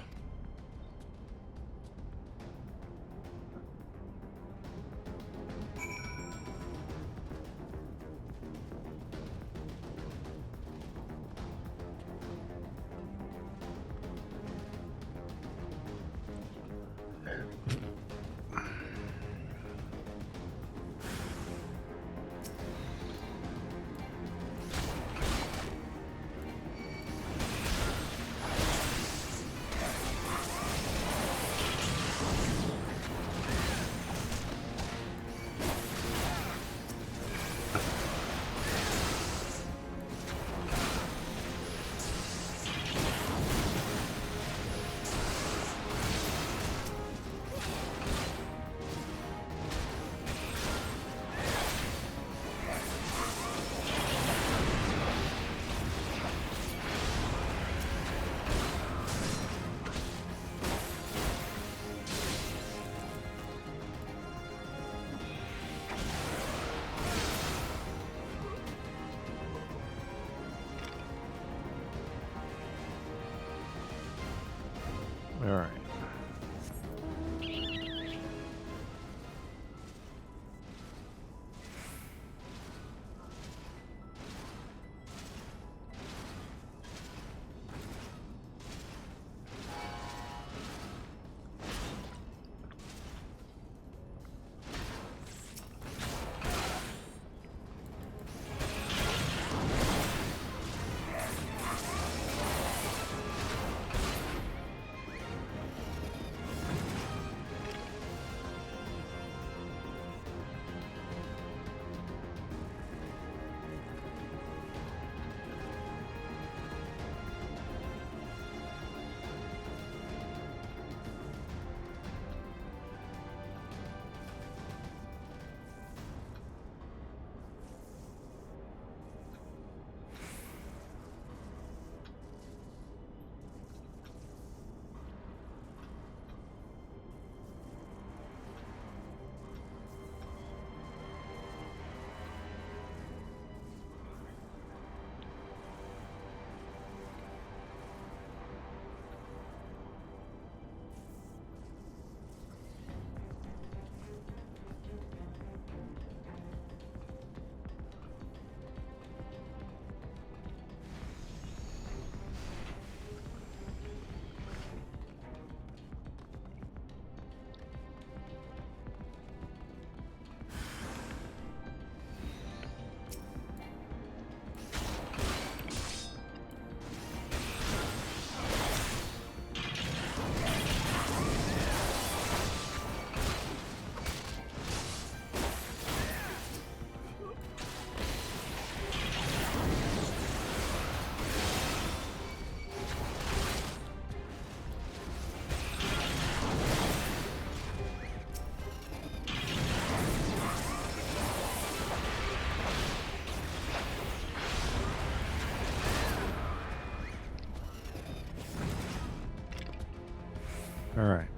Alright.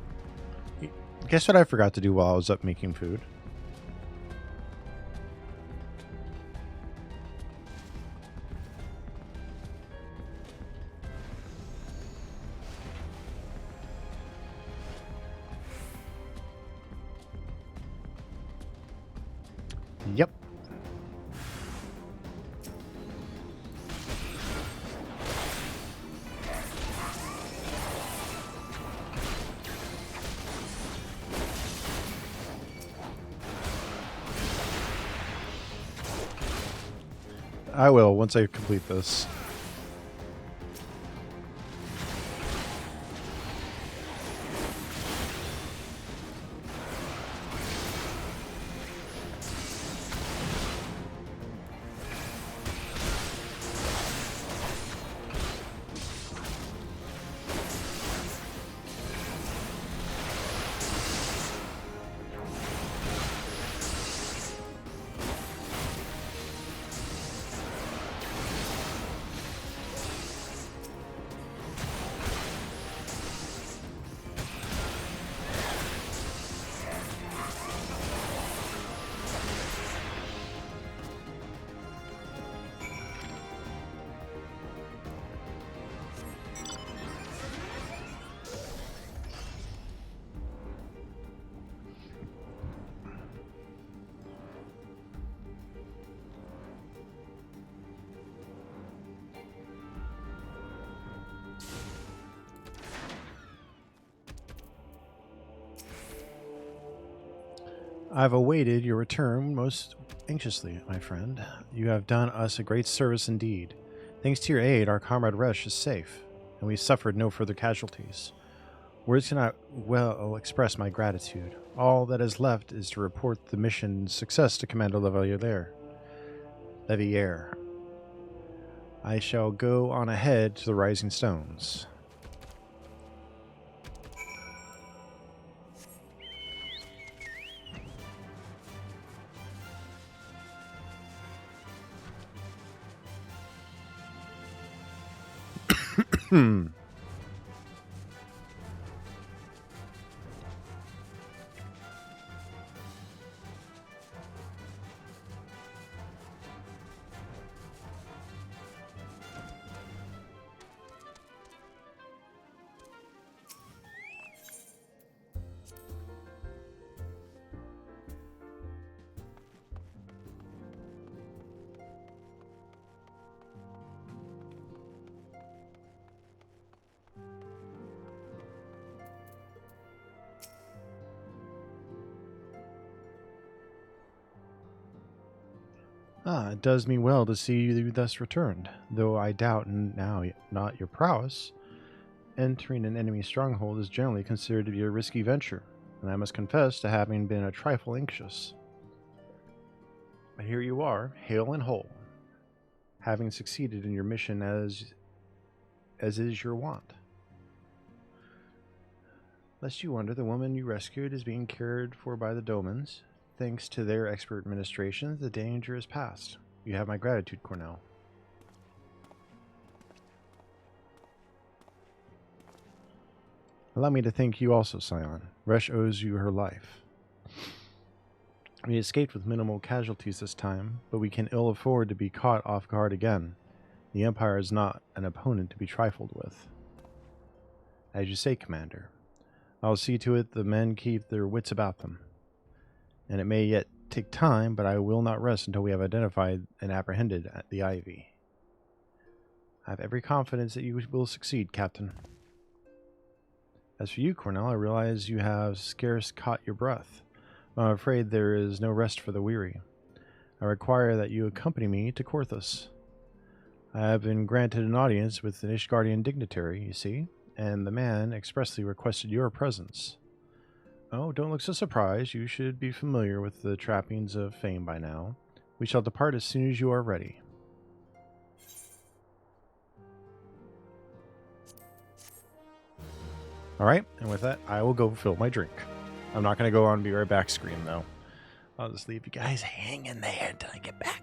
Guess what I forgot to do while I was up making food? Yep. I will once I complete this. I've awaited your return most anxiously, my friend. You have done us a great service indeed. Thanks to your aid, our comrade Resh is safe, and we suffered no further casualties. Words cannot well express my gratitude. All that is left is to report the mission's success to Commander Leveilleur. I shall go on ahead to the Rising Stones. It does me well to see you thus returned, though I doubt now not your prowess. Entering an enemy stronghold is generally considered to be a risky venture, and I must confess to having been a trifle anxious. But here you are, hale and whole, having succeeded in your mission as is your wont. Lest you wonder, the woman you rescued is being cared for by the Domans. Thanks to their expert administration, the danger is past. You have my gratitude, Cornell. Allow me to thank you also, Scion. Resh owes you her life. We escaped with minimal casualties this time, but we can ill afford to be caught off guard again. The Empire is not an opponent to be trifled with. As you say, Commander, I'll see to it the men keep their wits about them. And it may yet take time, but I will not rest until we have identified and apprehended the Ivy. I have every confidence that you will succeed, Captain. As for you, Cornell, I realize you have scarce caught your breath. I'm afraid there is no rest for the weary. I require that you accompany me to Korthus. I have been granted an audience with an Ishgardian dignitary, you see, and the man expressly requested your presence. Oh, don't look so surprised. You should be familiar with the trappings of fame by now. We shall depart as soon as you are ready. Alright, and with that, I will go fill my drink. I'm not going to go on Be Right Back screen, though. I'll just leave you guys hanging there until I get back.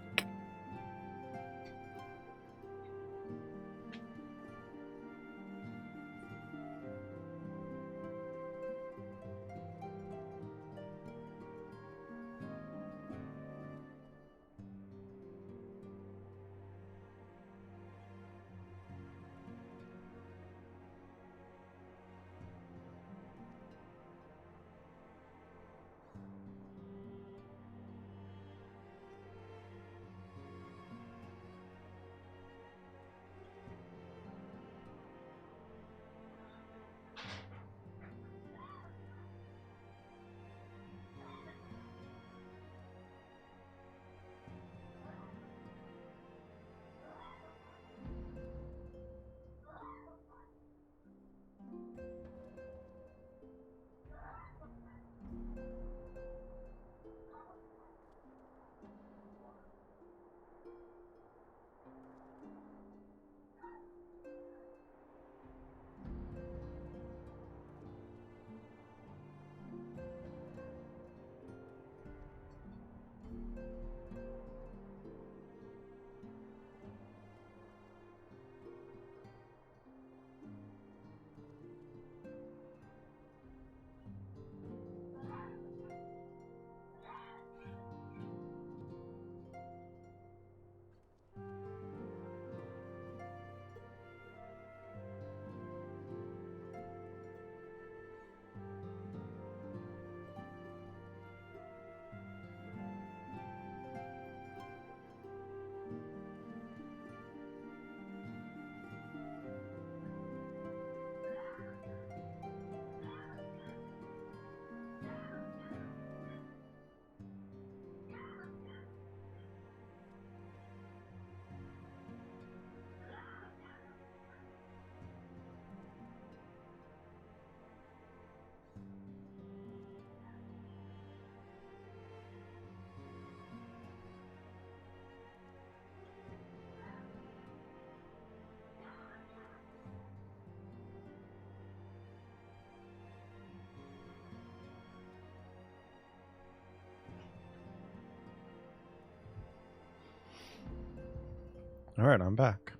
Alright, I'm back.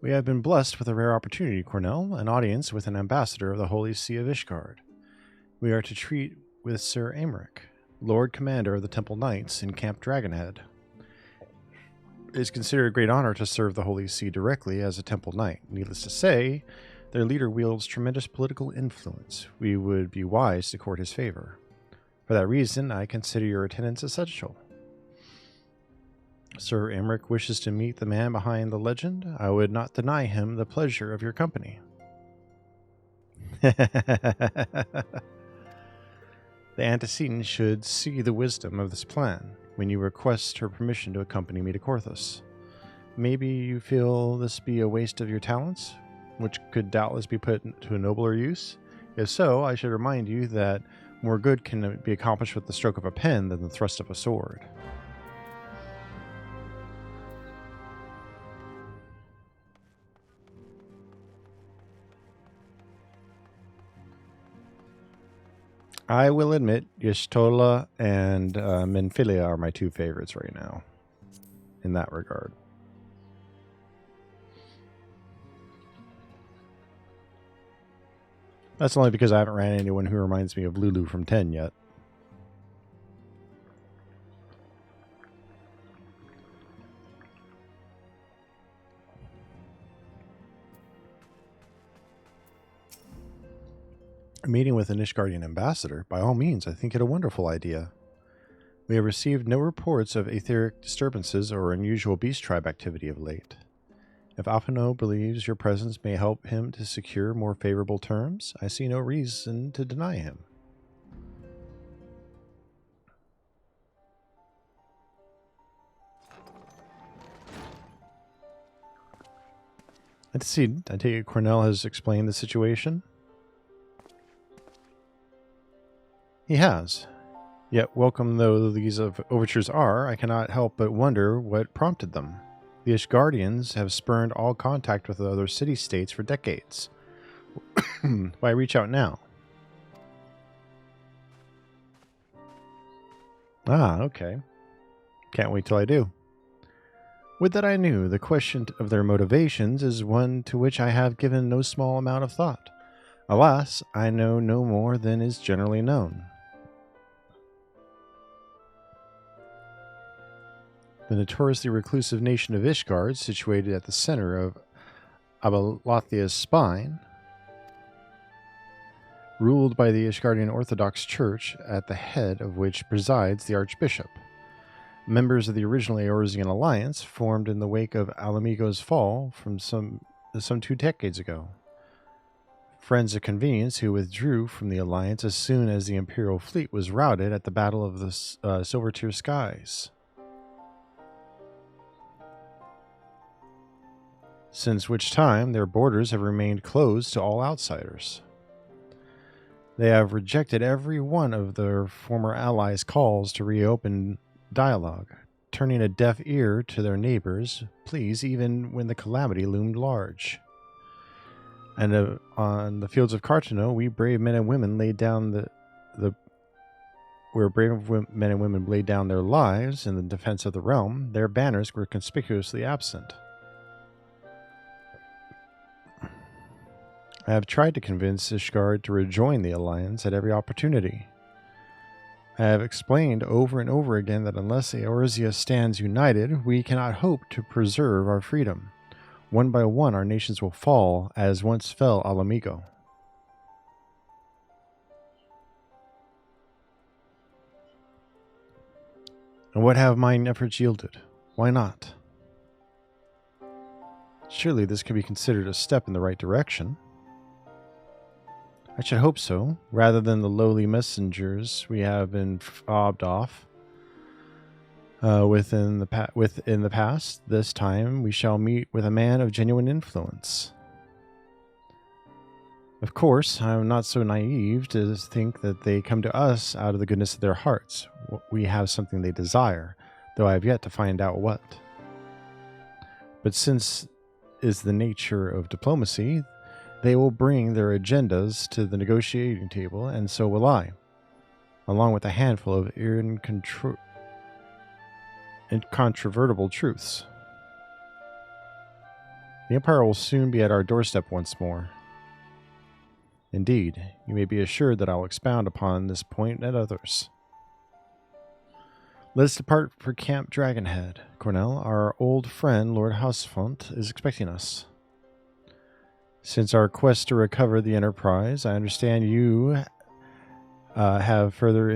We have been blessed with a rare opportunity, Cornell, an audience with an ambassador of the Holy See of Ishgard. We are to treat with Sir Aymeric, Lord Commander of the Temple Knights in Camp Dragonhead. It is considered a great honor to serve the Holy See directly as a Temple Knight. Needless to say, their leader wields tremendous political influence. We would be wise to court his favor. For that reason, I consider your attendance essential. Sir Aymeric wishes to meet the man behind the legend. I would not deny him the pleasure of your company. The antecedent should see the wisdom of this plan when you request her permission to accompany me to Korthos. Maybe you feel this be a waste of your talents, which could doubtless be put to a nobler use? If so, I should remind you that more good can be accomplished with the stroke of a pen than the thrust of a sword. I will admit, Y'shtola and Menphilia are my two favorites right now, in that regard. That's only because I haven't ran into anyone who reminds me of Lulu from 10 yet. A meeting with an Ishgardian ambassador? By all means, I think it a wonderful idea. We have received no reports of etheric disturbances or unusual beast tribe activity of late. If Alphino believes your presence may help him to secure more favorable terms, I see no reason to deny him. Let's see. I take it Cornell has explained the situation. He has. Yet, welcome though these overtures are, I cannot help but wonder what prompted them. The Ishgardians have spurned all contact with the other city-states for decades. Why reach out now? Ah, okay. Can't wait till I do. Would that I knew. The question of their motivations is one to which I have given no small amount of thought. Alas, I know no more than is generally known. The notoriously reclusive nation of Ishgard, situated at the center of Abalathia's spine, ruled by the Ishgardian Orthodox Church, at the head of which presides the Archbishop. Members of the original Eorzean alliance formed in the wake of Alamigo's fall from some 2 decades ago. Friends of convenience who withdrew from the alliance as soon as the Imperial fleet was routed at the Battle of the Silvertear Skies. Since which time their borders have remained closed to all outsiders. They have rejected every one of their former allies' calls to reopen dialogue, turning a deaf ear to their neighbors' pleas even when the calamity loomed large. And on the fields of Cartano, we brave men and women laid down where brave men and women laid down their lives in the defense of the realm, their banners were conspicuously absent. I have tried to convince Ishgard to rejoin the alliance at every opportunity. I have explained over and over again that unless Eorzea stands united, we cannot hope to preserve our freedom. One by one, our nations will fall, as once fell Alamigo. And what have mine efforts yielded? Why not? Surely this can be considered a step in the right direction. I should hope so, rather than the lowly messengers we have been fobbed off within the past. This time we shall meet with a man of genuine influence. Of course, I am not so naive to think that they come to us out of the goodness of their hearts. We have something they desire, though I have yet to find out what. But since is the nature of diplomacy, they will bring their agendas to the negotiating table, and so will I. along with a handful of incontrovertible truths. The Empire will soon be at our doorstep once more. Indeed, you may be assured that I will expound upon this point and others. Let us depart for Camp Dragonhead. Cornell, our old friend Lord Housefont, is expecting us. Since our quest to recover the Enterprise, I understand you have further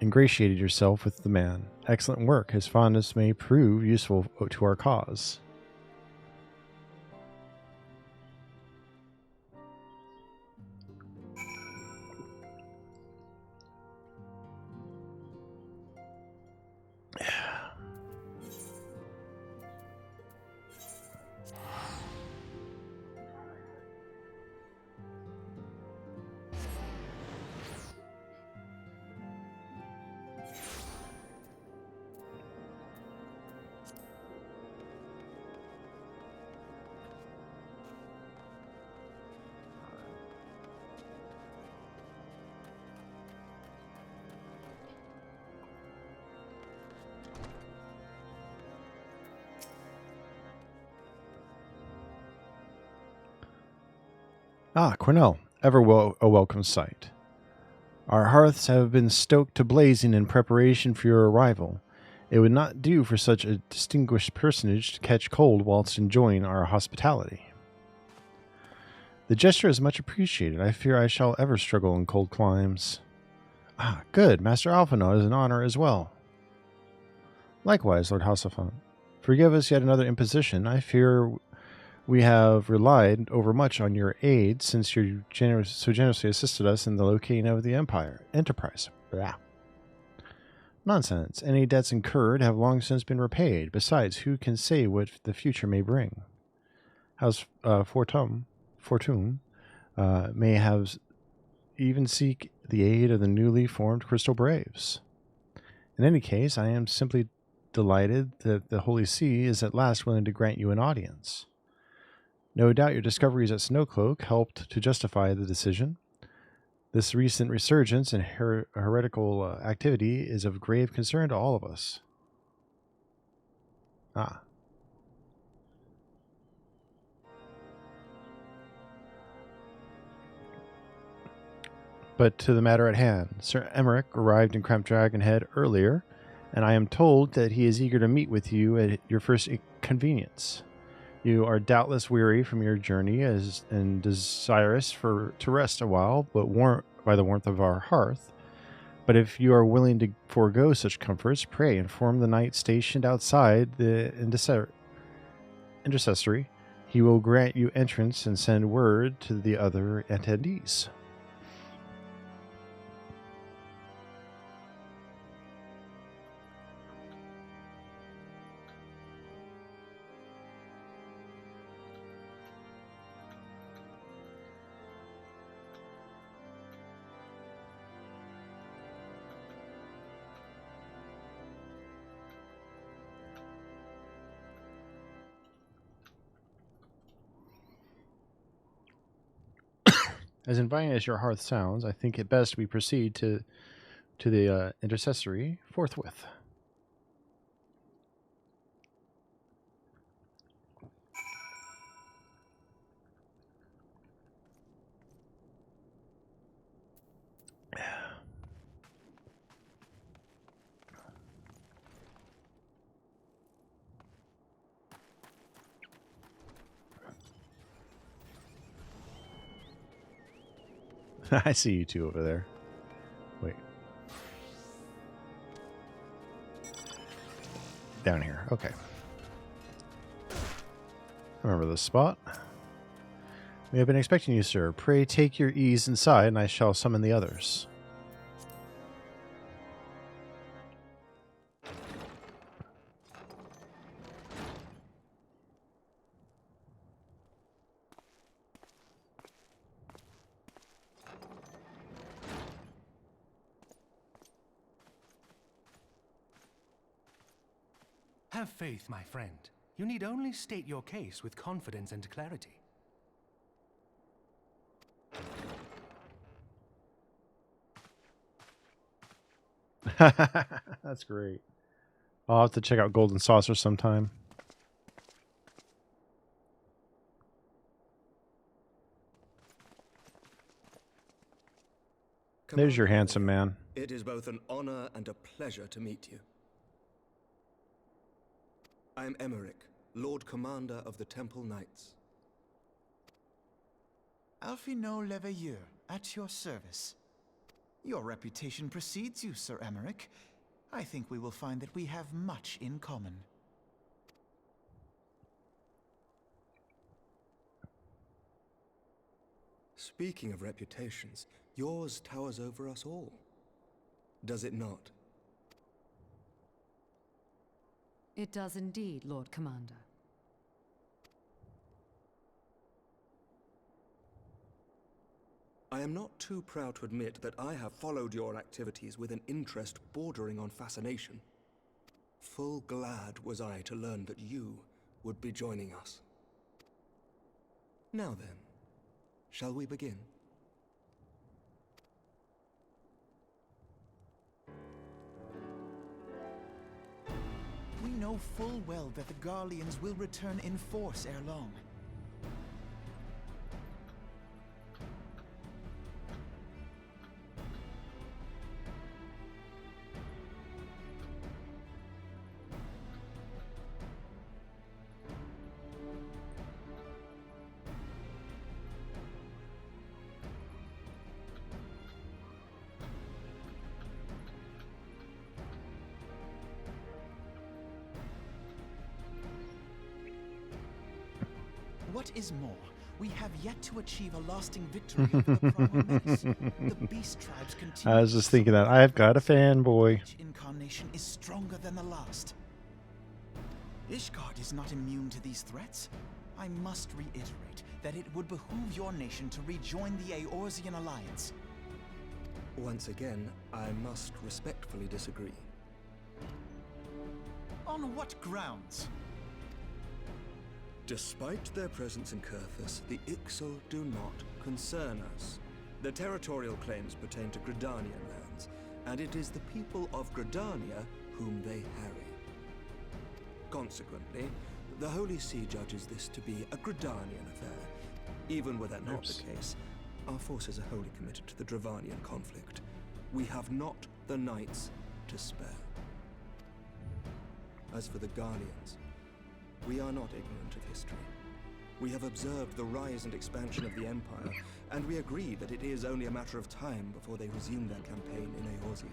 ingratiated yourself with the man. Excellent work. His fondness may prove useful to our cause. Ah, Cornell, ever a welcome sight. Our hearths have been stoked to blazing in preparation for your arrival. It would not do for such a distinguished personage to catch cold whilst enjoying our hospitality. The gesture is much appreciated. I fear I shall ever struggle in cold climes. Ah, good. Master Alphinaud is an honor as well. Likewise, Lord Housefont. Forgive us yet another imposition. I fear we have relied overmuch on your aid since you so generously assisted us in the locating of the Enterprise. Blah. Nonsense. Any debts incurred have long since been repaid. Besides, who can say what the future may bring? House Fortune may have even seek the aid of the newly formed Crystal Braves. In any case, I am simply delighted that the Holy See is at last willing to grant you an audience. No doubt your discoveries at Snowcloak helped to justify the decision. This recent resurgence in heretical activity is of grave concern to all of us. Ah. But to the matter at hand. Sir Emmerich arrived in Camp Dragonhead earlier, and I am told that he is eager to meet with you at your first convenience. You are doubtless weary from your journey and desirous to rest a while, but warmed by the warmth of our hearth. But if you are willing to forego such comforts, pray inform the knight stationed outside the intercessory. He will grant you entrance and send word to the other attendees. As inviting as your hearth sounds, I think it best we proceed to the intercessory forthwith. I see you two over there. Wait. Down here. Okay. Remember this spot. We have been expecting you, sir. Pray take your ease inside, and I shall summon the others. Have faith, my friend. You need only state your case with confidence and clarity. That's great. I'll have to check out Golden Saucer sometime. There's your handsome man. It is both an honor and a pleasure to meet you. I am Emmerich, Lord Commander of the Temple Knights. Alphino Leveilleur, at your service. Your reputation precedes you, Sir Emmerich. I think we will find that we have much in common. Speaking of reputations, yours towers over us all. Does it not? It does indeed, Lord Commander. I am not too proud to admit that I have followed your activities with an interest bordering on fascination. Full glad was I to learn that you would be joining us. Now then, shall we begin? We know full well that the Garleans will return in force ere long. What is more, we have yet to achieve a lasting victory over the primal menace. The beast tribes continue. I was just thinking that. I've got a fanboy. Each incarnation is stronger than the last. Ishgard is not immune to these threats. I must reiterate that it would behoove your nation to rejoin the Eorzean alliance. Once again, I must respectfully disagree. On what grounds? Despite their presence in Kurthus, the Ixal do not concern us. Their territorial claims pertain to Gridanian lands, and it is the people of Gridania whom they harry. Consequently, the Holy See judges this to be a Gridanian affair. Even were that not the case, our forces are wholly committed to the Dravanian conflict. We have not the knights to spare. As for the Garleans, we are not ignorant of history. We have observed the rise and expansion of the Empire, and we agree that it is only a matter of time before they resume their campaign in Eorzea.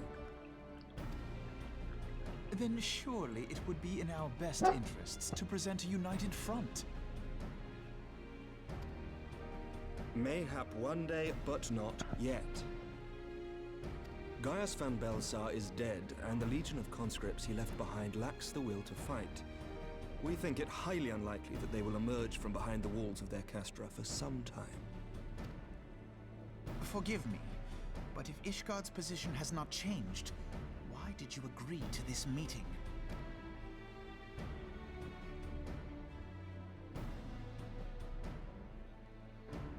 Then surely it would be in our best interests to present a united front. Mayhap one day, but not yet. Gaius van Belsar is dead, and the legion of conscripts he left behind lacks the will to fight. We think it highly unlikely that they will emerge from behind the walls of their castra for some time. Forgive me, but if Ishgard's position has not changed, why did you agree to this meeting?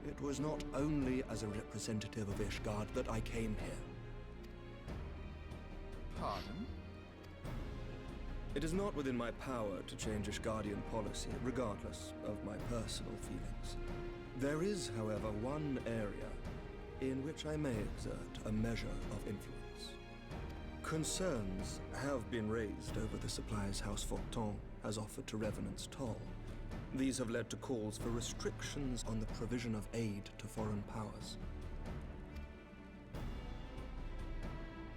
It was not only as a representative of Ishgard that I came here. Pardon? It is not within my power to change Ishgardian policy, regardless of my personal feelings. There is, however, one area in which I may exert a measure of influence. Concerns have been raised over the supplies House Fortin has offered to Revenant's Toll. These have led to calls for restrictions on the provision of aid to foreign powers.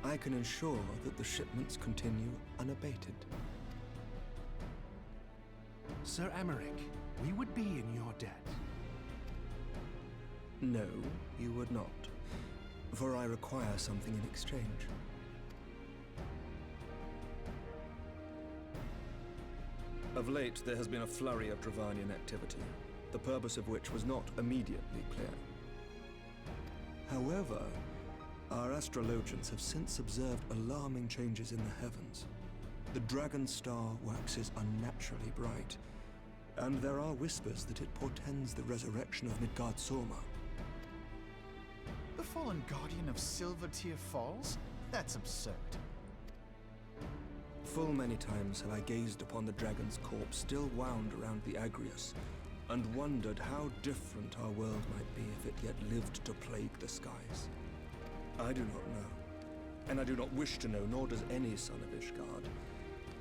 I can ensure that the shipments continue unabated. Sir Emmerich, we would be in your debt. No, you would not, for I require something in exchange. Of late, there has been a flurry of Dravanian activity, the purpose of which was not immediately clear. However, our astrologians have since observed alarming changes in the heavens. The dragon star waxes unnaturally bright, and there are whispers that it portends the resurrection of Midgard Soma. The fallen guardian of Silvertear Falls? That's absurd. Full many times have I gazed upon the dragon's corpse still wound around the Agrius, and wondered how different our world might be if it yet lived to plague the skies. I do not know, and I do not wish to know, nor does any son of Ishgard.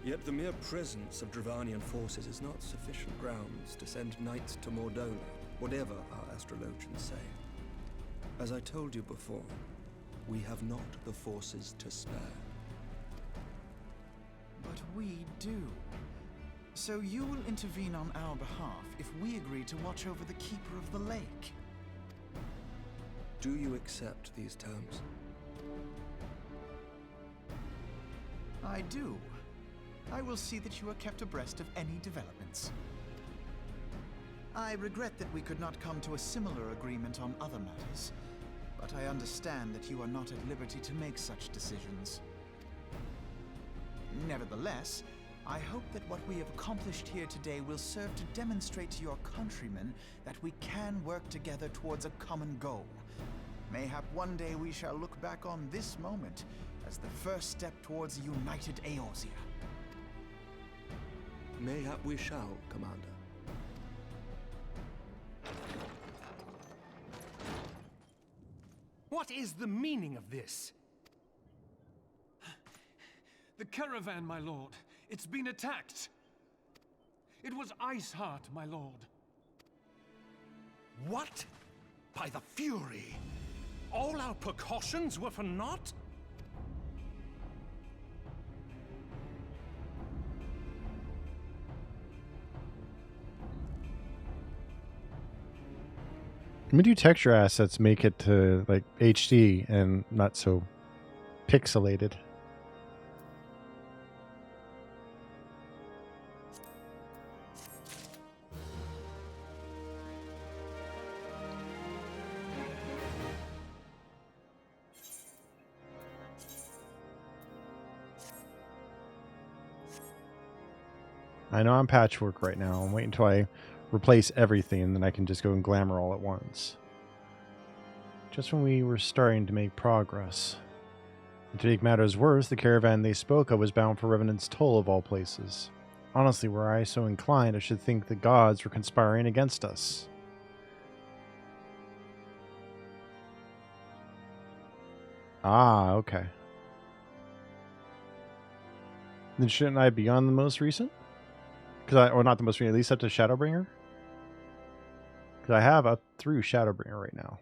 Yet the mere presence of Dravanian forces is not sufficient grounds to send knights to Mordona, whatever our astrologians say. As I told you before, we have not the forces to spare. But we do. So you will intervene on our behalf if we agree to watch over the Keeper of the Lake. Do you accept these terms? I do. I will see that you are kept abreast of any developments. I regret that we could not come to a similar agreement on other matters, but I understand that you are not at liberty to make such decisions. Nevertheless, I hope that what we have accomplished here today will serve to demonstrate to your countrymen that we can work together towards a common goal. Mayhap one day we shall look back on this moment as the first step towards a united Eorzea. Mayhap we shall, Commander. What is the meaning of this? The caravan, my lord. It's been attacked. It was Iceheart, my lord. What? By the Fury? All our precautions were for naught? When do texture assets make it to like HD and not so pixelated? I know I'm patchwork right now. I'm waiting until I replace everything and then I can just go and glamour all at once. Just when we were starting to make progress. And to make matters worse, the caravan they spoke of was bound for Revenant's Toll of all places. Honestly, were I so inclined, I should think the gods were conspiring against us. Ah, okay. Then shouldn't I be on the most recent? Or not the most recent, at least up to Shadowbringer? Because I have up through Shadowbringer right now.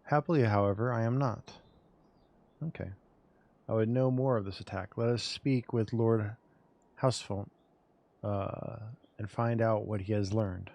Happily, however, I am not. Okay. I would know more of this attack. Let us speak with Lord Housefont and find out what he has learned.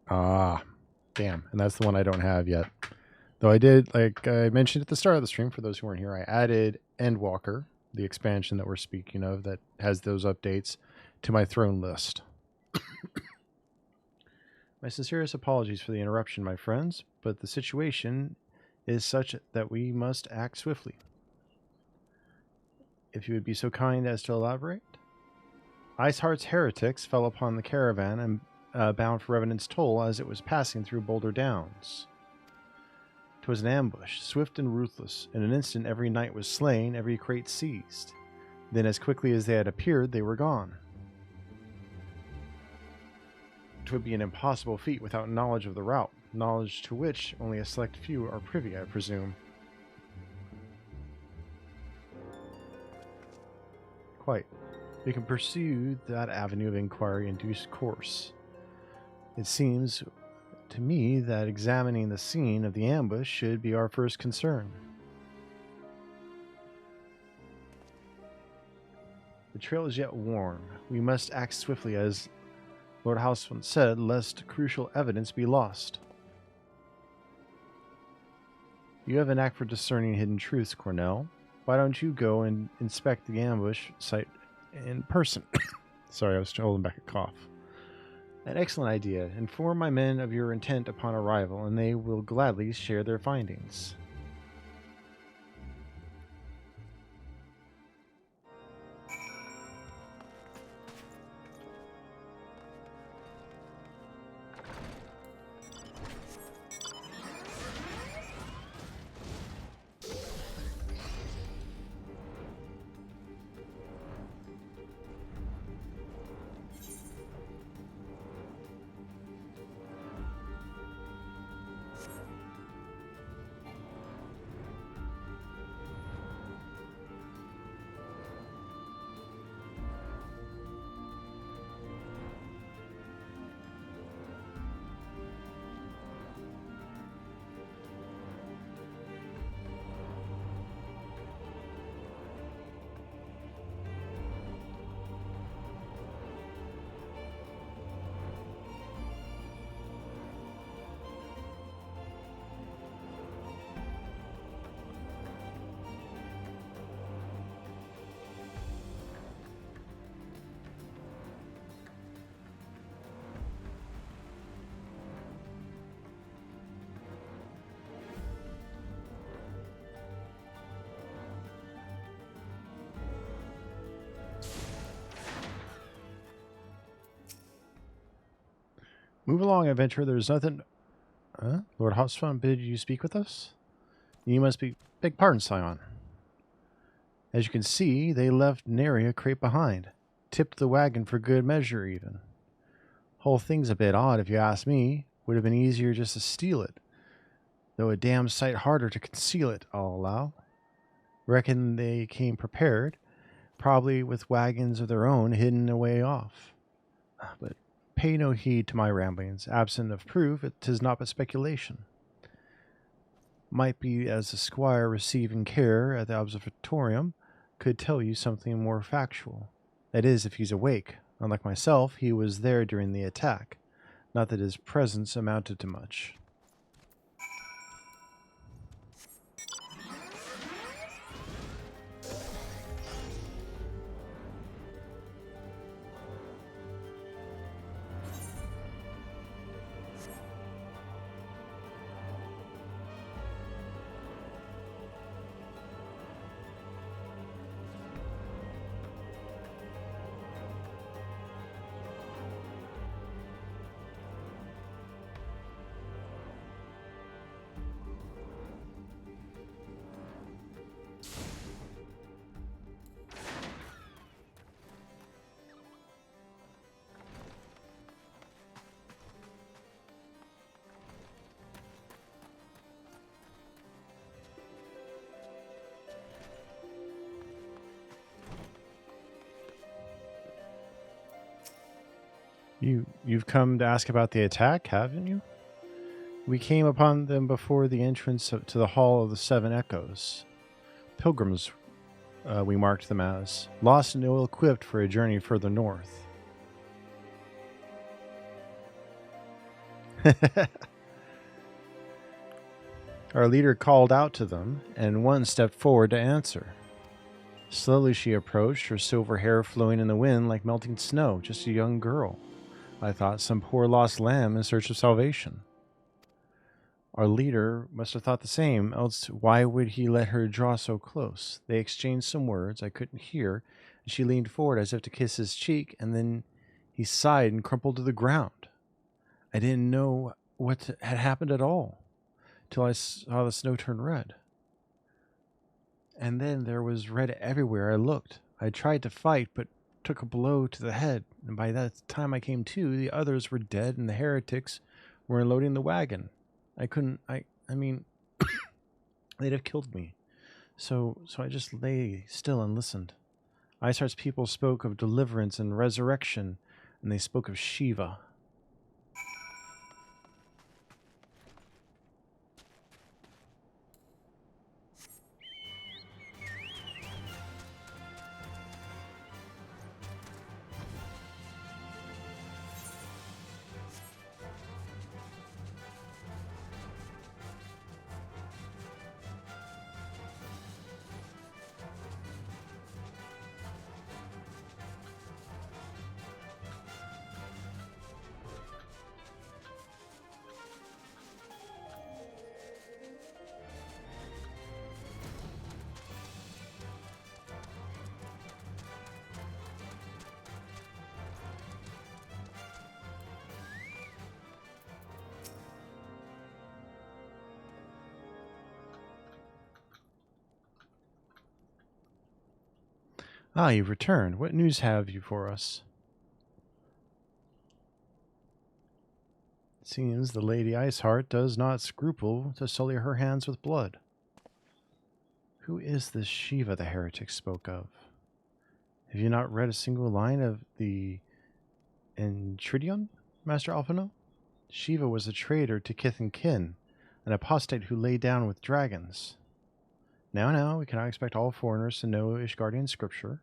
Ah, damn. And that's the one I don't have yet. Though I did, like I mentioned at the start of the stream, for those who weren't here, I added Endwalker, the expansion that we're speaking of that has those updates, to my throne list. My sincerest apologies for the interruption, my friends, but the situation is such that we must act swiftly. If you would be so kind as to elaborate. Iceheart's heretics fell upon the caravan and bound for Revenant's Toll as it was passing through Boulder Downs. 'Twas an ambush, swift and ruthless. In an instant every knight was slain, every crate seized. Then as quickly as they had appeared, they were gone. 'Twould be an impossible feat without knowledge of the route, knowledge to which only a select few are privy, I presume. Quite. We can pursue that avenue of inquiry in due course. It seems to me that examining the scene of the ambush should be our first concern. The trail is yet warm. We must act swiftly, as Lord Housefont said, lest crucial evidence be lost. You have a knack for discerning hidden truths, Cornell. Why don't you go and inspect the ambush site in person? Sorry, I was holding back a cough. An excellent idea. Inform my men of your intent upon arrival, and they will gladly share their findings. Move along, adventurer. There's nothing... Lord Hotspur bid you speak with us? You must beg pardon, Scion. As you can see, they left nary a crate behind. Tipped the wagon for good measure, even. Whole thing's a bit odd, if you ask me. Would have been easier just to steal it. Though a damn sight harder to conceal it, I'll allow. Reckon they came prepared. Probably with wagons of their own hidden away off. But pay no heed to my ramblings. Absent of proof, 'tis not but speculation. Might be as the squire receiving care at the observatorium could tell you something more factual. That is, if he's awake. Unlike myself, he was there during the attack. Not that his presence amounted to much. You've come to ask about the attack, haven't you? We came upon them before the entrance to the Hall of the Seven Echoes. Pilgrims, we marked them as, lost and ill-equipped for a journey further north. Our leader called out to them, and one stepped forward to answer. Slowly she approached, her silver hair flowing in the wind like melting snow, just a young girl. I thought some poor lost lamb in search of salvation. Our leader must have thought the same, else why would he let her draw so close? They exchanged some words I couldn't hear, and she leaned forward as if to kiss his cheek, and then he sighed and crumpled to the ground. I didn't know what had happened at all, till I saw the snow turn red. And then there was red everywhere I looked. I tried to fight, but took a blow to the head, and by that time I came to, the others were dead and the heretics were unloading the wagon. I mean, they'd have killed me. So I just lay still and listened. Isar's people spoke of deliverance and resurrection, and they spoke of Shiva. Ah, you've returned. What news have you for us? It seems the Lady Iceheart does not scruple to sully her hands with blood. Who is this Shiva the heretic spoke of? Have you not read a single line of the Entridion, Master Alphino? Shiva was a traitor to kith and kin, an apostate who lay down with dragons. Now, we cannot expect all foreigners to know Ishgardian scripture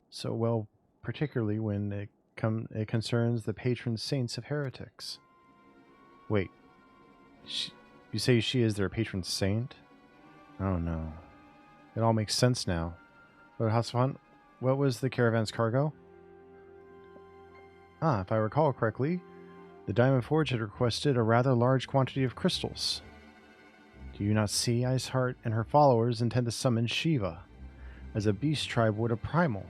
so well, particularly when it concerns the patron saints of heretics. Wait, you say she is their patron saint? Oh no. It all makes sense now. Lord Hassan, what was the caravan's cargo? Ah, if I recall correctly, the Diamond Forge had requested a rather large quantity of crystals. Do you not see Iceheart and her followers intend to summon Shiva, as a beast tribe would a primal?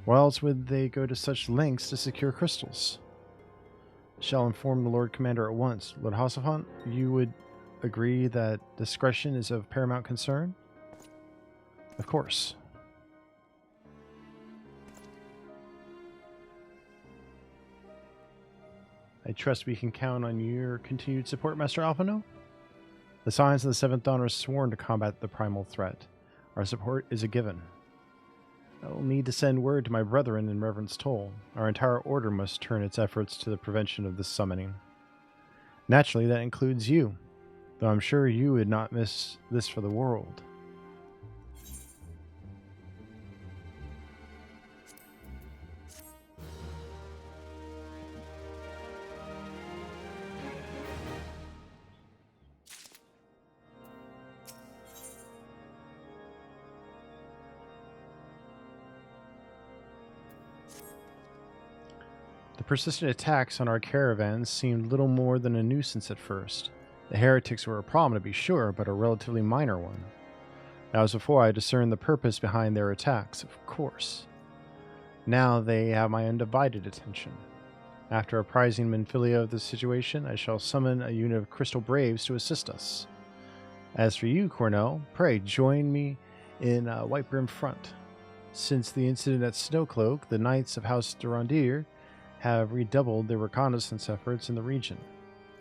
Why else would they go to such lengths to secure crystals? Shall inform the Lord Commander at once. Lord Hassan, you would agree that discretion is of paramount concern? Of course. I trust we can count on your continued support, Master Alphino? The Scions of the Seventh Dawn are sworn to combat the primal threat. Our support is a given. I will need to send word to my brethren in Reverence Toll. Our entire order must turn its efforts to the prevention of this summoning. Naturally, that includes you, though I'm sure you would not miss this for the world. The persistent attacks on our caravans seemed little more than a nuisance at first. The heretics were a problem, to be sure, but a relatively minor one. That was before I discerned the purpose behind their attacks, of course. Now they have my undivided attention. After apprising Minfilia of the situation, I shall summon a unit of Crystal Braves to assist us. As for you, Cornell, pray join me in Whitebrim Front. Since the incident at Snowcloak, the Knights of House Durandir have redoubled their reconnaissance efforts in the region.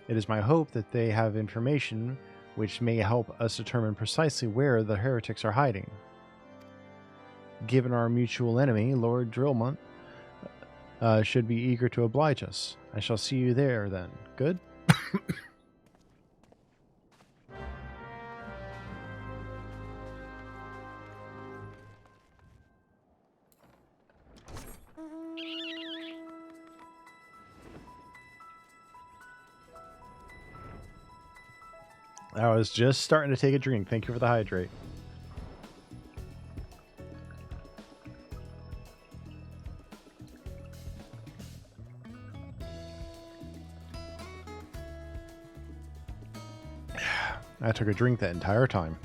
It is my hope that they have information which may help us determine precisely where the heretics are hiding. Given our mutual enemy, Lord Drillmont should be eager to oblige us. I shall see you there, then. Good? I was just starting to take a drink. Thank you for the hydrate. I took a drink that entire time.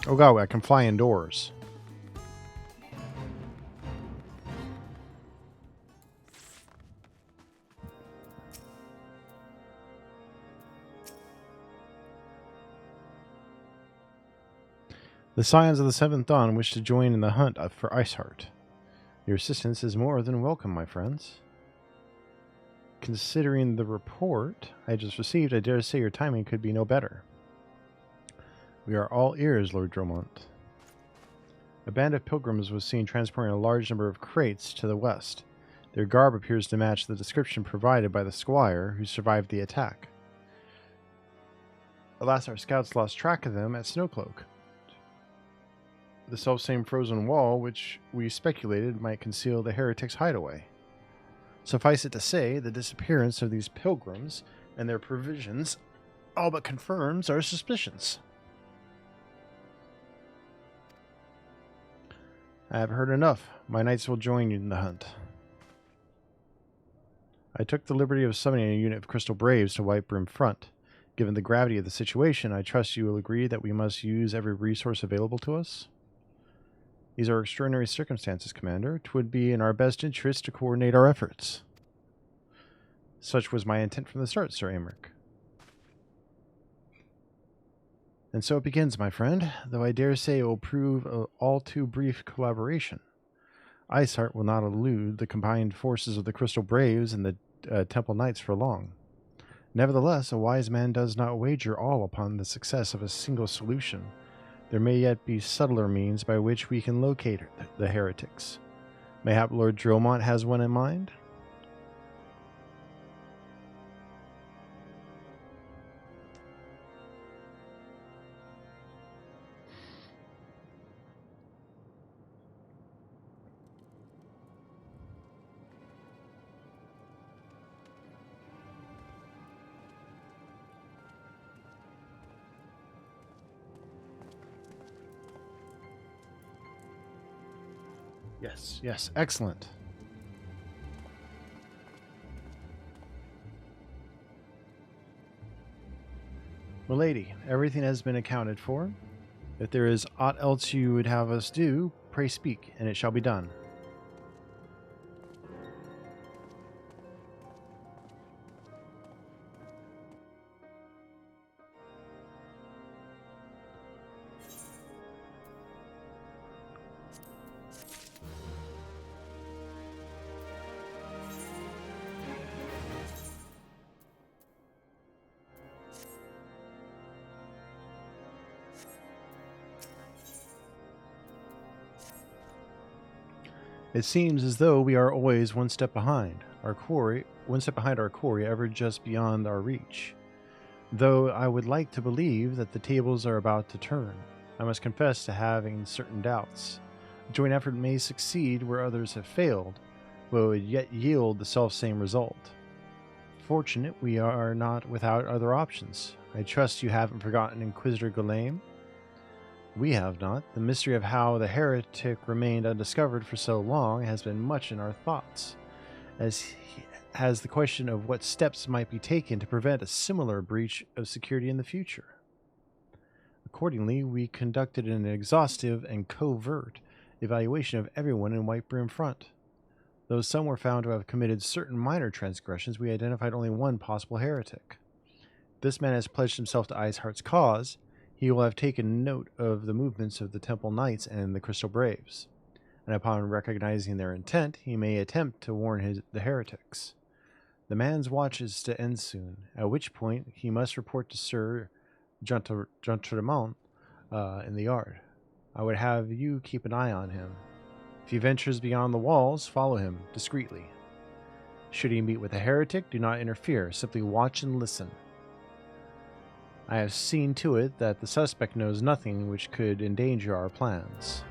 Oh god, I can fly indoors. The Scions of the Seventh Dawn wish to join in the hunt for Iceheart. Your assistance is more than welcome, my friends. Considering the report I just received, I dare say your timing could be no better. We are all ears, Lord Dromont. A band of pilgrims was seen transporting a large number of crates to the west. Their garb appears to match the description provided by the squire who survived the attack. Alas, our scouts lost track of them at Snowcloak. The selfsame frozen wall which we speculated might conceal the heretics' hideaway. Suffice it to say, the disappearance of these pilgrims and their provisions all but confirms our suspicions. I have heard enough. My knights will join you in the hunt. I took the liberty of summoning a unit of Crystal Braves to Whitebrim Front. Given the gravity of the situation, I trust you will agree that we must use every resource available to us. These are extraordinary circumstances, Commander. 'Twould be in our best interest to coordinate our efforts. Such was my intent from the start, Sir Amric. And so it begins, my friend, though I dare say it will prove an all too brief collaboration. Iceheart will not elude the combined forces of the Crystal Braves and the Temple Knights for long. Nevertheless, a wise man does not wager all upon the success of a single solution. There may yet be subtler means by which we can locate the heretics. Mayhap Lord Dromont has one in mind? Yes, yes, excellent. Milady, everything has been accounted for. If there is aught else you would have us do, pray speak, and it shall be done. It seems as though we are always one step behind our quarry, ever just beyond our reach. Though I would like to believe that the tables are about to turn, I must confess to having certain doubts. A joint effort may succeed where others have failed, but it would yet yield the selfsame result. Fortunate we are not without other options. I trust you haven't forgotten Inquisitor Gulaim? We have not. The mystery of how the heretic remained undiscovered for so long has been much in our thoughts, as has the question of what steps might be taken to prevent a similar breach of security in the future. Accordingly, we conducted an exhaustive and covert evaluation of everyone in White Brim Front. Though some were found to have committed certain minor transgressions, we identified only one possible heretic. This man has pledged himself to Iceheart's cause. He will have taken note of the movements of the Temple Knights and the Crystal Braves, and upon recognizing their intent, he may attempt to warn the heretics. The man's watch is to end soon, at which point he must report to Sir Jontremont in the yard. I would have you keep an eye on him. If he ventures beyond the walls, follow him discreetly. Should he meet with a heretic, do not interfere, simply watch and listen. I have seen to it that the suspect knows nothing which could endanger our plans.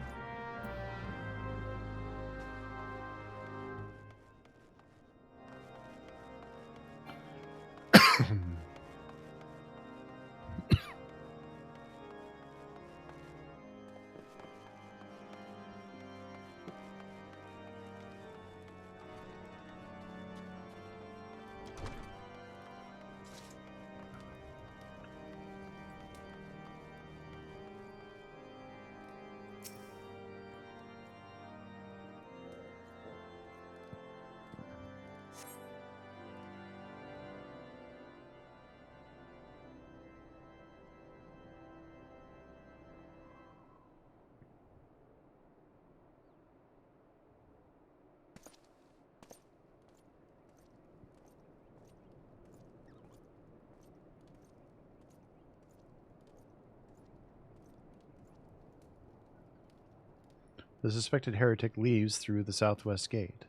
The suspected heretic leaves through the southwest gate.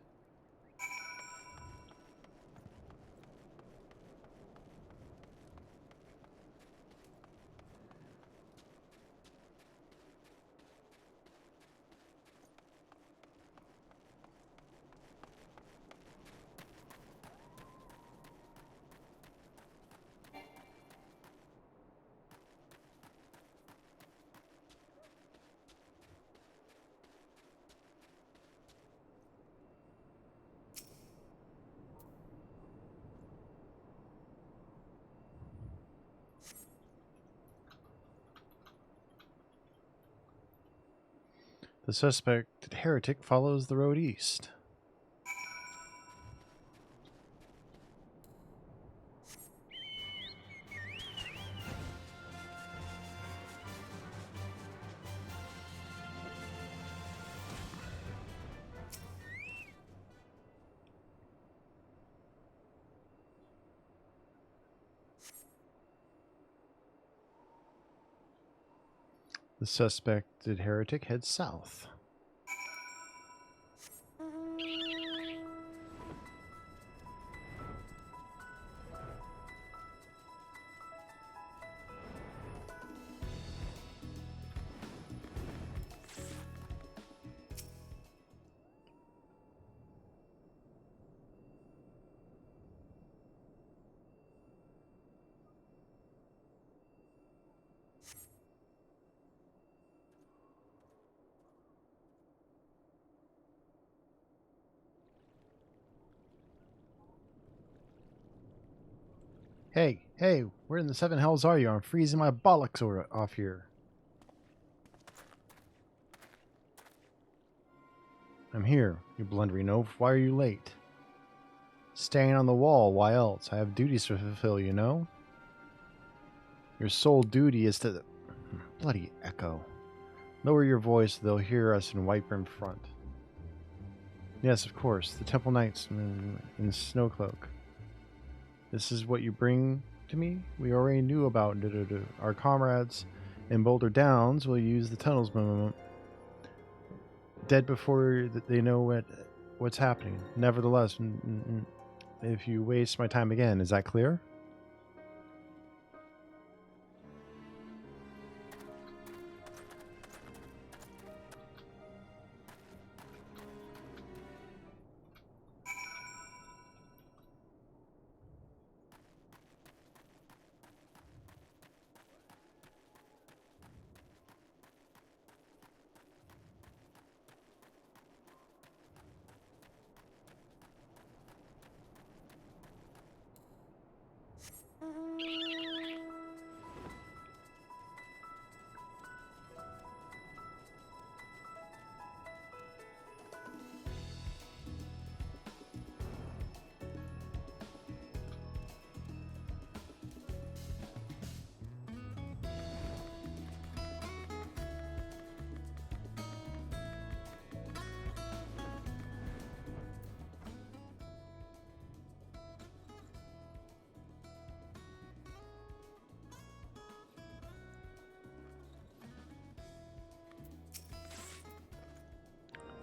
The suspected heretic follows the road east. The suspected heretic heads south. Hey, where in the seven hells are you? I'm freezing my bollocks off here. I'm here, you blundering oaf. Why are you late? Staying on the wall, why else? I have duties to fulfill, you know? Your sole duty is to... Bloody echo. Lower your voice, they'll hear us and wipe in front. Yes, of course, the Temple Knights in Snowcloak. This is what you bring to me? We already knew about our comrades in Boulder Downs will use the tunnels dead before they know what's happening. Nevertheless, if you waste my time again, is that clear?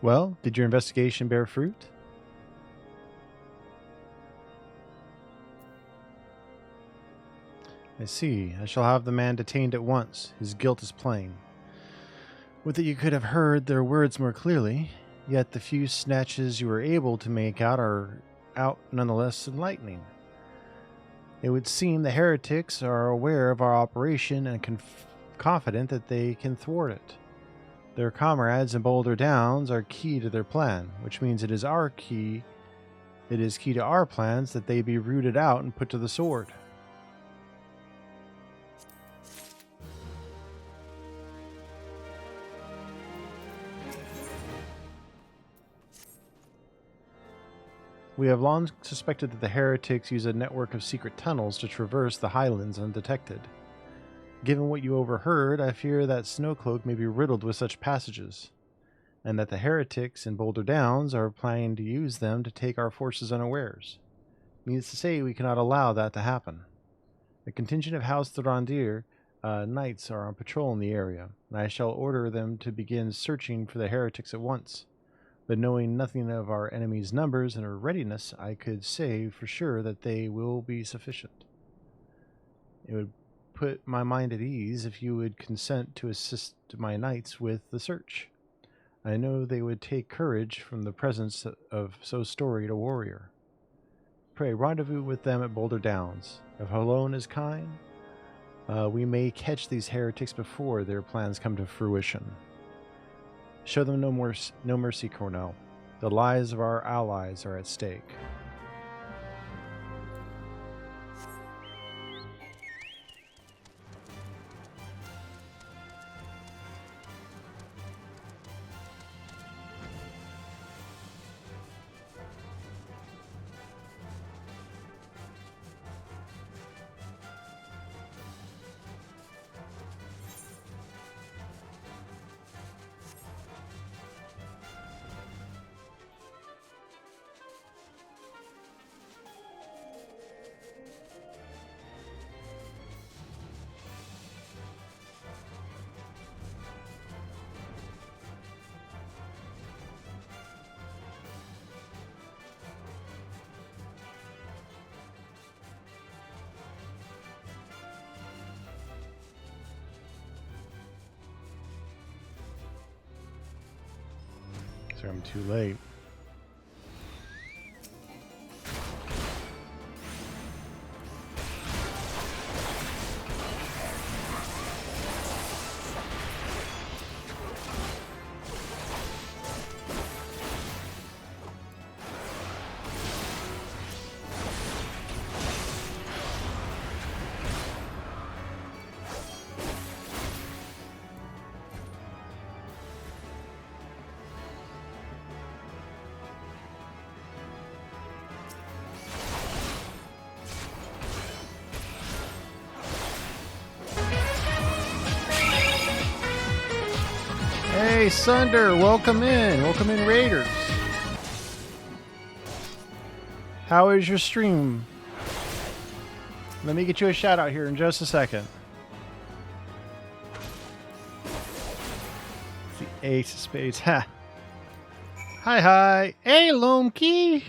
Well, did your investigation bear fruit? I see. I shall have the man detained at once. His guilt is plain. Would that you could have heard their words more clearly, yet the few snatches you were able to make out are nonetheless enlightening. It would seem the heretics are aware of our operation and confident that they can thwart it. Their comrades in Boulder Downs are key to their plan, which means it is key to our plans that they be rooted out and put to the sword. We have long suspected that the heretics use a network of secret tunnels to traverse the highlands undetected. Given what you overheard, I fear that Snowcloak may be riddled with such passages, and that the heretics in Boulder Downs are planning to use them to take our forces unawares. Needless to say, we cannot allow that to happen. A contingent of House Thurandir knights are on patrol in the area, and I shall order them to begin searching for the heretics at once. But knowing nothing of our enemy's numbers and our readiness, I could say for sure that they will be sufficient. It would put my mind at ease if you would consent to assist my knights with the search. I know they would take courage from the presence of so storied a warrior. Pray, rendezvous with them at Boulder Downs. If Halone is kind, we may catch these heretics before their plans come to fruition. Show them no mercy, Cornell. The lives of our allies are at stake. So I'm too late. Hey, Sunder, welcome in. Welcome in, Raiders. How is your stream? Let me get you a shout out here in just a second. It's the Ace of Spades. Ha. Hi, hi. Hey, Lomkey.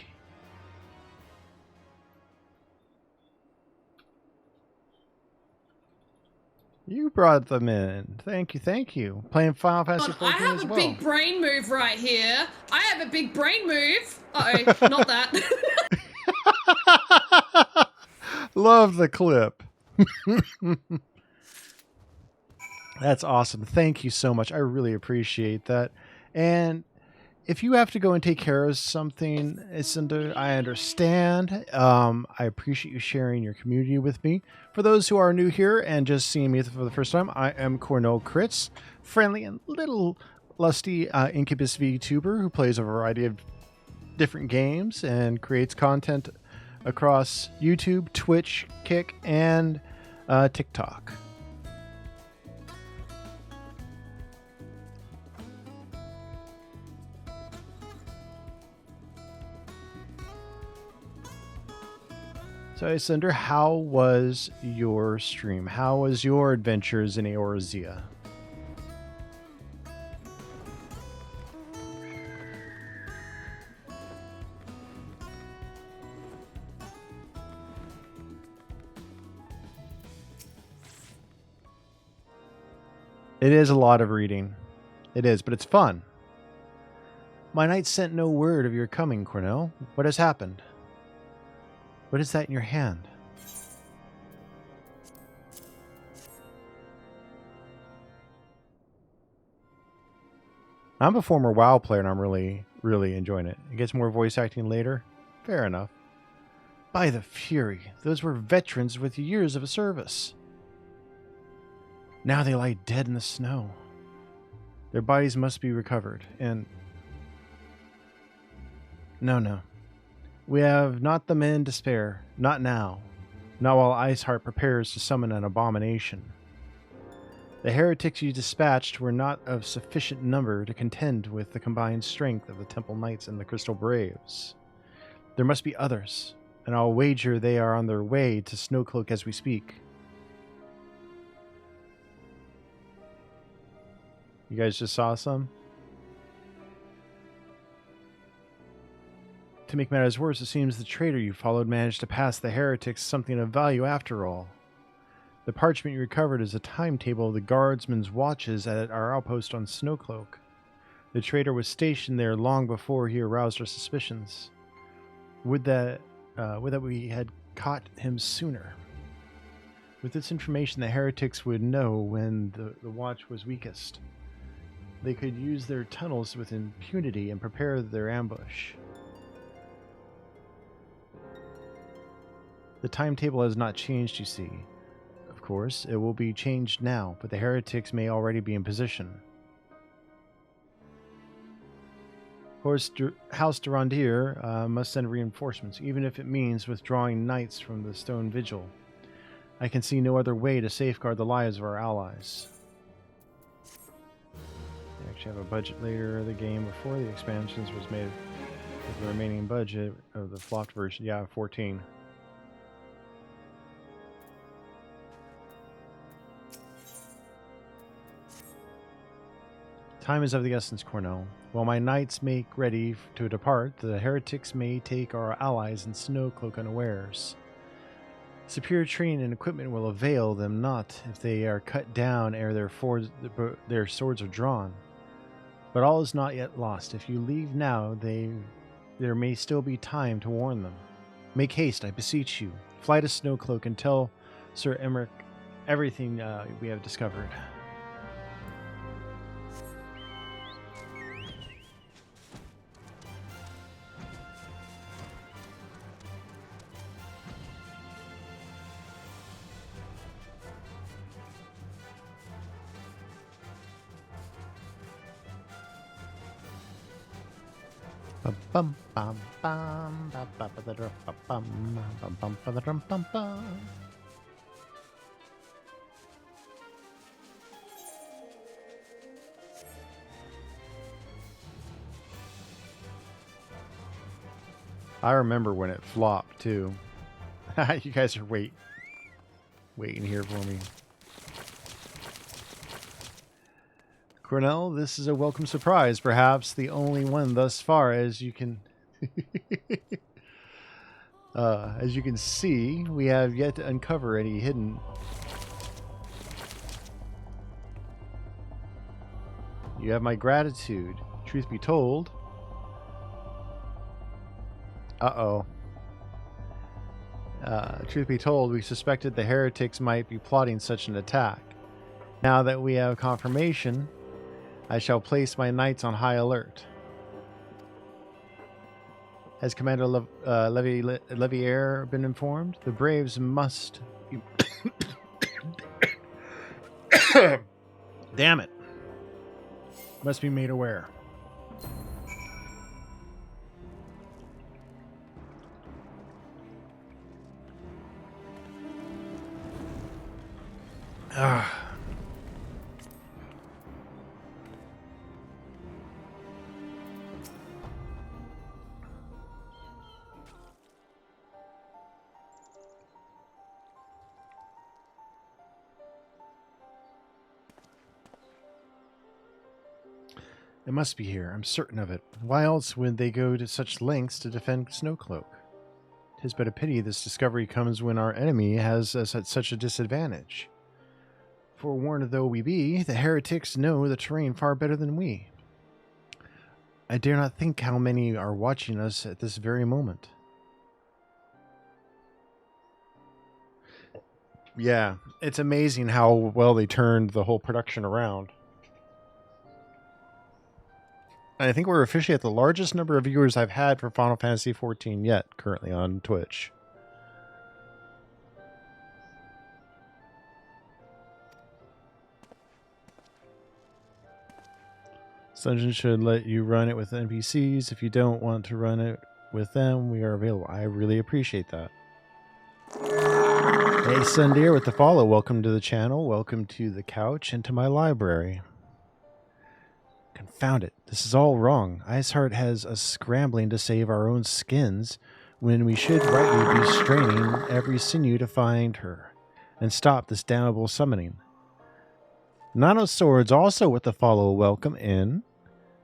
You brought them in. Thank you, thank you. Playing Final Fantasy 14 I have as a well. big brain move right here. I have a big brain move. Uh-oh, not that. Love the clip. That's awesome. Thank you so much. I really appreciate that. And if you have to go and take care of something, I understand. I appreciate you sharing your community with me. For those who are new here and just seeing me for the first time, I am Cornell Crits, friendly and little lusty Incubus VTuber who plays a variety of different games and creates content across YouTube, Twitch, Kick, and TikTok. So, Cinder, how was your stream? How was your adventures in Eorzea? It is a lot of reading. It is, but it's fun. My knight sent no word of your coming, Cornell. What has happened? What is that in your hand? I'm a former WoW player and I'm really enjoying it. It gets more voice acting later. Fair enough. By the Fury, those were veterans with years of service. Now they lie dead in the snow. Their bodies must be recovered, and... No. We have not the men to spare. Not now. Not while Iceheart prepares to summon an abomination. The heretics you dispatched were not of sufficient number to contend with the combined strength of the Temple Knights and the Crystal Braves. There must be others, and I'll wager they are on their way to Snowcloak as we speak. You guys just saw some? To make matters worse, it seems the traitor you followed managed to pass the heretics something of value after all. The parchment you recovered is a timetable of the guardsmen's watches at our outpost on Snowcloak. The traitor was stationed there long before he aroused our suspicions. Would that we had caught him sooner. With this information, the heretics would know when the watch was weakest. They could use their tunnels with impunity and prepare their ambush. The timetable has not changed, you see. Of course, it will be changed now, but the heretics may already be in position. House Durandir must send reinforcements, even if it means withdrawing knights from the Stone Vigil. I can see no other way to safeguard the lives of our allies. They actually have a budget later of the game before the expansions was made with the remaining budget of the flopped version. Yeah, 14. Time is of the essence, Cornell. While my knights make ready to depart, the heretics may take our allies in Snowcloak unawares. Superior training and equipment will avail them not if they are cut down ere their swords are drawn. But all is not yet lost. If you leave now, there may still be time to warn them. Make haste, I beseech you. Fly to Snowcloak and tell Sir Emmerich everything we have discovered. Bum bum bum bum bum bum bum bum bum bum. I remember when it flopped too. You guys are waiting here for me. Cornell, this is a welcome surprise, perhaps the only one thus far. As you can see, we have yet to uncover any hidden You have my gratitude. Truth be told, truth be told, we suspected the heretics might be plotting such an attack. Now that we have confirmation, I shall place my knights on high alert. Has Commander Levier been informed? The Braves must be... Damn it. Must be made aware. It must be here. I'm certain of it. Why else would they go to such lengths to defend Snowcloak? 'Tis but a pity this discovery comes when our enemy has us at such a disadvantage. Forewarned though we be, the heretics know the terrain far better than we. I dare not think how many are watching us at this very moment. Yeah, it's amazing how well they turned the whole production around. I think we're officially at the largest number of viewers I've had for Final Fantasy XIV yet, currently on Twitch. Dungeon should let you run it with NPCs. If you don't want to run it with them, we are available. I really appreciate that. Hey, Sundeer with the follow. Welcome to the channel. Welcome to the couch and to my library. Confound it. This is all wrong. Iceheart has us scrambling to save our own skins when we should rightly be straining every sinew to find her and stop this damnable summoning. Nano Swords also with the follow. Welcome in.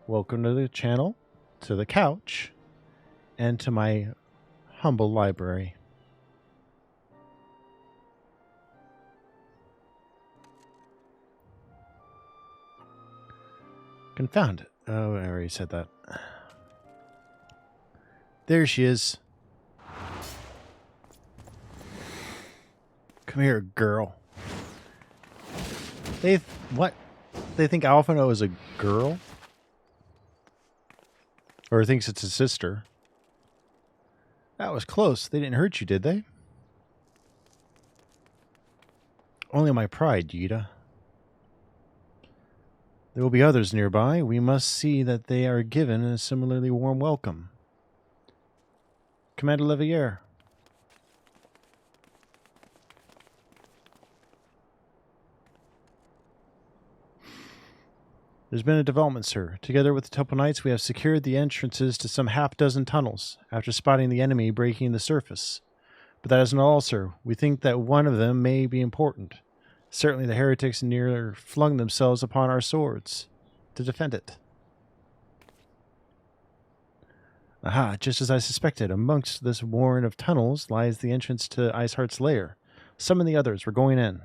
Welcome to the channel, to the couch, and to my humble library. Confound it. Oh, I already said that. There she is. Come here, girl. What? They think Alphino is a girl? Or thinks it's his sister. That was close. They didn't hurt you, did they? Only my pride, Yida. There will be others nearby. We must see that they are given a similarly warm welcome. Commander Levier. There's been a development, sir. Together with the Temple Knights, we have secured the entrances to some half-dozen tunnels, after spotting the enemy breaking the surface. But that isn't all, sir. We think that one of them may be important. Certainly the heretics near flung themselves upon our swords to defend it. Aha, just as I suspected. Amongst this warren of tunnels lies the entrance to Iceheart's lair. Summon the others. We're going in.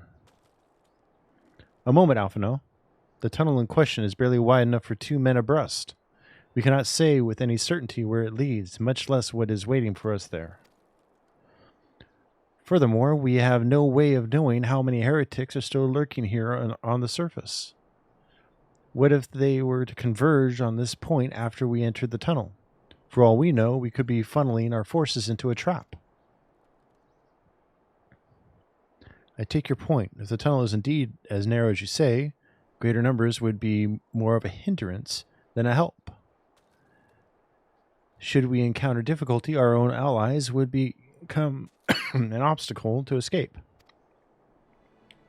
A moment, Alphino. The tunnel in question is barely wide enough for 2 men abreast. We cannot say with any certainty where it leads, much less what is waiting for us there. Furthermore, we have no way of knowing how many heretics are still lurking here on the surface. What if they were to converge on this point after we entered the tunnel? For all we know, we could be funneling our forces into a trap. I take your point. If the tunnel is indeed as narrow as you say, greater numbers would be more of a hindrance than a help. Should we encounter difficulty, our own allies would become an obstacle to escape.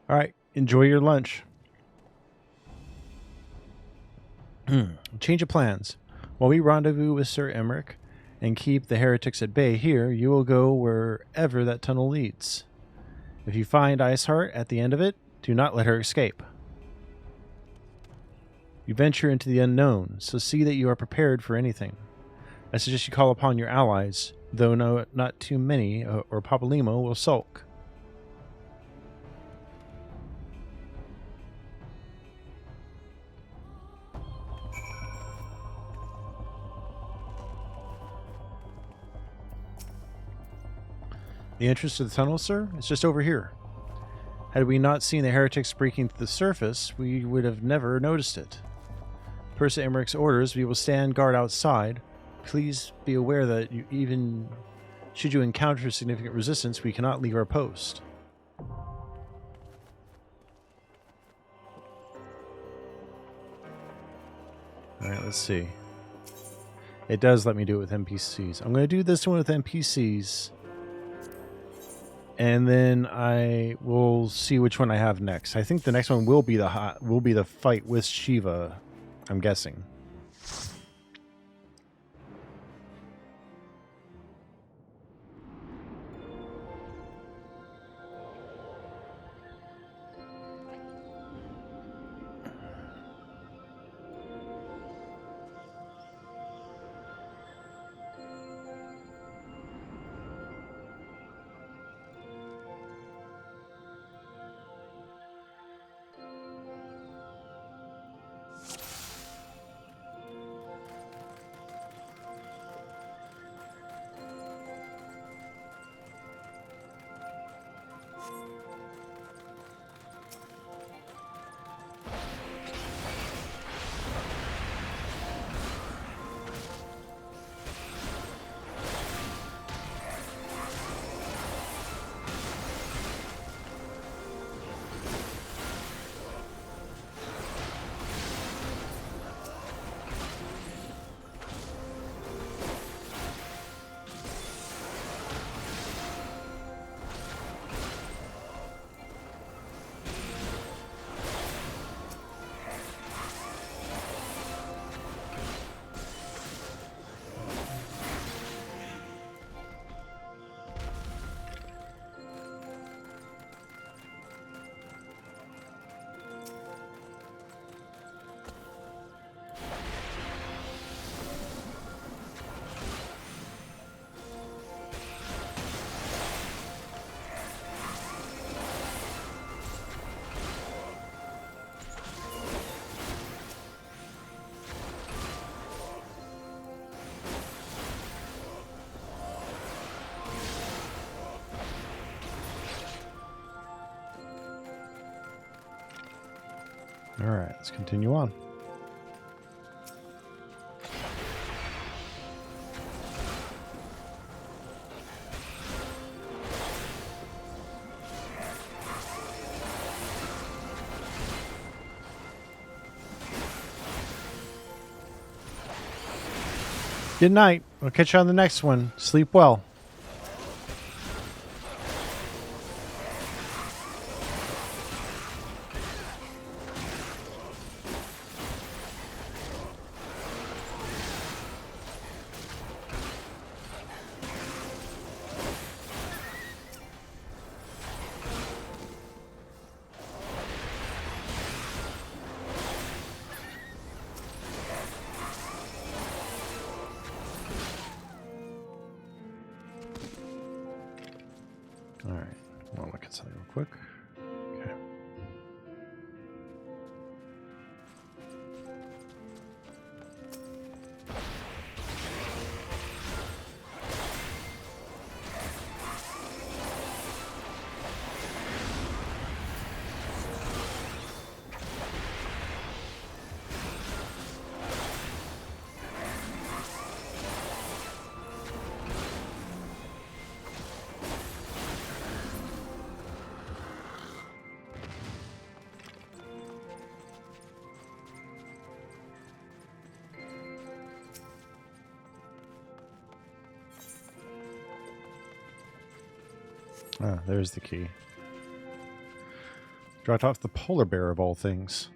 All right, enjoy your lunch. Change of plans. While we rendezvous with Sir Emmerich and keep the heretics at bay here, you will go wherever that tunnel leads. If you find Iceheart at the end of it, do not let her escape. You venture into the unknown, so see that you are prepared for anything. I suggest you call upon your allies, though not too many, or Papalymo will sulk. The entrance to the tunnel, sir? It's just over here. Had we not seen the heretics breaking through the surface, we would have never noticed it. Per Sir Emmerich's orders, we will stand guard outside. Please be aware that even should you encounter significant resistance, we cannot leave our post. Alright, let's see. It does let me do it with NPCs. I'm going to do this one with NPCs. And then I will see which one I have next. I think the next one will be the fight with Shiva, I'm guessing. All right, let's continue on. Good night. We'll catch you on the next one. Sleep well. Ah, there's the key. Dropped off the polar bear of all things.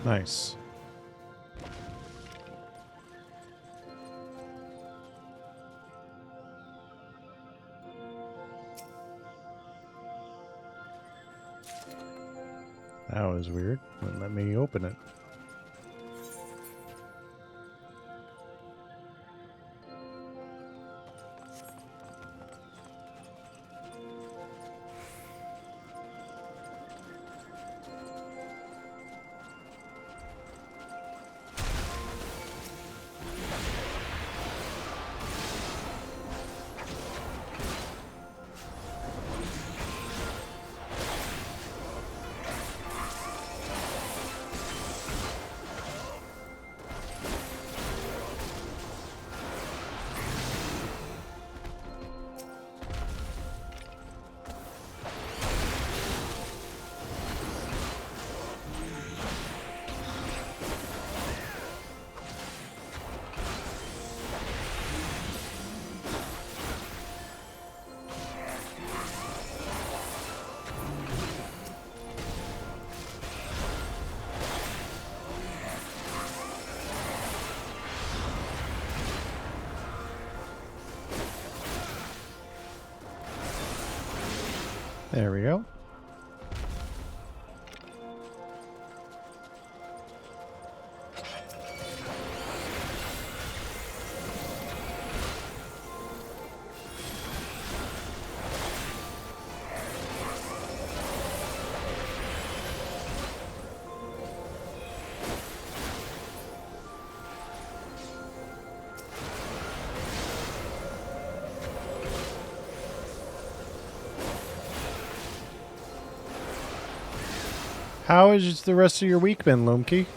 Nice. That was weird. Wouldn't let me open it. There we go. How has the rest of your week been, Lumkey?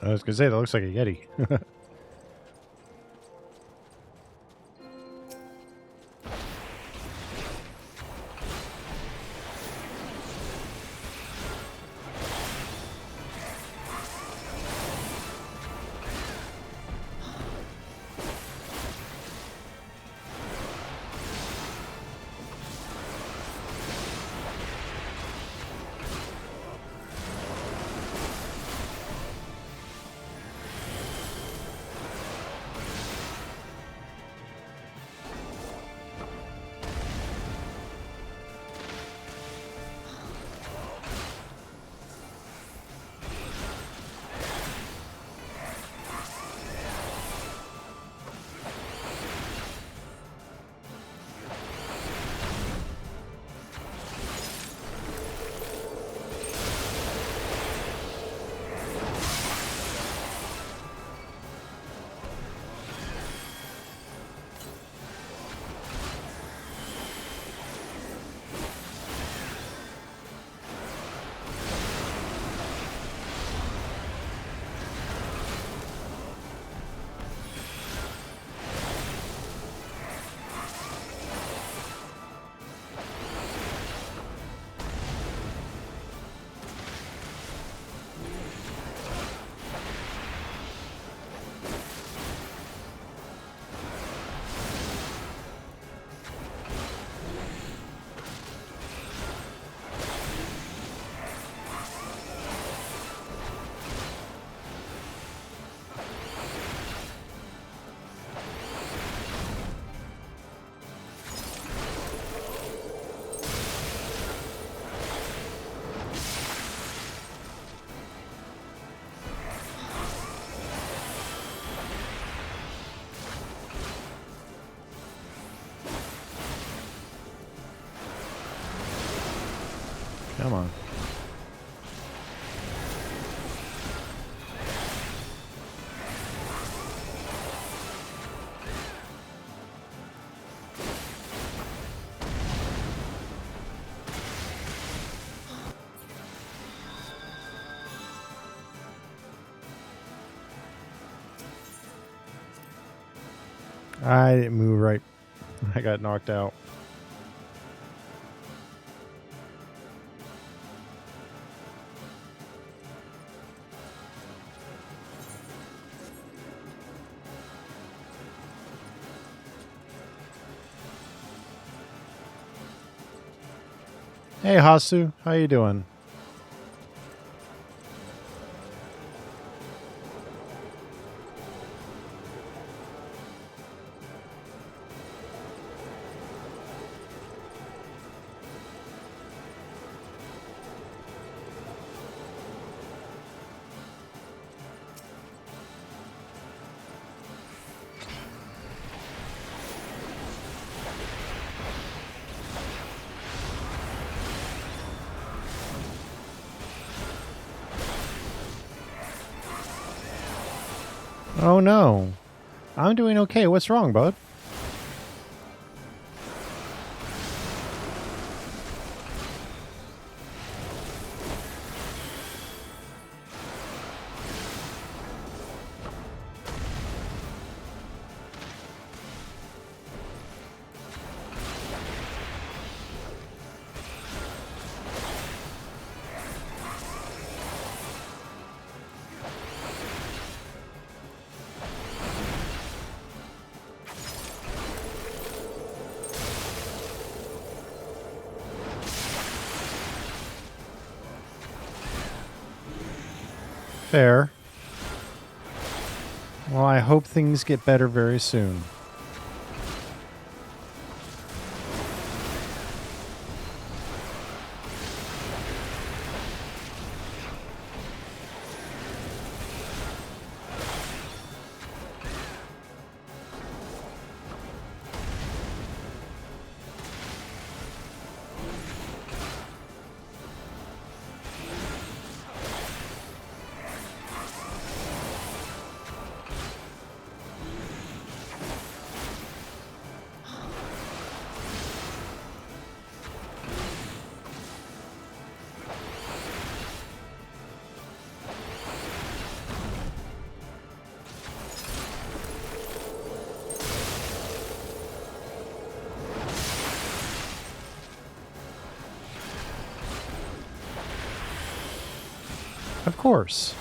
I was gonna say that looks like a Yeti. Come on. I didn't move right. I got knocked out. Hey Hasu, how you doing? Oh no. I'm doing okay. What's wrong, bud? Fair. Well, I hope things get better very soon. Of course.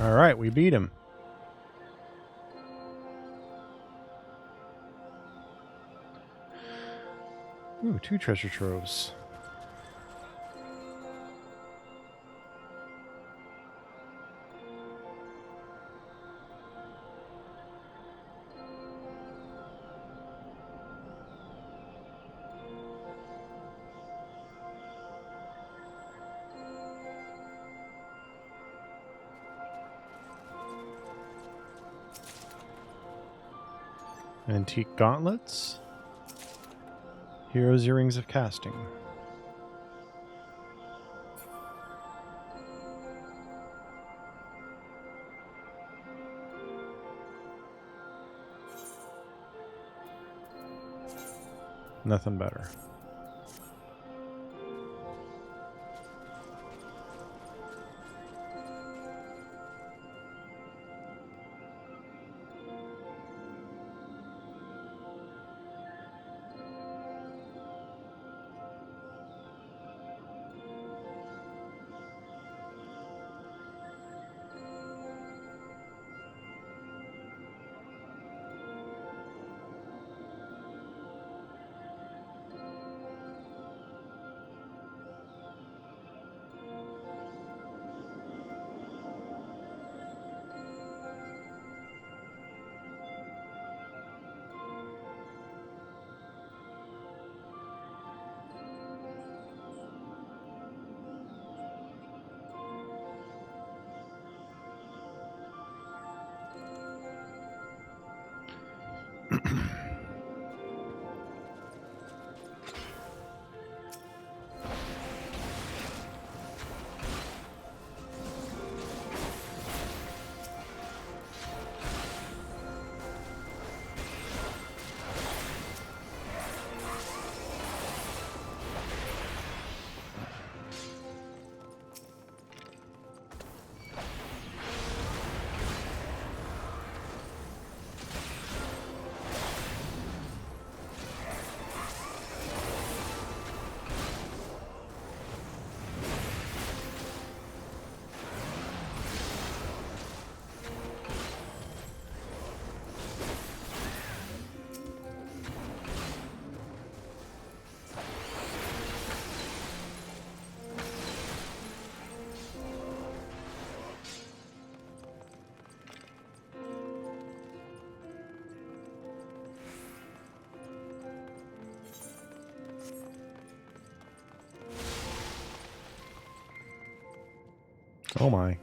All right, we beat him. Ooh, 2 treasure troves. Antique gauntlets. Heroes' earrings of casting. Nothing better. Oh my.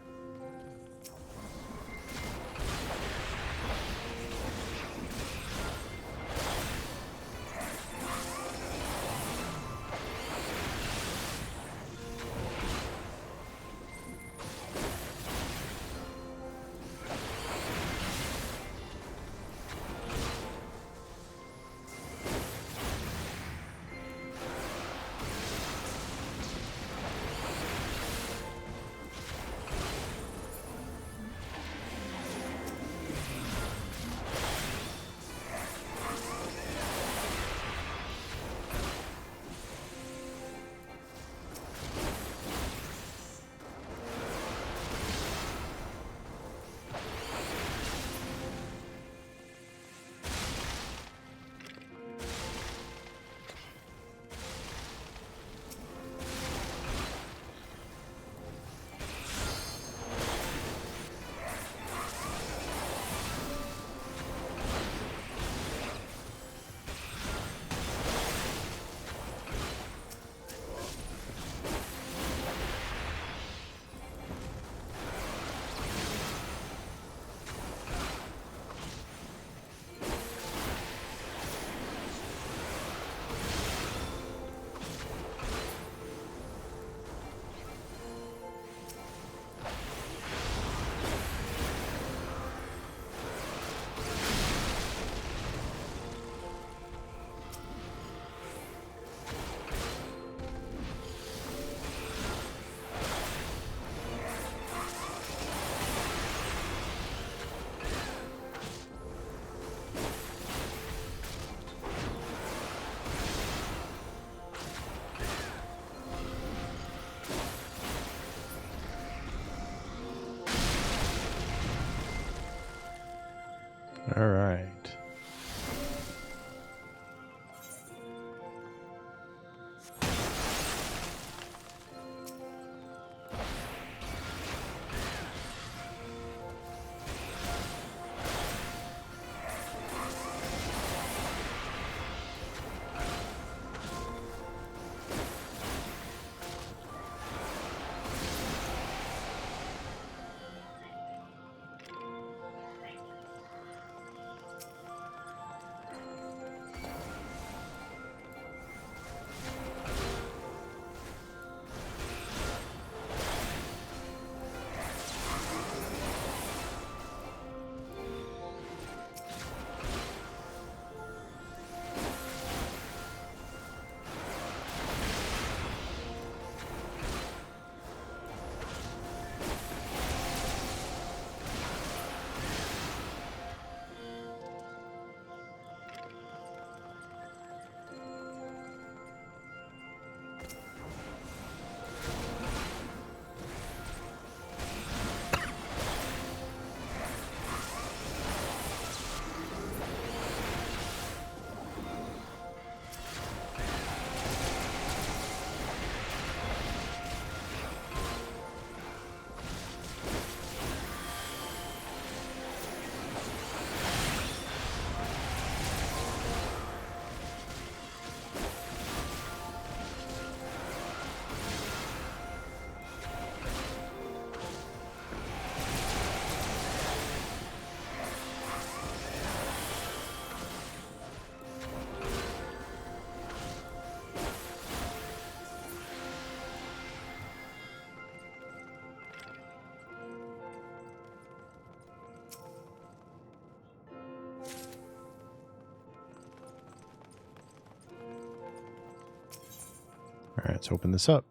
Alright, let's open this up.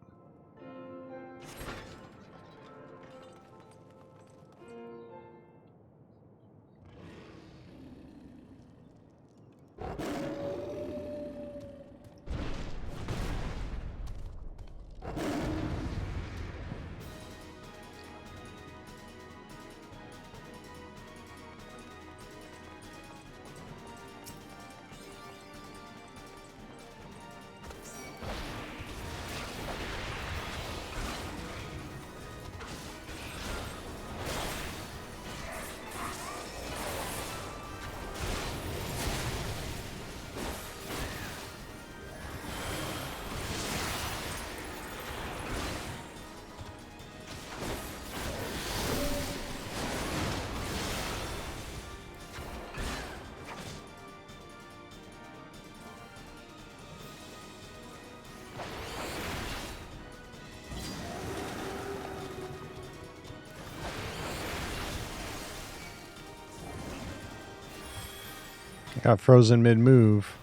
Got frozen mid-move.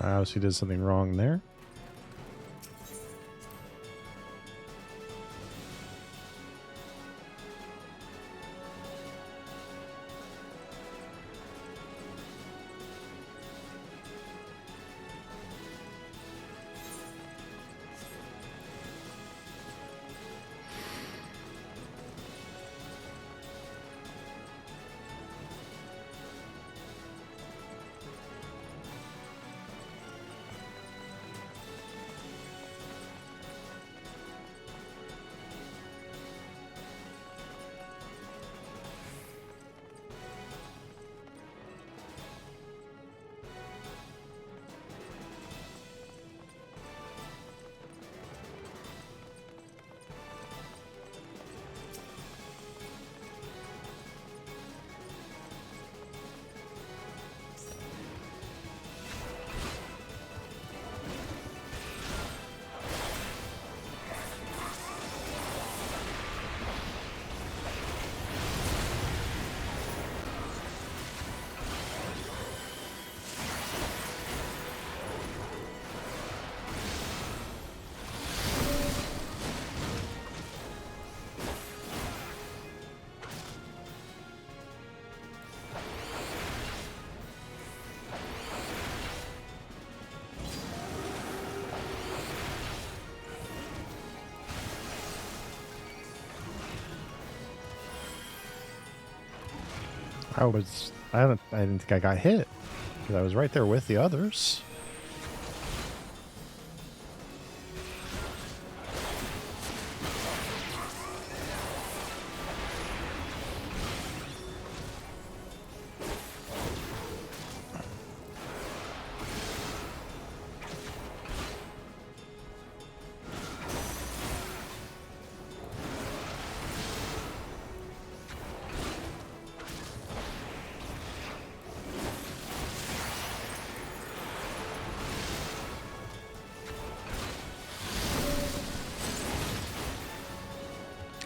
I obviously did something wrong there. I didn't think I got hit because I was right there with the others.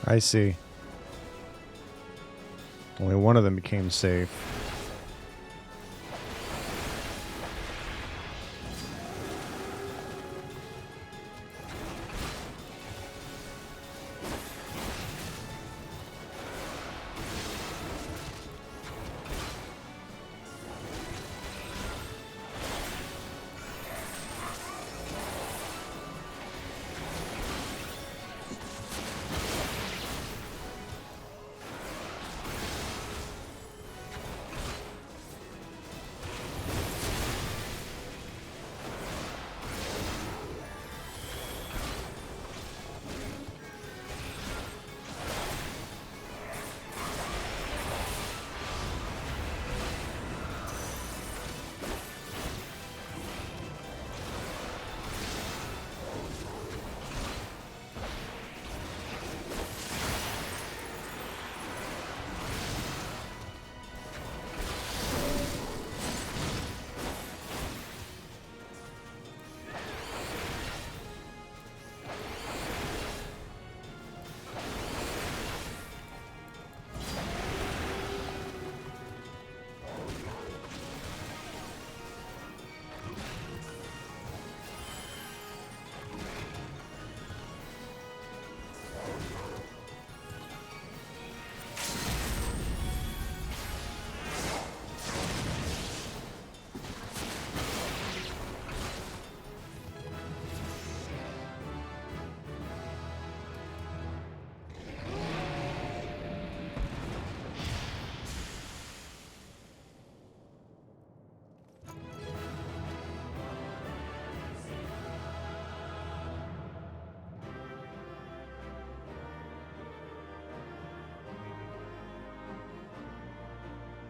I see. Only one of them became safe.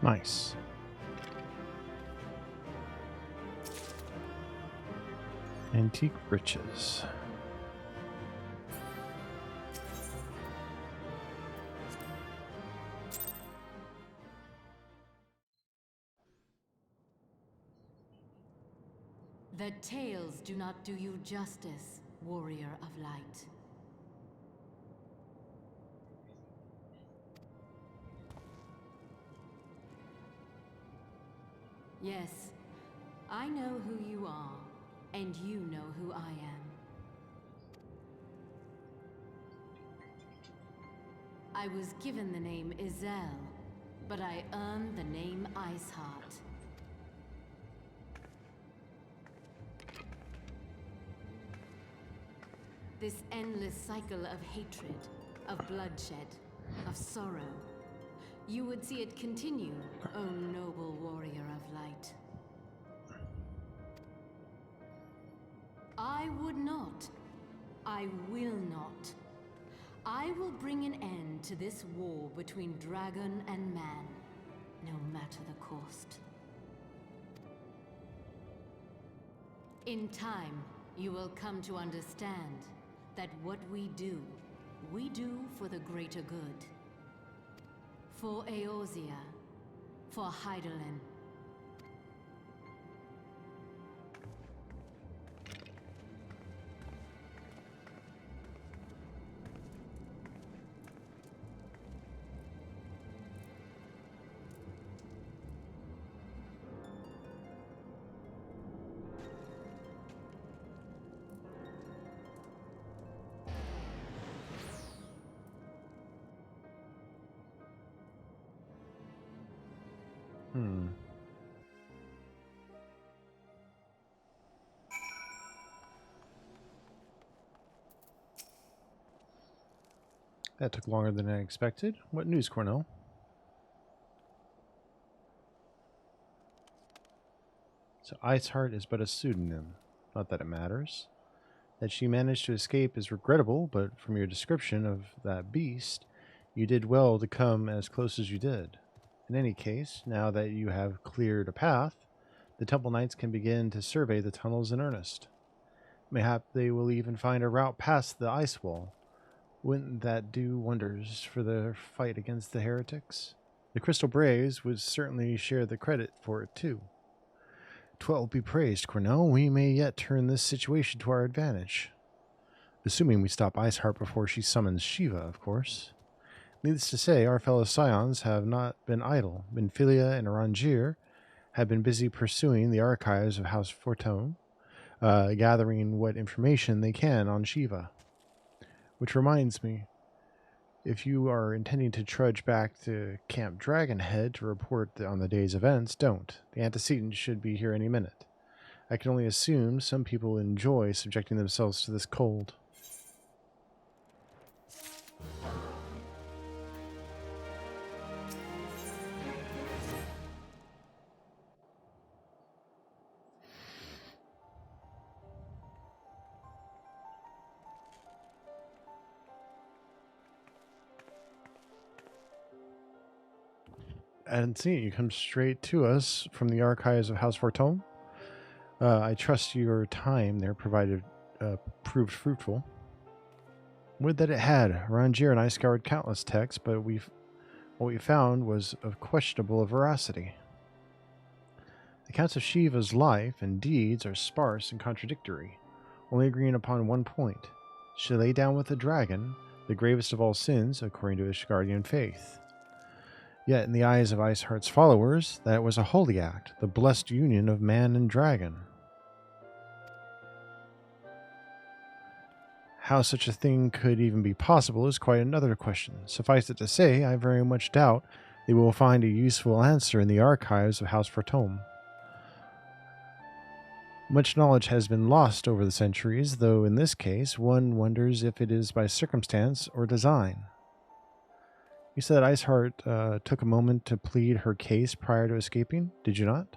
Nice. Antique riches. The tales do not do you justice, warrior of light. Yes, I know who you are, and you know who I am. I was given the name Izel, but I earned the name Iceheart. This endless cycle of hatred, of bloodshed, of sorrow. You would see it continue, O noble warrior of light. I would not. I will not. I will bring an end to this war between dragon and man, no matter the cost. In time, you will come to understand that what we do for the greater good. For Eorzea, for Hydaelyn. That took longer than I expected. What news, Cornell? So Iceheart is but a pseudonym. Not that it matters. That she managed to escape is regrettable, but from your description of that beast, you did well to come as close as you did. In any case, now that you have cleared a path, the Temple Knights can begin to survey the tunnels in earnest. Mayhap they will even find a route past the ice wall. Wouldn't that do wonders for the fight against the heretics? The Crystal Braves would certainly share the credit for it too. 'Twill be praised, Cornell. We may yet turn this situation to our advantage. Assuming we stop Iceheart before she summons Shiva, of course. Needless to say, our fellow Scions have not been idle. Benfilia and Arangir have been busy pursuing the archives of House Fortune, gathering what information they can on Shiva. Which reminds me, if you are intending to trudge back to Camp Dragonhead to report on the day's events, don't. The antecedents should be here any minute. I can only assume some people enjoy subjecting themselves to this cold. I didn't see it. You come straight to us from the archives of House Fortune. I trust your time there proved fruitful. Would that it had. Rangier and I scoured countless texts, but what we found was of questionable veracity. Accounts of Shiva's life and deeds are sparse and contradictory, only agreeing upon one point. She lay down with the dragon, the gravest of all sins, according to Ishgardian faith. Yet in the eyes of Iceheart's followers, that was a holy act, the blessed union of man and dragon. How such a thing could even be possible is quite another question. Suffice it to say, I very much doubt they will find a useful answer in the archives of House Fortune. Much knowledge has been lost over the centuries, though in this case, one wonders if it is by circumstance or design. You said Iceheart took a moment to plead her case prior to escaping, did you not?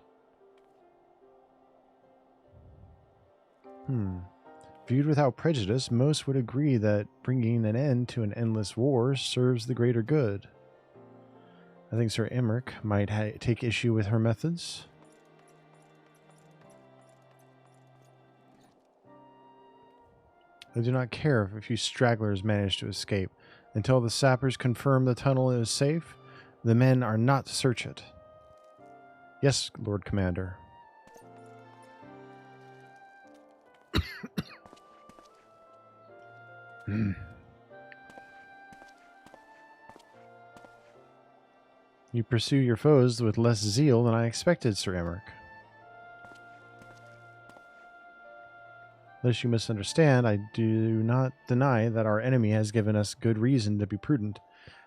Viewed without prejudice, most would agree that bringing an end to an endless war serves the greater good. I think Sir Emmerich might take issue with her methods. I do not care if a few stragglers manage to escape. Until the sappers confirm the tunnel is safe, the men are not to search it. Yes, Lord Commander. You pursue your foes with less zeal than I expected, Sir Emmerich. Lest you misunderstand, I do not deny that our enemy has given us good reason to be prudent.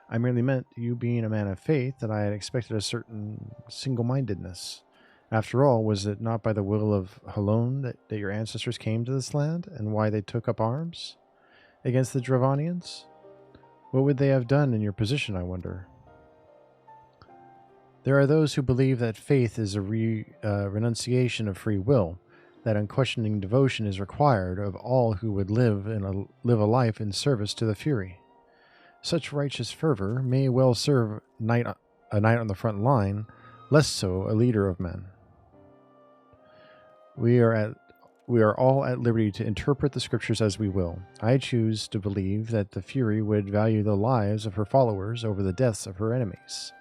I merely meant, you being a man of faith, that I had expected a certain single-mindedness. After all, was it not by the will of Halone that your ancestors came to this land, and why they took up arms against the Dravanians? What would they have done in your position, I wonder? There are those who believe that faith is a renunciation of free will, that unquestioning devotion is required of all who would live a life in service to the Fury. Such righteous fervor may well serve a knight on the front line, less so a leader of men. We are all at liberty to interpret the scriptures as we will. I choose to believe that the Fury would value the lives of her followers over the deaths of her enemies.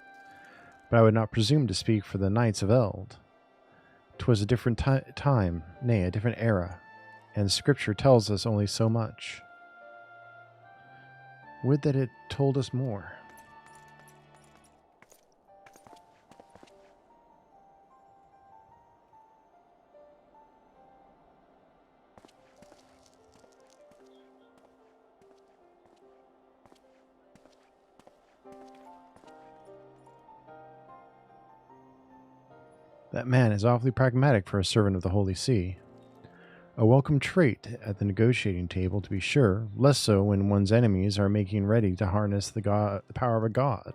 But I would not presume to speak for the Knights of Eld. 'Twas a different time, nay, a different era, and Scripture tells us only so much. Would that it told us more. That man is awfully pragmatic for a servant of the Holy See. A welcome trait at the negotiating table, to be sure, less so when one's enemies are making ready to harness the power of a god.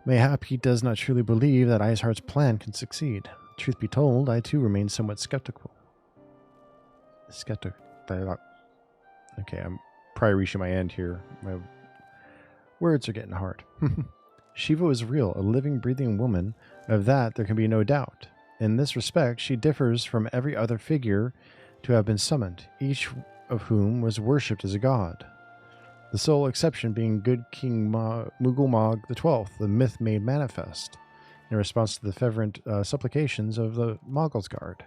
Mayhap he does not truly believe that Iceheart's plan can succeed. Truth be told, I too remain somewhat skeptical. Okay, I'm probably reaching my end here. My words are getting hard. Shiva is real, a living, breathing woman. Of that there can be no doubt. In this respect, she differs from every other figure to have been summoned, each of whom was worshipped as a god. The sole exception being good King Mughal XII, the myth made manifest, in response to the fervent supplications of the Mughals Guard.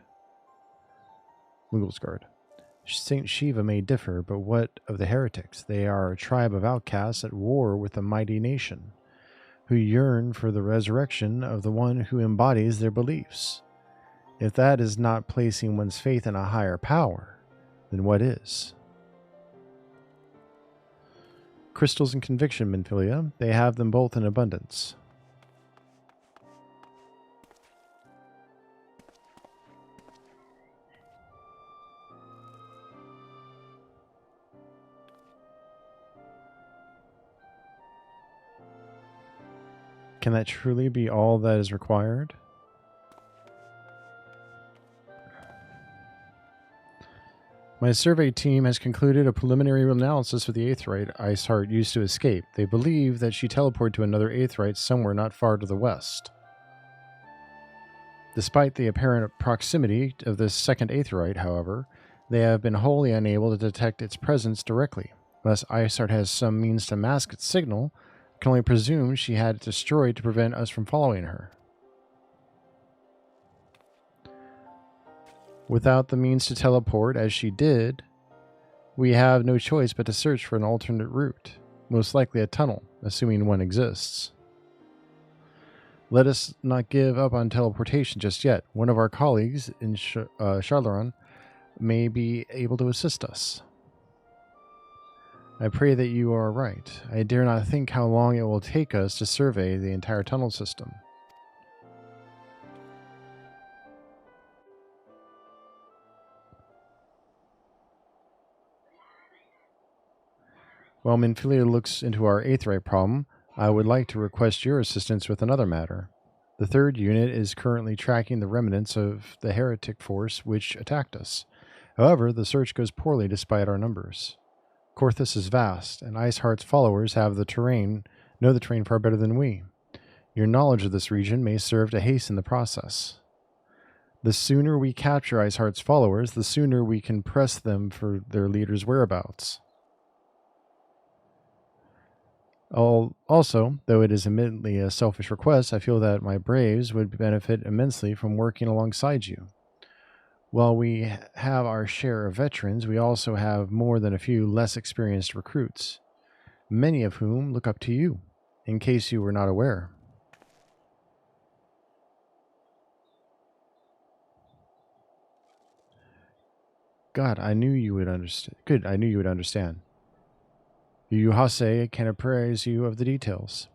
Saint Shiva may differ, but what of the heretics? They are a tribe of outcasts at war with a mighty nation, who yearn for the resurrection of the one who embodies their beliefs. If that is not placing one's faith in a higher power, then what is? Crystals and conviction, Minfilia, they have them both in abundance. Can that truly be all that is required? My survey team has concluded a preliminary analysis of the Aetheryte Iceheart used to escape. They believe that she teleported to another Aetheryte somewhere not far to the west. Despite the apparent proximity of this second Aetheryte, however, they have been wholly unable to detect its presence directly. Unless Iceheart has some means to mask its signal, can only presume she had it destroyed to prevent us from following her. Without the means to teleport, as she did, we have no choice but to search for an alternate route, most likely a tunnel, assuming one exists. Let us not give up on teleportation just yet. One of our colleagues in Charleron may be able to assist us. I pray that you are right. I dare not think how long it will take us to survey the entire tunnel system. While Minfilia looks into our Aetheryte problem, I would like to request your assistance with another matter. The third unit is currently tracking the remnants of the heretic force which attacked us. However, the search goes poorly despite our numbers. Korthus is vast, and Iceheart's followers have the terrain know the terrain far better than we. Your knowledge of this region may serve to hasten the process. The sooner we capture Iceheart's followers, the sooner we can press them for their leader's whereabouts. Also, though it is admittedly a selfish request, I feel that my braves would benefit immensely from working alongside you. While we have our share of veterans, we also have more than a few less experienced recruits, many of whom look up to you, in case you were not aware. God, I knew you would understand. Good, I knew you would understand. Yuhase can apprise you of the details.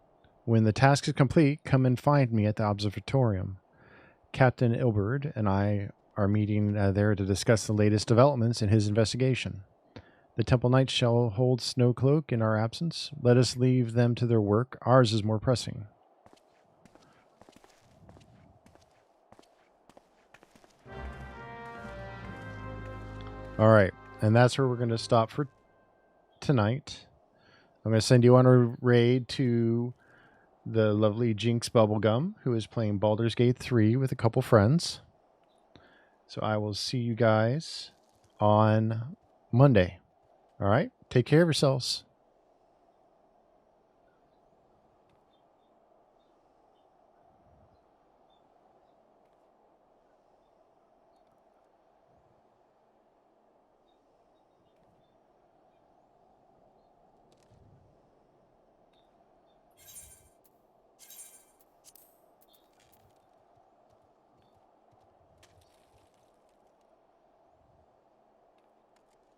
When the task is complete, come and find me at the observatorium. Captain Ilberd and I are meeting there to discuss the latest developments in his investigation. The Temple Knights shall hold Snowcloak in our absence. Let us leave them to their work. Ours is more pressing. All right, and that's where we're going to stop for tonight. I'm going to send you on a raid to the lovely Jinx Bubblegum, who is playing Baldur's Gate 3 with a couple friends. So I will see you guys on Monday. All right, take care of yourselves.